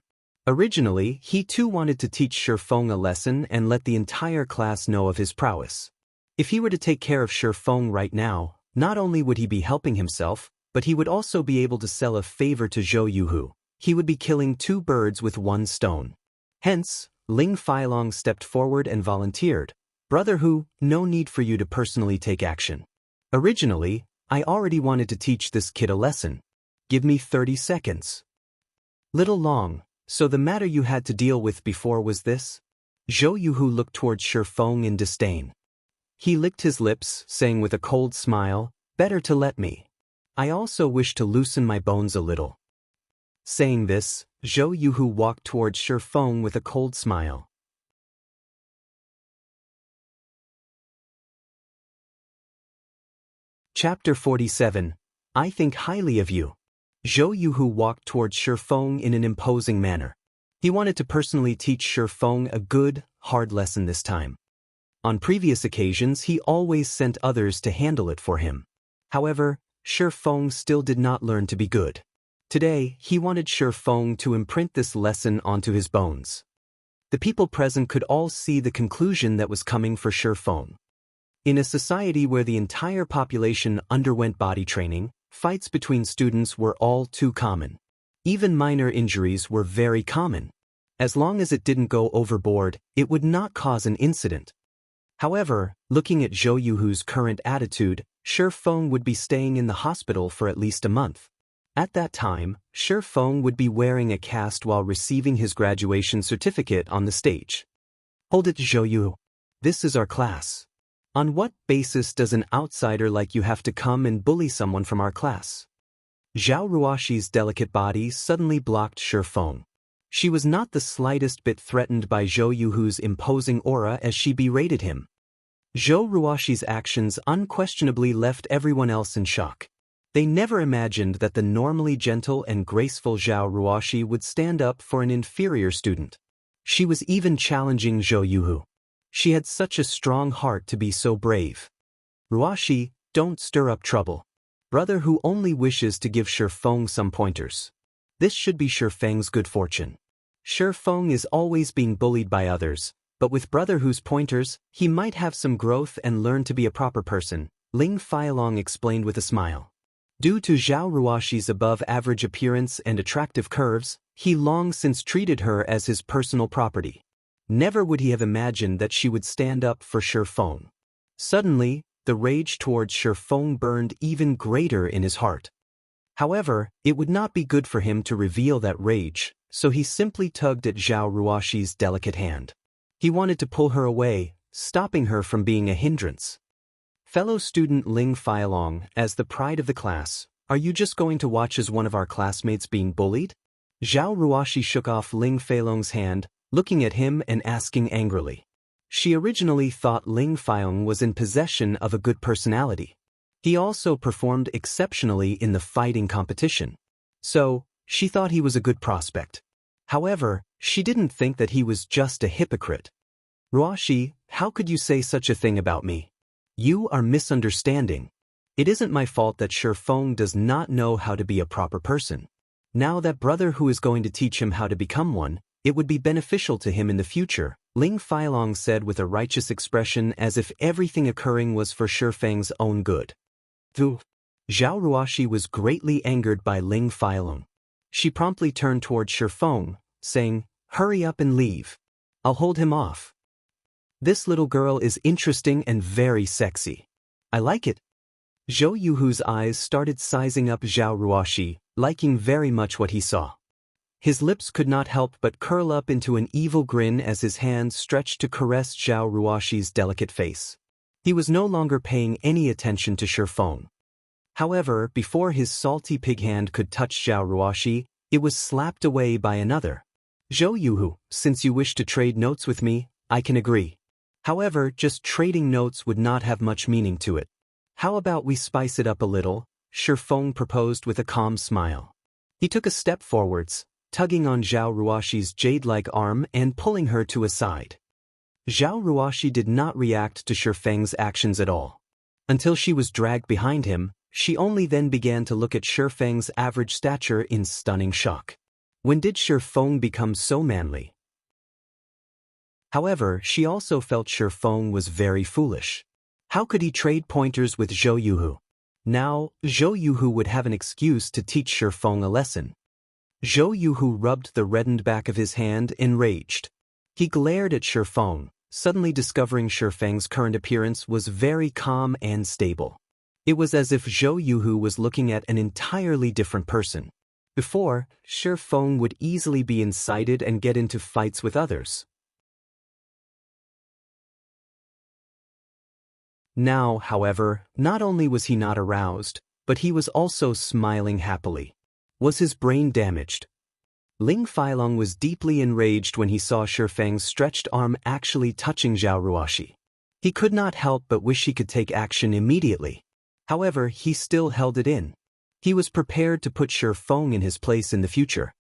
Originally, he too wanted to teach Shifeng a lesson and let the entire class know of his prowess. If he were to take care of Shifeng right now, not only would he be helping himself, but he would also be able to sell a favor to Zhou Yuhu. He would be killing two birds with one stone. Hence, Ling Feilong stepped forward and volunteered. Brother Hu, no need for you to personally take action. Originally, I already wanted to teach this kid a lesson. Give me 30 seconds. Little long, so the matter you had to deal with before was this? Zhou Yuhu looked towards Shifeng in disdain. He licked his lips, saying with a cold smile, better to let me. I also wish to loosen my bones a little. Saying this, Zhou Yuhu walked towards Shifeng with a cold smile. Chapter 47. I think highly of you. Zhou Yuhu walked towards Shifeng in an imposing manner. He wanted to personally teach Shifeng a good, hard lesson this time. On previous occasions he always sent others to handle it for him. However, Shifeng still did not learn to be good. Today, he wanted Shifeng to imprint this lesson onto his bones. The people present could all see the conclusion that was coming for Shifeng. In a society where the entire population underwent body training, fights between students were all too common. Even minor injuries were very common. As long as it didn't go overboard, it would not cause an incident. However, looking at Zhou Yuhu's current attitude, Shifeng would be staying in the hospital for at least a month. At that time, Shifeng would be wearing a cast while receiving his graduation certificate on the stage. Hold it, Zhou Yuhu. This is our class. On what basis does an outsider like you have to come and bully someone from our class? Zhao Ruoxi's delicate body suddenly blocked Shifeng. She was not the slightest bit threatened by Zhou Yuhu's imposing aura as she berated him. Zhou Ruoxi's actions unquestionably left everyone else in shock. They never imagined that the normally gentle and graceful Zhao Ruoxi would stand up for an inferior student. She was even challenging Zhou Yuhu. She had such a strong heart to be so brave. Ruoxi, don't stir up trouble. Brother Hu only wishes to give Shifeng some pointers. This should be Shifeng's good fortune. Shifeng is always being bullied by others, but with Brother Hu's pointers, he might have some growth and learn to be a proper person, Ling Feilong explained with a smile. Due to Zhao Ruoxi's above-average appearance and attractive curves, he long since treated her as his personal property. Never would he have imagined that she would stand up for Shifeng. Suddenly, the rage towards Shifeng burned even greater in his heart. However, it would not be good for him to reveal that rage, so he simply tugged at Zhao Ruoxi's delicate hand. He wanted to pull her away, stopping her from being a hindrance. Fellow student Ling Feilong, as the pride of the class, are you just going to watch as one of our classmates being bullied? Zhao Ruoxi shook off Ling Feilong's hand, looking at him and asking angrily. She originally thought Ling Feilong was in possession of a good personality. He also performed exceptionally in the fighting competition. So, she thought he was a good prospect. However, she didn't think that he was just a hypocrite. Ruoxi, how could you say such a thing about me? You are misunderstanding. It isn't my fault that Shifeng does not know how to be a proper person. Now that Brother Hu is going to teach him how to become one, it would be beneficial to him in the future, Ling Feilong said with a righteous expression as if everything occurring was for Shifeng's own good. Zhao Ruoxi was greatly angered by Ling Feilong. She promptly turned towards Shifeng, saying, hurry up and leave. I'll hold him off. This little girl is interesting and very sexy. I like it. Zhou Yuhu's eyes started sizing up Zhao Ruoxi, liking very much what he saw. His lips could not help but curl up into an evil grin as his hands stretched to caress Zhao Ruoxi's delicate face. He was no longer paying any attention to Shifeng. However, before his salty pig hand could touch Zhao Ruoxi, it was slapped away by another. Zhou Yuhu, since you wish to trade notes with me, I can agree. However, just trading notes would not have much meaning to it. How about we spice it up a little? Shifeng proposed with a calm smile. He took a step forwards, tugging on Zhao Ruoxi's jade-like arm and pulling her to a side. Zhao Ruoxi did not react to Shifeng's actions at all. Until she was dragged behind him, she only then began to look at Shifeng's average stature in stunning shock. When did Shi Feng become so manly? However, she also felt Shi Feng was very foolish. How could he trade pointers with Zhou Yuhu? Now, Zhou Yuhu would have an excuse to teach Shi Feng a lesson. Zhou Yuhu rubbed the reddened back of his hand, enraged. He glared at Shi Feng, suddenly discovering Shi Feng's current appearance was very calm and stable. It was as if Zhou Yuhu was looking at an entirely different person. Before, Shi Feng would easily be incited and get into fights with others. Now, however, not only was he not aroused, but he was also smiling happily. Was his brain damaged? Ling Feilong was deeply enraged when he saw Shi Feng's stretched arm actually touching Zhao Ruoxi. He could not help but wish he could take action immediately. However, he still held it in. He was prepared to put Shi Feng in his place in the future.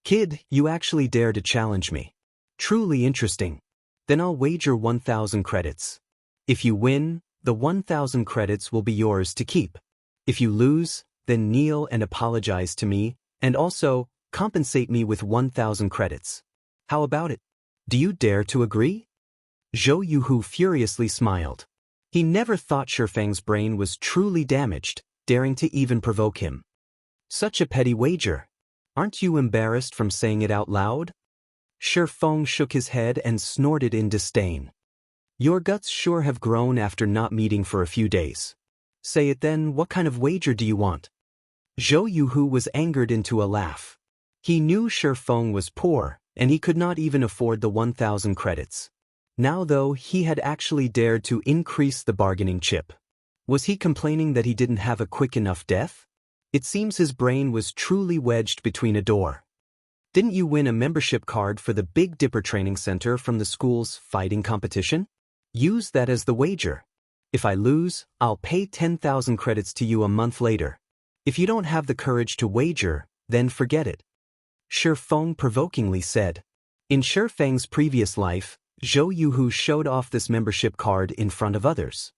Kid, you actually dare to challenge me. Truly interesting. Then I'll wager 1,000 credits. If you win, the 1,000 credits will be yours to keep. If you lose, then kneel and apologize to me, and also compensate me with 1,000 credits. How about it? Do you dare to agree? Zhou Yuhu furiously smiled. He never thought Shi Feng's brain was truly damaged, daring to even provoke him. Such a petty wager. Aren't you embarrassed from saying it out loud? Shi Feng shook his head and snorted in disdain. Your guts sure have grown after not meeting for a few days. Say it then, what kind of wager do you want? Zhou Yuhu was angered into a laugh. He knew Shi Feng was poor, and he could not even afford the 1,000 credits. Now though, he had actually dared to increase the bargaining chip. Was he complaining that he didn't have a quick enough death? It seems his brain was truly wedged between a door. Didn't you win a membership card for the Big Dipper Training Center from the school's fighting competition? Use that as the wager. If I lose, I'll pay 10,000 credits to you a month later. If you don't have the courage to wager, then forget it. Shi Feng provokingly said. In Shi Feng's previous life, Zhou Yuhu showed off this membership card in front of others.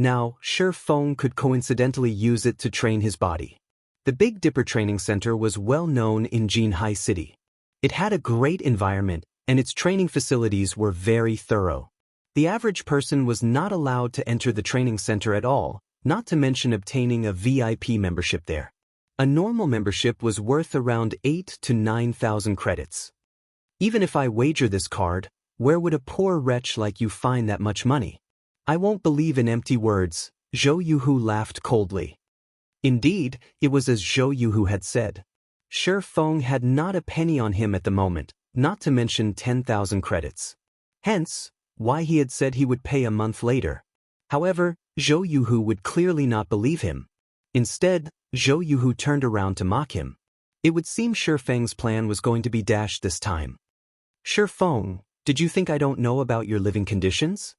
Now, Shi Feng could coincidentally use it to train his body. The Big Dipper Training Center was well known in Jinhai City. It had a great environment, and its training facilities were very thorough. The average person was not allowed to enter the training center at all, not to mention obtaining a VIP membership there. A normal membership was worth around 8,000 to 9,000 credits. Even if I wager this card, where would a poor wretch like you find that much money? I won't believe in empty words, Zhou Yuhu laughed coldly. Indeed, it was as Zhou Yuhu had said. Shi Feng had not a penny on him at the moment, not to mention 10,000 credits. Hence, why he had said he would pay a month later. However, Zhou Yuhu would clearly not believe him. Instead, Zhou Yuhu turned around to mock him. It would seem Shi Feng's plan was going to be dashed this time. Shi Feng, did you think I don't know about your living conditions?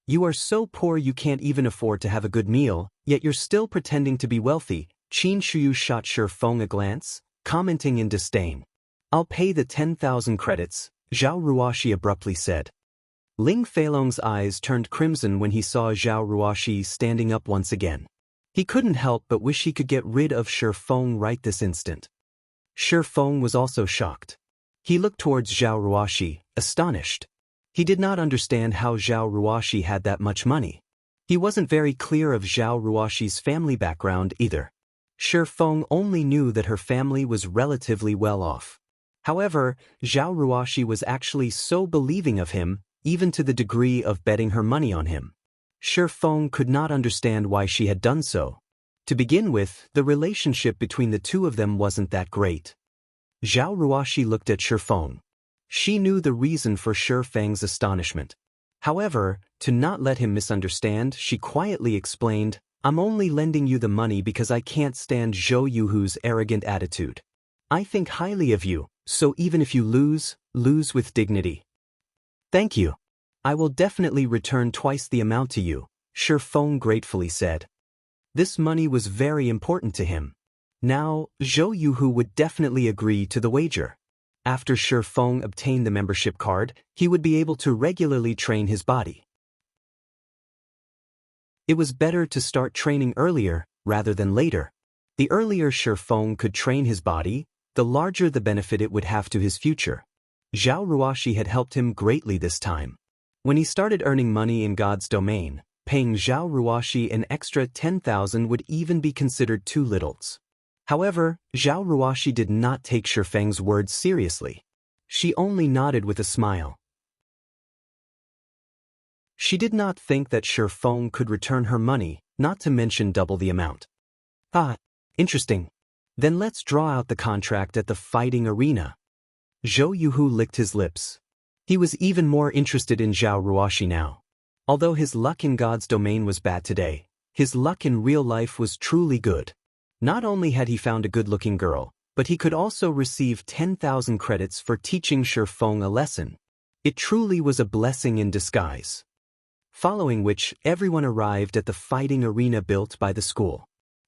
You are so poor you can't even afford to have a good meal, yet you're still pretending to be wealthy. Qin Shuyu shot Shi Feng a glance, commenting in disdain. I'll pay the 10,000 credits, Zhao Ruoxi abruptly said. Ling Feilong's eyes turned crimson when he saw Zhao Ruoxi standing up once again. He couldn't help but wish he could get rid of Shi Feng right this instant. Shi Feng was also shocked. He looked towards Zhao Ruoxi, astonished. He did not understand how Zhao Ruoxi had that much money. He wasn't very clear of Zhao Ruoxi's family background either. Shi Feng only knew that her family was relatively well off. However, Zhao Ruoxi was actually so believing of him, even to the degree of betting her money on him. Shi Feng could not understand why she had done so. To begin with, the relationship between the two of them wasn't that great. Zhao Ruoxi looked at Shi Feng. She knew the reason for Shi Feng's astonishment. However, to not let him misunderstand, she quietly explained, I'm only lending you the money because I can't stand Zhou Yuhu's arrogant attitude. I think highly of you, so even if you lose, lose with dignity. Thank you. I will definitely return twice the amount to you, Shi Feng gratefully said. This money was very important to him. Now, Zhou Yuhu would definitely agree to the wager. After Shi Feng obtained the membership card, he would be able to regularly train his body. It was better to start training earlier, rather than later. The earlier Shi Feng could train his body, the larger the benefit it would have to his future. Zhao Ruoxi had helped him greatly this time. When he started earning money in God's domain, paying Zhao Ruoxi an extra 10,000 would even be considered too little. However, Zhao Ruoxi did not take Shifeng's words seriously. She only nodded with a smile. She did not think that Shifeng could return her money, not to mention double the amount. Ah, interesting. Then let's draw out the contract at the fighting arena. Zhou Yuhu licked his lips. He was even more interested in Zhao Ruoxi now. Although his luck in God's domain was bad today, his luck in real life was truly good. Not only had he found a good-looking girl, but he could also receive 10,000 credits for teaching Shifeng a lesson. It truly was a blessing in disguise. Following which, everyone arrived at the fighting arena built by the school.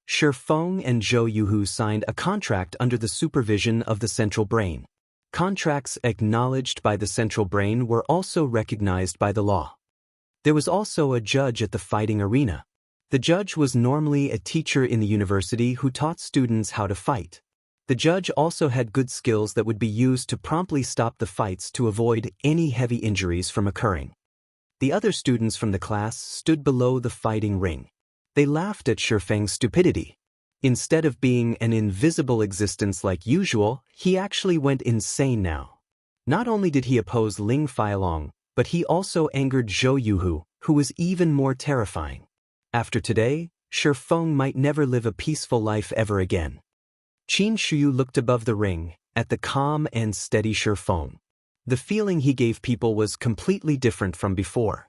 Shifeng and Zhou Yuhu signed a contract under the supervision of the central brain. Contracts acknowledged by the central brain were also recognized by the law. There was also a judge at the fighting arena. The judge was normally a teacher in the university who taught students how to fight. The judge also had good skills that would be used to promptly stop the fights to avoid any heavy injuries from occurring. The other students from the class stood below the fighting ring. They laughed at Shifeng's stupidity. Instead of being an invisible existence like usual, he actually went insane now. Not only did he oppose Ling Feilong, but he also angered Zhou Yuhu, who was even more terrifying. After today, Shifeng might never live a peaceful life ever again. Qin Shuyu looked above the ring, at the calm and steady Shifeng. The feeling he gave people was completely different from before.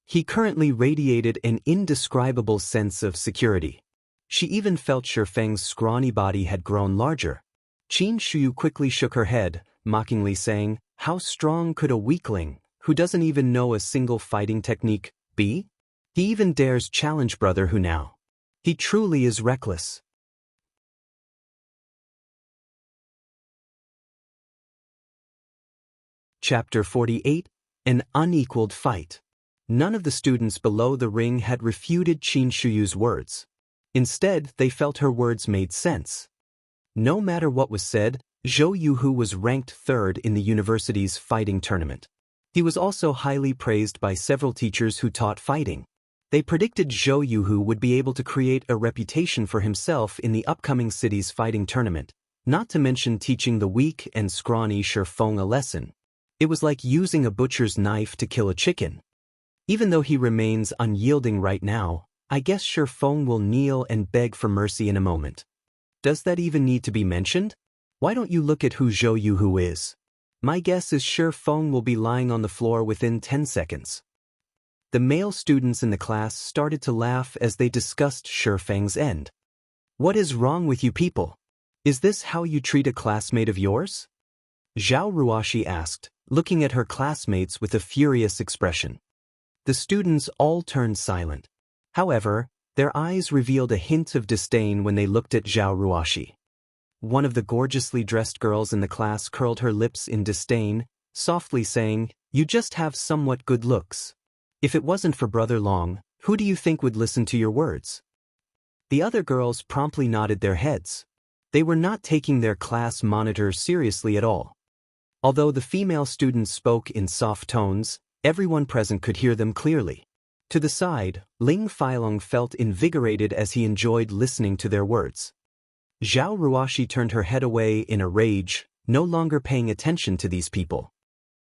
He currently radiated an indescribable sense of security. She even felt Shifeng's scrawny body had grown larger. Qin Shuyu quickly shook her head, mockingly saying, "How strong could a weakling, who doesn't even know a single fighting technique, be? He even dares challenge brother who now. He truly is reckless." Chapter 48, An Unequaled Fight. None of the students below the ring had refuted Qin Shuyu's words. Instead, they felt her words made sense. No matter what was said, Zhou Yuhu was ranked third in the university's fighting tournament. He was also highly praised by several teachers who taught fighting. They predicted Zhou Yuhu would be able to create a reputation for himself in the upcoming city's fighting tournament, not to mention teaching the weak and scrawny Shifeng a lesson. It was like using a butcher's knife to kill a chicken. Even though he remains unyielding right now, I guess Shifeng will kneel and beg for mercy in a moment. Does that even need to be mentioned? Why don't you look at who Zhou Yuhu is? My guess is Shifeng will be lying on the floor within 10 seconds. The male students in the class started to laugh as they discussed Shifeng's end. What is wrong with you people? Is this how you treat a classmate of yours? Zhao Ruoxi asked, looking at her classmates with a furious expression. The students all turned silent. However, their eyes revealed a hint of disdain when they looked at Zhao Ruoxi. One of the gorgeously dressed girls in the class curled her lips in disdain, softly saying, "You just have somewhat good looks. If it wasn't for Brother Long, who do you think would listen to your words?" The other girls promptly nodded their heads. They were not taking their class monitor seriously at all. Although the female students spoke in soft tones, everyone present could hear them clearly. To the side, Ling Feilong felt invigorated as he enjoyed listening to their words. Zhao Ruoxi turned her head away in a rage, no longer paying attention to these people.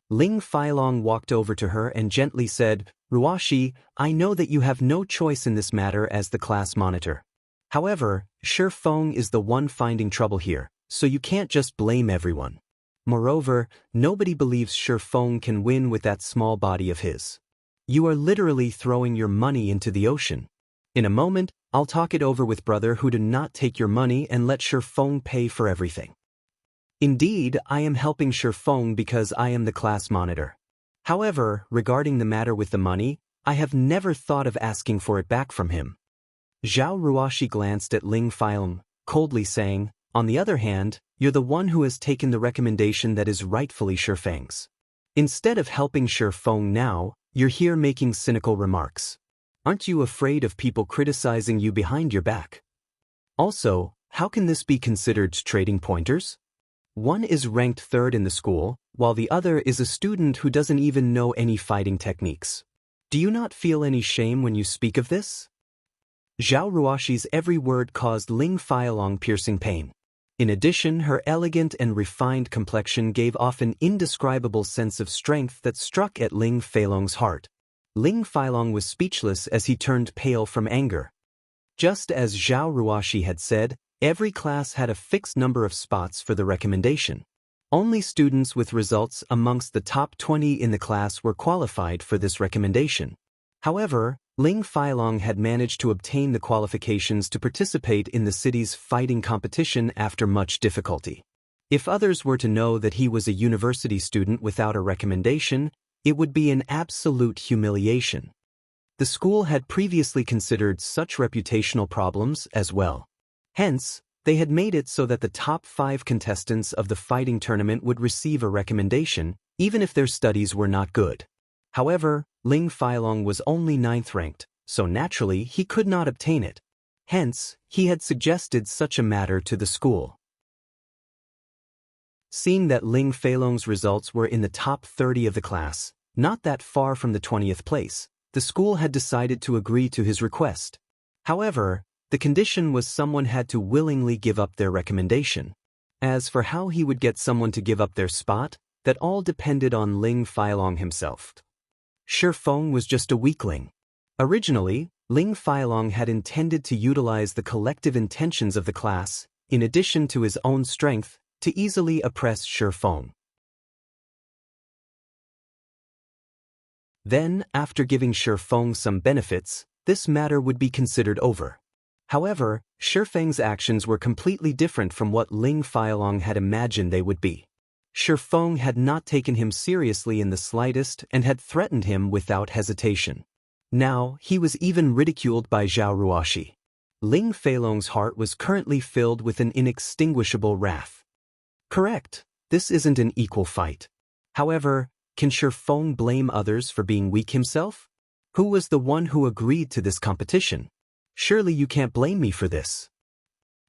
Ling Feilong walked over to her and gently said, "Ruoxi, I know that you have no choice in this matter as the class monitor. However, Shifeng is the one finding trouble here, so you can't just blame everyone. Moreover, nobody believes Shifeng can win with that small body of his. You are literally throwing your money into the ocean. In a moment, I'll talk it over with brother who do not take your money and let Shifeng pay for everything. Indeed, I am helping Shifeng because I am the class monitor. However, regarding the matter with the money, I have never thought of asking for it back from him." Zhao Ruoxi glanced at Ling Feilong, coldly saying, "On the other hand, you're the one who has taken the recommendation that is rightfully Shifeng's. Instead of helping Shifeng now, you're here making cynical remarks. Aren't you afraid of people criticizing you behind your back? Also, how can this be considered trading pointers? One is ranked third in the school, while the other is a student who doesn't even know any fighting techniques. Do you not feel any shame when you speak of this? Zhao Ruoxi's every word caused Ling Feilong piercing pain. In addition, her elegant and refined complexion gave off an indescribable sense of strength that struck at Ling Feilong's heart. Ling Feilong was speechless as he turned pale from anger. Just as Zhao Ruoxi had said, every class had a fixed number of spots for the recommendation. Only students with results amongst the top 20 in the class were qualified for this recommendation. However, Ling Feilong had managed to obtain the qualifications to participate in the city's fighting competition after much difficulty. If others were to know that he was a university student without a recommendation, it would be an absolute humiliation. The school had previously considered such reputational problems as well. Hence, they had made it so that the top 5 contestants of the fighting tournament would receive a recommendation, even if their studies were not good. However, Ling Feilong was only 9th ranked, so naturally he could not obtain it. Hence, he had suggested such a matter to the school. Seeing that Ling Feilong's results were in the top 30 of the class, not that far from the 20th place, the school had decided to agree to his request. However, the condition was someone had to willingly give up their recommendation. As for how he would get someone to give up their spot, that all depended on Ling Feilong himself. Shifeng was just a weakling. Originally, Ling Feilong had intended to utilize the collective intentions of the class, in addition to his own strength, to easily oppress Shifeng. Then, after giving Shifeng some benefits, this matter would be considered over. However, Shifeng's actions were completely different from what Ling Feilong had imagined they would be. Shifeng had not taken him seriously in the slightest and had threatened him without hesitation. Now, he was even ridiculed by Zhao Ruoxi. Ling Feilong's heart was currently filled with an inextinguishable wrath. Correct, this isn't an equal fight. However, can Shifeng blame others for being weak himself? Who was the one who agreed to this competition? Surely you can't blame me for this.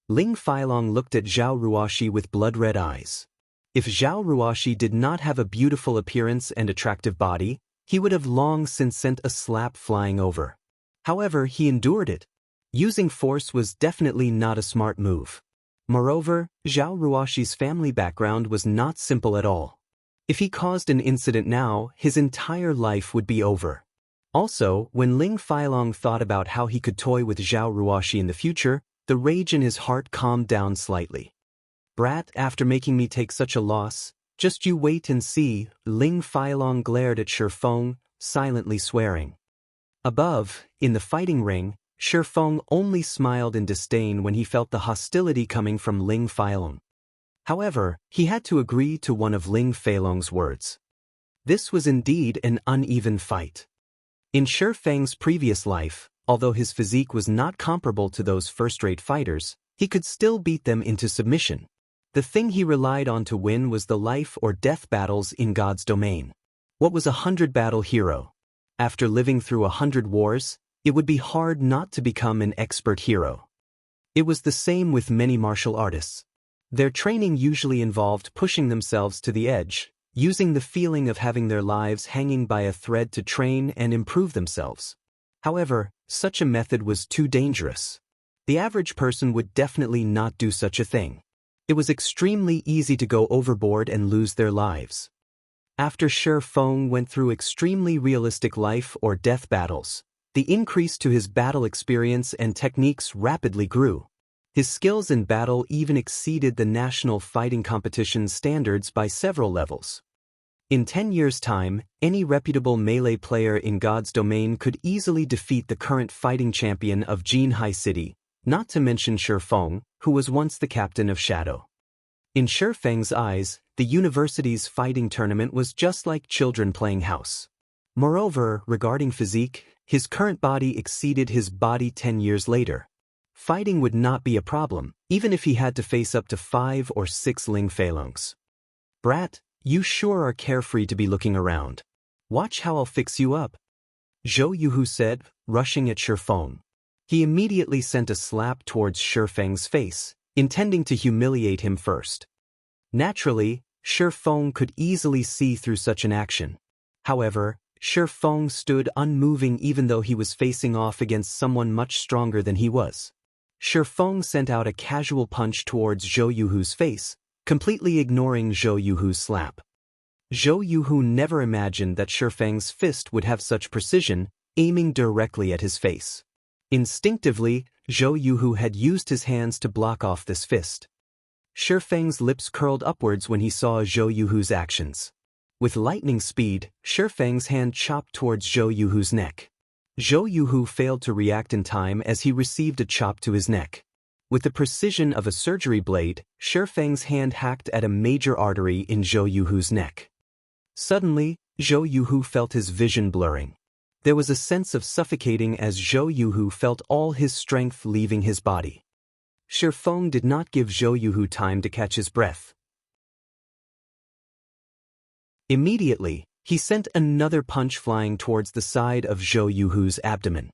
Ling Feilong looked at Zhao Ruoxi with blood-red eyes. If Zhao Ruoxi did not have a beautiful appearance and attractive body, he would have long since sent a slap flying over. However, he endured it. Using force was definitely not a smart move. Moreover, Zhao Ruoxi's family background was not simple at all. If he caused an incident now, his entire life would be over. Also, when Ling Feilong thought about how he could toy with Zhao Ruoxi in the future, the rage in his heart calmed down slightly. Brat, after making me take such a loss, just you wait and see, Ling Feilong glared at Shifeng, silently swearing. Above, in the fighting ring, Shifeng only smiled in disdain when he felt the hostility coming from Ling Feilong. However, he had to agree to one of Ling Feilong's words. This was indeed an uneven fight. In Shifeng's previous life, although his physique was not comparable to those first-rate fighters, he could still beat them into submission. The thing he relied on to win was the life-or-death battles in God's domain. What was a 100-battle hero? After living through 100 wars, it would be hard not to become an expert hero. It was the same with many martial artists. Their training usually involved pushing themselves to the edge, using the feeling of having their lives hanging by a thread to train and improve themselves. However, such a method was too dangerous. The average person would definitely not do such a thing. It was extremely easy to go overboard and lose their lives. After Shifeng went through extremely realistic life-or-death battles, the increase to his battle experience and techniques rapidly grew. His skills in battle even exceeded the national fighting competition standards by several levels. In 10 years' time, any reputable melee player in God's domain could easily defeat the current fighting champion of Jinhai City, not to mention Shifeng, who was once the captain of Shadow. In Shifeng's eyes, the university's fighting tournament was just like children playing house. Moreover, regarding physique, his current body exceeded his body 10 years later. Fighting would not be a problem, even if he had to face up to 5 or 6 Ling Feilongs. Brat, you sure are carefree to be looking around. Watch how I'll fix you up. Zhou Yuhu said, rushing at Shifeng. He immediately sent a slap towards Shifeng's face, intending to humiliate him first. Naturally, Shi Feng could easily see through such an action. However, Shi Feng stood unmoving even though he was facing off against someone much stronger than he was. Shi Feng sent out a casual punch towards Zhou Yuhu's face, completely ignoring Zhou Yuhu's slap. Zhou Yuhu never imagined that Shi Feng's fist would have such precision, aiming directly at his face. Instinctively, Zhou Yuhu had used his hands to block off this fist. Shi Feng's lips curled upwards when he saw Zhou Yuhu's actions. With lightning speed, Shi Feng's hand chopped towards Zhou Yuhu's neck. Zhou Yuhu failed to react in time as he received a chop to his neck. With the precision of a surgery blade, Shi Feng's hand hacked at a major artery in Zhou Yuhu's neck. Suddenly, Zhou Yuhu felt his vision blurring. There was a sense of suffocating as Zhou Yuhu felt all his strength leaving his body. Shi Feng did not give Zhou Yuhu time to catch his breath. Immediately, he sent another punch flying towards the side of Zhou Yuhu's abdomen.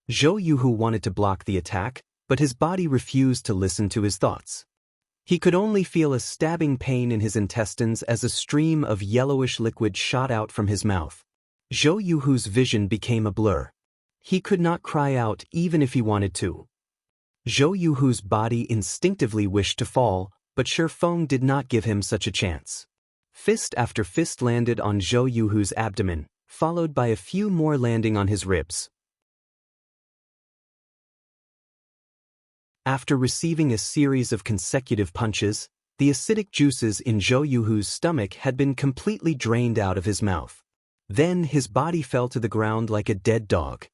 Zhou Yuhu wanted to block the attack, but his body refused to listen to his thoughts. He could only feel a stabbing pain in his intestines as a stream of yellowish liquid shot out from his mouth. Zhou Yuhu's vision became a blur. He could not cry out even if he wanted to. Zhou Yuhu's body instinctively wished to fall, but Shi Feng did not give him such a chance. Fist after fist landed on Zhou Yuhu's abdomen, followed by a few more landing on his ribs. After receiving a series of consecutive punches, the acidic juices in Zhou Yuhu's stomach had been completely drained out of his mouth. Then his body fell to the ground like a dead dog.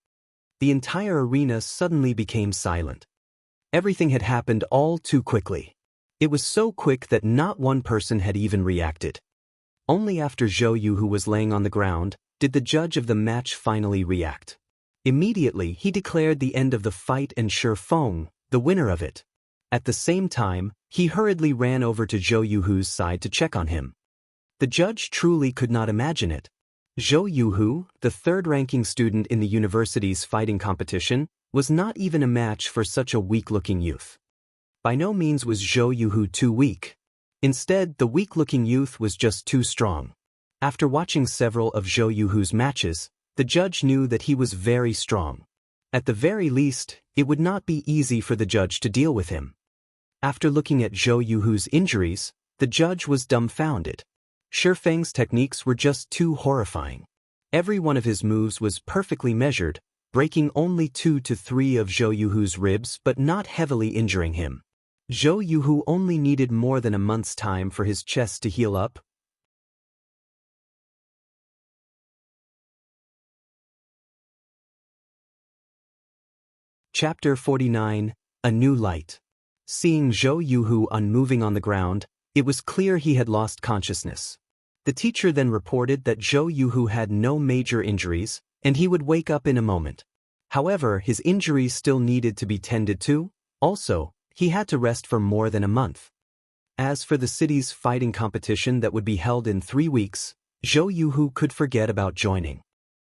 The entire arena suddenly became silent. Everything had happened all too quickly. It was so quick that not one person had even reacted. Only after Zhou Yuhu was laying on the ground did the judge of the match finally react. Immediately he declared the end of the fight and Shi Feng, the winner of it. At the same time, he hurriedly ran over to Zhou Yuhu's side to check on him. The judge truly could not imagine it. Zhou Yuhu, the third-ranking student in the university's fighting competition, was not even a match for such a weak-looking youth. By no means was Zhou Yuhu too weak. Instead, the weak-looking youth was just too strong. After watching several of Zhou Yuhu's matches, the judge knew that he was very strong. At the very least, it would not be easy for the judge to deal with him. After looking at Zhou Yuhu's injuries, the judge was dumbfounded. Shi Feng's techniques were just too horrifying. Every one of his moves was perfectly measured, breaking only 2 to 3 of Zhou Yuhu's ribs but not heavily injuring him. Zhou Yuhu only needed more than a month's time for his chest to heal up. Chapter 49, A New Light. Seeing Zhou Yuhu unmoving on the ground, it was clear he had lost consciousness. The teacher then reported that Zhou Yuhu had no major injuries, and he would wake up in a moment. However, his injuries still needed to be tended to. Also, he had to rest for more than a month. As for the city's fighting competition that would be held in 3 weeks, Zhou Yuhu could forget about joining.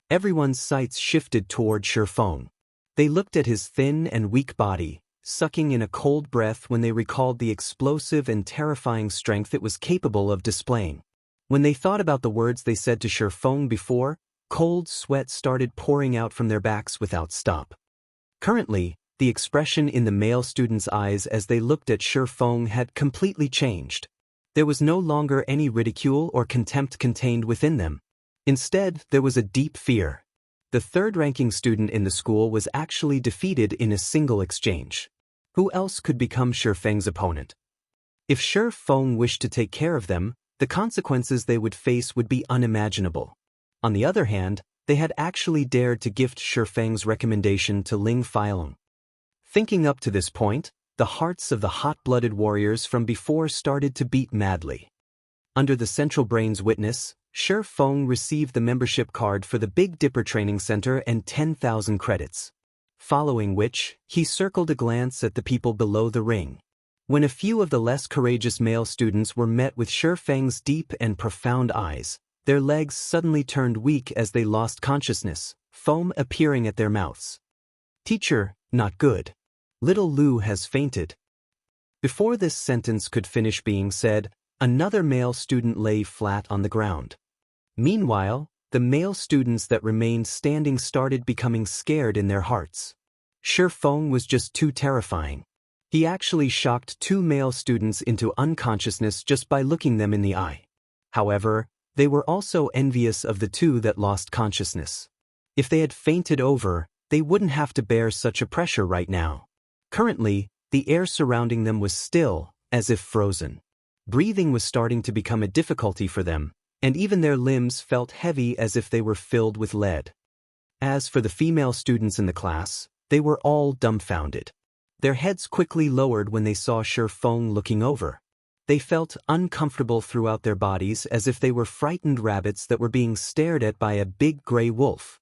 Everyone's sights shifted toward Shi Feng. They looked at his thin and weak body, sucking in a cold breath when they recalled the explosive and terrifying strength it was capable of displaying. When they thought about the words they said to Shi Feng before, cold sweat started pouring out from their backs without stop. Currently, the expression in the male students' eyes as they looked at Shi Feng had completely changed. There was no longer any ridicule or contempt contained within them. Instead, there was a deep fear. The third-ranking student in the school was actually defeated in a single exchange. Who else could become Shi Feng's opponent? If Shi Feng wished to take care of them, the consequences they would face would be unimaginable. On the other hand, they had actually dared to gift Shi Feng's recommendation to Ling Feilong. Thinking up to this point, the hearts of the hot-blooded warriors from before started to beat madly. Under the Central Brain's witness, Shi Feng received the membership card for the Big Dipper Training Center and 10,000 credits. Following which, he circled a glance at the people below the ring. When a few of the less courageous male students were met with Shi Feng's deep and profound eyes, their legs suddenly turned weak as they lost consciousness, foam appearing at their mouths. "Teacher, not good. Little Lu has fainted." Before this sentence could finish being said, Another male student lay flat on the ground. Meanwhile, the male students that remained standing started becoming scared in their hearts. Shi Feng was just too terrifying. He actually shocked two male students into unconsciousness just by looking them in the eye. However, they were also envious of the two that lost consciousness. If they had fainted over, they wouldn't have to bear such a pressure right now. Currently, the air surrounding them was still, as if frozen. Breathing was starting to become a difficulty for them, and even their limbs felt heavy as if they were filled with lead. As for the female students in the class, they were all dumbfounded. Their heads quickly lowered when they saw Shi Feng looking over. They felt uncomfortable throughout their bodies as if they were frightened rabbits that were being stared at by a big gray wolf.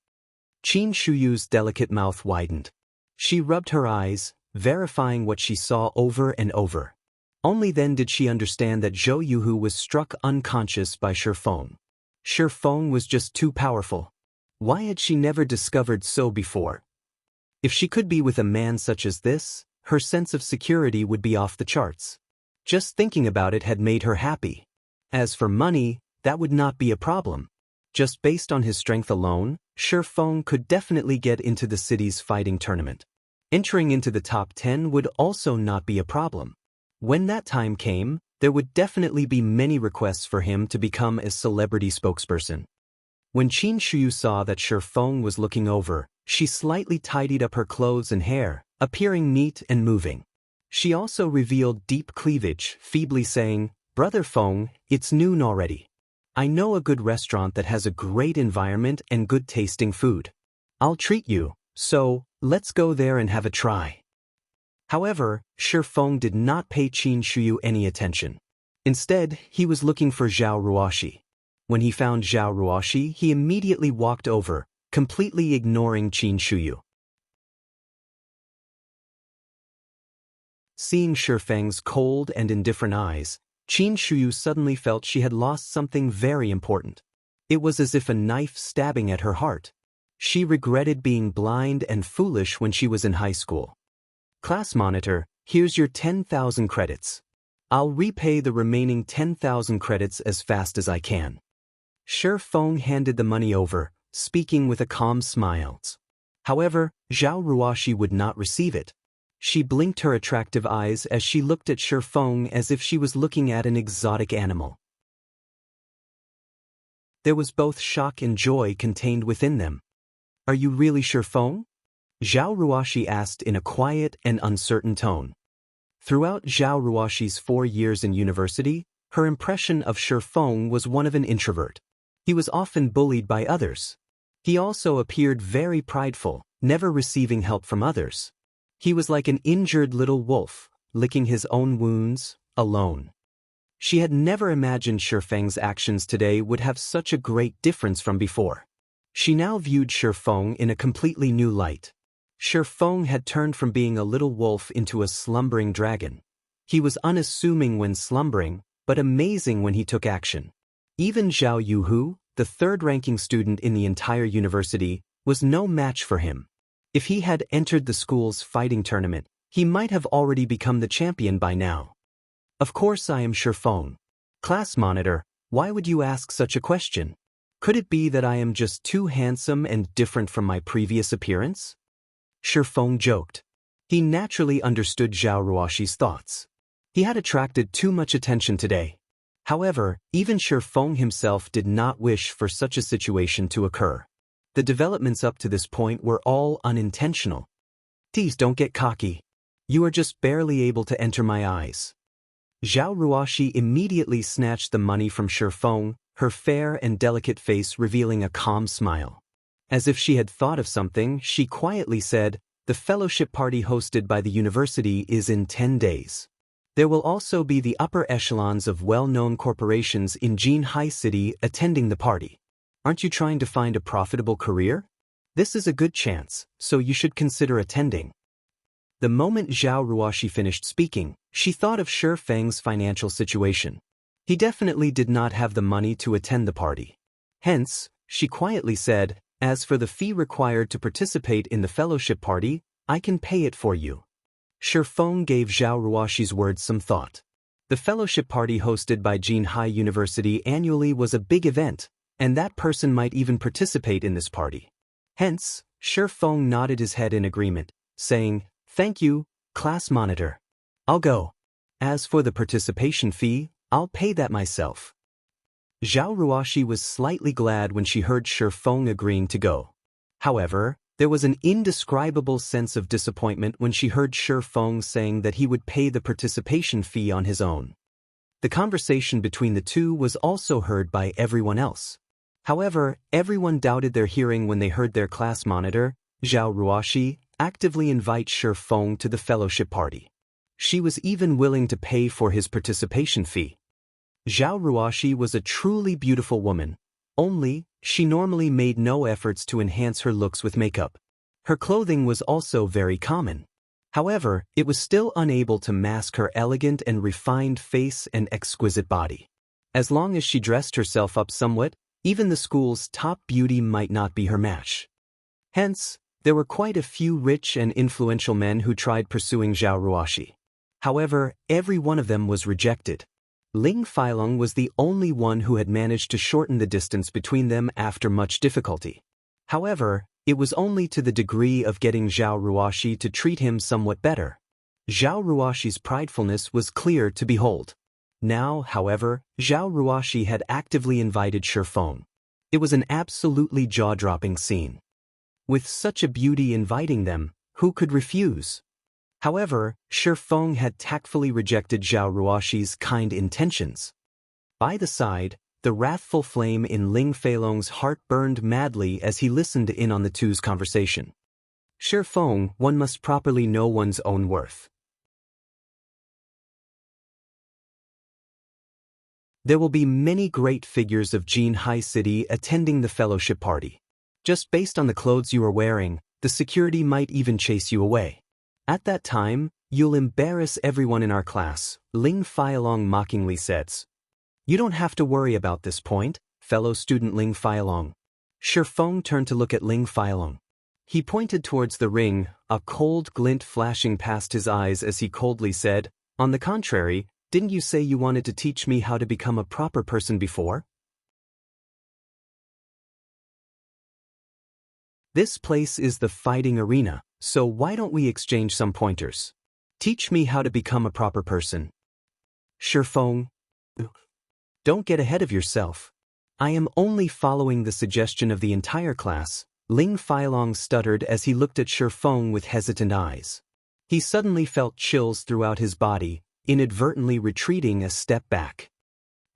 Qin Shuyu's delicate mouth widened. She rubbed her eyes, verifying what she saw over and over. Only then did she understand that Zhou Yuhu was struck unconscious by Shi Feng. Shi Feng was just too powerful. Why had she never discovered so before? If she could be with a man such as this, her sense of security would be off the charts. Just thinking about it had made her happy. As for money, that would not be a problem. Just based on his strength alone, Shi Feng could definitely get into the city's fighting tournament. Entering into the top 10 would also not be a problem. When that time came, there would definitely be many requests for him to become a celebrity spokesperson. When Qin Shuyu saw that Shi Feng was looking over, she slightly tidied up her clothes and hair, appearing neat and moving. She also revealed deep cleavage, feebly saying, "Brother Feng, it's noon already. I know a good restaurant that has a great environment and good tasting food. I'll treat you, so let's go there and have a try." However, Shi Feng did not pay Qin Shuyu any attention. Instead, he was looking for Zhao Ruoshi. When he found Zhao Ruoshi, he immediately walked over, completely ignoring Qin Shuyu. Seeing Shi Feng's cold and indifferent eyes, Qin Shuyu suddenly felt she had lost something very important. It was as if a knife stabbing at her heart. She regretted being blind and foolish when she was in high school. "Class monitor, here's your 10,000 credits. I'll repay the remaining 10,000 credits as fast as I can." Shi Feng handed the money over, speaking with a calm smile. However, Zhao Ruoshi would not receive it. She blinked her attractive eyes as she looked at Shi Feng as if she was looking at an exotic animal. There was both shock and joy contained within them. "Are you really Shi Feng?" Zhao Ruoshi asked in a quiet and uncertain tone. Throughout Zhao Ruoshi's 4 years in university, her impression of Shi Feng was one of an introvert. He was often bullied by others. He also appeared very prideful, never receiving help from others. He was like an injured little wolf, licking his own wounds, alone. She had never imagined Shi Feng's actions today would have such a great difference from before. She now viewed Shi Feng in a completely new light. Shi Feng had turned from being a little wolf into a slumbering dragon. He was unassuming when slumbering, but amazing when he took action. Even Zhao Yuhu, the third-ranking student in the entire university, was no match for him. If he had entered the school's fighting tournament, he might have already become the champion by now. "Of course I am Shi Feng. Class monitor, why would you ask such a question? Could it be that I am just too handsome and different from my previous appearance?" Shi Feng joked. He naturally understood Zhao Ruoshi's thoughts. He had attracted too much attention today. However, even Shi Feng himself did not wish for such a situation to occur. The developments up to this point were all unintentional. "Please don't get cocky. You are just barely able to enter my eyes." Zhao Ruoshi immediately snatched the money from Shi Feng, her fair and delicate face revealing a calm smile. As if she had thought of something, she quietly said, "The fellowship party hosted by the university is in 10 days. There will also be the upper echelons of well-known corporations in Jinhai City attending the party. Aren't you trying to find a profitable career? This is a good chance, so you should consider attending." The moment Zhao Ruoshi finished speaking, she thought of Shi Feng's financial situation. He definitely did not have the money to attend the party. Hence, she quietly said, "As for the fee required to participate in the fellowship party, I can pay it for you." Shi Feng gave Zhao Ruoshi's words some thought. The fellowship party hosted by Jinhai University annually was a big event, and that person might even participate in this party. Hence, Shi Feng nodded his head in agreement, saying, "Thank you, class monitor. I'll go. As for the participation fee, I'll pay that myself." Zhao Ruoxi was slightly glad when she heard Shi Feng agreeing to go. However, there was an indescribable sense of disappointment when she heard Shi Feng saying that he would pay the participation fee on his own. The conversation between the two was also heard by everyone else. However, everyone doubted their hearing when they heard their class monitor, Zhao Ruoxi, actively invite Shi Feng to the fellowship party. She was even willing to pay for his participation fee. Zhao Ruoxi was a truly beautiful woman, only, she normally made no efforts to enhance her looks with makeup. Her clothing was also very common. However, it was still unable to mask her elegant and refined face and exquisite body. As long as she dressed herself up somewhat, even the school's top beauty might not be her match. Hence, there were quite a few rich and influential men who tried pursuing Zhao Ruoxi. However, every one of them was rejected. Ling Feilong was the only one who had managed to shorten the distance between them after much difficulty. However, it was only to the degree of getting Zhao Ruoxi to treat him somewhat better. Zhao Ruoxi's pridefulness was clear to behold. Now, however, Zhao Ruoxi had actively invited Shi Feng. It was an absolutely jaw-dropping scene. With such a beauty inviting them, who could refuse? However, Shi Feng had tactfully rejected Zhao Ruoxi's kind intentions. By the side, the wrathful flame in Ling Feilong's heart burned madly as he listened in on the two's conversation. Shi Feng, one must properly know one's own worth. There will be many great figures of Jinhai City attending the fellowship party. Just based on the clothes you are wearing, the security might even chase you away. At that time, you'll embarrass everyone in our class, Ling Feilong mockingly says. You don't have to worry about this point, fellow student Ling Feilong. Shi Feng turned to look at Ling Feilong. He pointed towards the ring, a cold glint flashing past his eyes as he coldly said, "On the contrary, didn't you say you wanted to teach me how to become a proper person before?" This place is the fighting arena, so why don't we exchange some pointers? Teach me how to become a proper person. Shi Feng. Don't get ahead of yourself. I am only following the suggestion of the entire class, Ling Feilong stuttered as he looked at Shi Feng with hesitant eyes. He suddenly felt chills throughout his body, inadvertently retreating a step back.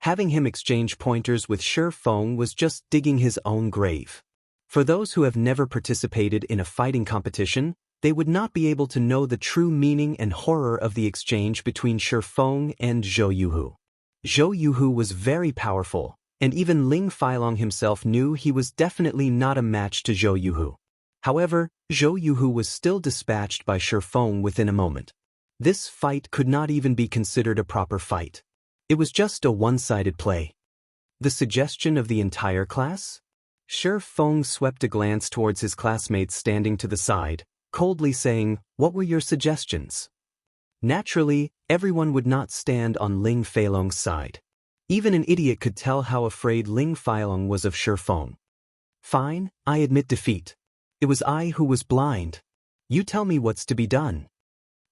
Having him exchange pointers with Shi Feng was just digging his own grave. For those who have never participated in a fighting competition, they would not be able to know the true meaning and horror of the exchange between Shi Feng and Zhou Yuhu. Zhou Yuhu was very powerful, and even Ling Feilong himself knew he was definitely not a match to Zhou Yuhu. However, Zhou Yuhu was still dispatched by Shi Feng within a moment. This fight could not even be considered a proper fight. It was just a one-sided play. The suggestion of the entire class? Shi Feng swept a glance towards his classmates standing to the side, coldly saying, "What were your suggestions?" Naturally, everyone would not stand on Ling Feilong's side. Even an idiot could tell how afraid Ling Feilong was of Shi Feng. "Fine, I admit defeat. It was I who was blind. You tell me what's to be done."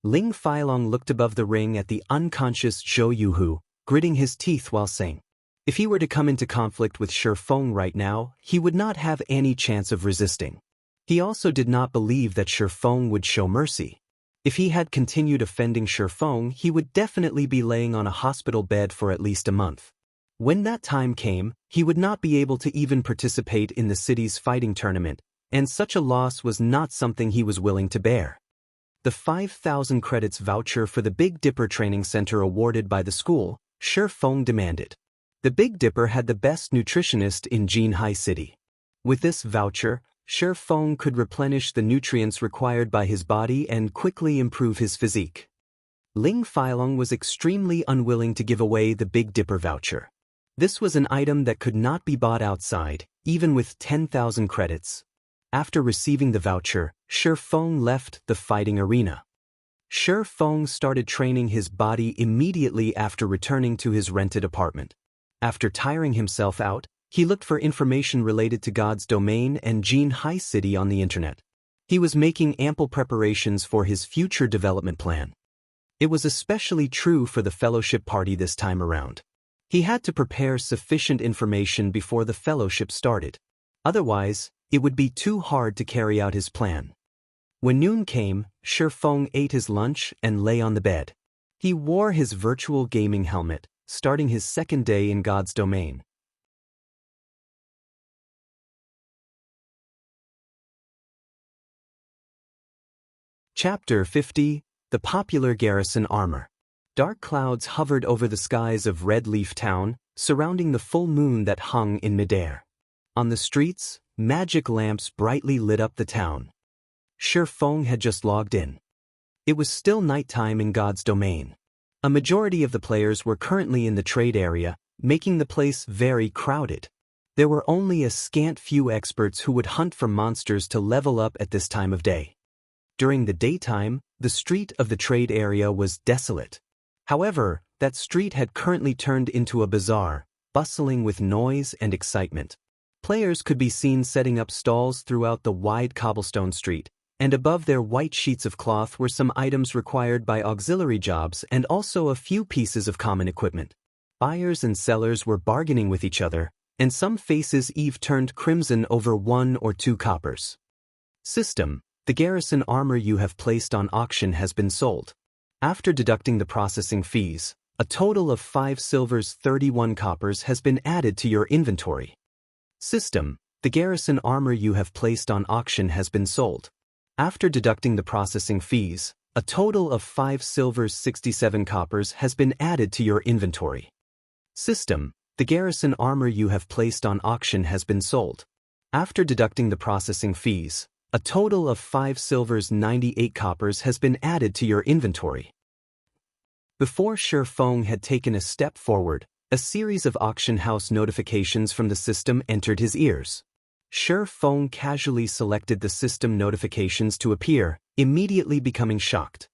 Ling Feilong looked above the ring at the unconscious Zhou Yuhu, gritting his teeth while saying, if he were to come into conflict with Shi Feng right now, he would not have any chance of resisting. He also did not believe that Shi Feng would show mercy. If he had continued offending Shi Feng, he would definitely be laying on a hospital bed for at least a month. When that time came, he would not be able to even participate in the city's fighting tournament, and such a loss was not something he was willing to bear. The 5,000 credits voucher for the Big Dipper Training Center awarded by the school, Shi Feng demanded. The Big Dipper had the best nutritionist in Jinhai City. With this voucher, Shi Feng could replenish the nutrients required by his body and quickly improve his physique. Ling Feilong was extremely unwilling to give away the Big Dipper voucher. This was an item that could not be bought outside, even with 10,000 credits. After receiving the voucher, Shi Feng left the fighting arena. Shi Feng started training his body immediately after returning to his rented apartment. After tiring himself out, he looked for information related to God's domain and Jin Hai City on the internet. He was making ample preparations for his future development plan. It was especially true for the fellowship party this time around. He had to prepare sufficient information before the fellowship started. Otherwise, it would be too hard to carry out his plan. When noon came, Shi Feng ate his lunch and lay on the bed. He wore his virtual gaming helmet, starting his second day in God's domain. Chapter 50, The Popular Garrison Armor. Dark clouds hovered over the skies of Red Leaf Town, surrounding the full moon that hung in midair. On the streets, magic lamps brightly lit up the town. Shi Feng had just logged in. It was still nighttime in God's domain. A majority of the players were currently in the trade area, making the place very crowded. There were only a scant few experts who would hunt for monsters to level up at this time of day. During the daytime, the street of the trade area was desolate. However, that street had currently turned into a bazaar, bustling with noise and excitement. Players could be seen setting up stalls throughout the wide cobblestone street, and above their white sheets of cloth were some items required by auxiliary jobs and also a few pieces of common equipment. Buyers and sellers were bargaining with each other, and some faces even turned crimson over 1 or 2 coppers. System: the garrison armor you have placed on auction has been sold. After deducting the processing fees, a total of 5 silvers 31 coppers has been added to your inventory. System: the garrison armor you have placed on auction has been sold. After deducting the processing fees, a total of 5 silvers 67 coppers has been added to your inventory. System: the garrison armor you have placed on auction has been sold. After deducting the processing fees, a total of 5 silvers 98 coppers has been added to your inventory. Before Shi Feng had taken a step forward, a series of auction house notifications from the system entered his ears. Shi Feng casually selected the system notifications to appear, immediately becoming shocked.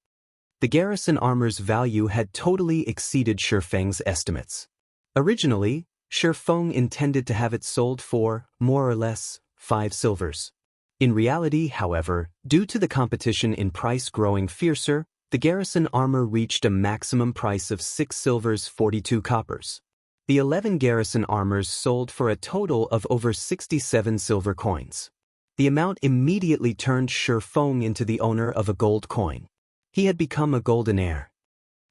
The garrison armor's value had totally exceeded Shi Feng's estimates. Originally, Shi Feng intended to have it sold for, more or less, 5 silvers. In reality, however, due to the competition in price growing fiercer, the garrison armor reached a maximum price of 6 silvers 42 coppers. The 11 garrison armors sold for a total of over 67 silver coins. The amount immediately turned Shi Feng into the owner of a gold coin. He had become a golden heir.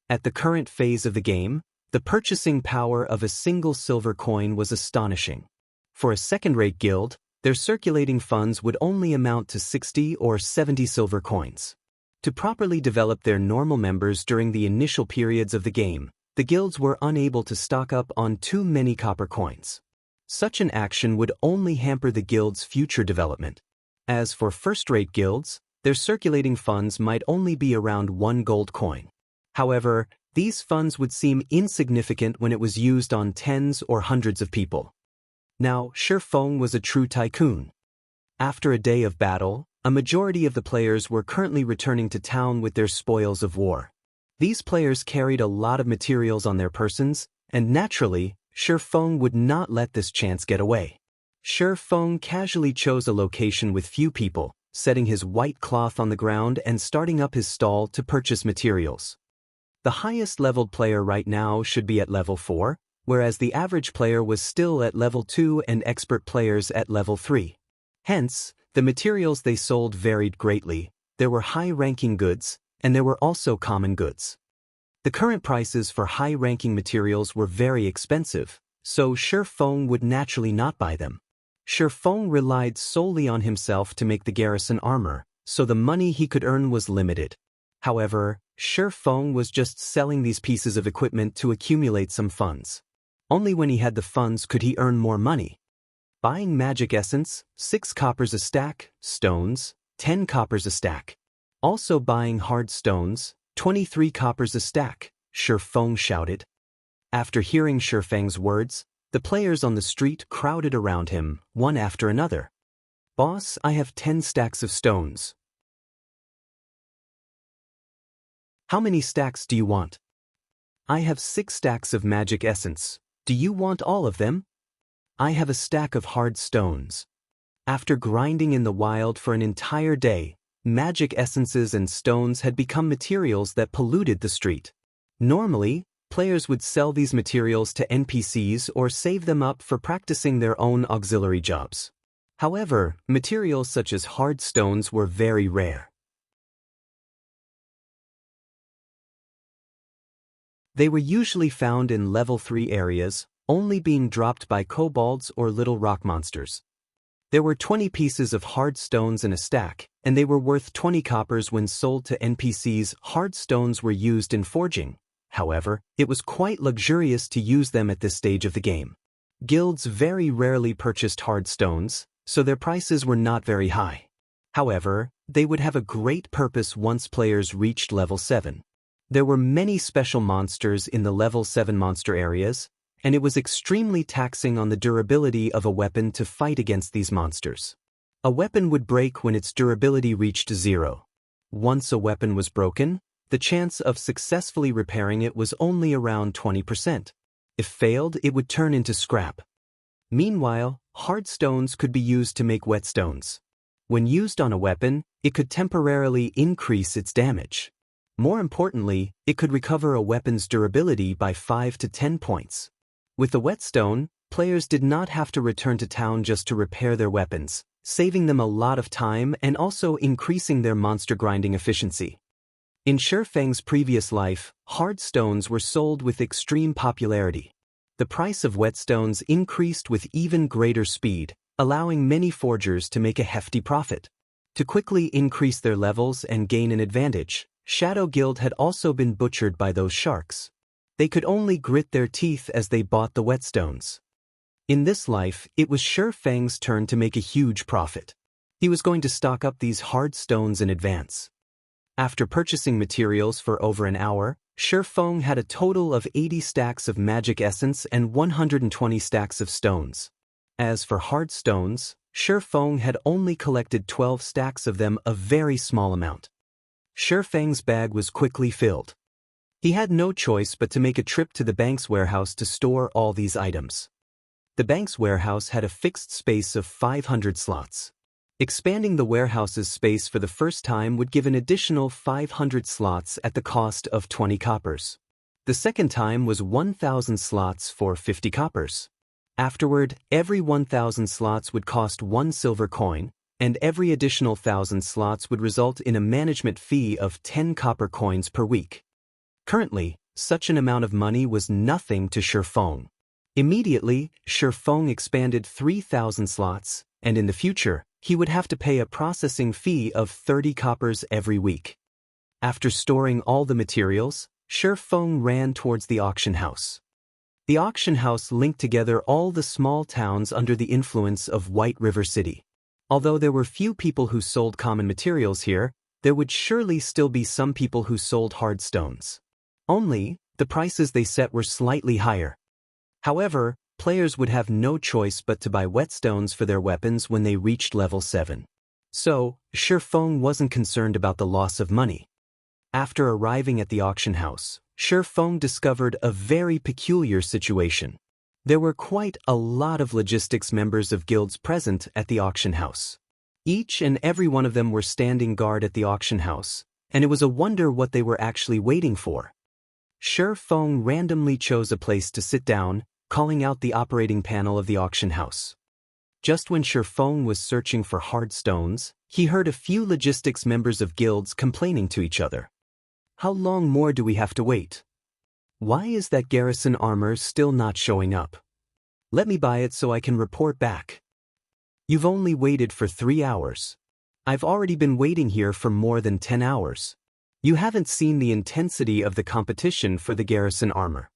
At the current phase of the game, the purchasing power of a single silver coin was astonishing. For a second-rate guild, their circulating funds would only amount to 60 or 70 silver coins. To properly develop their normal members during the initial periods of the game, the guilds were unable to stock up on too many copper coins. Such an action would only hamper the guild's future development. As for first-rate guilds, their circulating funds might only be around 1 gold coin. However, these funds would seem insignificant when it was used on tens or hundreds of people. Now, Shi Feng was a true tycoon. After a day of battle, a majority of the players were currently returning to town with their spoils of war. These players carried a lot of materials on their persons, and naturally, Shi Feng would not let this chance get away. Shi Feng casually chose a location with few people, setting his white cloth on the ground and starting up his stall to purchase materials. The highest leveled player right now should be at level 4, whereas the average player was still at level 2 and expert players at level 3. Hence, the materials they sold varied greatly. There were high-ranking goods, and there were also common goods. The current prices for high-ranking materials were very expensive, so Shi Feng would naturally not buy them. Shi Feng relied solely on himself to make the garrison armor, so the money he could earn was limited. However, Shi Feng was just selling these pieces of equipment to accumulate some funds. Only when he had the funds could he earn more money. Buying magic essence, 6 coppers a stack, stones, 10 coppers a stack. Also buying hard stones, 23 coppers a stack, Shi Feng shouted. After hearing Shi Feng's words, the players on the street crowded around him, one after another. "Boss, I have 10 stacks of stones." How many stacks do you want? I have 6 stacks of magic essence. Do you want all of them? I have a stack of hard stones. After grinding in the wild for an entire day, magic essences and stones had become materials that polluted the street. Normally, players would sell these materials to NPCs or save them up for practicing their own auxiliary jobs. However, materials such as hard stones were very rare. They were usually found in level 3 areas, only being dropped by kobolds or little rock monsters. There were 20 pieces of hard stones in a stack, and they were worth 20 coppers when sold to NPCs. Hard stones were used in forging. However, it was quite luxurious to use them at this stage of the game. Guilds very rarely purchased hard stones, so their prices were not very high. However, they would have a great purpose once players reached level 7. There were many special monsters in the level 7 monster areas, and it was extremely taxing on the durability of a weapon to fight against these monsters. A weapon would break when its durability reached 0. Once a weapon was broken, the chance of successfully repairing it was only around 20%. If failed, it would turn into scrap. Meanwhile, hard stones could be used to make whetstones. When used on a weapon, it could temporarily increase its damage. More importantly, it could recover a weapon's durability by 5 to 10 points. With the whetstone, players did not have to return to town just to repair their weapons, saving them a lot of time and also increasing their monster grinding efficiency. In Shifeng's previous life, hard stones were sold with extreme popularity. The price of whetstones increased with even greater speed, allowing many forgers to make a hefty profit. To quickly increase their levels and gain an advantage, Shadow Guild had also been butchered by those sharks. They could only grit their teeth as they bought the whetstones. In this life, it was Shifeng's turn to make a huge profit. He was going to stock up these hard stones in advance. After purchasing materials for over an hour, Shifeng had a total of 80 stacks of magic essence and 120 stacks of stones. As for hard stones, Shifeng had only collected 12 stacks of them, a very small amount. Shifeng's bag was quickly filled. He had no choice but to make a trip to the bank's warehouse to store all these items. The bank's warehouse had a fixed space of 500 slots. Expanding the warehouse's space for the first time would give an additional 500 slots at the cost of 20 coppers. The second time was 1,000 slots for 50 coppers. Afterward, every 1,000 slots would cost 1 silver coin, and every additional 1,000 slots would result in a management fee of 10 copper coins per week. Currently, such an amount of money was nothing to Shifeng. Immediately, Shifeng expanded 3,000 slots, and in the future, he would have to pay a processing fee of 30 coppers every week. After storing all the materials, Shifeng ran towards the auction house. The auction house linked together all the small towns under the influence of White River City. Although there were few people who sold common materials here, there would surely still be some people who sold hard stones. Only, the prices they set were slightly higher. However, players would have no choice but to buy whetstones for their weapons when they reached level 7. So, Shifeng wasn't concerned about the loss of money. After arriving at the auction house, Shifeng discovered a very peculiar situation. There were quite a lot of logistics members of guilds present at the auction house. Each and every one of them were standing guard at the auction house, and it was a wonder what they were actually waiting for. Shifeng randomly chose a place to sit down, calling out the operating panel of the auction house. Just when Shifeng was searching for hard stones, he heard a few logistics members of guilds complaining to each other. How long more do we have to wait? Why is that garrison armor still not showing up? Let me buy it so I can report back. You've only waited for 3 hours. I've already been waiting here for more than 10 hours. You haven't seen the intensity of the competition for the garrison armor.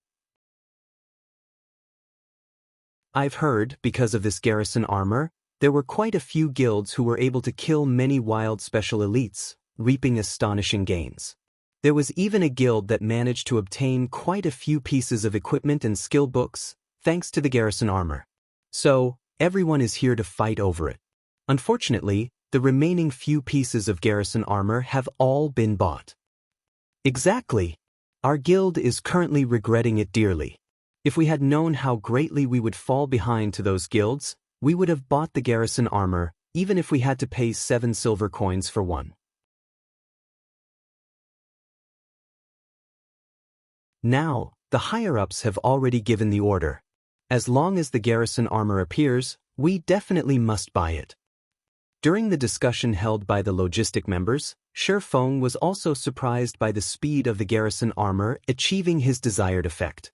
I've heard, because of this garrison armor, there were quite a few guilds who were able to kill many wild special elites, reaping astonishing gains. There was even a guild that managed to obtain quite a few pieces of equipment and skill books, thanks to the garrison armor. So, everyone is here to fight over it. Unfortunately, the remaining few pieces of garrison armor have all been bought. Exactly. Our guild is currently regretting it dearly. If we had known how greatly we would fall behind to those guilds, we would have bought the garrison armor, even if we had to pay 7 silver coins for one. Now, the higher-ups have already given the order. As long as the garrison armor appears, we definitely must buy it. During the discussion held by the logistic members, Shifeng was also surprised by the speed of the garrison armor achieving his desired effect.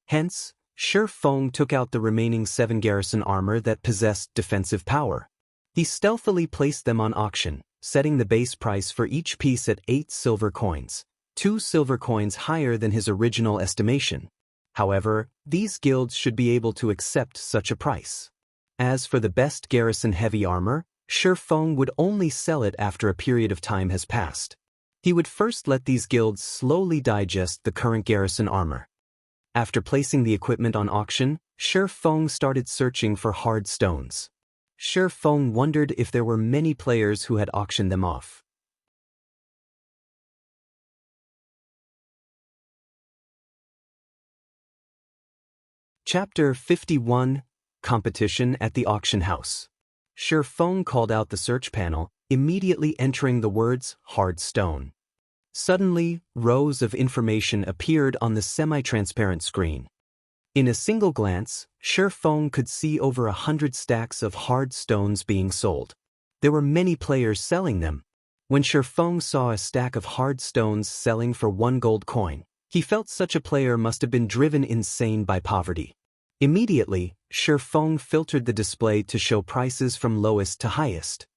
Hence, Shifeng took out the remaining 7 garrison armor that possessed defensive power. He stealthily placed them on auction, setting the base price for each piece at 8 silver coins, 2 silver coins higher than his original estimation. However, these guilds should be able to accept such a price. As for the best garrison heavy armor, Shifeng would only sell it after a period of time has passed. He would first let these guilds slowly digest the current garrison armor. After placing the equipment on auction, Shifeng started searching for hard stones. Shifeng wondered if there were many players who had auctioned them off. Chapter 51, Competition at the Auction House. Shifeng called out the search panel, immediately entering the words, hard stone. Suddenly, rows of information appeared on the semi-transparent screen. In a single glance, Shifeng could see over 100 stacks of hard stones being sold. There were many players selling them. When Shifeng saw a stack of hard stones selling for 1 gold coin, he felt such a player must have been driven insane by poverty. Immediately, Shifeng filtered the display to show prices from lowest to highest.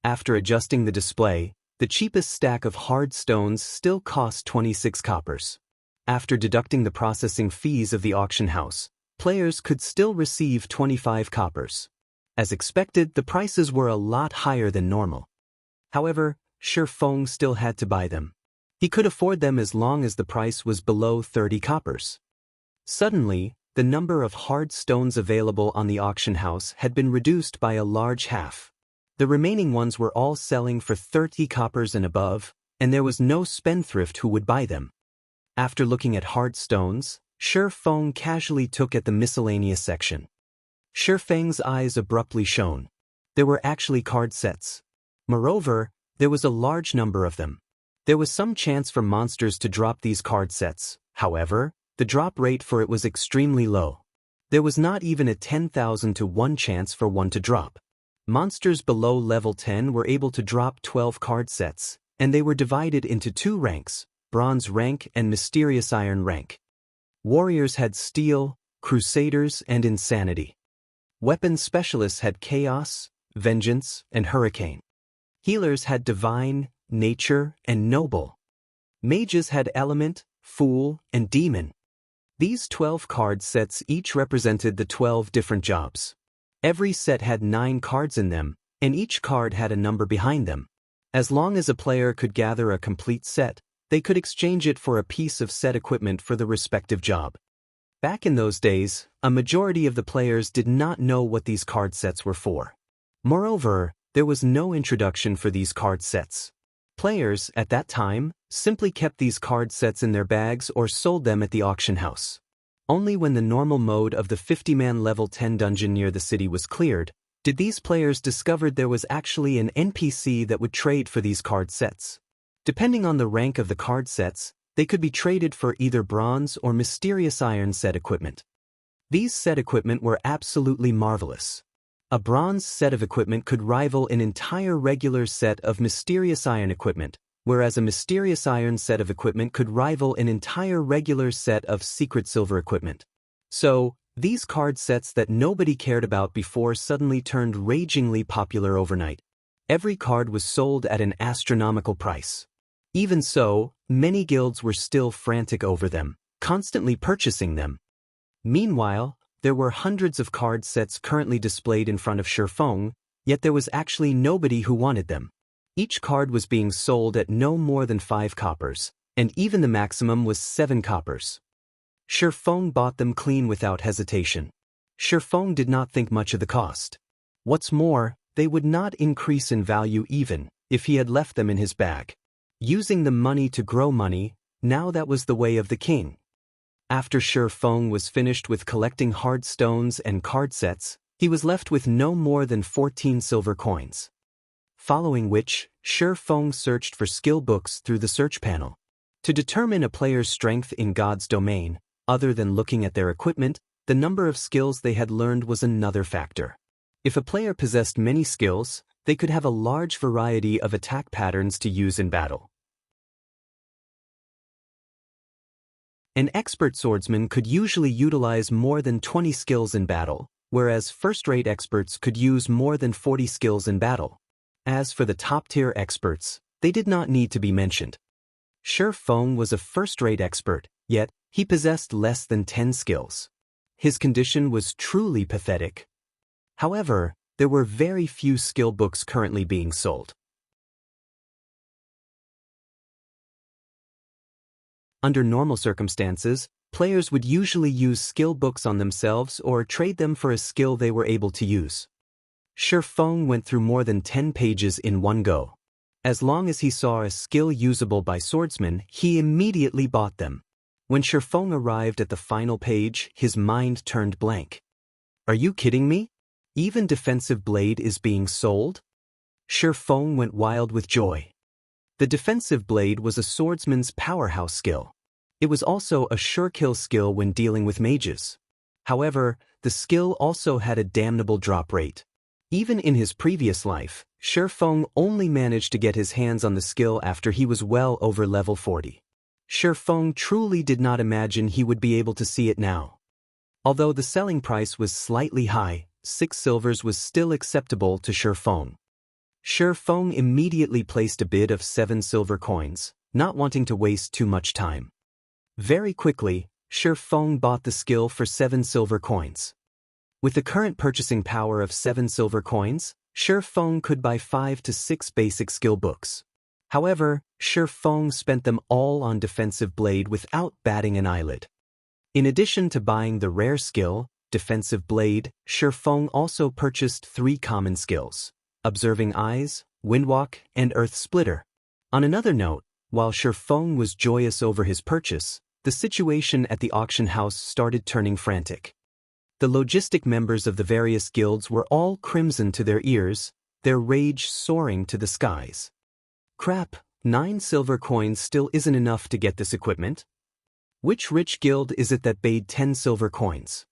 After adjusting the display, the cheapest stack of hard stones still cost 26 coppers. After deducting the processing fees of the auction house, players could still receive 25 coppers. As expected, the prices were a lot higher than normal. However, Shifeng still had to buy them. He could afford them as long as the price was below 30 coppers. Suddenly, the number of hard stones available on the auction house had been reduced by a large half. The remaining ones were all selling for 30 coppers and above, and there was no spendthrift who would buy them. After looking at hard stones, Shifeng casually took at the miscellaneous section. Shifeng's eyes abruptly shone. There were actually card sets. Moreover, there was a large number of them. There was some chance for monsters to drop these card sets. However, the drop rate for it was extremely low. There was not even a 10,000 to 1 chance for one to drop. Monsters below level 10 were able to drop 12 card sets, and they were divided into 2 ranks, Bronze rank and Mysterious Iron rank. Warriors had Steel, Crusaders, and Insanity. Weapon specialists had Chaos, Vengeance, and Hurricane. Healers had Divine, Nature, and Noble. Mages had Element, Fool, and Demon. These 12 card sets each represented the 12 different jobs. Every set had 9 cards in them, and each card had a number behind them. As long as a player could gather a complete set, they could exchange it for a piece of set equipment for the respective job. Back in those days, a majority of the players did not know what these card sets were for. Moreover, there was no introduction for these card sets. Players, at that time, simply kept these card sets in their bags or sold them at the auction house. Only when the normal mode of the 50-man level 10 dungeon near the city was cleared, did these players discover there was actually an NPC that would trade for these card sets. Depending on the rank of the card sets, they could be traded for either Bronze or Mysterious Iron set equipment. These set equipment were absolutely marvelous. A Bronze set of equipment could rival an entire regular set of Mysterious Iron equipment, whereas a Mysterious Iron set of equipment could rival an entire regular set of Secret Silver equipment. So, these card sets that nobody cared about before suddenly turned ragingly popular overnight. Every card was sold at an astronomical price. Even so, many guilds were still frantic over them, constantly purchasing them. Meanwhile, there were hundreds of card sets currently displayed in front of Shifeng, yet there was actually nobody who wanted them. Each card was being sold at no more than 5 coppers, and even the maximum was 7 coppers. Shifeng bought them clean without hesitation. Shifeng did not think much of the cost. What's more, they would not increase in value even if he had left them in his bag. Using the money to grow money, now that was the way of the king. After Shi Feng was finished with collecting hard stones and card sets, he was left with no more than 14 silver coins. Following which, Shi Feng searched for skill books through the search panel. To determine a player's strength in God's domain, other than looking at their equipment, the number of skills they had learned was another factor. If a player possessed many skills, they could have a large variety of attack patterns to use in battle. An expert swordsman could usually utilize more than 20 skills in battle, whereas first-rate experts could use more than 40 skills in battle. As for the top-tier experts, they did not need to be mentioned. Shi Feng was a first-rate expert, yet he possessed less than 10 skills. His condition was truly pathetic. However, there were very few skill books currently being sold. Under normal circumstances, players would usually use skill books on themselves or trade them for a skill they were able to use. Shi Feng went through more than 10 pages in one go. As long as he saw a skill usable by swordsmen, he immediately bought them. When Shi Feng arrived at the final page, his mind turned blank. Are you kidding me? Even defensive blade is being sold? Shi Feng went wild with joy. The defensive blade was a swordsman's powerhouse skill. It was also a sure kill skill when dealing with mages. However, the skill also had a damnable drop rate. Even in his previous life, Shi Feng only managed to get his hands on the skill after he was well over level 40. Shi Feng truly did not imagine he would be able to see it now. Although the selling price was slightly high, 6 silvers was still acceptable to Shi Feng. Shi Feng immediately placed a bid of 7 silver coins, not wanting to waste too much time. Very quickly, Shi Feng bought the skill for 7 silver coins. With the current purchasing power of 7 silver coins, Shi Feng could buy 5 to 6 basic skill books. However, Shi Feng spent them all on defensive blade without batting an eyelid. In addition to buying the rare skill, defensive blade, Shi Feng also purchased 3 common skills: Observing Eyes, Windwalk, and Earth Splitter. On another note, while Shi Feng was joyous over his purchase, the situation at the auction house started turning frantic. The logistic members of the various guilds were all crimson to their ears, their rage soaring to the skies. Crap, 9 silver coins still isn't enough to get this equipment? Which rich guild is it that paid 10 silver coins?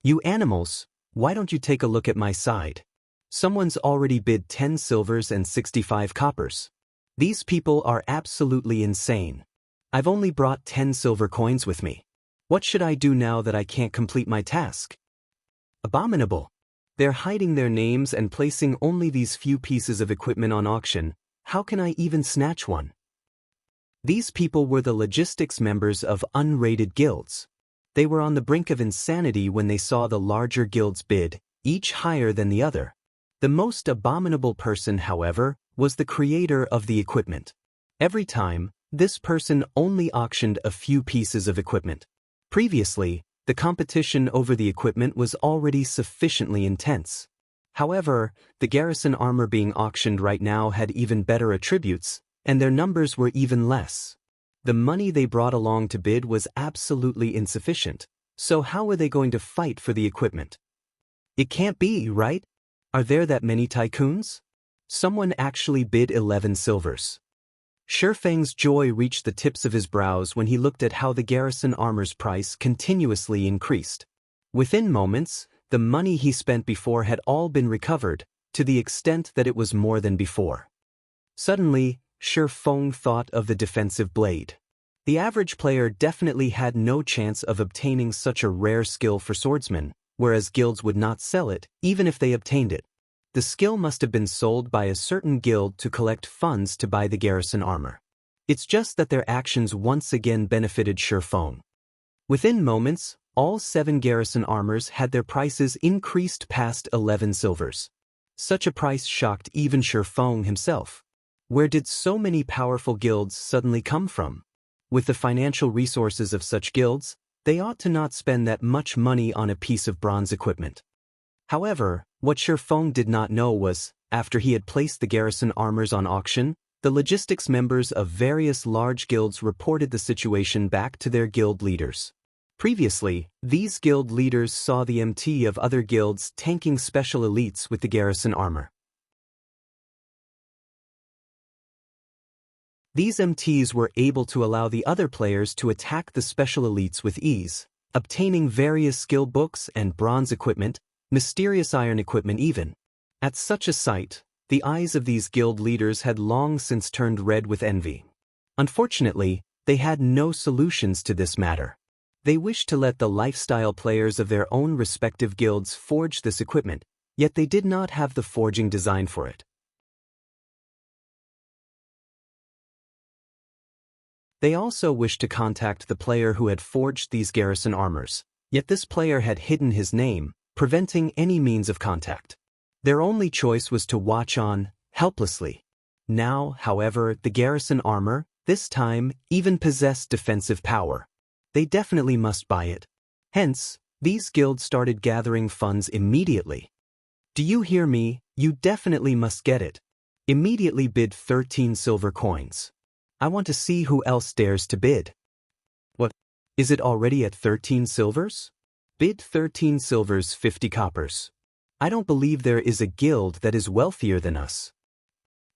You animals, why don't you take a look at my side? Someone's already bid 10 silvers and 65 coppers. These people are absolutely insane. I've only brought 10 silver coins with me. What should I do now that I can't complete my task? Abominable. They're hiding their names and placing only these few pieces of equipment on auction. How can I even snatch one? These people were the logistics members of unrated guilds. They were on the brink of insanity when they saw the larger guilds bid, each higher than the other. The most abominable person, however, was the creator of the equipment. Every time, this person only auctioned a few pieces of equipment. Previously, the competition over the equipment was already sufficiently intense. However, the garrison armor being auctioned right now had even better attributes, and their numbers were even less. The money they brought along to bid was absolutely insufficient, so how were they going to fight for the equipment? It can't be, right? Are there that many tycoons? Someone actually bid 11 silvers. Shi Feng's joy reached the tips of his brows when he looked at how the garrison armor's price continuously increased. Within moments, the money he spent before had all been recovered, to the extent that it was more than before. Suddenly, Shi Feng thought of the defensive blade. The average player definitely had no chance of obtaining such a rare skill for swordsmen, whereas guilds would not sell it, even if they obtained it. The skill must have been sold by a certain guild to collect funds to buy the garrison armor. It's just that their actions once again benefited Shi Feng. Within moments, all 7 garrison armors had their prices increased past 11 silvers. Such a price shocked even Shi Feng himself. Where did so many powerful guilds suddenly come from? With the financial resources of such guilds, they ought to not spend that much money on a piece of bronze equipment. However, what Shi Feng did not know was, after he had placed the garrison armors on auction, The logistics members of various large guilds reported the situation back to their guild leaders. Previously, these guild leaders saw the MT of other guilds tanking special elites with the garrison armor. These MTs were able to allow the other players to attack the special elites with ease, obtaining various skill books and bronze equipment, mysterious iron equipment even. At such a sight, the eyes of these guild leaders had long since turned red with envy. Unfortunately, they had no solutions to this matter. They wished to let the lifestyle players of their own respective guilds forge this equipment, yet they did not have the forging design for it. They also wished to contact the player who had forged these garrison armors, yet this player had hidden his name, preventing any means of contact. Their only choice was to watch on, helplessly. Now, however, the garrison armor, this time, even possessed defensive power. They definitely must buy it. Hence, these guilds started gathering funds immediately. Do you hear me? You definitely must get it. Immediately bid 13 silver coins. I want to see who else dares to bid. What? Is it already at 13 silvers? Bid 13 silvers 50 coppers. I don't believe there is a guild that is wealthier than us.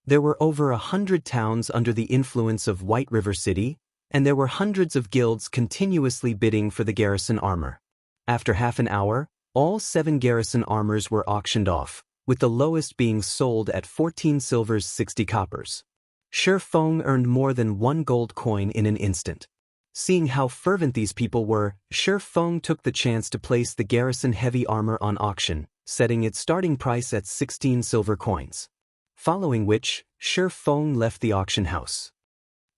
There were over 100 towns under the influence of White River City, and there were hundreds of guilds continuously bidding for the garrison armor. After half an hour, all 7 garrison armors were auctioned off, with the lowest being sold at 14 silvers 60 coppers. Shi Feng earned more than 1 gold coin in an instant. Seeing how fervent these people were, Shi Feng took the chance to place the garrison heavy armor on auction, setting its starting price at 16 silver coins. Following which, Shi Feng left the auction house.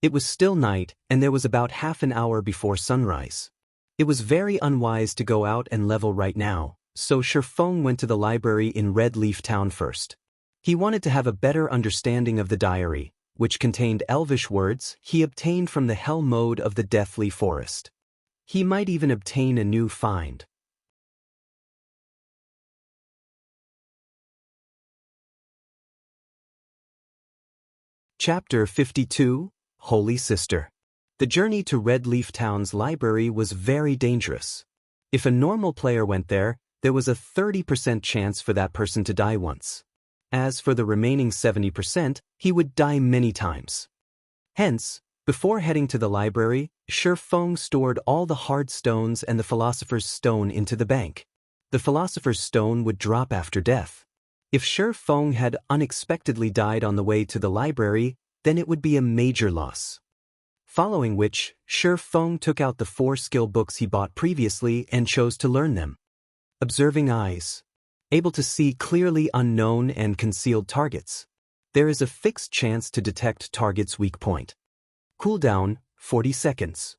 It was still night, and there was about half an hour before sunrise. It was very unwise to go out and level right now, so Shi Feng went to the library in Red Leaf Town first. He wanted to have a better understanding of the diary, which contained elvish words he obtained from the hell mode of the Deathly Forest. He might even obtain a new find. Chapter 52, Holy Sister. The journey to Red Leaf Town's library was very dangerous. If a normal player went there, there was a 30% chance for that person to die once. As for the remaining 70%, he would die many times. Hence, before heading to the library, Shi Feng stored all the hard stones and the Philosopher's Stone into the bank. The Philosopher's Stone would drop after death. If Shi Feng had unexpectedly died on the way to the library, then it would be a major loss. Following which, Shi Feng took out the 4 skill books he bought previously and chose to learn them. Observing eyes. Able to see clearly unknown and concealed targets. There is a fixed chance to detect target's weak point. Cooldown, 40 seconds.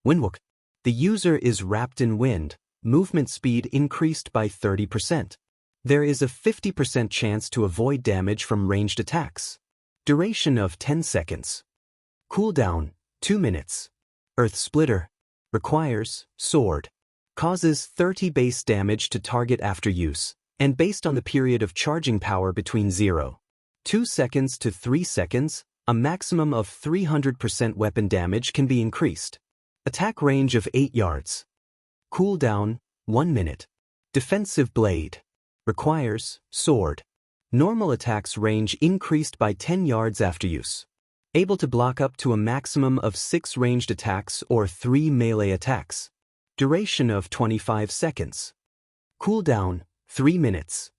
Windwalk. The user is wrapped in wind, movement speed increased by 30%. There is a 50% chance to avoid damage from ranged attacks. Duration of 10 seconds. Cooldown, 2 minutes. Earth Splitter. Requires sword. Causes 30 base damage to target after use, and based on the period of charging power between 0.2 seconds to 3 seconds, a maximum of 300% weapon damage can be increased. Attack range of 8 yards. Cooldown, 1 minute. Defensive Blade. Requires sword. Normal attacks range increased by 10 yards after use. Able to block up to a maximum of 6 ranged attacks or 3 melee attacks. Duration of 25 seconds. Cooldown, 3 minutes.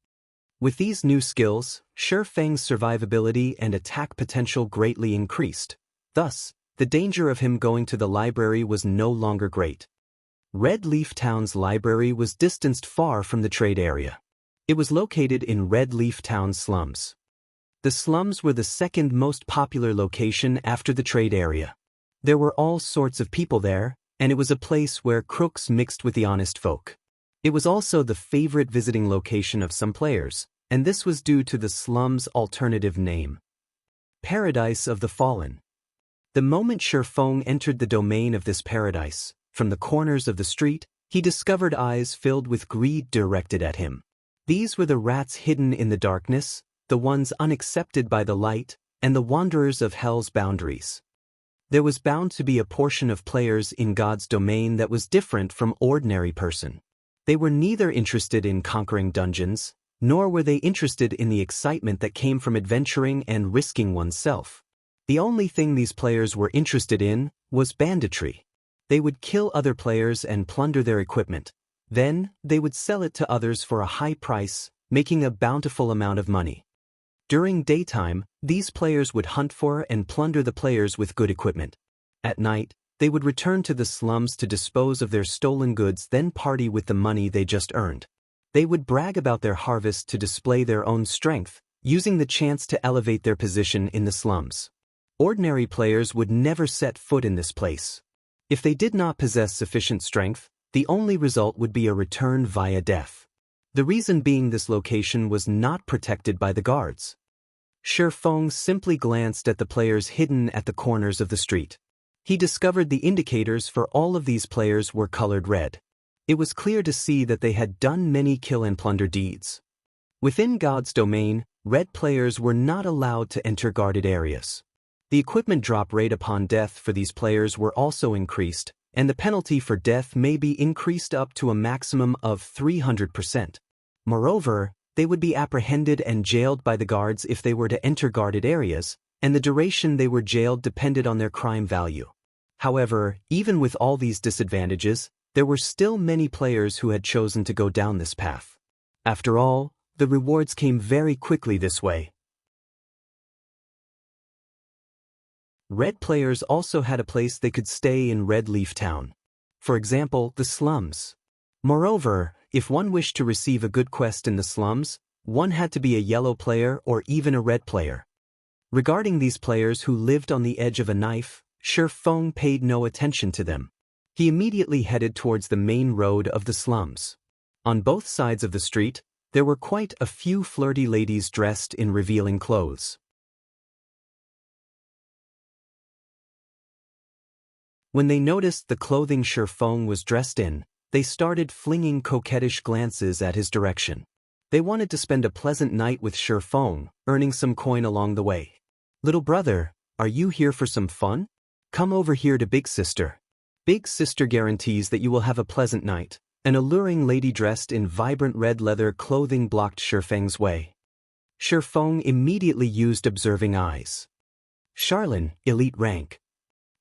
With these new skills, Shi Feng's survivability and attack potential greatly increased. Thus, the danger of him going to the library was no longer great. Red Leaf Town's library was distanced far from the trade area. It was located in Red Leaf Town slums. The slums were the second most popular location after the trade area. There were all sorts of people there, and it was a place where crooks mixed with the honest folk. It was also the favorite visiting location of some players, and this was due to the slum's alternative name. Paradise of the Fallen. The moment Shi Feng entered the domain of this paradise, from the corners of the street, he discovered eyes filled with greed directed at him. These were the rats hidden in the darkness, the ones unaccepted by the light, and the wanderers of hell's boundaries. There was bound to be a portion of players in God's domain that was different from ordinary person. They were neither interested in conquering dungeons, nor were they interested in the excitement that came from adventuring and risking oneself. The only thing these players were interested in was banditry. They would kill other players and plunder their equipment. Then, they would sell it to others for a high price, making a bountiful amount of money. During daytime, these players would hunt for and plunder the players with good equipment. At night, they would return to the slums to dispose of their stolen goods, then party with the money they just earned. They would brag about their harvest to display their own strength, using the chance to elevate their position in the slums. Ordinary players would never set foot in this place. If they did not possess sufficient strength, the only result would be a return via death. The reason being this location was not protected by the guards. Shifeng simply glanced at the players hidden at the corners of the street. He discovered the indicators for all of these players were colored red. It was clear to see that they had done many kill and plunder deeds. Within God's domain, red players were not allowed to enter guarded areas. The equipment drop rate upon death for these players were also increased, and the penalty for death may be increased up to a maximum of 300%. Moreover, they would be apprehended and jailed by the guards if they were to enter guarded areas, and the duration they were jailed depended on their crime value. However, even with all these disadvantages, there were still many players who had chosen to go down this path. After all, the rewards came very quickly this way. Red players also had a place they could stay in Red Leaf Town. For example, the slums. Moreover, if one wished to receive a good quest in the slums, one had to be a yellow player or even a red player. Regarding these players who lived on the edge of a knife, Shifeng paid no attention to them. He immediately headed towards the main road of the slums. On both sides of the street, there were quite a few flirty ladies dressed in revealing clothes. When they noticed the clothing Shifeng was dressed in, they started flinging coquettish glances at his direction. They wanted to spend a pleasant night with Shifeng, earning some coin along the way. "Little brother, are you here for some fun? Come over here to Big Sister. Big Sister guarantees that you will have a pleasant night." An alluring lady dressed in vibrant red leather clothing blocked Shifeng's way. Shifeng immediately used observing eyes. Charlene, elite rank.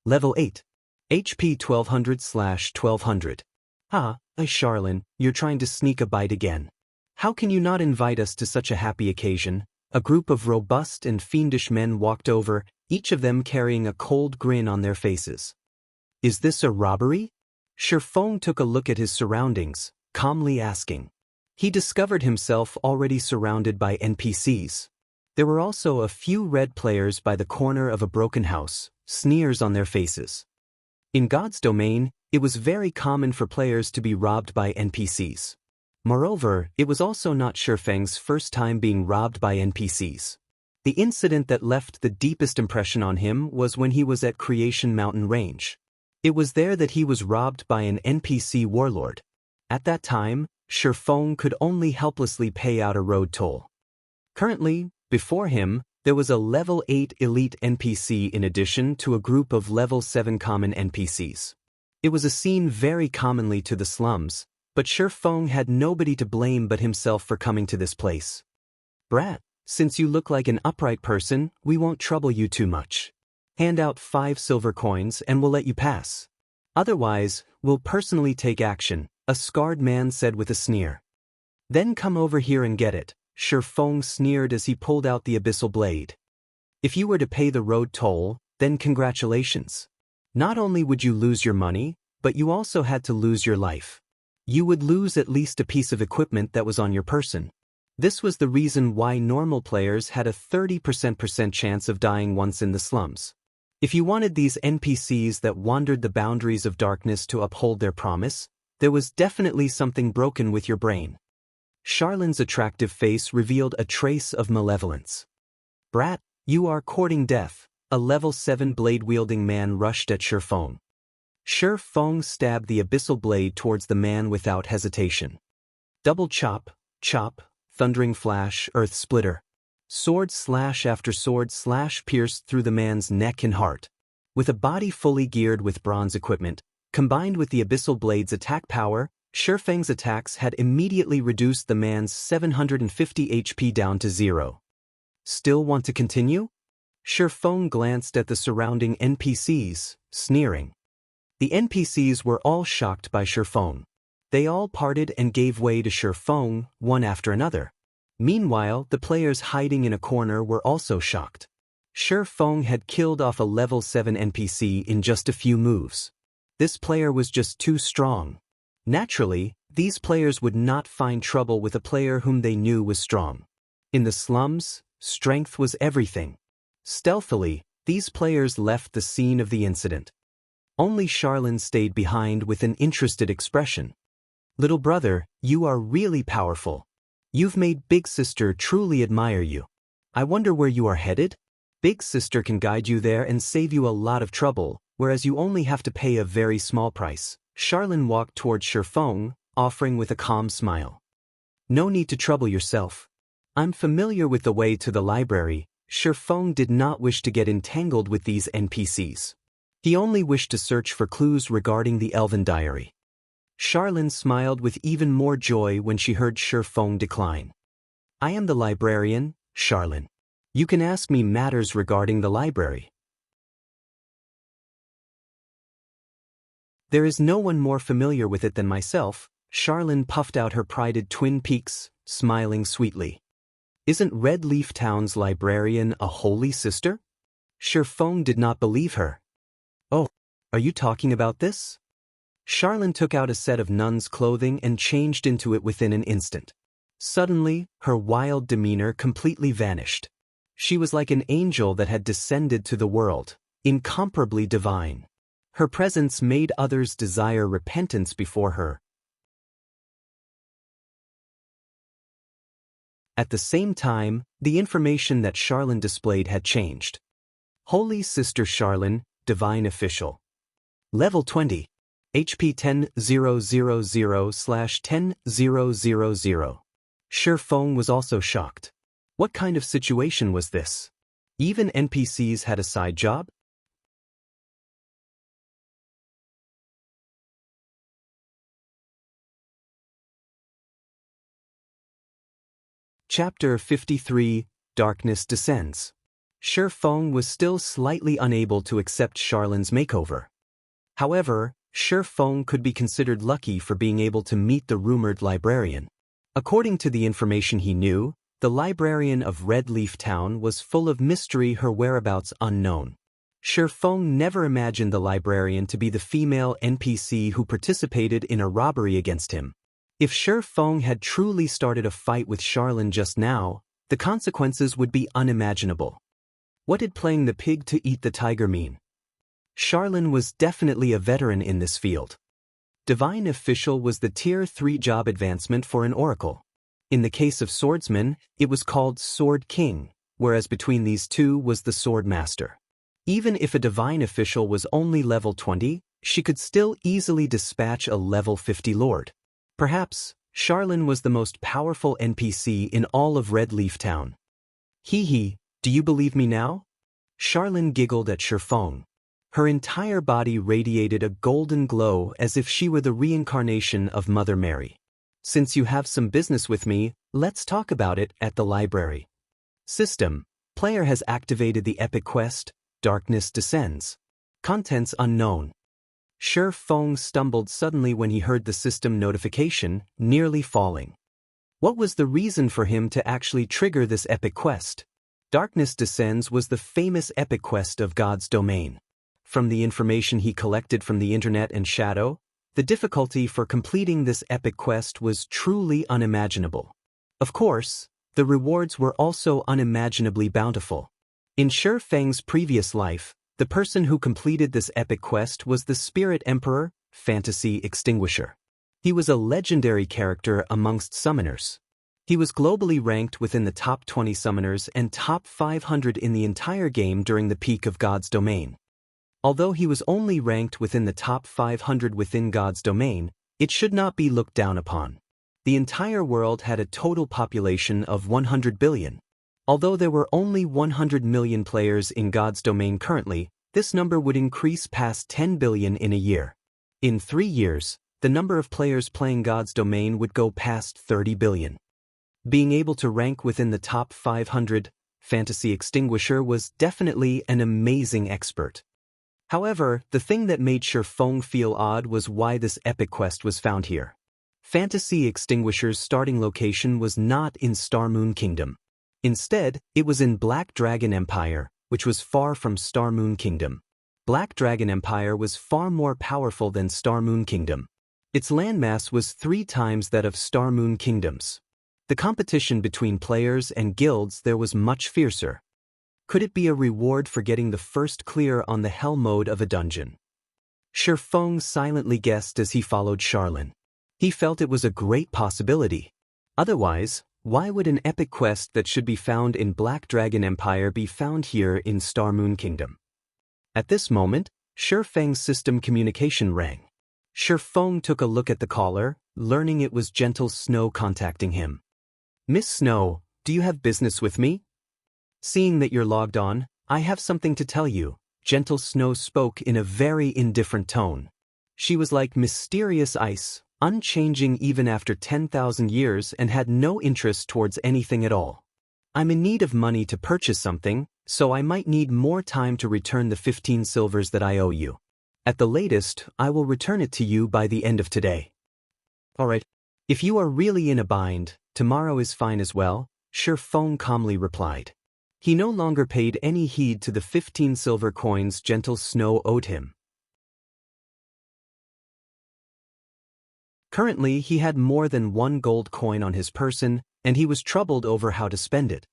Level 8. HP 1200/1200. Ah, Charlene, you're trying to sneak a bite again. How can you not invite us to such a happy occasion? A group of robust and fiendish men walked over, each of them carrying a cold grin on their faces. Is this a robbery? Shifeng took a look at his surroundings, calmly asking. He discovered himself already surrounded by NPCs. There were also a few red players by the corner of a broken house, sneers on their faces. In God's domain, it was very common for players to be robbed by NPCs. Moreover, it was also not Shifeng's first time being robbed by NPCs. The incident that left the deepest impression on him was when he was at Creation Mountain Range. It was there that he was robbed by an NPC warlord. At that time, Shifeng could only helplessly pay out a road toll. Currently, before him, there was a level 8 elite NPC in addition to a group of level 7 common NPCs. It was a scene very commonly to the slums, but Shifeng had nobody to blame but himself for coming to this place. "Brat, since you look like an upright person, we won't trouble you too much. Hand out 5 silver coins and we'll let you pass. Otherwise, we'll personally take action," a scarred man said with a sneer. "Then come over here and get it," Shifeng sneered as he pulled out the abyssal blade. "If you were to pay the road toll, then congratulations. Not only would you lose your money, but you also had to lose your life. You would lose at least a piece of equipment that was on your person." This was the reason why normal players had a 30% chance of dying once in the slums. If you wanted these NPCs that wandered the boundaries of darkness to uphold their promise, there was definitely something broken with your brain. Charlene's attractive face revealed a trace of malevolence. "Brat, you are courting death," a level 7 blade-wielding man rushed at Shifeng. Shifeng stabbed the abyssal blade towards the man without hesitation. Double chop, chop, thundering flash, earth splitter. Sword slash after sword slash pierced through the man's neck and heart. With a body fully geared with bronze equipment, combined with the Abyssal Blade's attack power, Shifeng's attacks had immediately reduced the man's 750 HP down to 0. Still want to continue? Shifeng glanced at the surrounding NPCs, sneering. The NPCs were all shocked by Shifeng. They all parted and gave way to Shifeng, one after another. Meanwhile, the players hiding in a corner were also shocked. Shifeng had killed off a level 7 NPC in just a few moves. This player was just too strong. Naturally, these players would not find trouble with a player whom they knew was strong. In the slums, strength was everything. Stealthily, these players left the scene of the incident. Only Charlene stayed behind with an interested expression. Little brother, you are really powerful. You've made Big Sister truly admire you. I wonder where you are headed? Big Sister can guide you there and save you a lot of trouble, whereas you only have to pay a very small price. Charlene walked towards Shifeng, offering with a calm smile. No need to trouble yourself. I'm familiar with the way to the library. Shifeng did not wish to get entangled with these NPCs. He only wished to search for clues regarding the Elven Diary. Charlene smiled with even more joy when she heard Shifeng decline. I am the librarian, Charlene. You can ask me matters regarding the library. There is no one more familiar with it than myself. Charlene puffed out her prided twin peaks, smiling sweetly. Isn't Red Leaf Town's librarian a holy sister? Shifeng did not believe her. Oh, are you talking about this? Charlene took out a set of nun's clothing and changed into it within an instant. Suddenly, her wild demeanor completely vanished. She was like an angel that had descended to the world, incomparably divine. Her presence made others desire repentance before her. At the same time, the information that Charlene displayed had changed. Holy Sister Charlene, Divine Official. Level 20. HP 10,000/10,000. Shifeng was also shocked. What kind of situation was this? Even NPCs had a side job? Chapter 53, Darkness Descends. Shifeng was still slightly unable to accept Charlene's makeover. However, Shifeng could be considered lucky for being able to meet the rumored librarian. According to the information he knew, the librarian of Red Leaf Town was full of mystery, her whereabouts unknown. Shifeng never imagined the librarian to be the female NPC who participated in a robbery against him. If Shifeng had truly started a fight with Charlene just now, the consequences would be unimaginable. What did playing the pig to eat the tiger mean? Charlene was definitely a veteran in this field. Divine Official was the Tier 3 job advancement for an oracle. In the case of swordsman, it was called Sword King, whereas between these two was the Sword Master. Even if a Divine Official was only level 20, she could still easily dispatch a level 50 lord. Perhaps, Charlene was the most powerful NPC in all of Red Leaf Town. Hee hee, do you believe me now? Charlene giggled at Shifeng. Her entire body radiated a golden glow as if she were the reincarnation of Mother Mary. Since you have some business with me, let's talk about it at the library. System. Player has activated the epic quest, Darkness Descends. Contents unknown. Shifeng stumbled suddenly when he heard the system notification, nearly falling. What was the reason for him to actually trigger this epic quest? Darkness Descends was the famous epic quest of God's domain. From the information he collected from the internet and Shadow, the difficulty for completing this epic quest was truly unimaginable. Of course, the rewards were also unimaginably bountiful. In Shifeng's previous life, the person who completed this epic quest was the Spirit Emperor, Fantasy Extinguisher. He was a legendary character amongst summoners. He was globally ranked within the top 20 summoners and top 500 in the entire game during the peak of God's domain. Although he was only ranked within the top 500 within God's domain, it should not be looked down upon. The entire world had a total population of 100 billion. Although there were only 100 million players in God's domain currently, this number would increase past 10 billion in a year. In 3 years, the number of players playing God's domain would go past 30 billion. Being able to rank within the top 500, Fantasy Extinguisher was definitely an amazing expert. However, the thing that made Shifeng feel odd was why this epic quest was found here. Fantasy Extinguisher's starting location was not in Star Moon Kingdom. Instead, it was in Black Dragon Empire, which was far from Star Moon Kingdom. Black Dragon Empire was far more powerful than Star Moon Kingdom. Its landmass was 3 times that of Star Moon Kingdom's. The competition between players and guilds there was much fiercer. Could it be a reward for getting the first clear on the hell mode of a dungeon? Shifeng silently guessed as he followed Charlene. He felt it was a great possibility. Otherwise, why would an epic quest that should be found in Black Dragon Empire be found here in Star Moon Kingdom? At this moment, Shifeng's system communication rang. Shifeng took a look at the caller, learning it was Gentle Snow contacting him. Miss Snow, do you have business with me? Seeing that you're logged on, I have something to tell you. Gentle Snow spoke in a very indifferent tone. She was like mysterious ice, unchanging even after 10,000 years and had no interest towards anything at all. I'm in need of money to purchase something, so I might need more time to return the 15 silvers that I owe you. At the latest, I will return it to you by the end of today. Alright. If you are really in a bind, tomorrow is fine as well, Shifeng calmly replied. He no longer paid any heed to the 15 silver coins Gentle Snow owed him. Currently, he had more than 1 gold coin on his person, and he was troubled over how to spend it.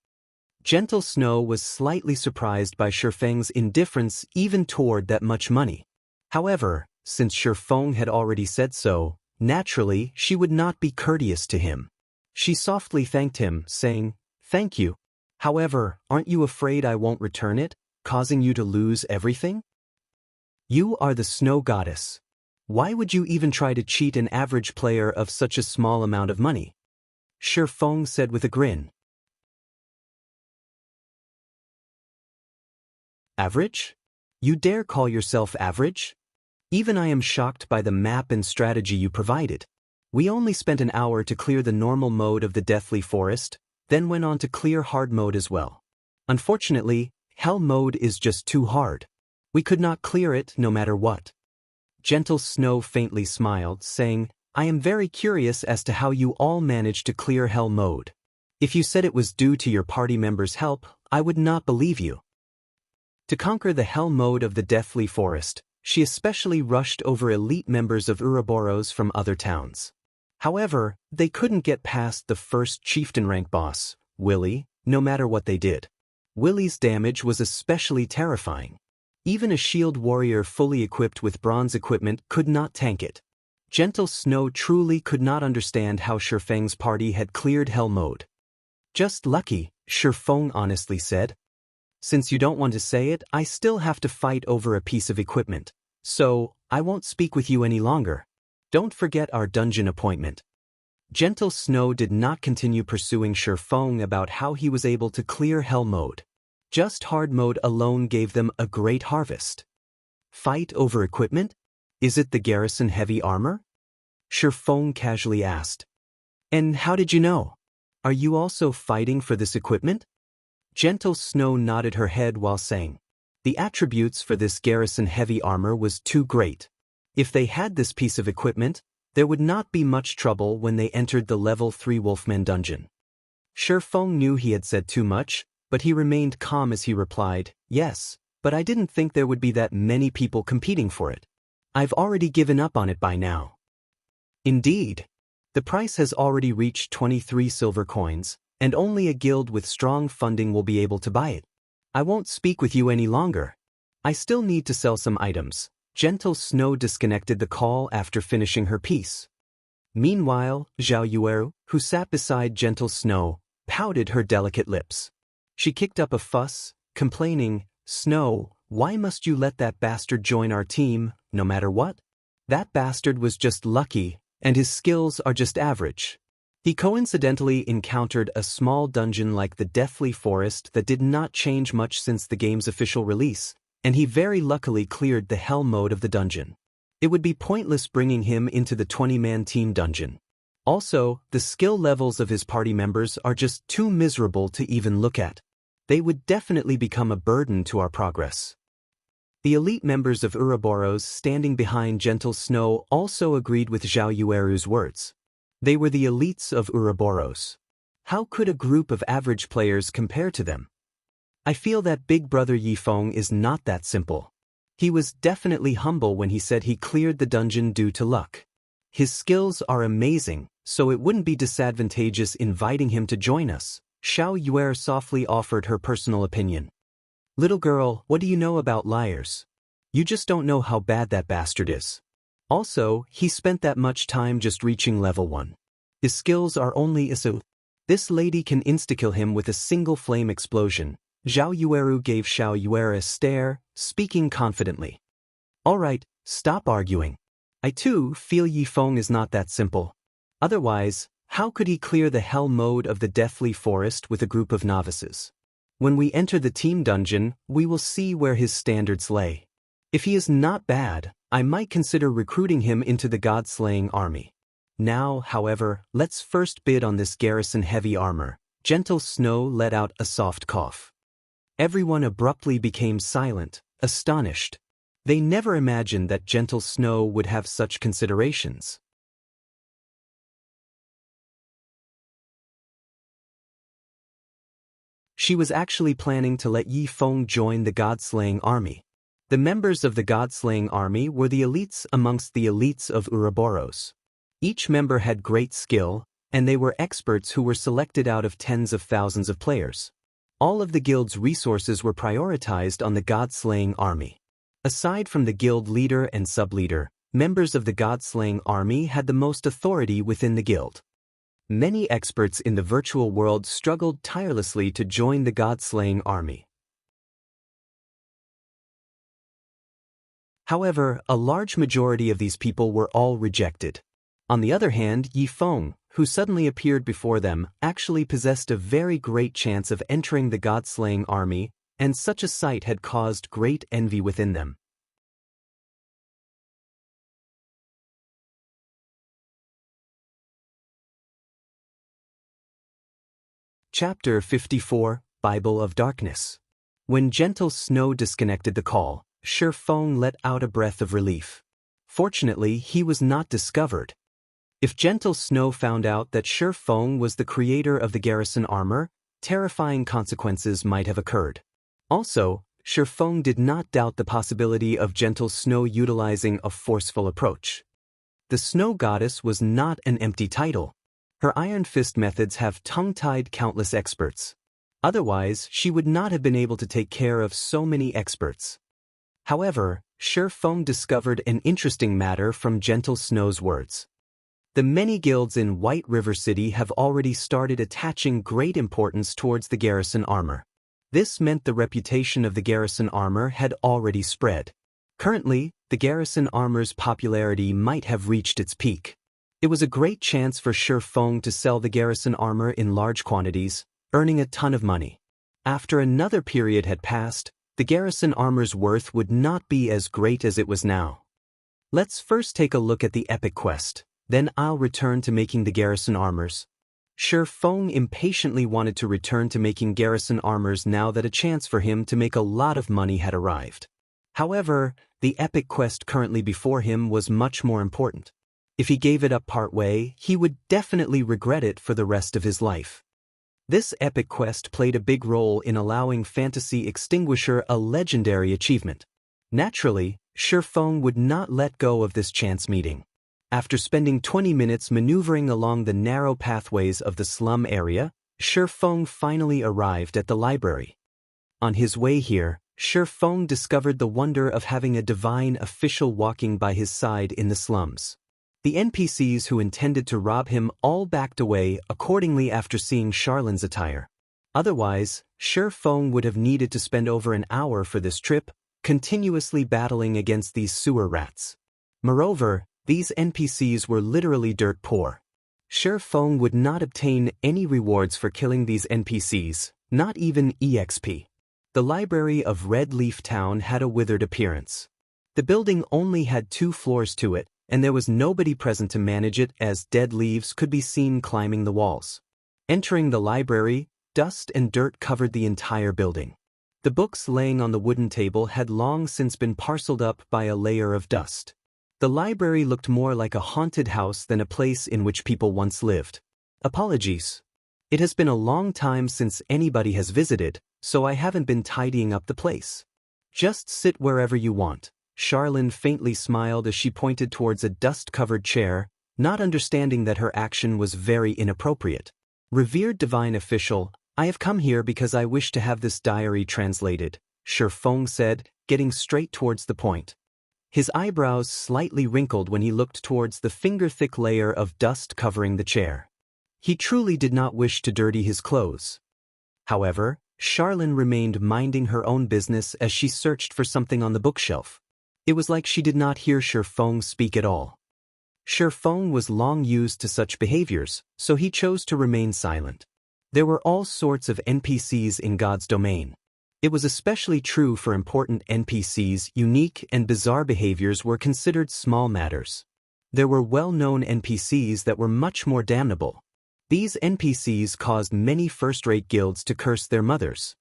Gentle Snow was slightly surprised by Shifeng's indifference even toward that much money. However, since Shifeng had already said so, naturally, she would not be courteous to him. She softly thanked him, saying, "Thank you. However, aren't you afraid I won't return it, causing you to lose everything? You are the snow goddess. Why would you even try to cheat an average player of such a small amount of money?" Shifeng said with a grin. Average? You dare call yourself average? Even I am shocked by the map and strategy you provided. We only spent an hour to clear the normal mode of the Deathly Forest, then went on to clear hard mode as well. Unfortunately, hell mode is just too hard. We could not clear it no matter what. Gentle Snow faintly smiled, saying, I am very curious as to how you all managed to clear hell mode. If you said it was due to your party members' help, I would not believe you. To conquer the hell mode of the Deathly Forest, she especially rushed over elite members of Ouroboros from other towns. However, they couldn't get past the first chieftain rank boss, Willy, no matter what they did. Willy's damage was especially terrifying. Even a shield warrior fully equipped with bronze equipment could not tank it. Gentle Snow truly could not understand how Shifeng's party had cleared hell mode. Just lucky, Shifeng honestly said. Since you don't want to say it, I still have to fight over a piece of equipment. So, I won't speak with you any longer. Don't forget our dungeon appointment. Gentle Snow did not continue pursuing Shifeng about how he was able to clear hell mode. Just hard mode alone gave them a great harvest. Fight over equipment? Is it the garrison heavy armor? Shifeng casually asked. And how did you know? Are you also fighting for this equipment? Gentle Snow nodded her head while saying, the attributes for this garrison heavy armor was too great. If they had this piece of equipment, there would not be much trouble when they entered the level 3 Wolfman dungeon. Shifeng knew he had said too much, but he remained calm as he replied, yes, but I didn't think there would be that many people competing for it. I've already given up on it by now. Indeed. The price has already reached 23 silver coins, and only a guild with strong funding will be able to buy it. I won't speak with you any longer. I still need to sell some items. Gentle Snow disconnected the call after finishing her piece. Meanwhile, Zhao Yueru, who sat beside Gentle Snow, pouted her delicate lips. She kicked up a fuss, complaining, Snow, why must you let that bastard join our team, no matter what? That bastard was just lucky, and his skills are just average. He coincidentally encountered a small dungeon like the Deathly Forest that did not change much since the game's official release, and he very luckily cleared the hell mode of the dungeon. It would be pointless bringing him into the 20-man team dungeon. Also, the skill levels of his party members are just too miserable to even look at. They would definitely become a burden to our progress. The elite members of Ouroboros standing behind Gentle Snow also agreed with Zhao Yueru's words. They were the elites of Ouroboros. How could a group of average players compare to them? I feel that Big Brother Yifeng is not that simple. He was definitely humble when he said he cleared the dungeon due to luck. His skills are amazing, so it wouldn't be disadvantageous inviting him to join us. Zhao Yuer softly offered her personal opinion. Little girl, what do you know about liars? You just don't know how bad that bastard is. Also, he spent that much time just reaching level 1. His skills are only so. This lady can insta-kill him with a single flame explosion. Zhao Yueru gave Zhao Yuer a stare, speaking confidently. Alright, stop arguing. I too feel Yifeng is not that simple. Otherwise, how could he clear the hell mode of the Deathly Forest with a group of novices? When we enter the team dungeon, we will see where his standards lay. If he is not bad, I might consider recruiting him into the god-slaying army. Now, however, let's first bid on this garrison heavy armor. Gentle Snow let out a soft cough. Everyone abruptly became silent, astonished. They never imagined that Gentle Snow would have such considerations. She was actually planning to let Yifeng join the god-slaying army. The members of the god-slaying army were the elites amongst the elites of Ouroboros. Each member had great skill, and they were experts who were selected out of tens of thousands of players. All of the guild's resources were prioritized on the god-slaying army. Aside from the guild leader and sub-leader, members of the god-slaying army had the most authority within the guild. Many experts in the virtual world struggled tirelessly to join the god-slaying army. However, a large majority of these people were all rejected. On the other hand, Yifeng, who suddenly appeared before them, actually possessed a very great chance of entering the god-slaying army, and such a sight had caused great envy within them. Chapter 54, Bible of Darkness. When Gentle Snow disconnected the call, Feng let out a breath of relief. Fortunately, he was not discovered. If Gentle Snow found out that Feng was the creator of the garrison armor, terrifying consequences might have occurred. Also, Feng did not doubt the possibility of Gentle Snow utilizing a forceful approach. The Snow Goddess was not an empty title. Her Iron Fist methods have tongue-tied countless experts. Otherwise, she would not have been able to take care of so many experts. However, Feng discovered an interesting matter from Gentle Snow's words. The many guilds in White River City have already started attaching great importance towards the garrison armor. This meant the reputation of the garrison armor had already spread. Currently, the garrison armor's popularity might have reached its peak. It was a great chance for Feng to sell the garrison armor in large quantities, earning a ton of money. After another period had passed, the garrison armor's worth would not be as great as it was now. Let's first take a look at the epic quest, then I'll return to making the garrison armors. Feng impatiently wanted to return to making garrison armors now that a chance for him to make a lot of money had arrived. However, the epic quest currently before him was much more important. If he gave it up partway, he would definitely regret it for the rest of his life. This epic quest played a big role in allowing Fantasy Extinguisher a legendary achievement. Naturally, Feng would not let go of this chance meeting. After spending 20 minutes maneuvering along the narrow pathways of the slum area, Feng finally arrived at the library. On his way here, Feng discovered the wonder of having a divine official walking by his side in the slums. The NPCs who intended to rob him all backed away accordingly after seeing Charlin's attire. Otherwise, Feng would have needed to spend over an hour for this trip, continuously battling against these sewer rats. Moreover, these NPCs were literally dirt poor. Shi Feng would not obtain any rewards for killing these NPCs, not even EXP. The library of Red Leaf Town had a withered appearance. The building only had 2 floors to it, and there was nobody present to manage it as dead leaves could be seen climbing the walls. Entering the library, dust and dirt covered the entire building. The books laying on the wooden table had long since been parceled up by a layer of dust. The library looked more like a haunted house than a place in which people once lived. Apologies. It has been a long time since anybody has visited, so I haven't been tidying up the place. Just sit wherever you want. Xianxia faintly smiled as she pointed towards a dust-covered chair, not understanding that her action was very inappropriate. Revered divine official, I have come here because I wish to have this diary translated, Shi Feng said, getting straight towards the point. His eyebrows slightly wrinkled when he looked towards the finger-thick layer of dust covering the chair. He truly did not wish to dirty his clothes. However, Xianxia remained minding her own business as she searched for something on the bookshelf. It was like she did not hear Shi Feng speak at all. Shi Feng was long used to such behaviors, so he chose to remain silent. There were all sorts of NPCs in God's domain. It was especially true for important NPCs. Unique and bizarre behaviors were considered small matters. There were well-known NPCs that were much more damnable. These NPCs caused many first-rate guilds to curse their mothers.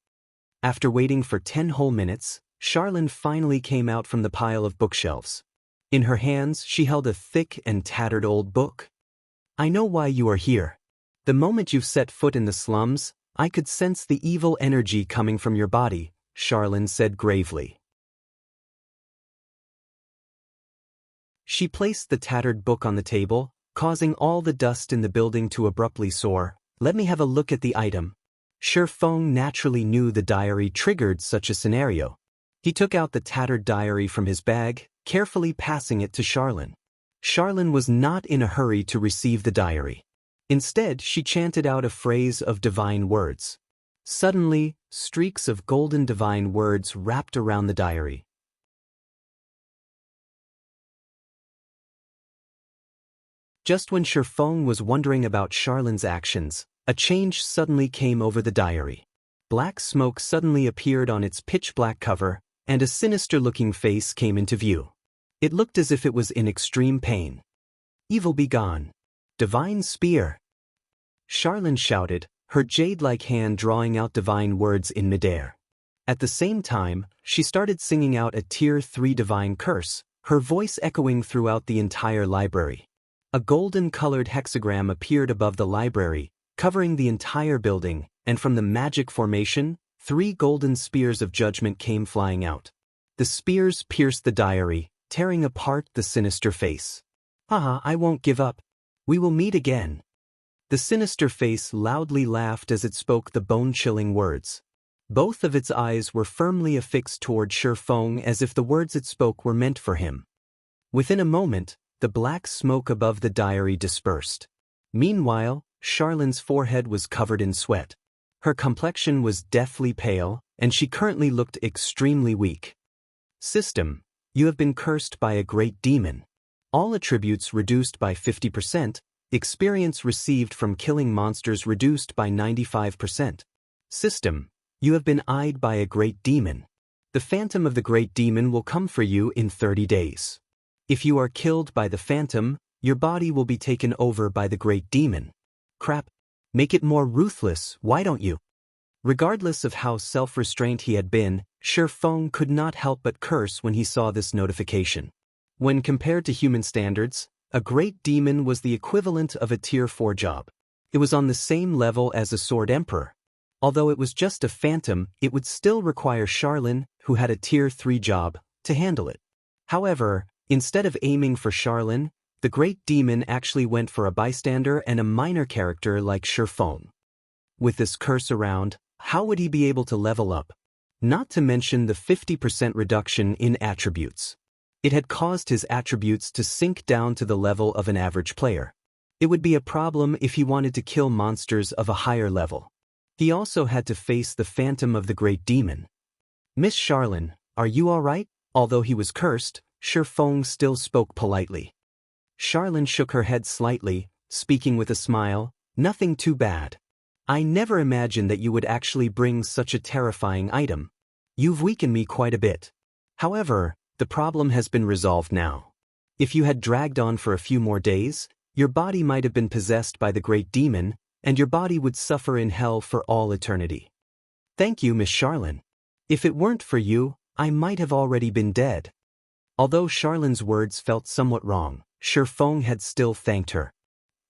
After waiting for 10 whole minutes, Xianxia finally came out from the pile of bookshelves. In her hands she held a thick and tattered old book. I know why you are here. The moment you've set foot in the slums, I could sense the evil energy coming from your body, Xianxia said gravely. She placed the tattered book on the table, causing all the dust in the building to abruptly soar. Let me have a look at the item. Shi Feng naturally knew the diary triggered such a scenario. He took out the tattered diary from his bag, carefully passing it to Xianxia. Xianxia was not in a hurry to receive the diary. Instead, she chanted out a phrase of divine words. Suddenly, streaks of golden divine words wrapped around the diary. Just when Shi Feng was wondering about Xianxia's actions, a change suddenly came over the diary. Black smoke suddenly appeared on its pitch-black cover, and a sinister-looking face came into view. It looked as if it was in extreme pain. Evil be gone. Divine spear. Xianxia shouted, her jade-like hand drawing out divine words in midair. At the same time, she started singing out a Tier 3 divine curse, her voice echoing throughout the entire library. A golden-colored hexagram appeared above the library, covering the entire building, and from the magic formation, 3 golden spears of judgment came flying out. The spears pierced the diary, tearing apart the sinister face. Haha, I won't give up. We will meet again. The sinister face loudly laughed as it spoke the bone-chilling words. Both of its eyes were firmly affixed toward Shi Feng as if the words it spoke were meant for him. Within a moment, the black smoke above the diary dispersed. Meanwhile, Xianxia's forehead was covered in sweat. Her complexion was deathly pale, and she currently looked extremely weak. System: you have been cursed by a great demon. All attributes reduced by 50%, experience received from killing monsters reduced by 95%. System: you have been eyed by a great demon. The phantom of the great demon will come for you in 30 days. If you are killed by the phantom, your body will be taken over by the great demon. Crap. Make it more ruthless, why don't you? Regardless of how self-restrained he had been, Shi Feng could not help but curse when he saw this notification. When compared to human standards, a great demon was the equivalent of a Tier 4 job. It was on the same level as a Sword Emperor. Although it was just a phantom, it would still require Xianxia, who had a Tier 3 job, to handle it. However, instead of aiming for Xianxia, the great demon actually went for a bystander and a minor character like Shi Feng. With this curse around, how would he be able to level up? Not to mention the 50% reduction in attributes. It had caused his attributes to sink down to the level of an average player. It would be a problem if he wanted to kill monsters of a higher level. He also had to face the phantom of the great demon. Miss Xianxia, are you alright? Although he was cursed, Shi Feng still spoke politely. Xianxia shook her head slightly, speaking with a smile, "Nothing too bad. I never imagined that you would actually bring such a terrifying item. You've weakened me quite a bit. However, the problem has been resolved now. If you had dragged on for a few more days, your body might have been possessed by the great demon, and your body would suffer in hell for all eternity. Thank you, Miss Charlene. If it weren't for you, I might have already been dead." Although Charlene's words felt somewhat wrong, Shifeng had still thanked her.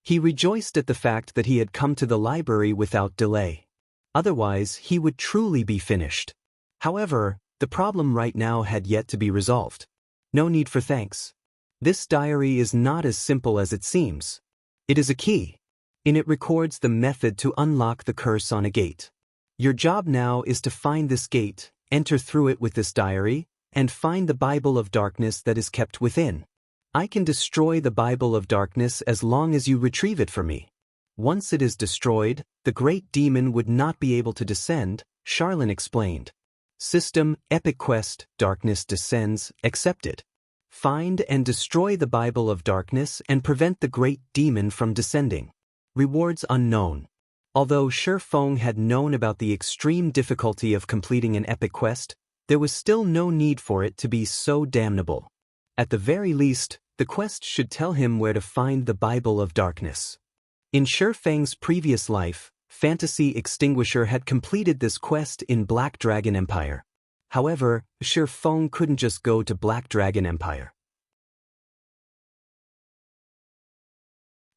He rejoiced at the fact that he had come to the library without delay. Otherwise, he would truly be finished. However, the problem right now had yet to be resolved. No need for thanks. This diary is not as simple as it seems. It is a key. In it records the method to unlock the curse on a gate. Your job now is to find this gate, enter through it with this diary, and find the Bible of Darkness that is kept within. I can destroy the Bible of Darkness as long as you retrieve it for me. Once it is destroyed, the great demon would not be able to descend, Charlene explained. System, Epic Quest, Darkness Descends, accepted. Find and destroy the Bible of Darkness and prevent the great demon from descending. Rewards unknown. Although Shifeng had known about the extreme difficulty of completing an epic quest, there was still no need for it to be so damnable. At the very least, the quest should tell him where to find the Bible of Darkness. In Shifeng's previous life, Fantasy Extinguisher had completed this quest in Black Dragon Empire. However, Shifeng couldn't just go to Black Dragon Empire.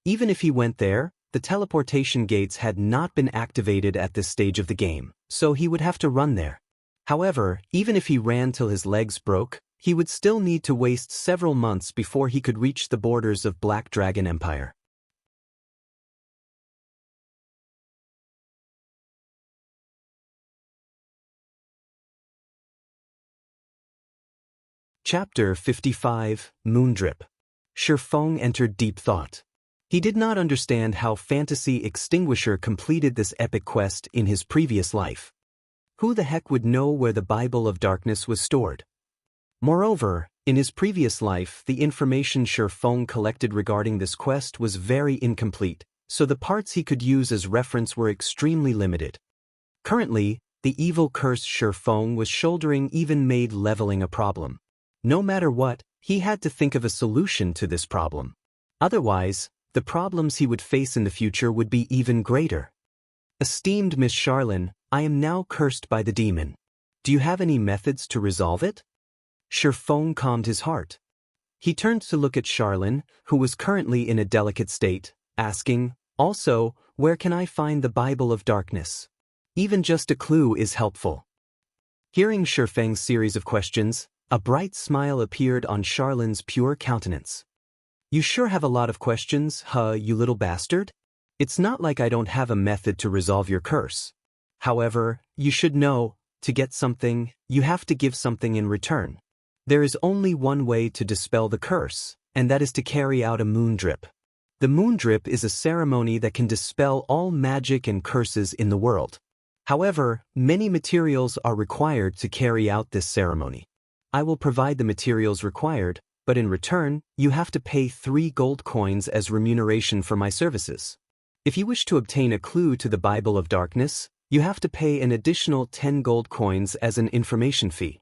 Even if he went there, the teleportation gates had not been activated at this stage of the game, so he would have to run there. However, even if he ran till his legs broke, he would still need to waste several months before he could reach the borders of Black Dragon Empire. Chapter 55, Moondrip. Shifeng entered deep thought. He did not understand how Fantasy Extinguisher completed this epic quest in his previous life. Who the heck would know where the Bible of Darkness was stored? Moreover, in his previous life, the information Shifeng collected regarding this quest was very incomplete, so the parts he could use as reference were extremely limited. Currently, the evil curse Shifeng was shouldering even made leveling a problem. No matter what, he had to think of a solution to this problem. Otherwise, the problems he would face in the future would be even greater. Esteemed Miss Charlene, I am now cursed by the demon. Do you have any methods to resolve it? Shifeng calmed his heart. He turned to look at Charlene, who was currently in a delicate state, asking, also, where can I find the Bible of Darkness? Even just a clue is helpful. Hearing Shifeng's series of questions, a bright smile appeared on Charlene's pure countenance. You sure have a lot of questions, huh, you little bastard? It's not like I don't have a method to resolve your curse. However, you should know, to get something, you have to give something in return. There is only one way to dispel the curse, and that is to carry out a moondrip. The moondrip is a ceremony that can dispel all magic and curses in the world. However, many materials are required to carry out this ceremony. I will provide the materials required, but in return, you have to pay 3 gold coins as remuneration for my services. If you wish to obtain a clue to the Bible of Darkness, you have to pay an additional 10 gold coins as an information fee.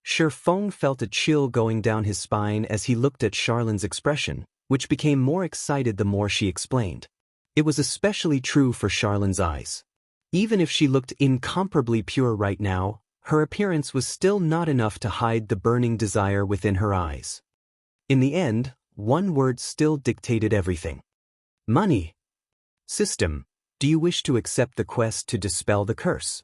Shifeng felt a chill going down his spine as he looked at Charlene's expression, which became more excited the more she explained. It was especially true for Charlene's eyes. Even if she looked incomparably pure right now, her appearance was still not enough to hide the burning desire within her eyes. In the end, one word still dictated everything. Money. System, do you wish to accept the quest to dispel the curse?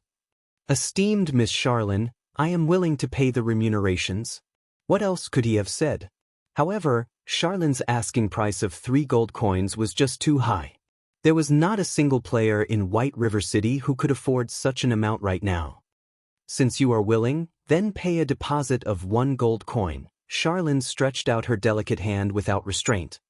Esteemed Miss Charlene, I am willing to pay the remunerations. What else could he have said? However, Charlene's asking price of 3 gold coins was just too high. There was not a single player in White River City who could afford such an amount right now. Since you are willing, then pay a deposit of 1 gold coin. Charlene stretched out her delicate hand without restraint.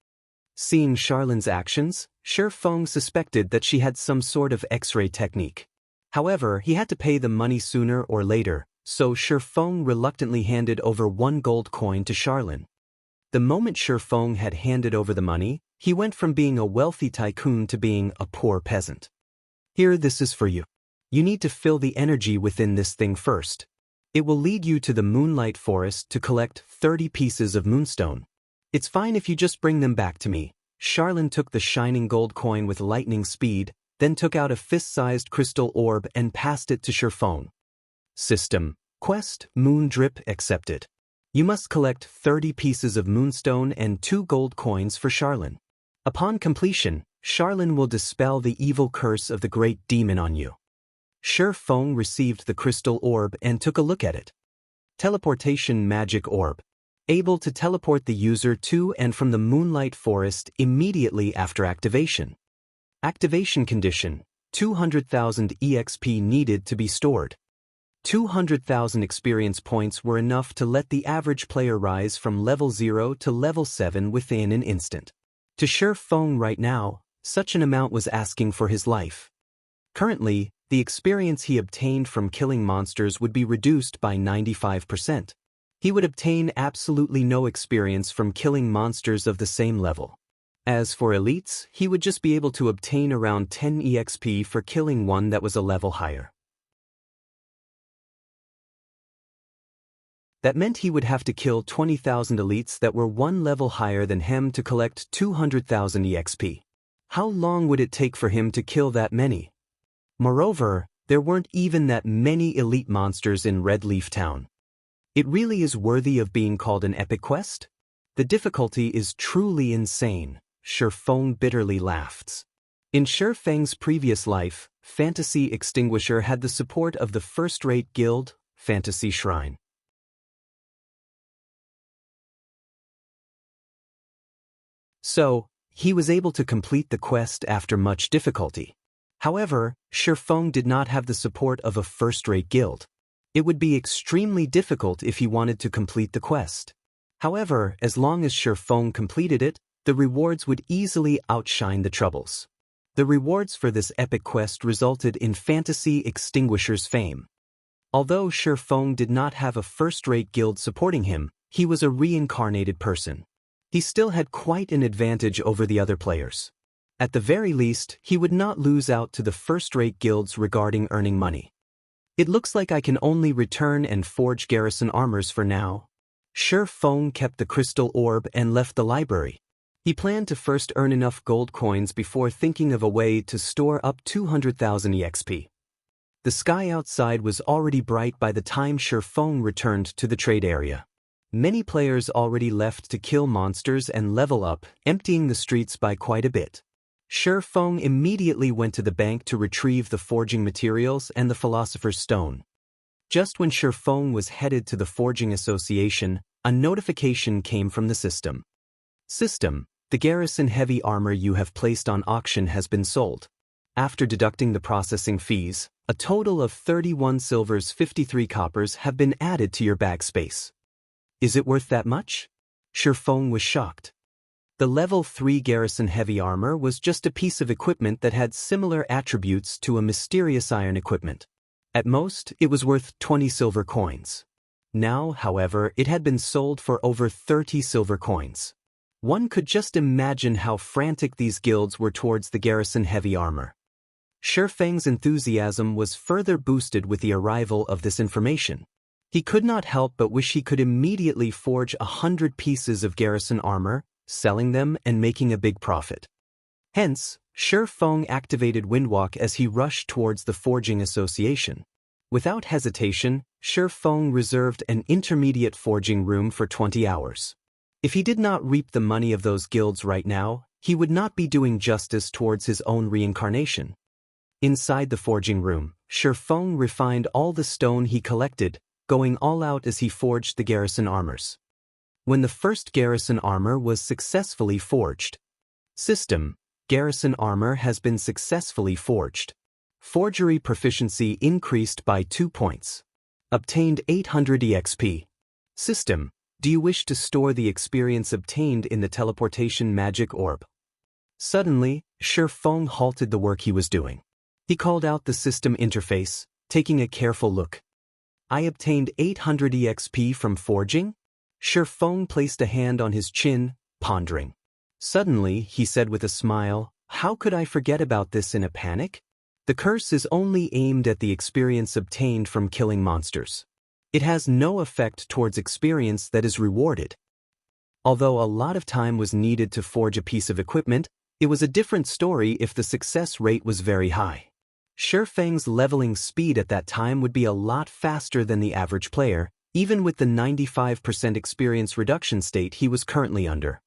Seeing Charlene's actions, Shifeng suspected that she had some sort of X-ray technique. However, he had to pay the money sooner or later, so Shifeng reluctantly handed over 1 gold coin to Charlene. The moment Shifeng had handed over the money, He went from being a wealthy tycoon to being a poor peasant. Here, this is for you. You need to fill the energy within this thing first. It will lead you to the Moonlight Forest to collect 30 pieces of moonstone. It's fine if you just bring them back to me. Charlene took the shining gold coin with lightning speed, then took out a fist-sized crystal orb and passed it to Shifeng. System. Quest, Moon Drip accepted. You must collect 30 pieces of moonstone and 2 gold coins for Charlene. Upon completion, Charlene will dispel the evil curse of the great demon on you. Shifeng received the crystal orb and took a look at it. Teleportation magic orb. Able to teleport the user to and from the Moonlight Forest immediately after activation. Activation condition, 200,000 EXP needed to be stored. 200,000 experience points were enough to let the average player rise from level 0 to level 7 within an instant. To Shifeng right now, such an amount was asking for his life. Currently, the experience he obtained from killing monsters would be reduced by 95%. He would obtain absolutely no experience from killing monsters of the same level. As for elites, he would just be able to obtain around 10 EXP for killing one that was a level higher. That meant he would have to kill 20,000 elites that were one level higher than him to collect 200,000 EXP. How long would it take for him to kill that many? Moreover, there weren't even that many elite monsters in Red Leaf Town. It really is worthy of being called an epic quest? The difficulty is truly insane, Shifeng bitterly laughs. In Shifeng's previous life, Fantasy Extinguisher had the support of the first-rate guild, Fantasy Shrine. So, he was able to complete the quest after much difficulty. However, Shifeng did not have the support of a first-rate guild. It would be extremely difficult if he wanted to complete the quest. However, as long as Shifeng completed it, the rewards would easily outshine the troubles. The rewards for this epic quest resulted in Fantasy Extinguisher's fame. Although Shifeng did not have a first-rate guild supporting him, he was a reincarnated person. He still had quite an advantage over the other players. At the very least, he would not lose out to the first-rate guilds regarding earning money. It looks like I can only return and forge garrison armors for now. Shifeng kept the crystal orb and left the library. He planned to first earn enough gold coins before thinking of a way to store up 200,000 EXP. The sky outside was already bright by the time Shifeng returned to the trade area. Many players already left to kill monsters and level up, emptying the streets by quite a bit. Shifeng immediately went to the bank to retrieve the forging materials and the Philosopher's Stone. Just when Shifeng was headed to the Forging Association, a notification came from the system. System, the garrison heavy armor you have placed on auction has been sold. After deducting the processing fees, a total of 31 silvers 53 coppers have been added to your bag space. Is it worth that much? Shifeng was shocked. The level 3 garrison heavy armor was just a piece of equipment that had similar attributes to a mysterious iron equipment. At most, it was worth 20 silver coins. Now, however, it had been sold for over 30 silver coins. One could just imagine how frantic these guilds were towards the garrison heavy armor. Shifeng's enthusiasm was further boosted with the arrival of this information. He could not help but wish he could immediately forge 100 pieces of garrison armor, selling them and making a big profit. Hence, Shifeng activated Windwalk as he rushed towards the Forging Association. Without hesitation, Shifeng reserved an intermediate forging room for 20 hours. If he did not reap the money of those guilds right now, he would not be doing justice towards his own reincarnation. Inside the forging room, Shifeng refined all the stone he collected, going all out as he forged the garrison armors. When the first garrison armor was successfully forged. System, garrison armor has been successfully forged. Forgery proficiency increased by 2 points. Obtained 800 EXP. System, do you wish to store the experience obtained in the teleportation magic orb? Suddenly, Shifeng halted the work he was doing. He called out the system interface, taking a careful look. I obtained 800 EXP from forging? Shifeng placed a hand on his chin, pondering. Suddenly, he said with a smile, "How could I forget about this in a panic? The curse is only aimed at the experience obtained from killing monsters. It has no effect towards experience that is rewarded." Although a lot of time was needed to forge a piece of equipment, it was a different story if the success rate was very high. Shifeng's leveling speed at that time would be a lot faster than the average player, even with the 95% experience reduction state he was currently under.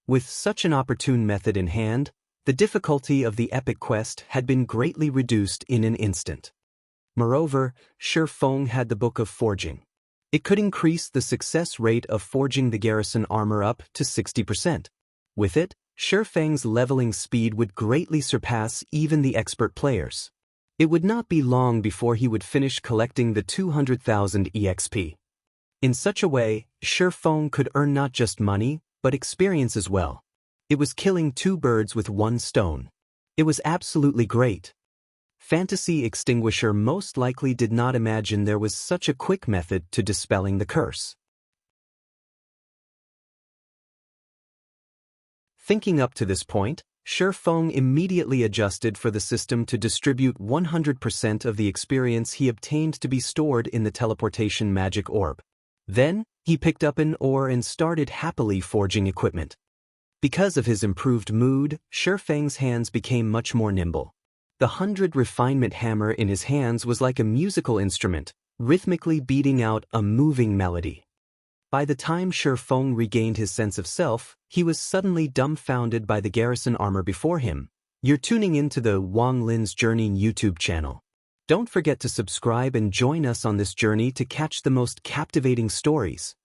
With such an opportune method in hand, the difficulty of the epic quest had been greatly reduced in an instant. Moreover, Shifeng had the Book of Forging. It could increase the success rate of forging the garrison armor up to 60%. With it, Shifeng's leveling speed would greatly surpass even the expert players. It would not be long before he would finish collecting the 200,000 EXP. In such a way, Shifeng could earn not just money, but experience as well. It was killing two birds with one stone. It was absolutely great. Fantasy Extinguisher most likely did not imagine there was such a quick method to dispelling the curse. Thinking up to this point, Shifeng immediately adjusted for the system to distribute 100% of the experience he obtained to be stored in the teleportation magic orb. Then, he picked up an ore and started happily forging equipment. Because of his improved mood, Shifeng's hands became much more nimble. The 100 refinement hammer in his hands was like a musical instrument, rhythmically beating out a moving melody. By the time Shifeng regained his sense of self, he was suddenly dumbfounded by the garrison armor before him. You're tuning into the Wang Lin's Journey YouTube channel. Don't forget to subscribe and join us on this journey to catch the most captivating stories.